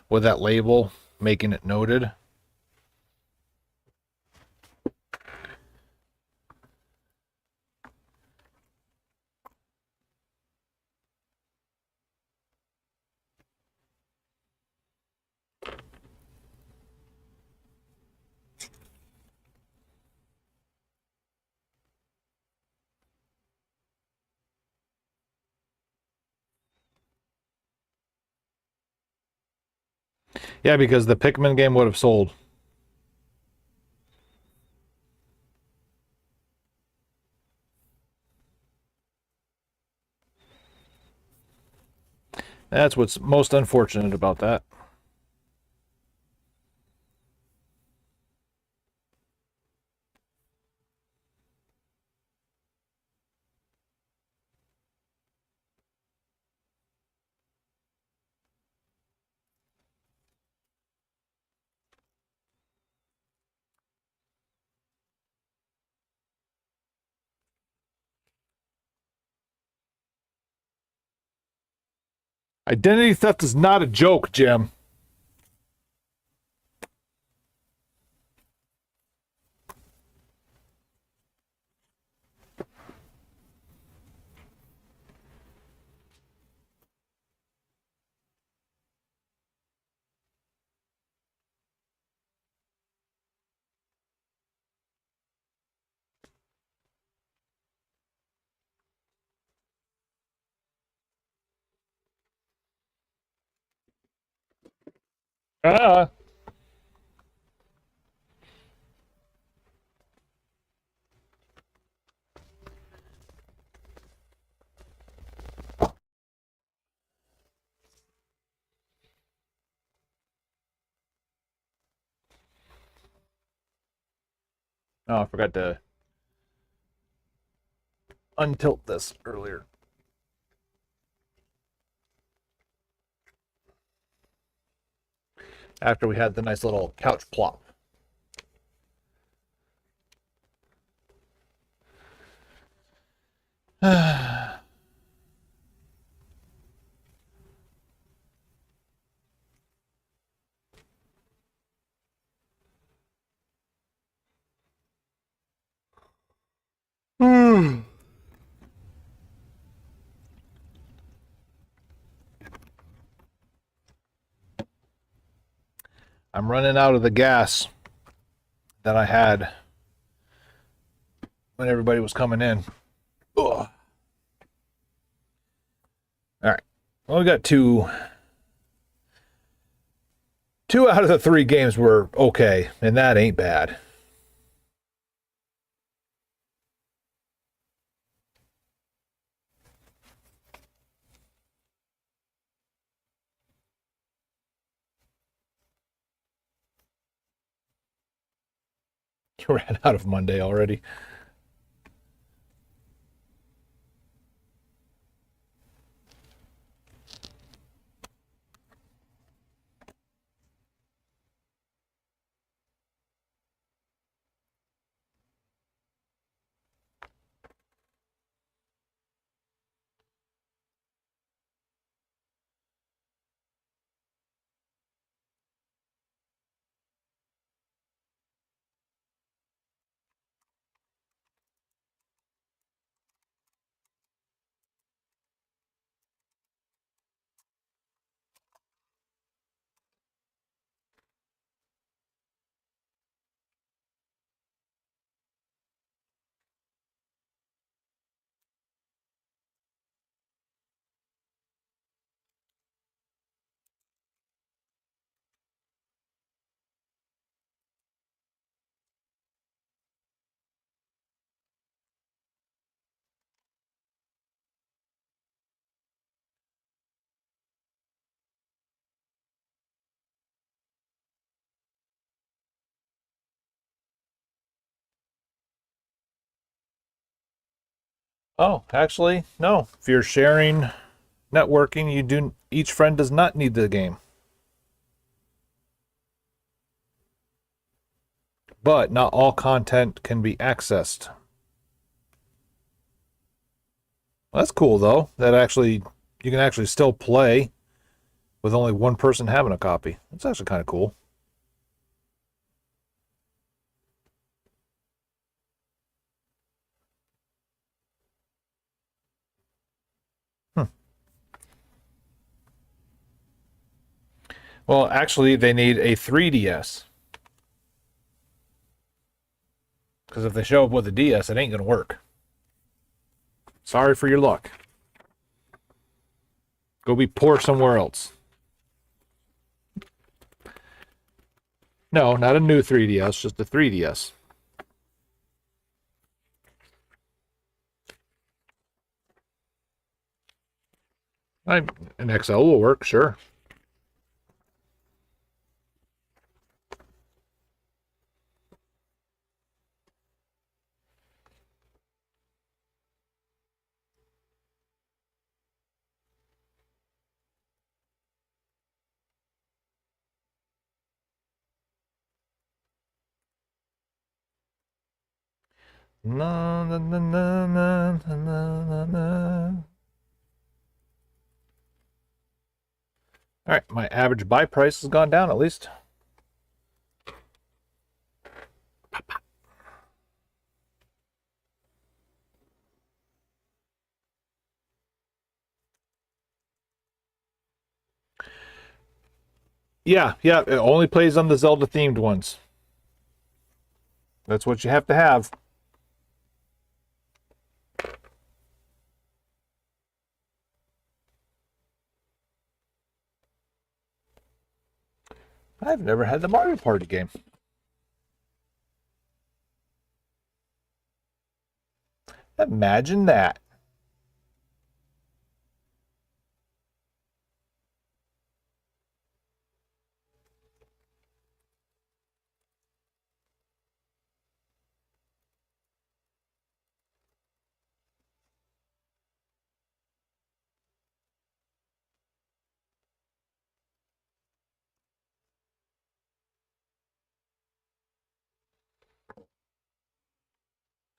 with that label, making it noted. Yeah, because the Pikmin game would have sold. That's what's most unfortunate about that. Identity theft is not a joke, Jim. Ah. Oh, I forgot to untilt this earlier. After we had the nice little couch plop. I'm running out of the gas that I had when everybody was coming in. Ugh. All right. Well, we got two out of the 3 games were okay, and that ain't bad. You ran out of Monday already. Oh, actually, no. If you're sharing networking, each friend does not need the game. But not all content can be accessed. Well, that's cool though. You can actually still play with only one person having a copy. That's actually kind of cool. Well, actually, they need a 3DS. Because if they show up with a DS, it ain't going to work. Sorry for your luck. Go be poor somewhere else. No, not a new 3DS, just a 3DS. An XL will work, sure. Na na na na na na na na. All right, my average buy price has gone down at least. Yeah, yeah, it only plays on the Zelda themed ones. That's what you have to have. I've never had the Mario Party game. Imagine that.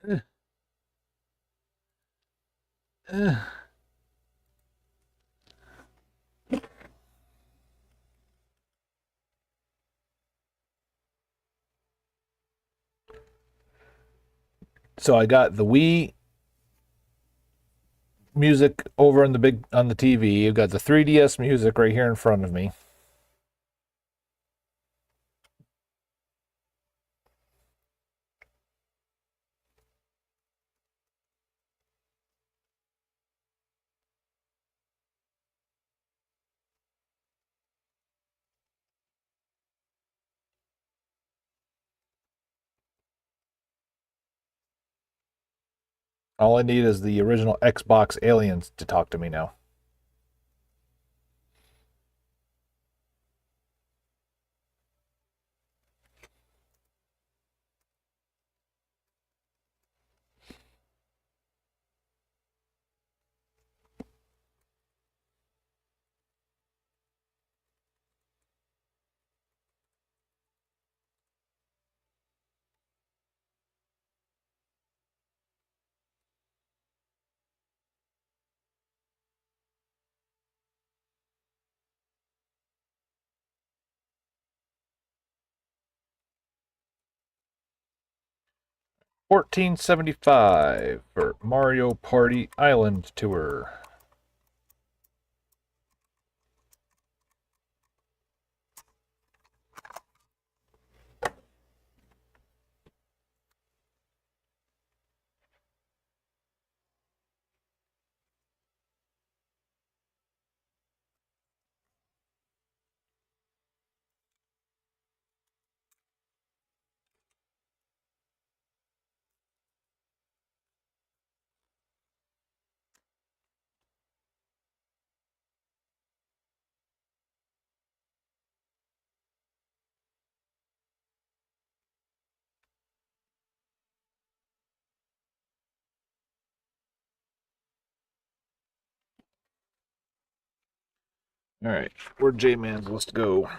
Eh, eh. So I got the Wii music over on the TV. You've got the 3DS music right here in front of me. All I need is the original Xbox aliens to talk to me now. $14.75 for Mario Party Island Tour. All right, where'd J-Man's list go?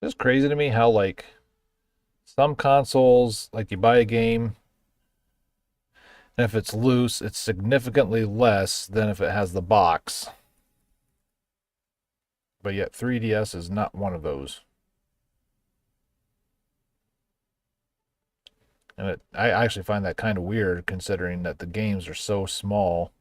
It's crazy to me how like some consoles, like you buy a game, and if it's loose, it's significantly less than if it has the box. But yet 3DS is not one of those. And I actually find that kind of weird considering that the games are so small.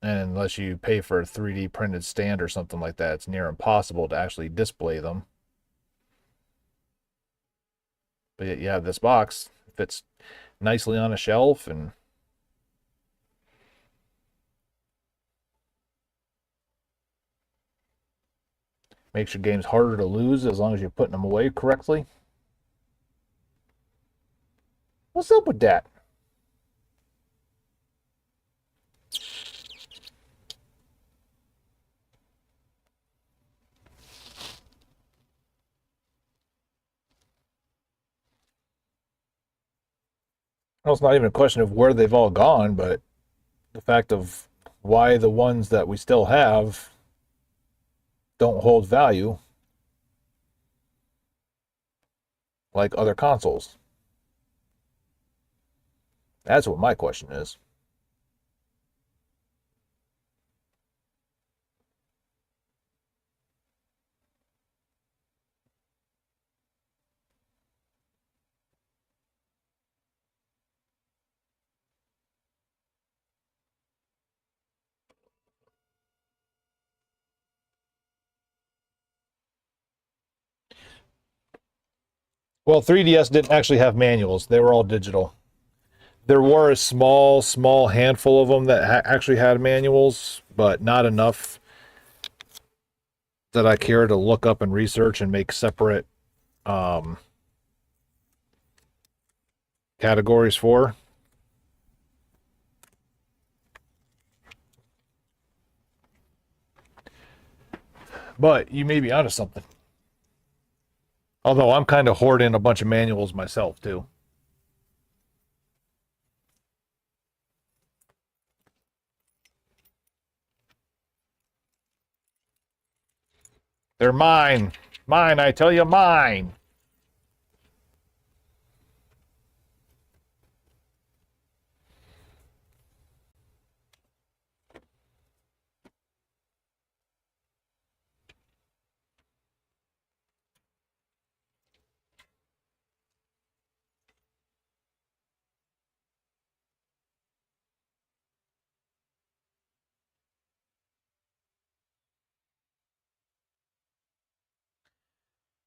And unless you pay for a 3D printed stand or something like that, it's near impossible to actually display them. But yet you have this box, fits nicely on a shelf and makes your games harder to lose as long as you're putting them away correctly. What's up with that? Well, it's not even a question of where they've all gone, but the fact of why the ones that we still have don't hold value like other consoles. That's what my question is. Well, 3DS didn't actually have manuals. They were all digital. There were a small handful of them that actually had manuals, but not enough that I care to look up and research and make separate categories for. But you may be onto something. Although I'm kind of hoarding a bunch of manuals myself, too. They're mine. Mine, I tell you, mine.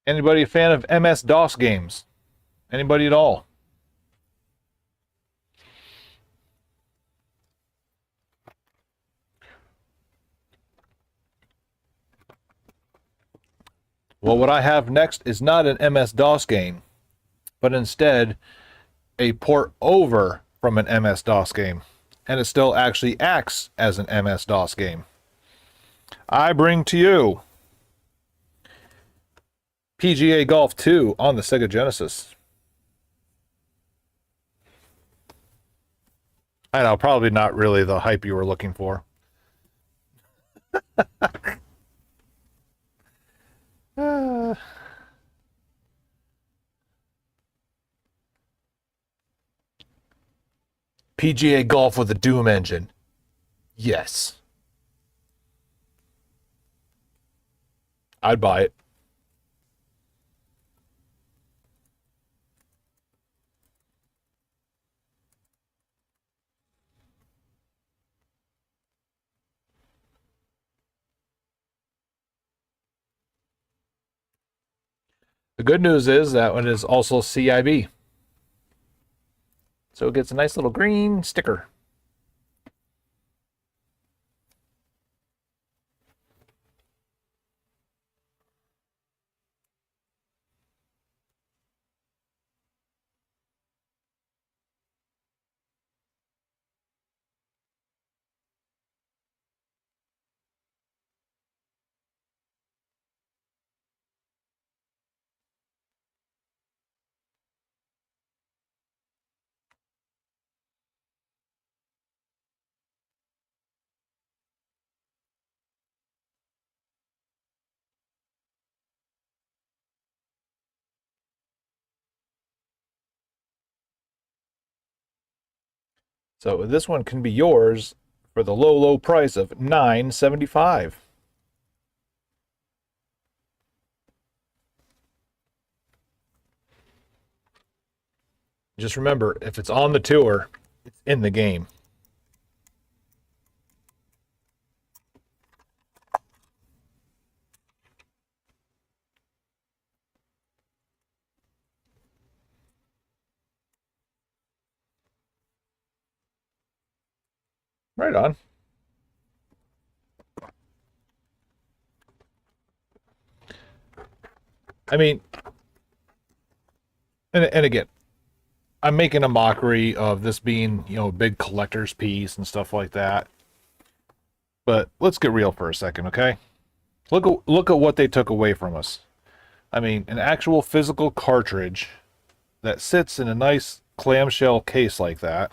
Anybody a fan of MS-DOS games? Anybody at all? Well, what I have next is not an MS-DOS game, but instead a port over from an MS-DOS game. And it still actually acts as an MS-DOS game. I bring to you PGA Golf 2 on the Sega Genesis. I know, probably not really the hype you were looking for. PGA Golf with a Doom engine. Yes. I'd buy it. The good news is that one is also CIB. So it gets a nice little green sticker. So this one can be yours for the low, low price of $9.75. Just remember, if it's on the tour, it's in the game. Right on. I mean, and again, I'm making a mockery of this being, a big collector's piece and stuff like that. But let's get real for a second, okay? Look at what they took away from us. I mean, an actual physical cartridge that sits in a nice clamshell case like that.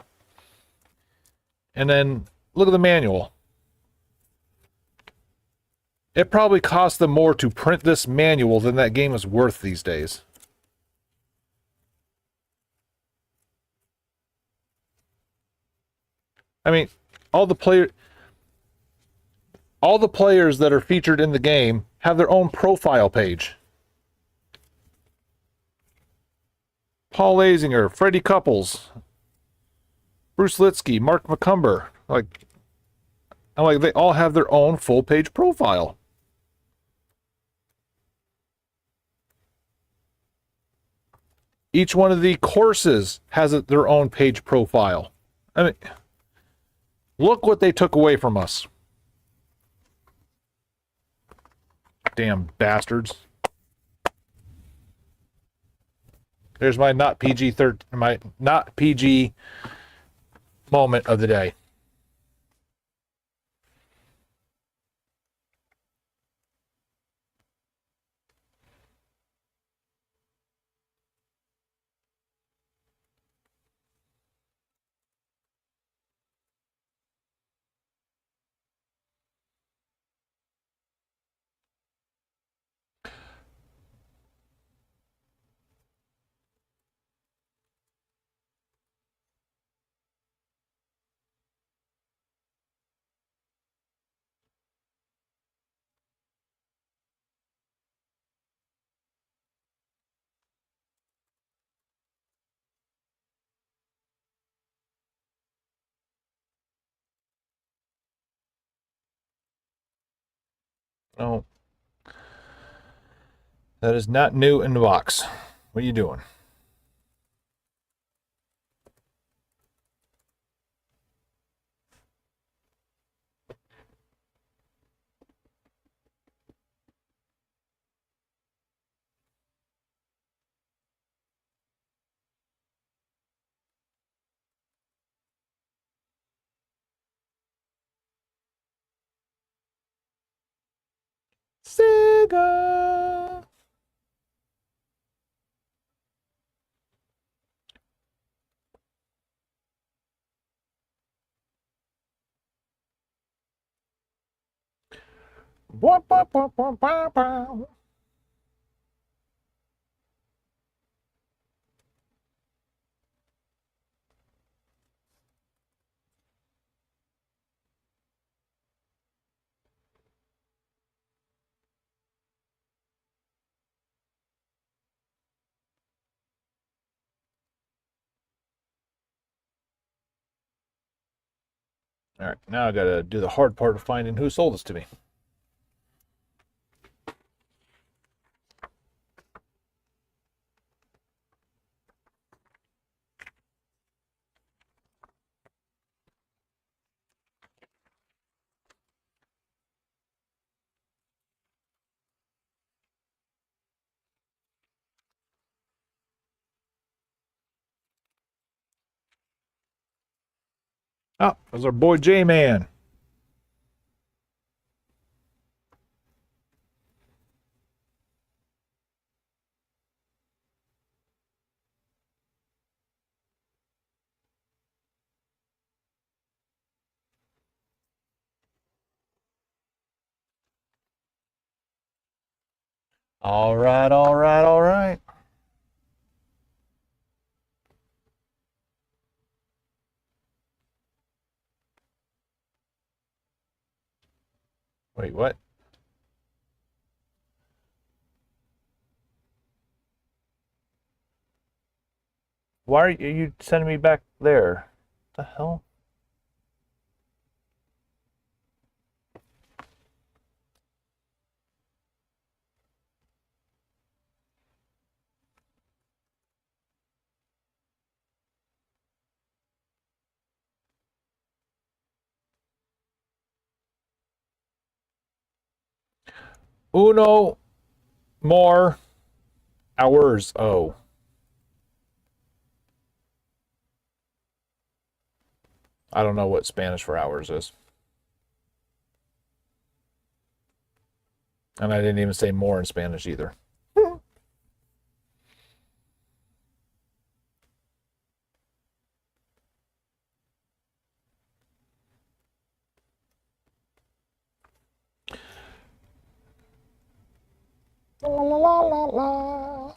And then look at the manual. It probably cost them more to print this manual than that game is worth these days. I mean, all the players that are featured in the game have their own profile page. Paul Azinger, Freddie Couples, Bruce Litsky, Mark McCumber, they all have their own full page profile. Each one of the courses has their own page profile. I mean, look what they took away from us. Damn bastards. There's my not PG moment of the day. No. That is not new in the box. What are you doing? Sega. All right, now I gotta do the hard part of finding who sold this to me. Oh, that's our boy J-Man. All right, all right, all right. Wait, what? Why are you sending me back there? What the hell? Uno more hours. Oh. I don't know what Spanish for hours is. And I didn't even say more in Spanish either. La la la la la.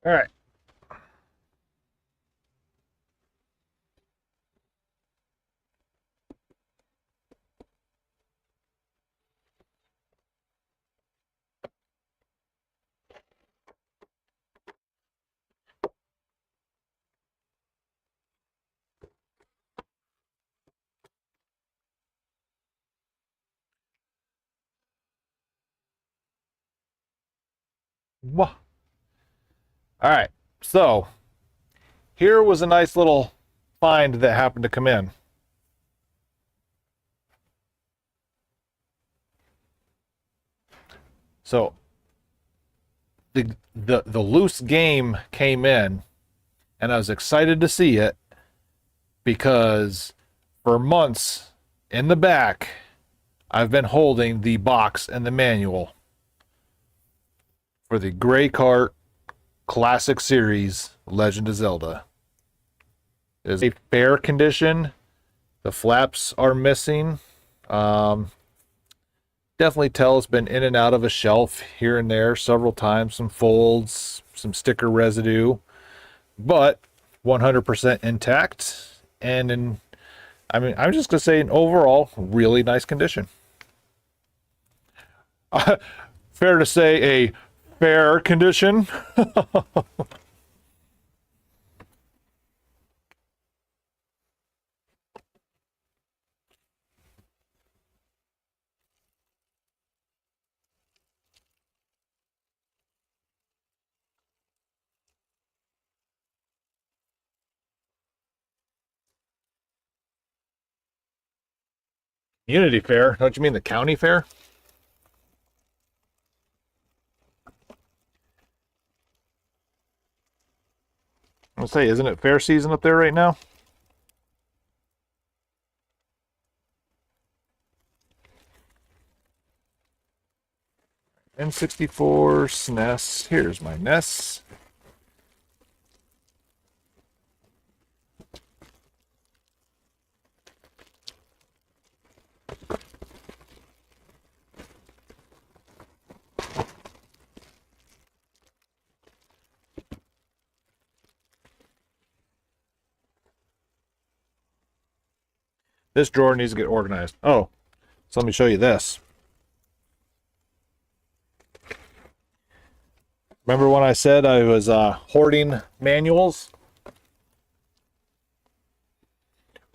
All right. Wah. All right. So here was a nice little find that happened to come in. So the loose game came in, and I was excited to see it because for months in the back I've been holding the box and the manual for the Gray Cart Classic Series Legend of Zelda. It is a fair condition. The flaps are missing. Definitely tell it's been in and out of a shelf here and there several times. Some folds, some sticker residue, but 100% intact. And I'm just gonna say, in overall, really nice condition. Fair to say, a fair condition. Unity Fair? Don't you mean the county fair? I'll say, isn't it fair season up there right now? N64 SNES. Here's my NES. This drawer needs to get organized. Oh, so let me show you this. Remember when I said I was hoarding manuals?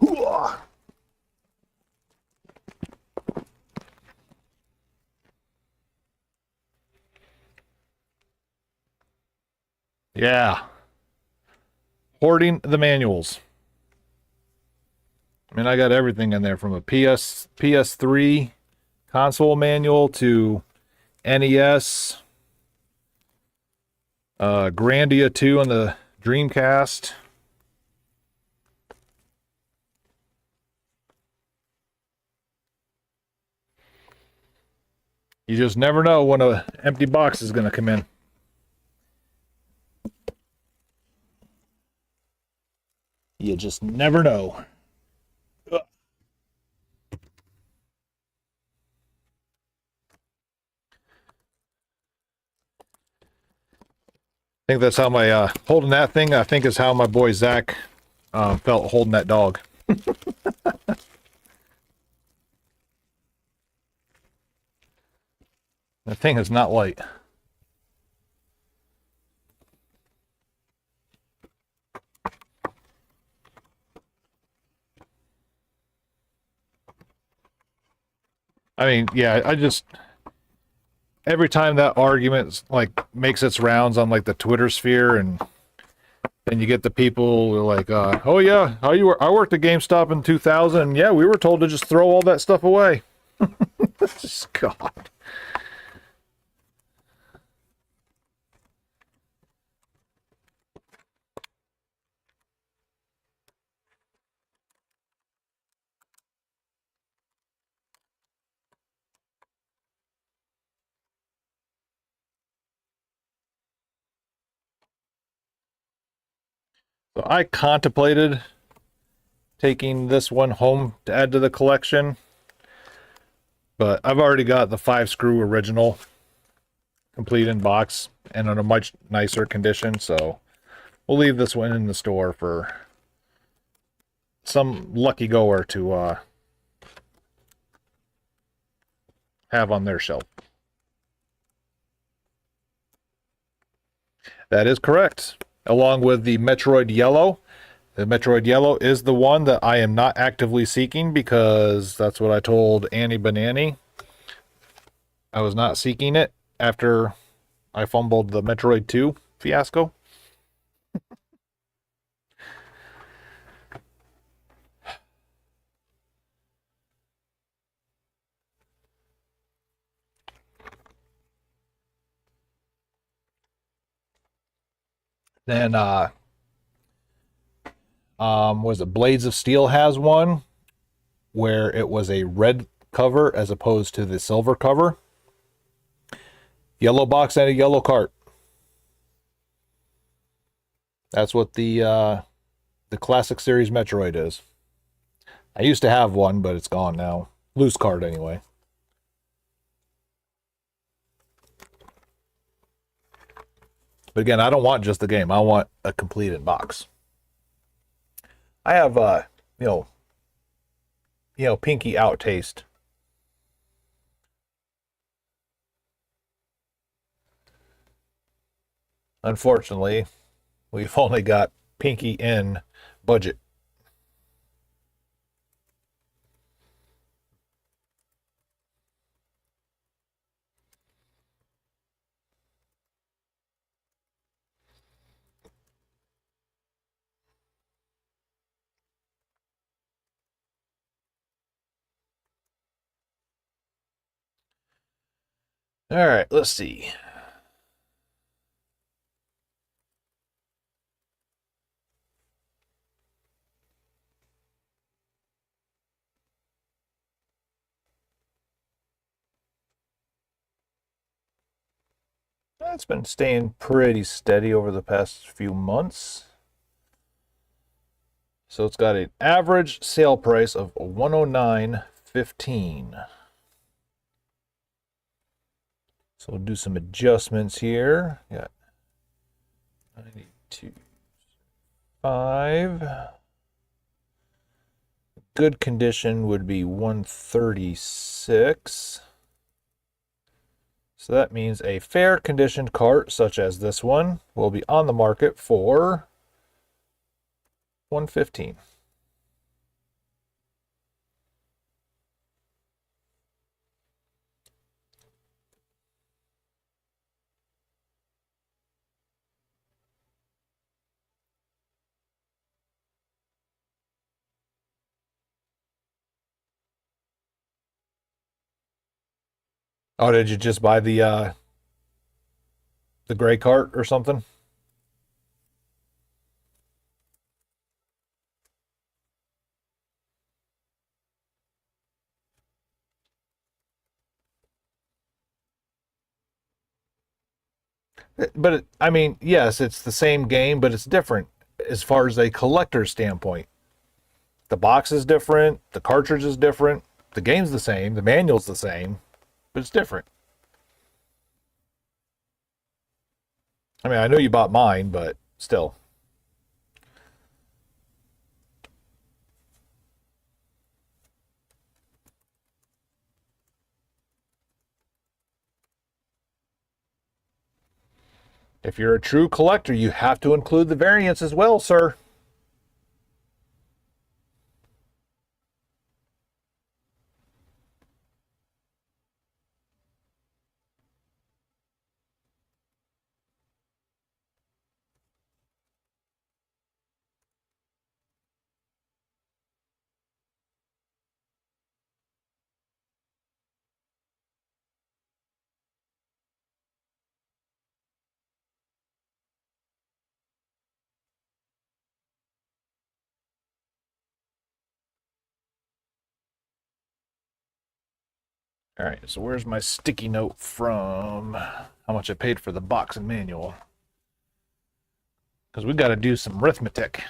Hooah! Yeah. Hoarding the manuals. I mean, I got everything in there from a PS3 console manual to NES, Grandia 2 on the Dreamcast. You just never know when an empty box is going to come in. You just never know. I think that's how my holding that thing. I think is how my boy Zach felt holding that dog. That thing is not light. I mean, yeah, I just every time that argument like makes its rounds on like the Twitter sphere, and then you get the people who are like, "Oh yeah, how you were? I worked at GameStop in 2000. And yeah, we were told to just throw all that stuff away." Just God. So I contemplated taking this one home to add to the collection, but I've already got the 5-screw original complete in box and in a much nicer condition, so we'll leave this one in the store for some lucky goer to have on their shelf. That is correct. Along with the Metroid Yellow. The Metroid Yellow is the one that I am not actively seeking because that's what I told Annie Banani. I was not seeking it after I fumbled the Metroid 2 fiasco. Then was it Blades of Steel has one where it was a red cover as opposed to the silver cover. Yellow box and a yellow cart. That's what the classic series Metroid is. I used to have one, but it's gone now. Loose card anyway. But again, I don't want just the game. I want a completed box. I have pinky out taste. Unfortunately, we've only got pinky in budget. All right, let's see. It's been staying pretty steady over the past few months. So it's got an average sale price of $109.15. So we'll do some adjustments here. Got 92.5. Good condition would be 136. So that means a fair conditioned cart, such as this one, will be on the market for $115. Oh, did you just buy the gray cart or something? But I mean, yes, it's the same game, but it's different. as far as a collector standpoint. The box is different, the cartridge is different, the game's the same, the manual's the same, but it's different. I mean, I know you bought mine, but still. If you're a true collector, you have to include the variants as well, sir. All right, so where's my sticky note from how much I paid for the box and manual? Because we got to do some arithmetic.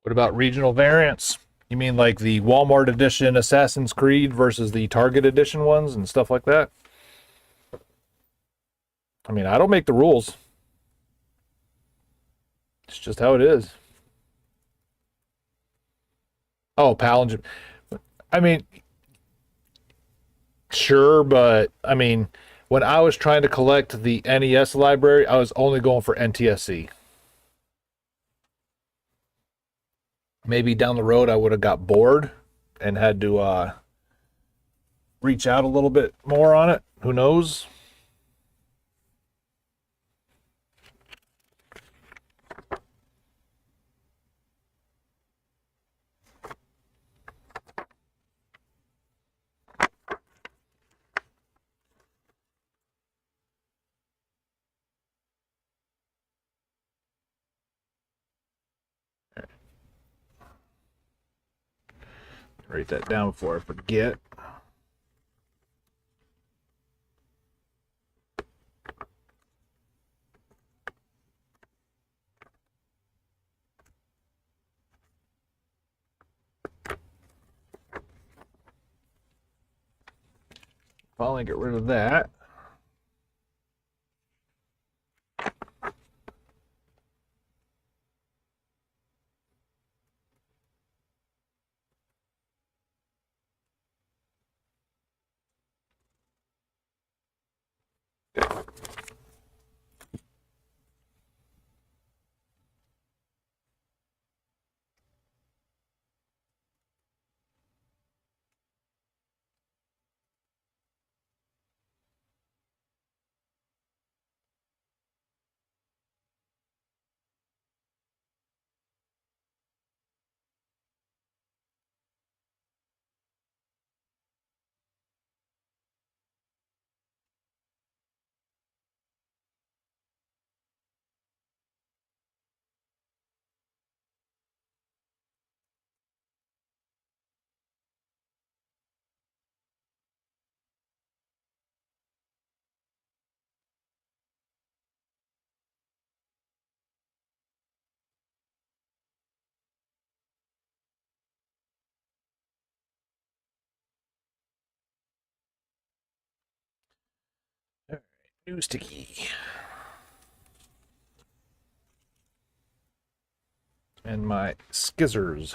What about regional variants? You mean like the Walmart edition Assassin's Creed versus the Target edition ones and stuff like that? I mean, I don't make the rules. It's just how it is. Oh, Pallinger. I mean, sure, but I mean, when I was trying to collect the NES library, I was only going for NTSC. Maybe down the road I would have got bored and had to reach out a little bit more on it. Who knows? Write that down before I forget. Finally get rid of that. New sticky. And my skizzers.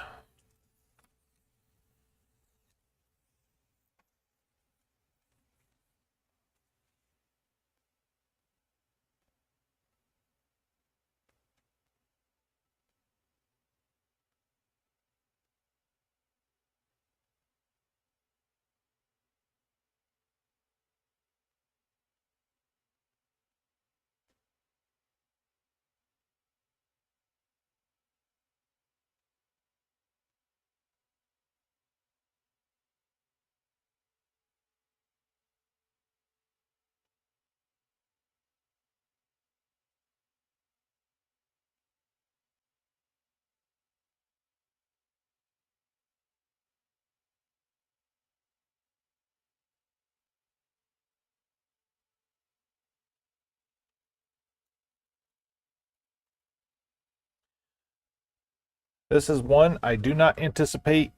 This is one I do not anticipate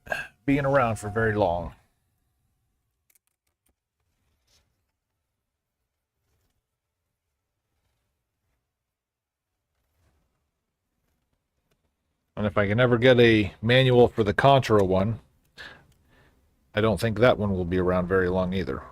being around for very long. And if I can ever get a manual for the Contra one, I don't think that one will be around very long either.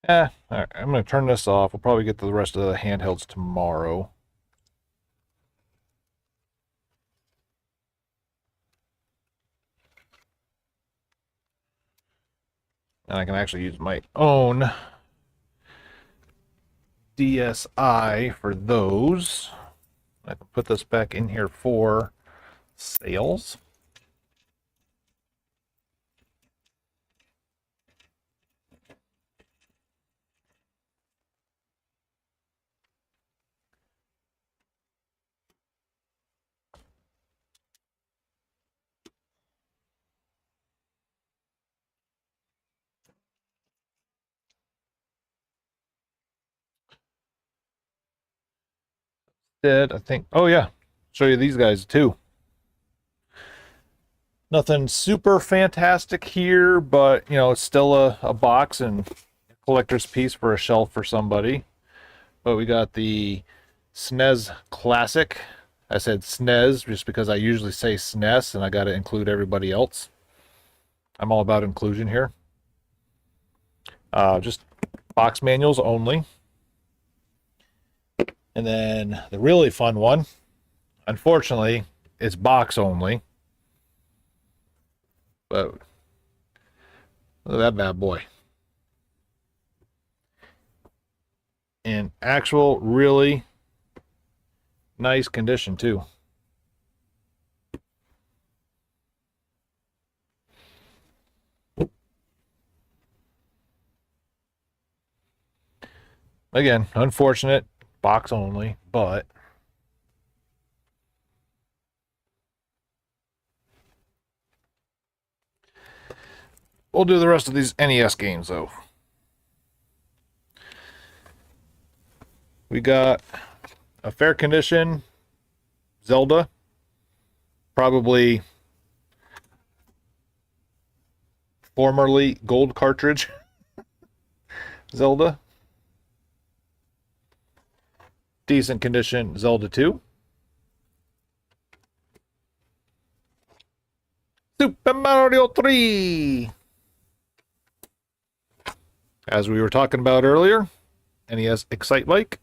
All right, I'm going to turn this off. We'll probably get to the rest of the handhelds tomorrow. And I can actually use my own DSi for those. I can put this back in here for sales. I think, oh yeah, show you these guys too. Nothing super fantastic here, but you know, it's still a box and collector's piece for a shelf for somebody. But we got the SNES Classic. I said SNES just because I usually say SNES and I got to include everybody else. I'm all about inclusion here. Just box manuals only. And then the really fun one, unfortunately, it's box only. But look at that bad boy. In actual, really nice condition, too. Again, unfortunate, box only, but we'll do the rest of these NES games, though. We got a fair condition Zelda, probably formerly gold cartridge Zelda. Decent condition Zelda 2. Super Mario 3. As we were talking about earlier, NES Excite Bike.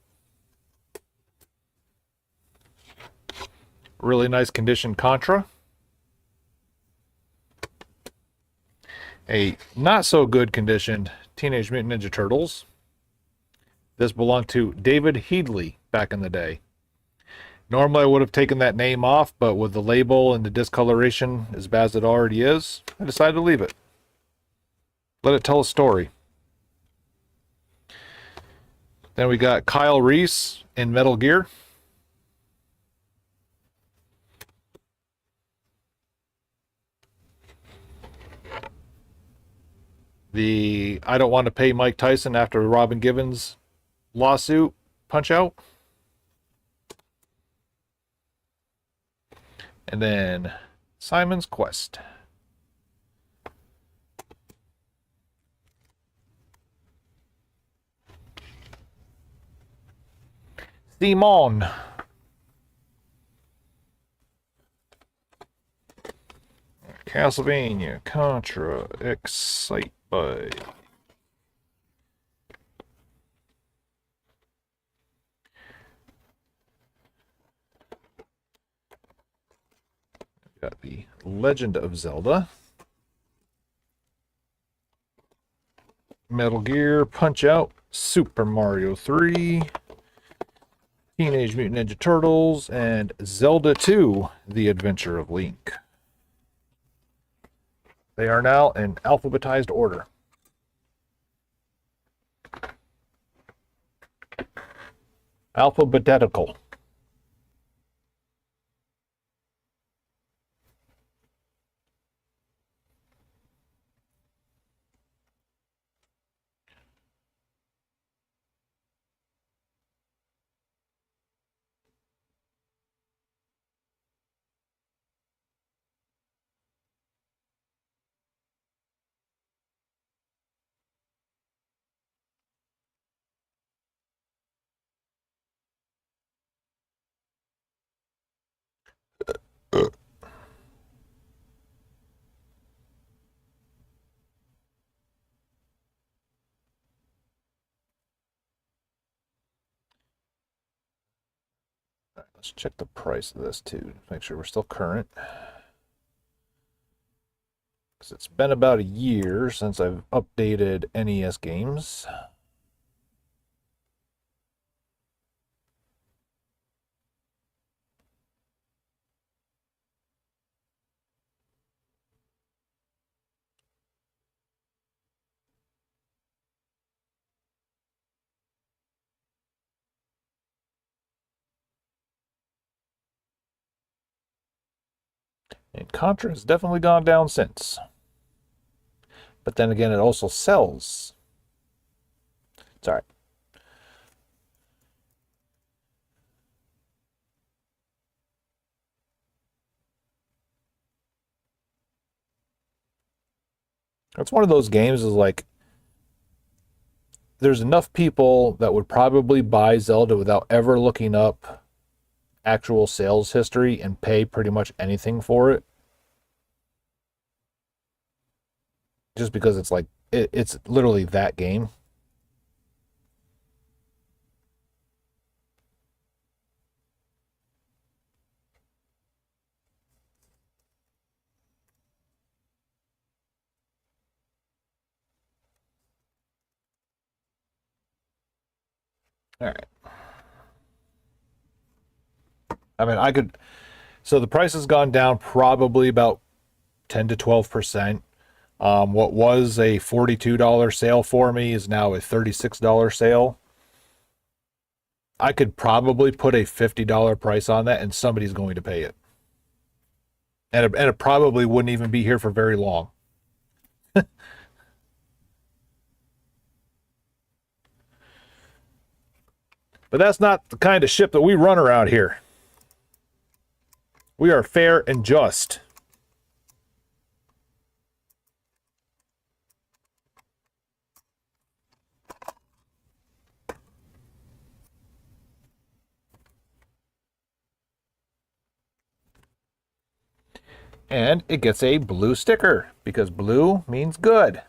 Really nice condition Contra. A not so good conditioned Teenage Mutant Ninja Turtles. This belonged to David Headley back in the day. Normally I would have taken that name off, but with the label and the discoloration as bad as it already is, I decided to leave it. Let it tell a story. Then we got Kyle Reese in Metal Gear. The I don't want to pay Mike Tyson after Robin Givens lawsuit Punch Out. And then Simon's Quest. Simon. Castlevania, Contra, Excite Bike. Got the Legend of Zelda, Metal Gear, Punch-Out, Super Mario 3, Teenage Mutant Ninja Turtles, and Zelda 2, The Adventure of Link. They are now in alphabetized order. Alphabetical. Let's check the price of this too. Make sure we're still current. Because it's been about a year since I've updated NES games. And Contra has definitely gone down since. But then again, it also sells. It's all right. It's one of those games is like, there's enough people that would probably buy Zelda without ever looking up actual sales history and pay pretty much anything for it. Just because it's like, it's literally that game. All right. I mean, I could, so the price has gone down probably about 10 to 12%. What was a $42 sale for me is now a $36 sale. I could probably put a $50 price on that and somebody's going to pay it. And it probably wouldn't even be here for very long. But that's not the kind of ship that we run around here. We are fair and just. And it gets a blue sticker because blue means good.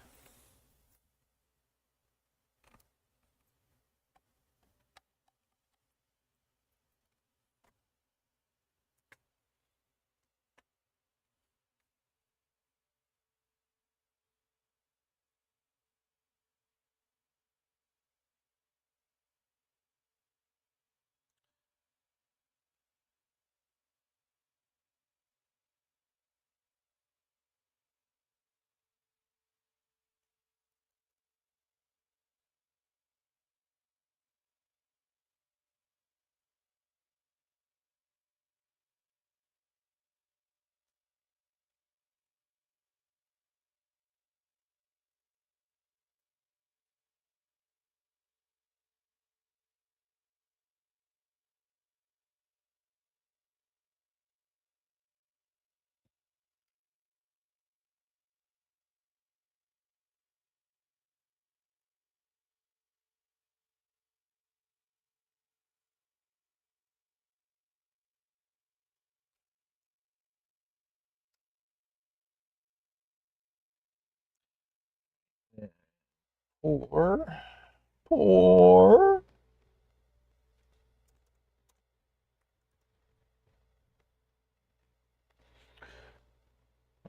Or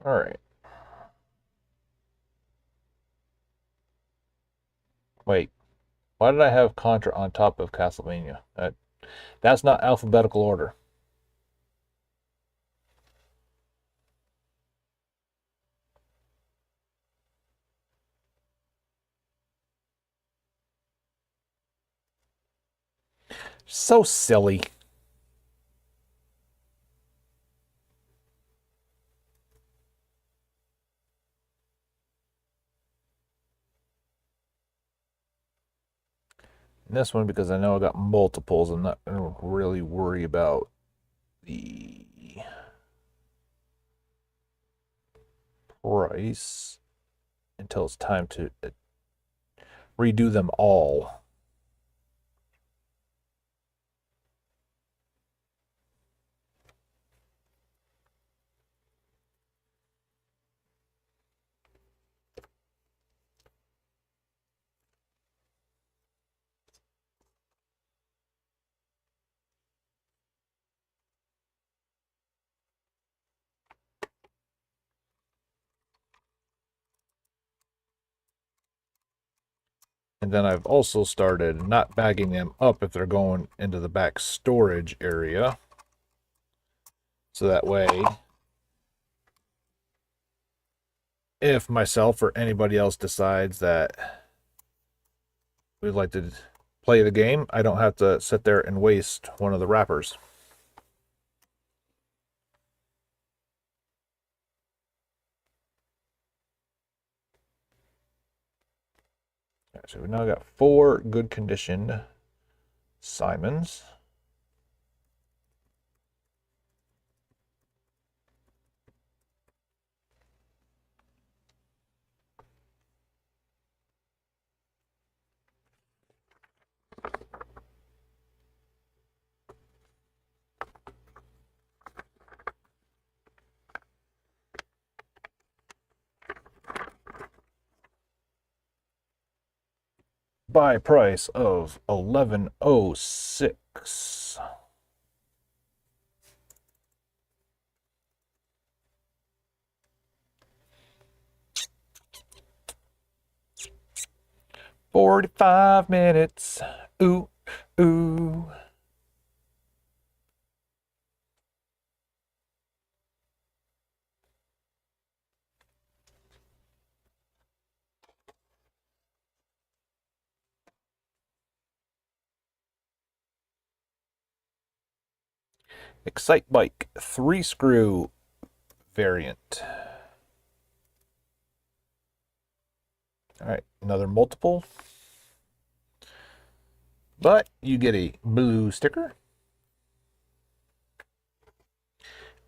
All right. Wait, why did I have Contra on top of Castlevania? That's not alphabetical order. So silly. And this one, because I know I got multiples, I'm not going to really worry about the price until it's time to redo them all. And then I've also started not bagging them up if they're going into the back storage area. So that way, if myself or anybody else decides that we'd like to play the game, I don't have to sit there and waste one of the wrappers. So we now got 4 good condition Simons. Buy price of $11.06. $45 minutes. Ooh, ooh. Excite Bike 3-screw variant. All right, another multiple. But you get a blue sticker.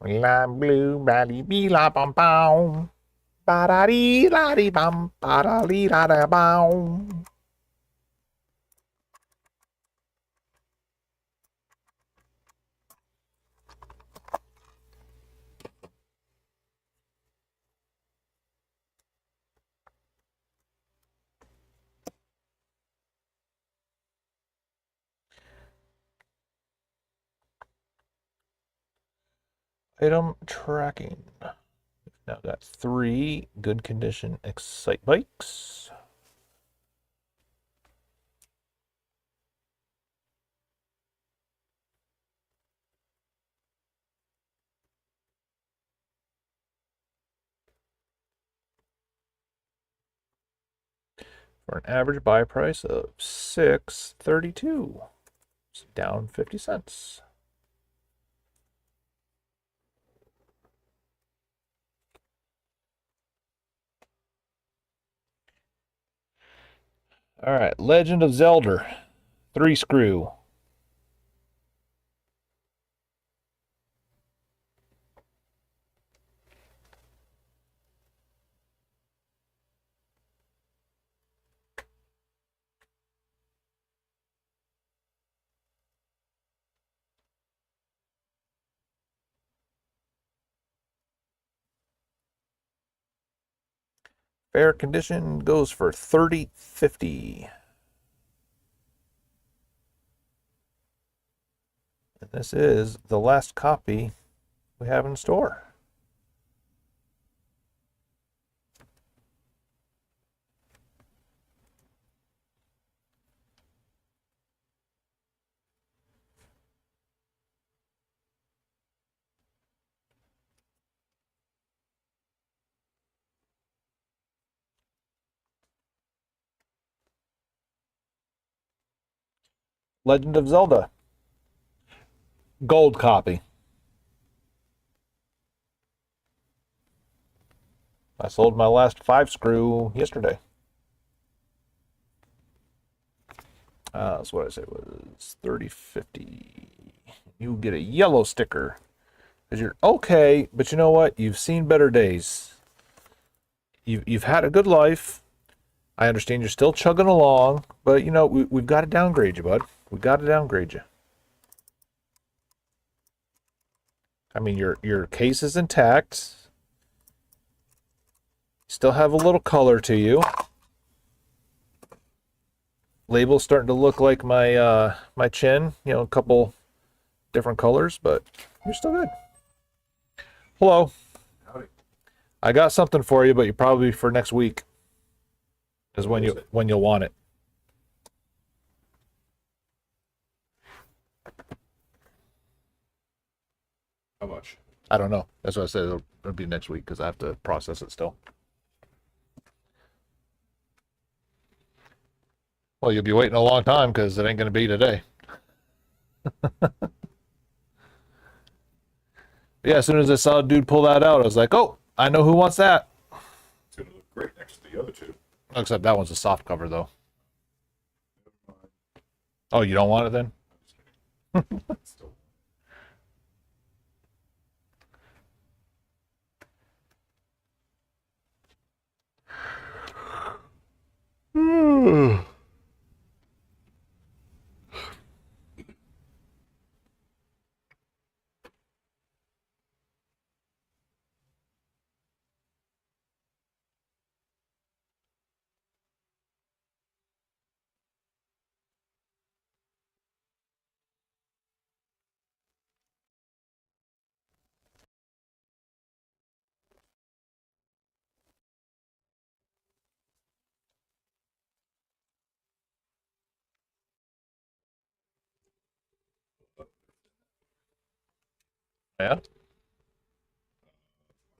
La blue, bally, bee, la, bum, bum. Ba-da-dee, la-dee, bum, ba-da-dee, la-da, bum. Item tracking. Now got 3 good condition Excite bikes. For an average buy price of $6.32. It's down 50 cents. All right, Legend of Zelda 3-screw. Fair condition goes for $30.50. And this is the last copy we have in store. Legend of Zelda. Gold copy. I sold my last 5-screw yesterday. That's what I said was 30.50. You get a yellow sticker. Because you're okay, but you know what? You've seen better days. You've had a good life. I understand you're still chugging along, but you know, we've got to downgrade you, bud. We've got to downgrade you. I mean, your case is intact. Still have a little color to you. Label's starting to look like my my chin, you know, a couple different colors, but you're still good. Hello. Howdy. I got something for you, but you probably for next week is when you'll want it. How much? I don't know. That's what I said. It'll be next week because I have to process it still. Well, you'll be waiting a long time because it ain't going to be today. Yeah, as soon as I saw a dude pull that out, I was like, oh, I know who wants that. It's gonna look great next to the other two. Except that one's a soft cover, though. Never mind. Oh, you don't want it then? I'm just kidding. Still. Yeah?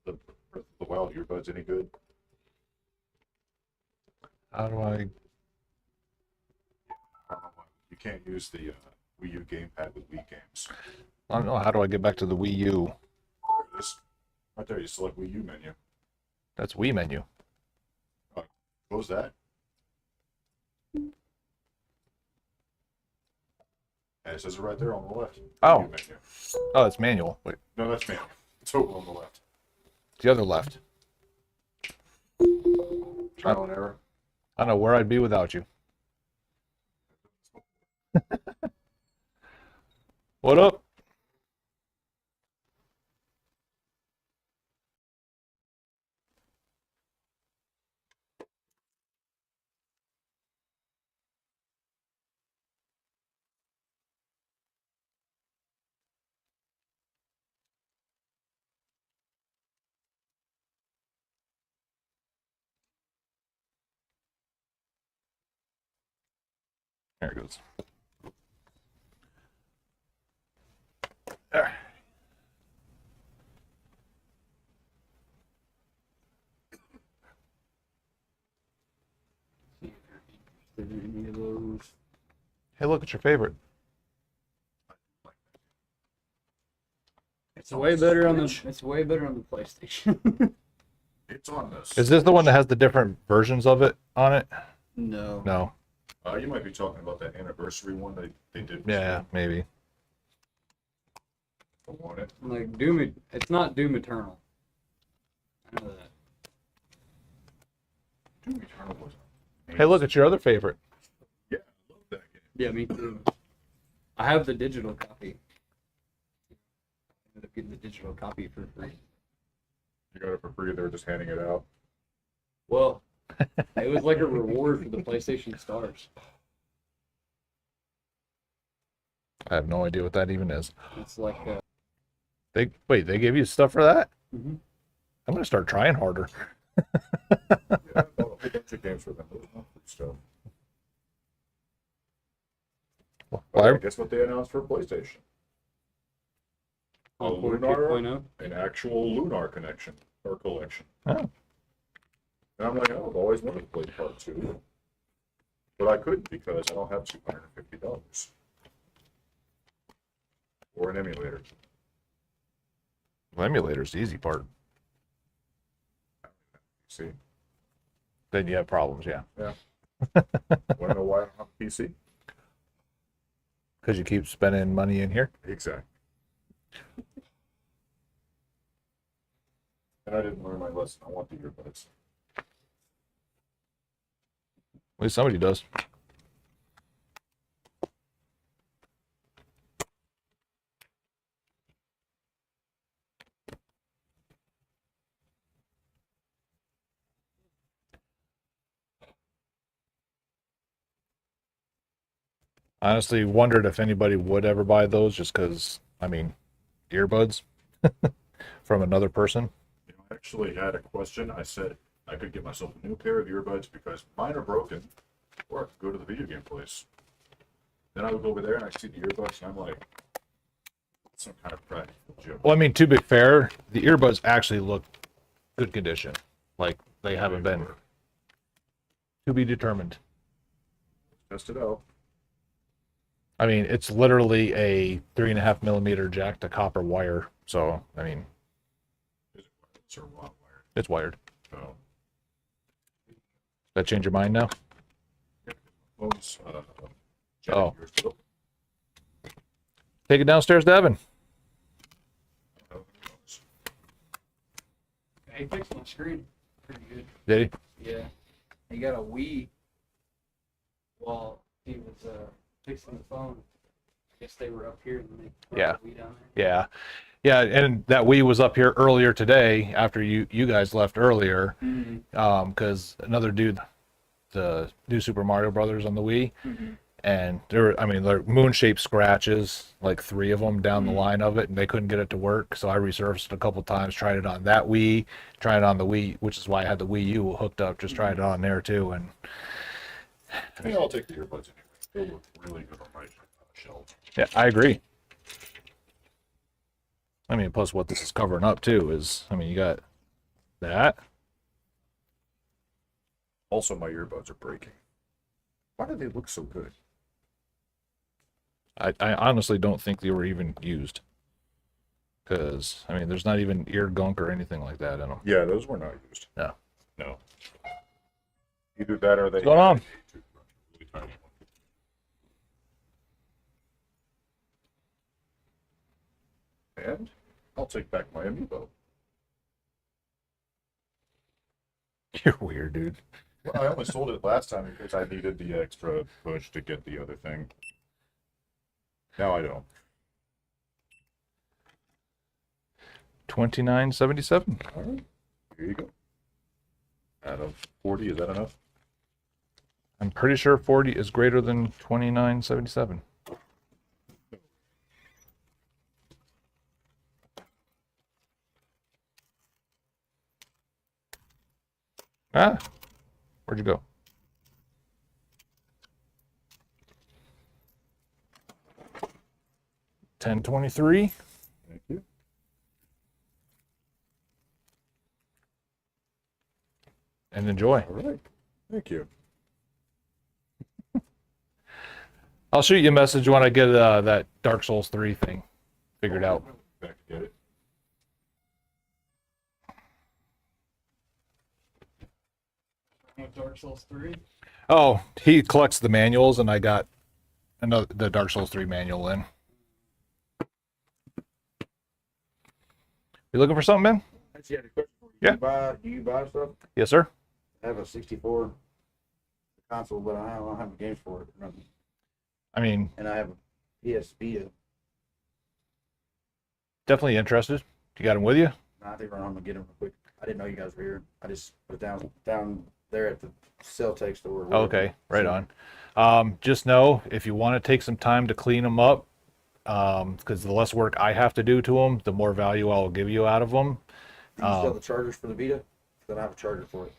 The Breath of the Wild earbuds any good? How do I... I don't know why. You can't use the Wii U gamepad with Wii games. I don't know. How do I get back to the Wii U? There it is. Right there, you select Wii U menu. That's Wii menu. Close that. And it says it right there on the left. Oh. Wii U menu. Oh, it's manual. Wait, No, that's manual. It's over on the left. the other left. Trial and error. I don't know where I'd be without you. What up? There it goes. There. Any of those. Hey, look, it's your favorite. It's way better on the. It's way better on the PlayStation. It's on this. Is this the one that has the different versions of it on it? No. No. You might be talking about that anniversary one they did. Yeah, maybe. I want it. Like Doom. It's not Doom Eternal. I know that. Doom Eternal was. Hey, look, it's your other favorite. Yeah, I love that game. Yeah, me too. I have the digital copy. I ended up getting the digital copy for free. You got it for free. They're just handing it out. Well, it was like a reward for the PlayStation Stars. I have no idea what that even is. It's like They gave you stuff for that? Mhm. I'm gonna start trying harder. Yeah, I bought a whole bunch of games for them. Those are free stuff. Why? Guess what they announced for PlayStation? on Oh, Port Lunar? 2.0. An actual Lunar connection or collection. Oh. And I'm like, oh, I've always wanted to play part 2. But I couldn't because I don't have $250. Or an emulator. Well, emulator's the easy part. PC. Then you have problems, yeah. Want to know why I don't have a PC? Because you keep spending money in here. Exactly. And I didn't learn my lesson. I want the earbuds. At least somebody does. Honestly, wondered if anybody would ever buy those just because, I mean, earbuds from another person. You know, I actually had a question. I said I could get myself a new pair of earbuds because mine are broken, or I could go to the video game place. Then I would go over there and I see the earbuds, and I'm like, some kind of practical joke. Well, I mean, to be fair, the earbuds actually look good condition. Like, they haven't been. To be determined. Test it out. I mean, it's literally a 3.5 millimeter jack to copper wire. So, I mean, Is it wireless or wired? it's wired. Oh, That change your mind now? phones. Oh. Take it downstairs to Evan. He fixed my screen pretty good. Did Yeah. He got a Wii while he was fixing the phone. I guess they were up here and they brought Yeah. the Wii down he? Yeah. Yeah, and that Wii was up here earlier today after you guys left earlier. there. Mm-hmm. Because another dude, the new Super Mario Brothers on the Wii, Mm-hmm. and there were moon-shaped scratches, like 3 of them down the line of it, and they couldn't get it to work. So I resurfaced it a couple times, tried it on that Wii, tried it on the Wii, which is why I had the Wii U hooked up, just tried it on there too. And I think I'll take the earbuds anyway. They'll look really good on my shelf. yeah, I agree. I mean, plus what this is covering up too is, I mean, you got that. Also, my earbuds are breaking. Why do they look so good? I honestly don't think they were even used. Because, I mean, there's not even ear gunk or anything like that in them. Yeah, those were not used. No. No. Either that or they. What's going on? Really tiny one. And I'll take back my amiibo. You're weird, dude. Well, I only sold it last time because I needed the extra push to get the other thing. Now I don't. $29.77. All right, here you go. Out of 40, is that enough? I'm pretty sure 40 is greater than 29.77. Ah, where'd you go? $10.23. Thank you. And enjoy. All right. Thank you. I'll shoot you a message when I get that Dark Souls 3 thing figured out. Back to get it. With Dark Souls 3. Oh, he collects the manuals, and I got the Dark Souls 3 manual in. You looking for something, man? Actually, I had a question for you. Yeah. Do you buy stuff? Yes, sir. I have a 64 console, but I don't have games for it. Or nothing. I mean, And I have a PS Vita. definitely interested. You got him with you? I think I'm gonna get them real quick. I didn't know you guys were here. I just put it down there at the Celtech store. Oh, okay, right on. Just know if you want to take some time to clean them up, because the less work I have to do to them, the more value I'll give you out of them. Do you sell the chargers for the Vita? Then I have a charger for it.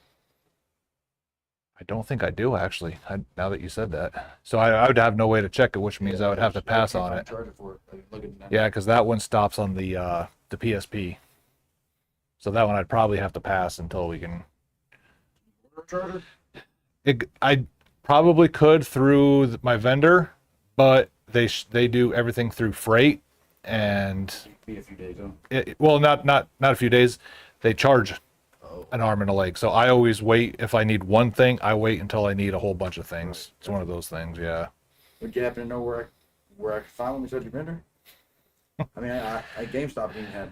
I don't think I do actually. Now that you said that, so I would have no way to check it, which means I would have to pass on it. Charger for it. Like, look at that. Yeah, because that one stops on the PSP. So that one I'd probably have to pass until we can. Charger? I probably could through my vendor, but they do everything through freight, and Be a few days though. well, not a few days. They charge Oh. an arm and a leg. So I always wait. If I need one thing, I wait until I need a whole bunch of things. It's one of those things. Yeah. Would you happen to know where I could find one besides your vendor? I mean, I GameStop didn't have.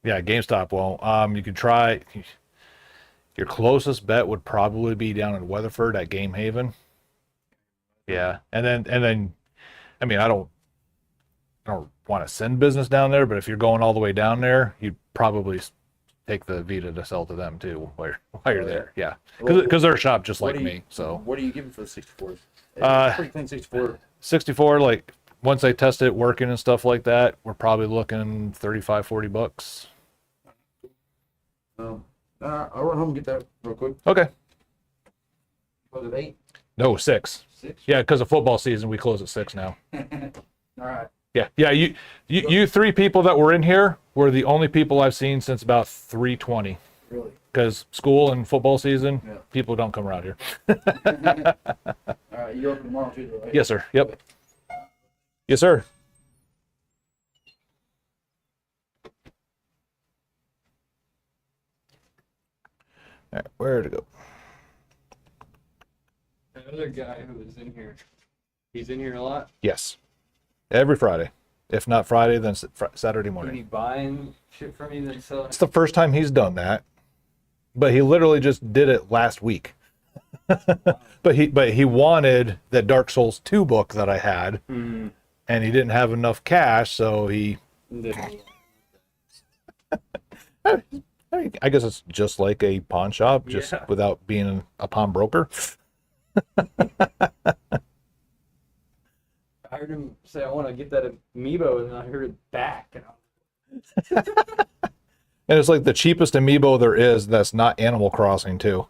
Yeah. GameStop won't. You could try. Your closest bet would probably be down in Weatherford at Game Haven. Yeah. And then, I mean, I don't want to send business down there, but if you're going all the way down there, you'd probably take the Vita to sell to them too while you're there. Yeah. Because they're a shop just like me. So What are you giving for the 64? Pretty clean 64. 64, like once I test it working and stuff like that, we're probably looking $35-40. I'll run home and get that real quick. Okay. Was it 8? No, 6. 6? Yeah, because of football season, we close at 6 now. All right. Yeah. You three people that were in here were the only people I've seen since about 3:20. Really? Because school and football season, Yeah. people don't come around here. All right. You're open tomorrow too, though, right? Yes, sir. Yep. Yes, sir. All right, where to go? Another guy who was in here. He's in here a lot. Yes. Every Friday. If not Friday, then Saturday Can morning. he buying shit from you then selling? It's the first time he's done that. But he literally just did it last week. but he wanted that Dark Souls 2 book that I had, Mm. and he didn't have enough cash, so he I mean, I guess it's just like a pawn shop, just Yeah. without being a pawnbroker. I heard him say, "I want to get that amiibo," and then I heard it back. And And it's like the cheapest amiibo there is that's not Animal Crossing, too.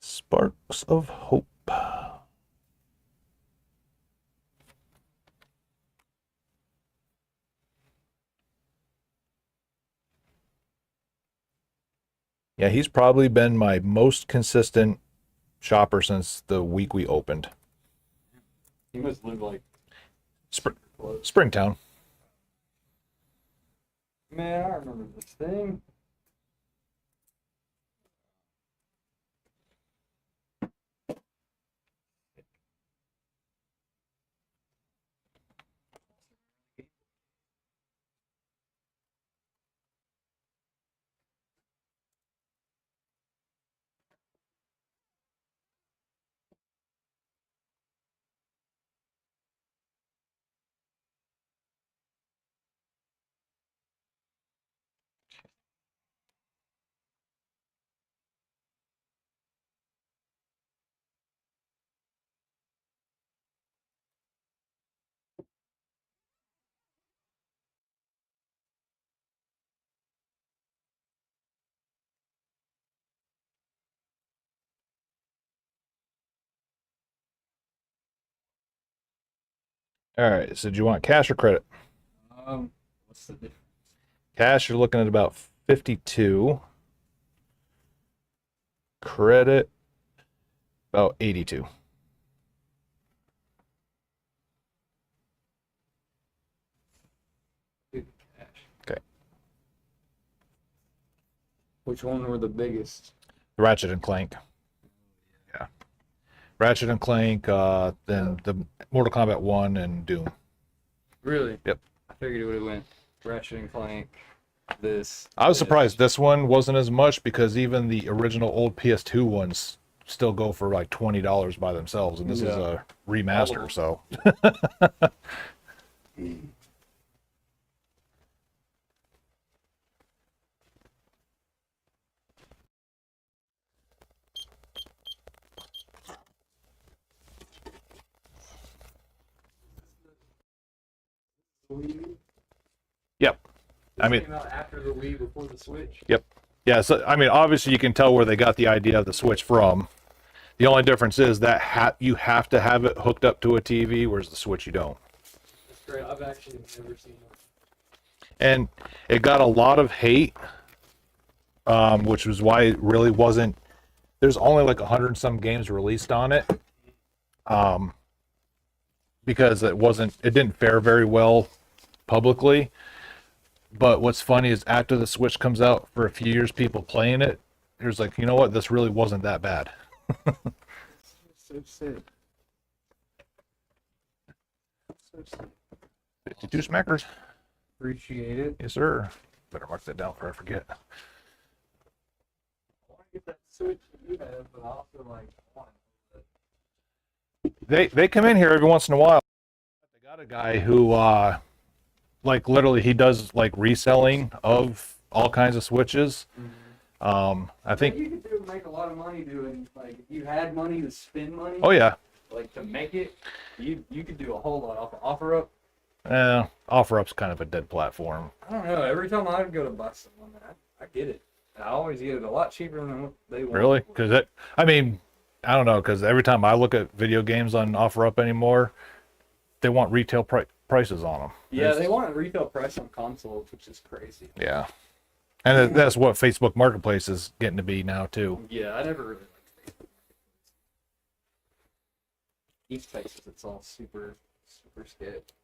Sparks of Hope. Yeah, he's probably been my most consistent shopper since the week we opened. he must live like Springtown. Man, I remember this thing. All right, so do you want cash or credit? What's the difference? Cash, you're looking at about 52. Credit, about 82. Good cash. Okay. Which one were the biggest? Ratchet and Clank. Yeah. Ratchet and Clank, then the Mortal Kombat 1 and Doom. Really? Yep. I figured it would have went Ratchet and Clank. This. I was surprised this one wasn't as much because even the original old PS2 ones still go for like $20 by themselves, and this is a remaster, so. Yep. I mean, came out after the Wii, before the Switch. Yep. Yeah, so I mean, obviously you can tell where they got the idea of the Switch from. The only difference is that you have to have it hooked up to a TV, whereas the Switch you don't. That's great. I've actually never seen it. And it got a lot of hate which was why it really wasn't. There's only like 100 and some games released on it, because it didn't fare very well publicly. But what's funny is after the Switch comes out, for a few years, people playing it, there's like, you know what, this really wasn't that bad. So sick. So sick. 52 smackers. Appreciate it. Yes, sir. Better mark that down before I forget. I want to get that Switch that you have, but I also like want They come in here every once in a while. They got a guy who like literally he does like reselling of all kinds of Switches. I think. you could make a lot of money doing, like, if you had money to spend money. Oh yeah. Like, to make it, you could do a whole lot off of OfferUp. OfferUp's kind of a dead platform. I don't know. Every time I go to buy someone, I get it. I always get it a lot cheaper than what they want. Really? Because I mean, I don't know. Because every time I look at video games on OfferUp anymore, they want retail prices on them. Yeah, they want a retail price on consoles, which is crazy. Yeah, and that's what Facebook Marketplace is getting to be now too. Yeah, I never really liked Facebook. East Texas, it's all super sketch.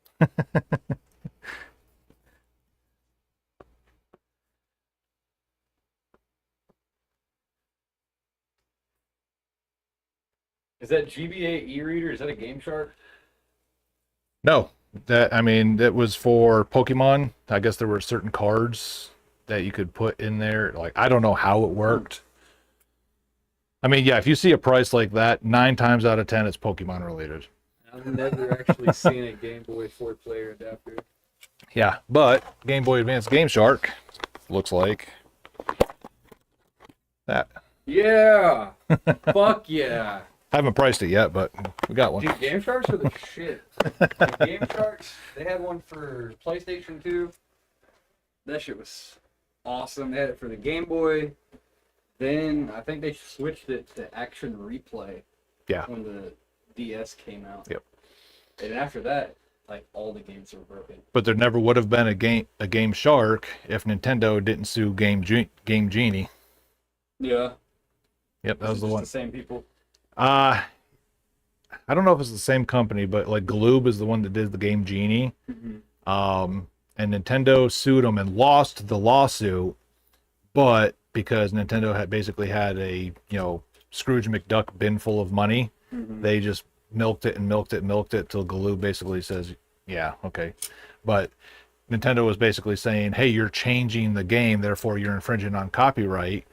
Is that GBA e-reader? Is that a Game Shark? No, that was for Pokemon. I guess there were certain cards that you could put in there. Like, I don't know how it worked. I mean, yeah, if you see a price like that, 9 times out of 10, it's Pokemon related. I've never actually seen a Game Boy 4-player adapter. Yeah, but Game Boy Advance Game Shark looks like that. Yeah! Fuck yeah! I haven't priced it yet, but we got one. Dude, Game Sharks are the shit. Like, Game Sharks, they had one for PlayStation 2. That shit was awesome. They had it for the Game Boy. Then I think they switched it to Action Replay. Yeah. When the DS came out. Yep. And after that, like, all the games were broken. But there never would have been a Game Shark if Nintendo didn't sue Game Genie. Yeah. Yep, that was the one. The same people. I don't know if it's the same company, but like Galoob is the one that did the Game Genie. Mm-hmm. And Nintendo sued them and lost the lawsuit, but because Nintendo had basically had a, Scrooge McDuck bin full of money, they just milked it till Galoob basically says, yeah, okay. But Nintendo was basically saying, hey, you're changing the game, therefore you're infringing on copyright.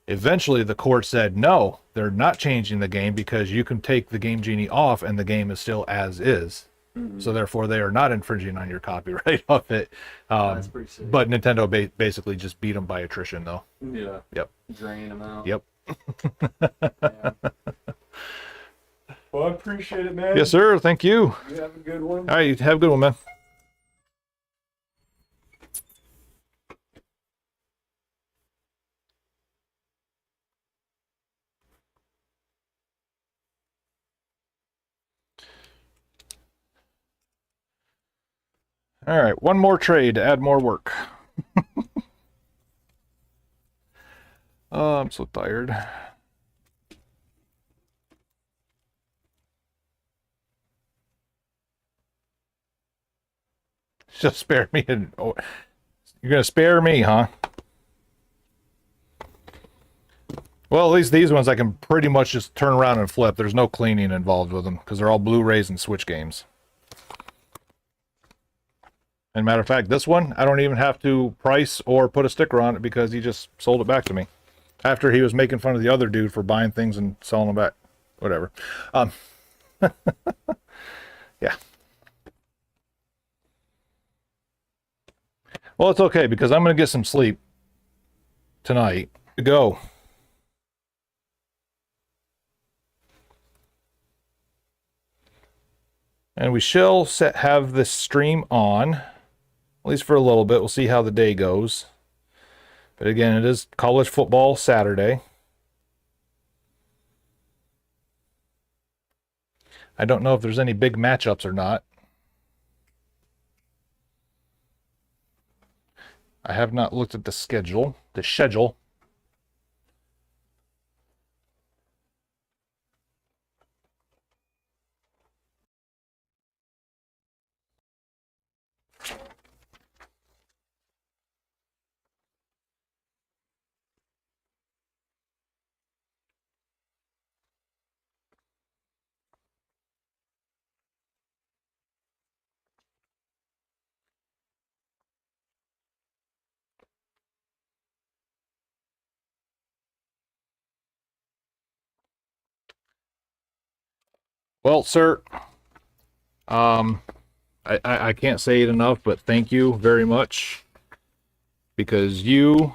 Eventually, the court said, no, they're not changing the game because you can take the Game Genie off and the game is still as is. So therefore, they are not infringing on your copyright of it. That's pretty sick. But Nintendo basically just beat them by attrition, though. Yeah. Yep. Draining them out. Yep. Yeah. Well, I appreciate it, man. Yes, sir. Thank you. You have a good one. All right, have a good one, man. All right, one more trade to add more work. Oh, I'm so tired. Just spare me. You're gonna spare me, huh? Well, at least these ones I can pretty much just turn around and flip. There's no cleaning involved with them because they're all Blu-rays and Switch games. And matter of fact, this one, I don't even have to price or put a sticker on it because he just sold it back to me. After he was making fun of the other dude for buying things and selling them back. Whatever. Yeah. Well, it's okay because I'm going to get some sleep tonight. To go. And we shall have this stream on. At least for a little bit. We'll see how the day goes. But again, it is college football Saturday. I don't know if there's any big matchups or not. I have not looked at the schedule. Well, sir, I can't say it enough, but thank you very much, because you,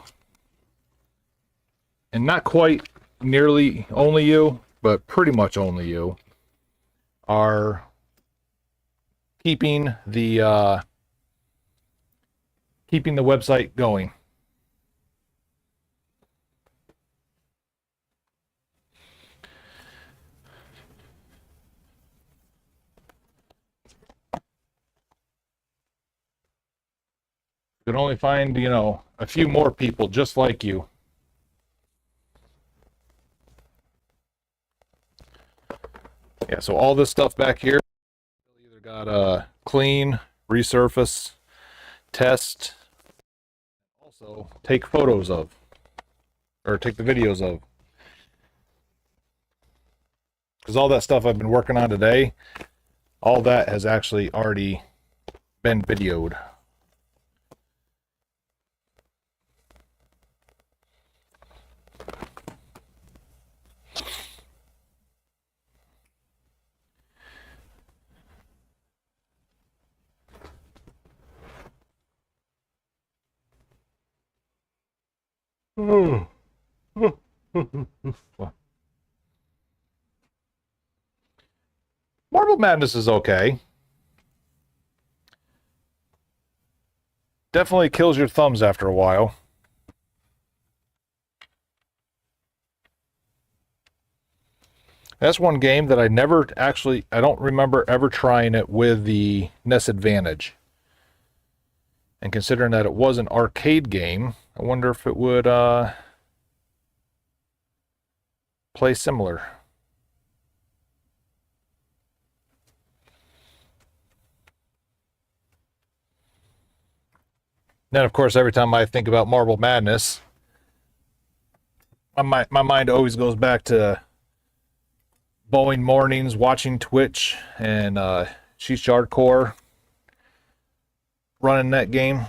and not quite nearly only you, but pretty much only you, are keeping the website going. You can only find, a few more people just like you. Yeah, so all this stuff back here, either got clean, resurface, test, also take photos of, or take the videos of. Because all that stuff I've been working on today, all that has actually already been videoed. Marble Madness is okay. Definitely kills your thumbs after a while. That's one game that I don't remember ever trying it with the NES Advantage. And considering that it was an arcade game, I wonder if it would play similar. Then, of course, every time I think about Marble Madness, my mind always goes back to Boeing mornings, watching Twitch, and She's Hardcore running that game.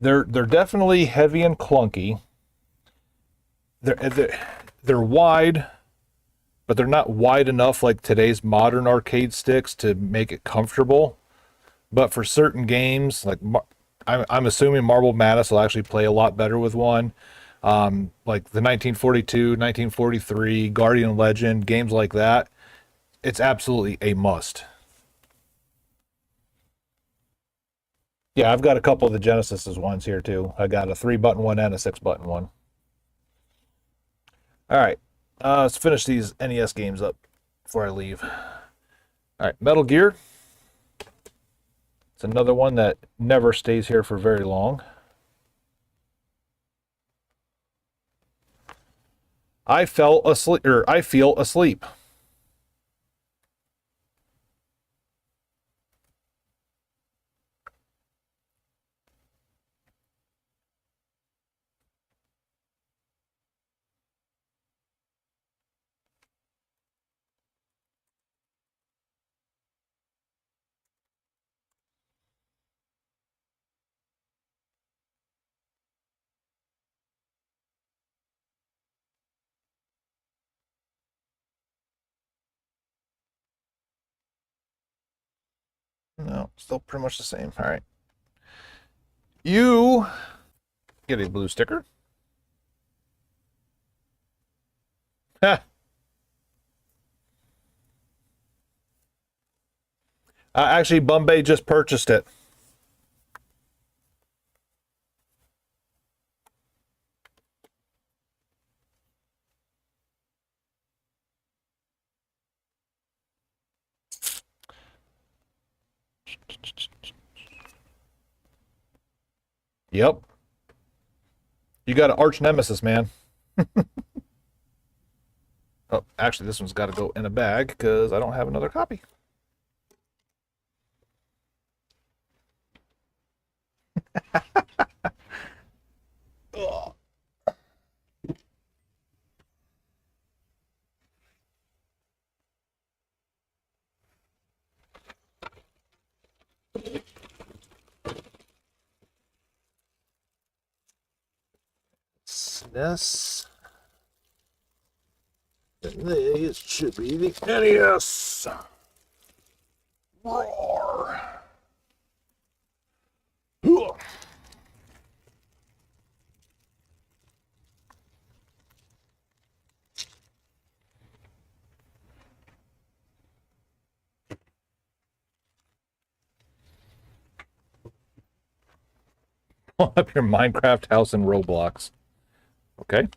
They're definitely heavy and clunky. They're wide, but they're not wide enough like today's modern arcade sticks to make it comfortable. But for certain games, like I'm assuming Marble Madness will actually play a lot better with one. Like the 1942, 1943, Guardian Legend, games like that, it's absolutely a must. Yeah, I've got a couple of the Genesis's ones here too. I got a 3-button one and a 6-button one. All right, let's finish these NES games up before I leave. All right, Metal Gear. It's another one that never stays here for very long. I fell asleep, or I feel asleep. No, still pretty much the same. All right. You get a blue sticker. Ha. Actually, Bombay just purchased it. Yep. You got an arch nemesis, man. Oh, actually, this one's got to go in a bag because I don't have another copy. Ugh. this. And this should be the NES. Roar. Ugh. Pull up your Minecraft house in Roblox. Okay.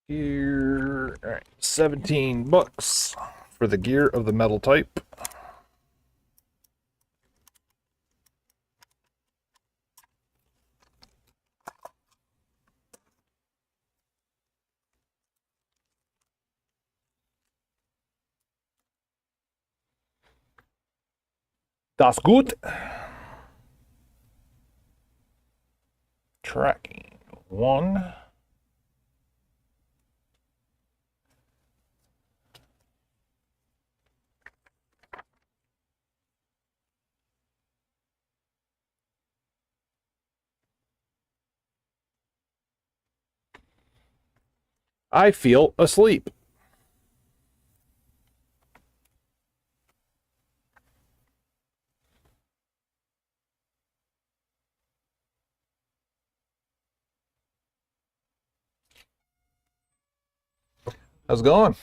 Gear. All right, $17 for the gear of the metal type. Das gut. Tracking 1. I feel asleep. How's it going?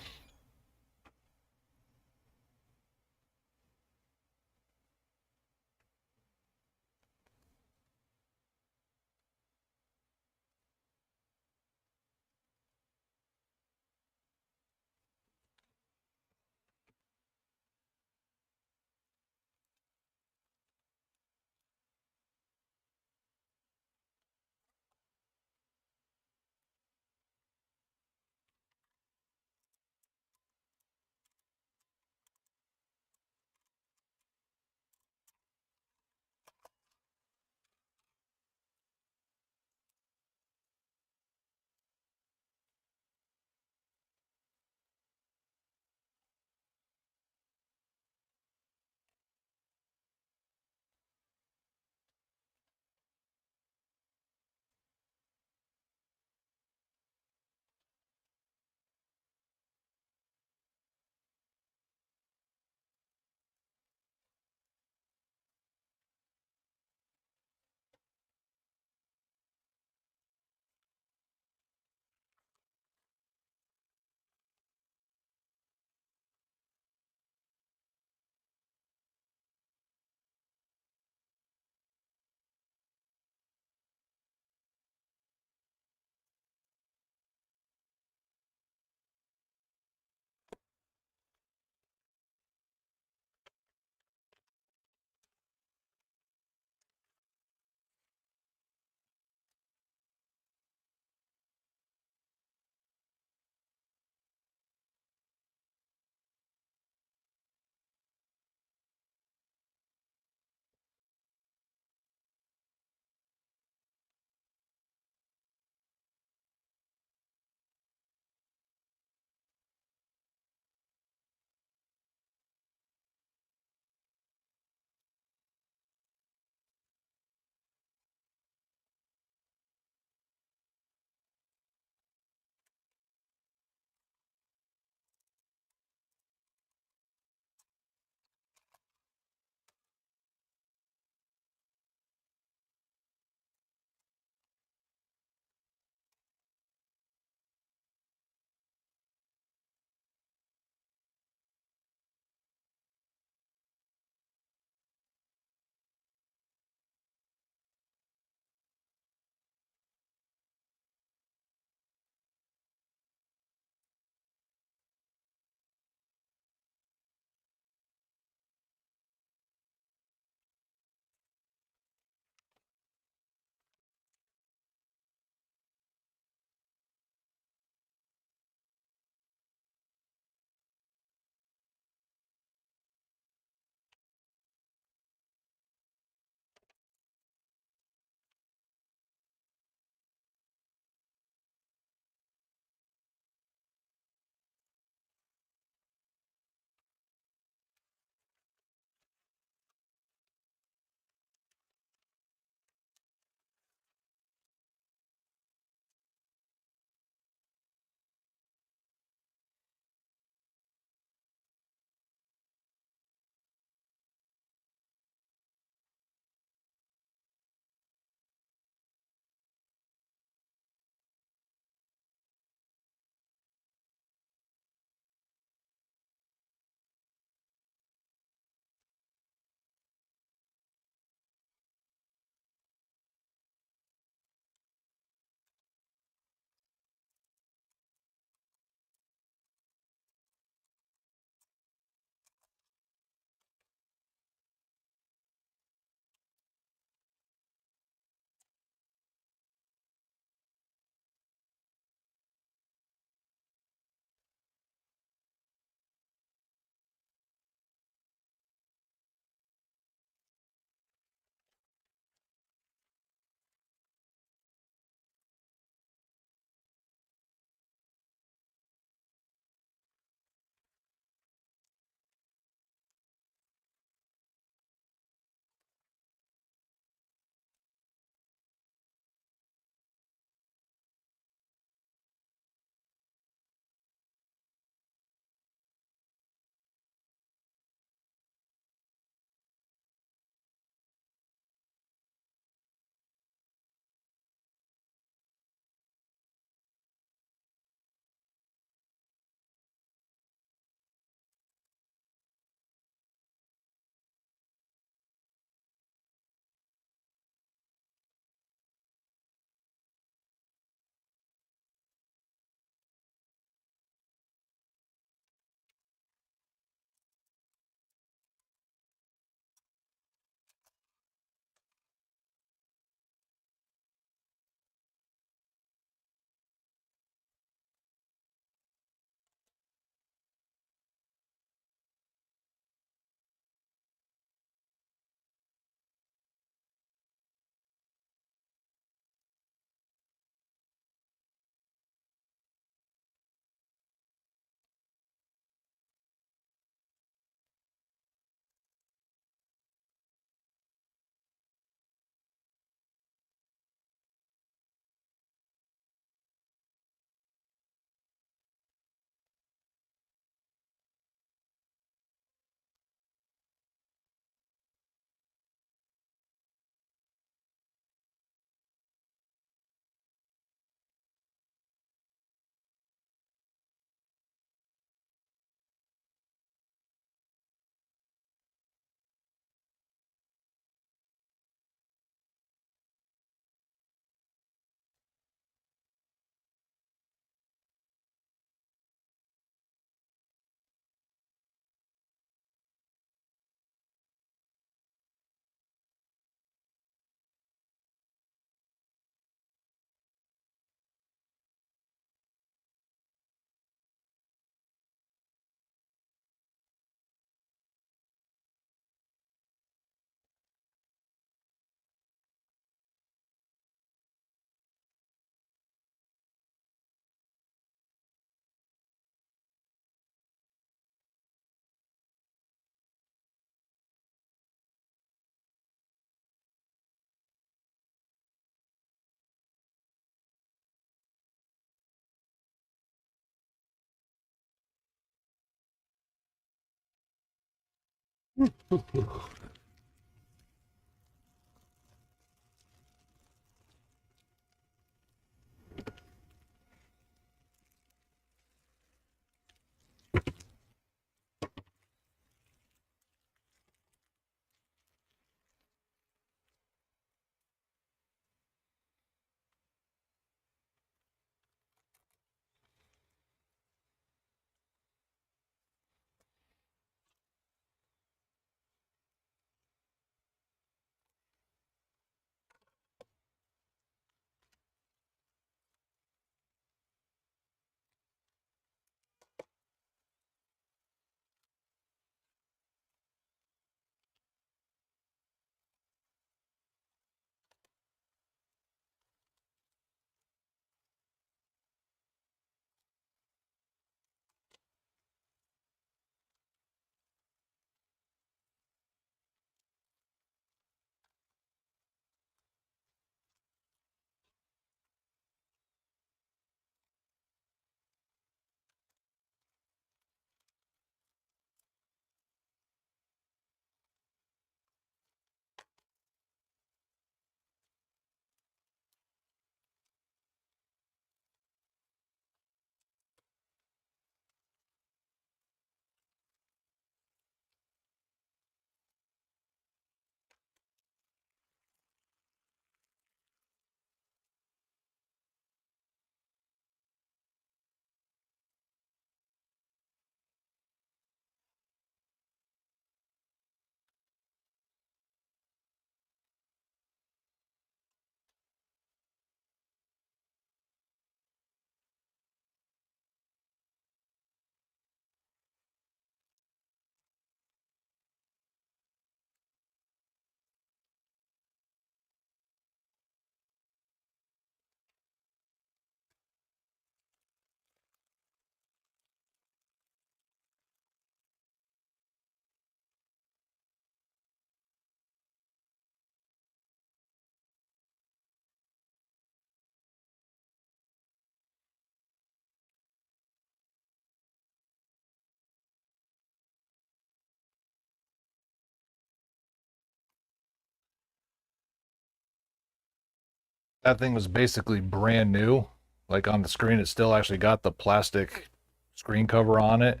That thing was basically brand new. Like on the screen, it still actually got the plastic screen cover on it.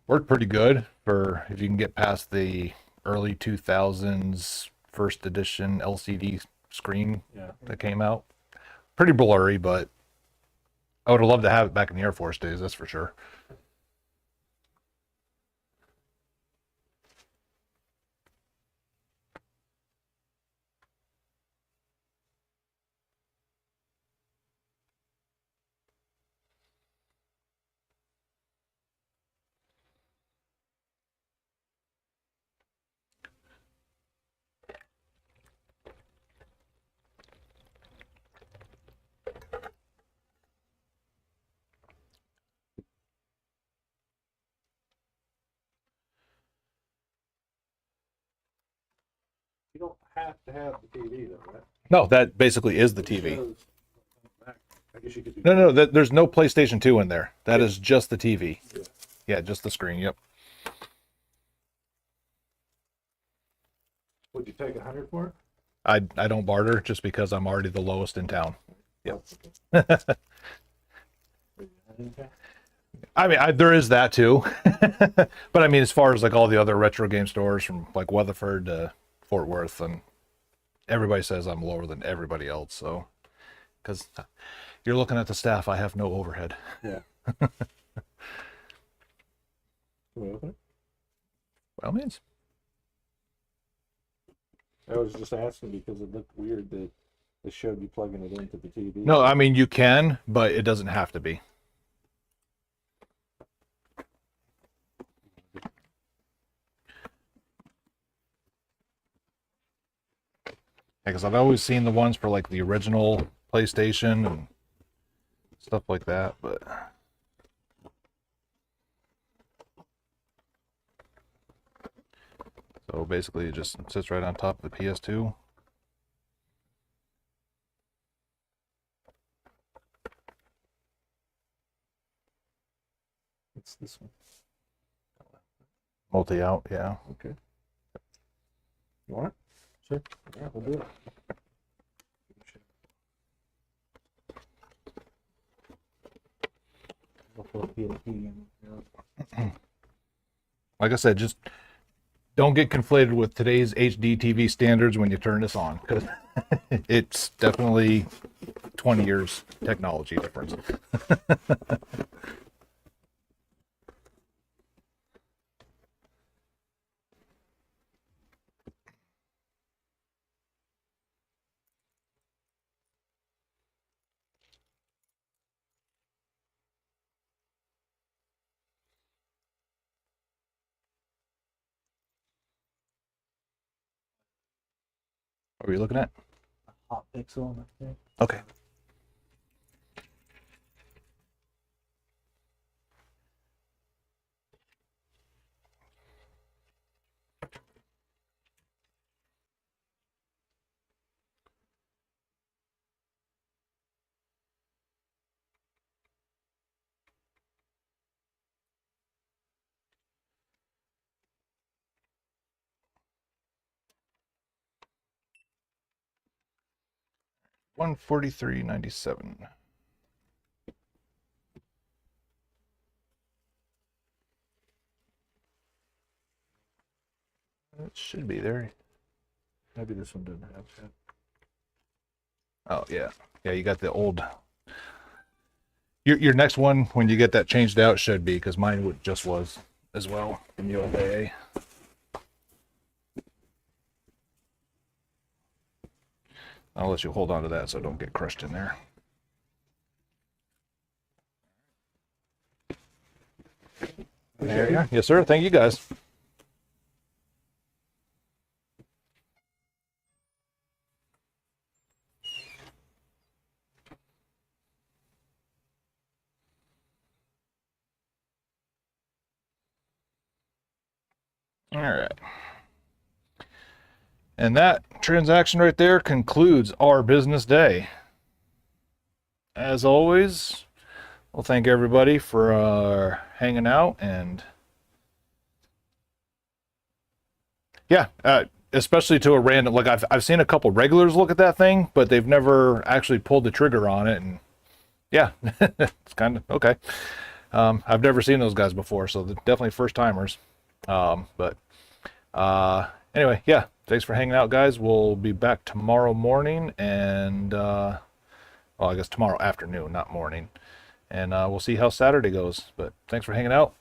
Worked pretty good for if you can get past the early 2000s first edition LCD screen that came out. Pretty blurry, but I would have loved to have it back in the Air Force days, that's for sure. You don't have to have the TV though, right? No, that basically is the TV. I guess you could do. No, there's no PlayStation 2 in there. That Yeah. is just the TV. Yeah. Yeah, just the screen. Yep. Would you take 100 for it? I don't barter just because I'm already the lowest in town. Yep. I mean, there is that too. But I mean, as far as like all the other retro game stores from like Weatherford to Fort Worth, and everybody says I'm lower than everybody else. So, because you're looking at the staff, I have no overhead. Yeah. Can we open it? By all means. I was just asking because it looked weird that it showed you plugging it into the TV. No, I mean you can, but it doesn't have to be. Because I've always seen the ones for like the original PlayStation and stuff like that, but so basically it just sits right on top of the PS2. It's this one. Multi-out, yeah. Okay. You want it? Sure. Yeah, we'll do it. Like I said, just don't get conflated with today's HD TV standards when you turn this on, because it's definitely 20 years technology difference. What are you looking at? Hot pixel. Okay. $143.97. It should be there. Maybe this one didn't have that. Oh yeah, yeah. You got the old. Your next one when you get that changed out should be, because mine just was as well in the old AA. I'll let you hold on to that so don't get crushed in there. There you are. Yes, sir. Thank you, guys. All right. And that transaction right there concludes our business day. As always, we'll thank everybody for hanging out, and yeah, especially to a random, like I've seen a couple regulars look at that thing, but they've never actually pulled the trigger on it, and yeah, it's kind of okay. I've never seen those guys before, so they're definitely first timers. But anyway, yeah, thanks for hanging out, guys. We'll be back tomorrow morning, and well, I guess tomorrow afternoon, not morning, and we'll see how Saturday goes. But thanks for hanging out.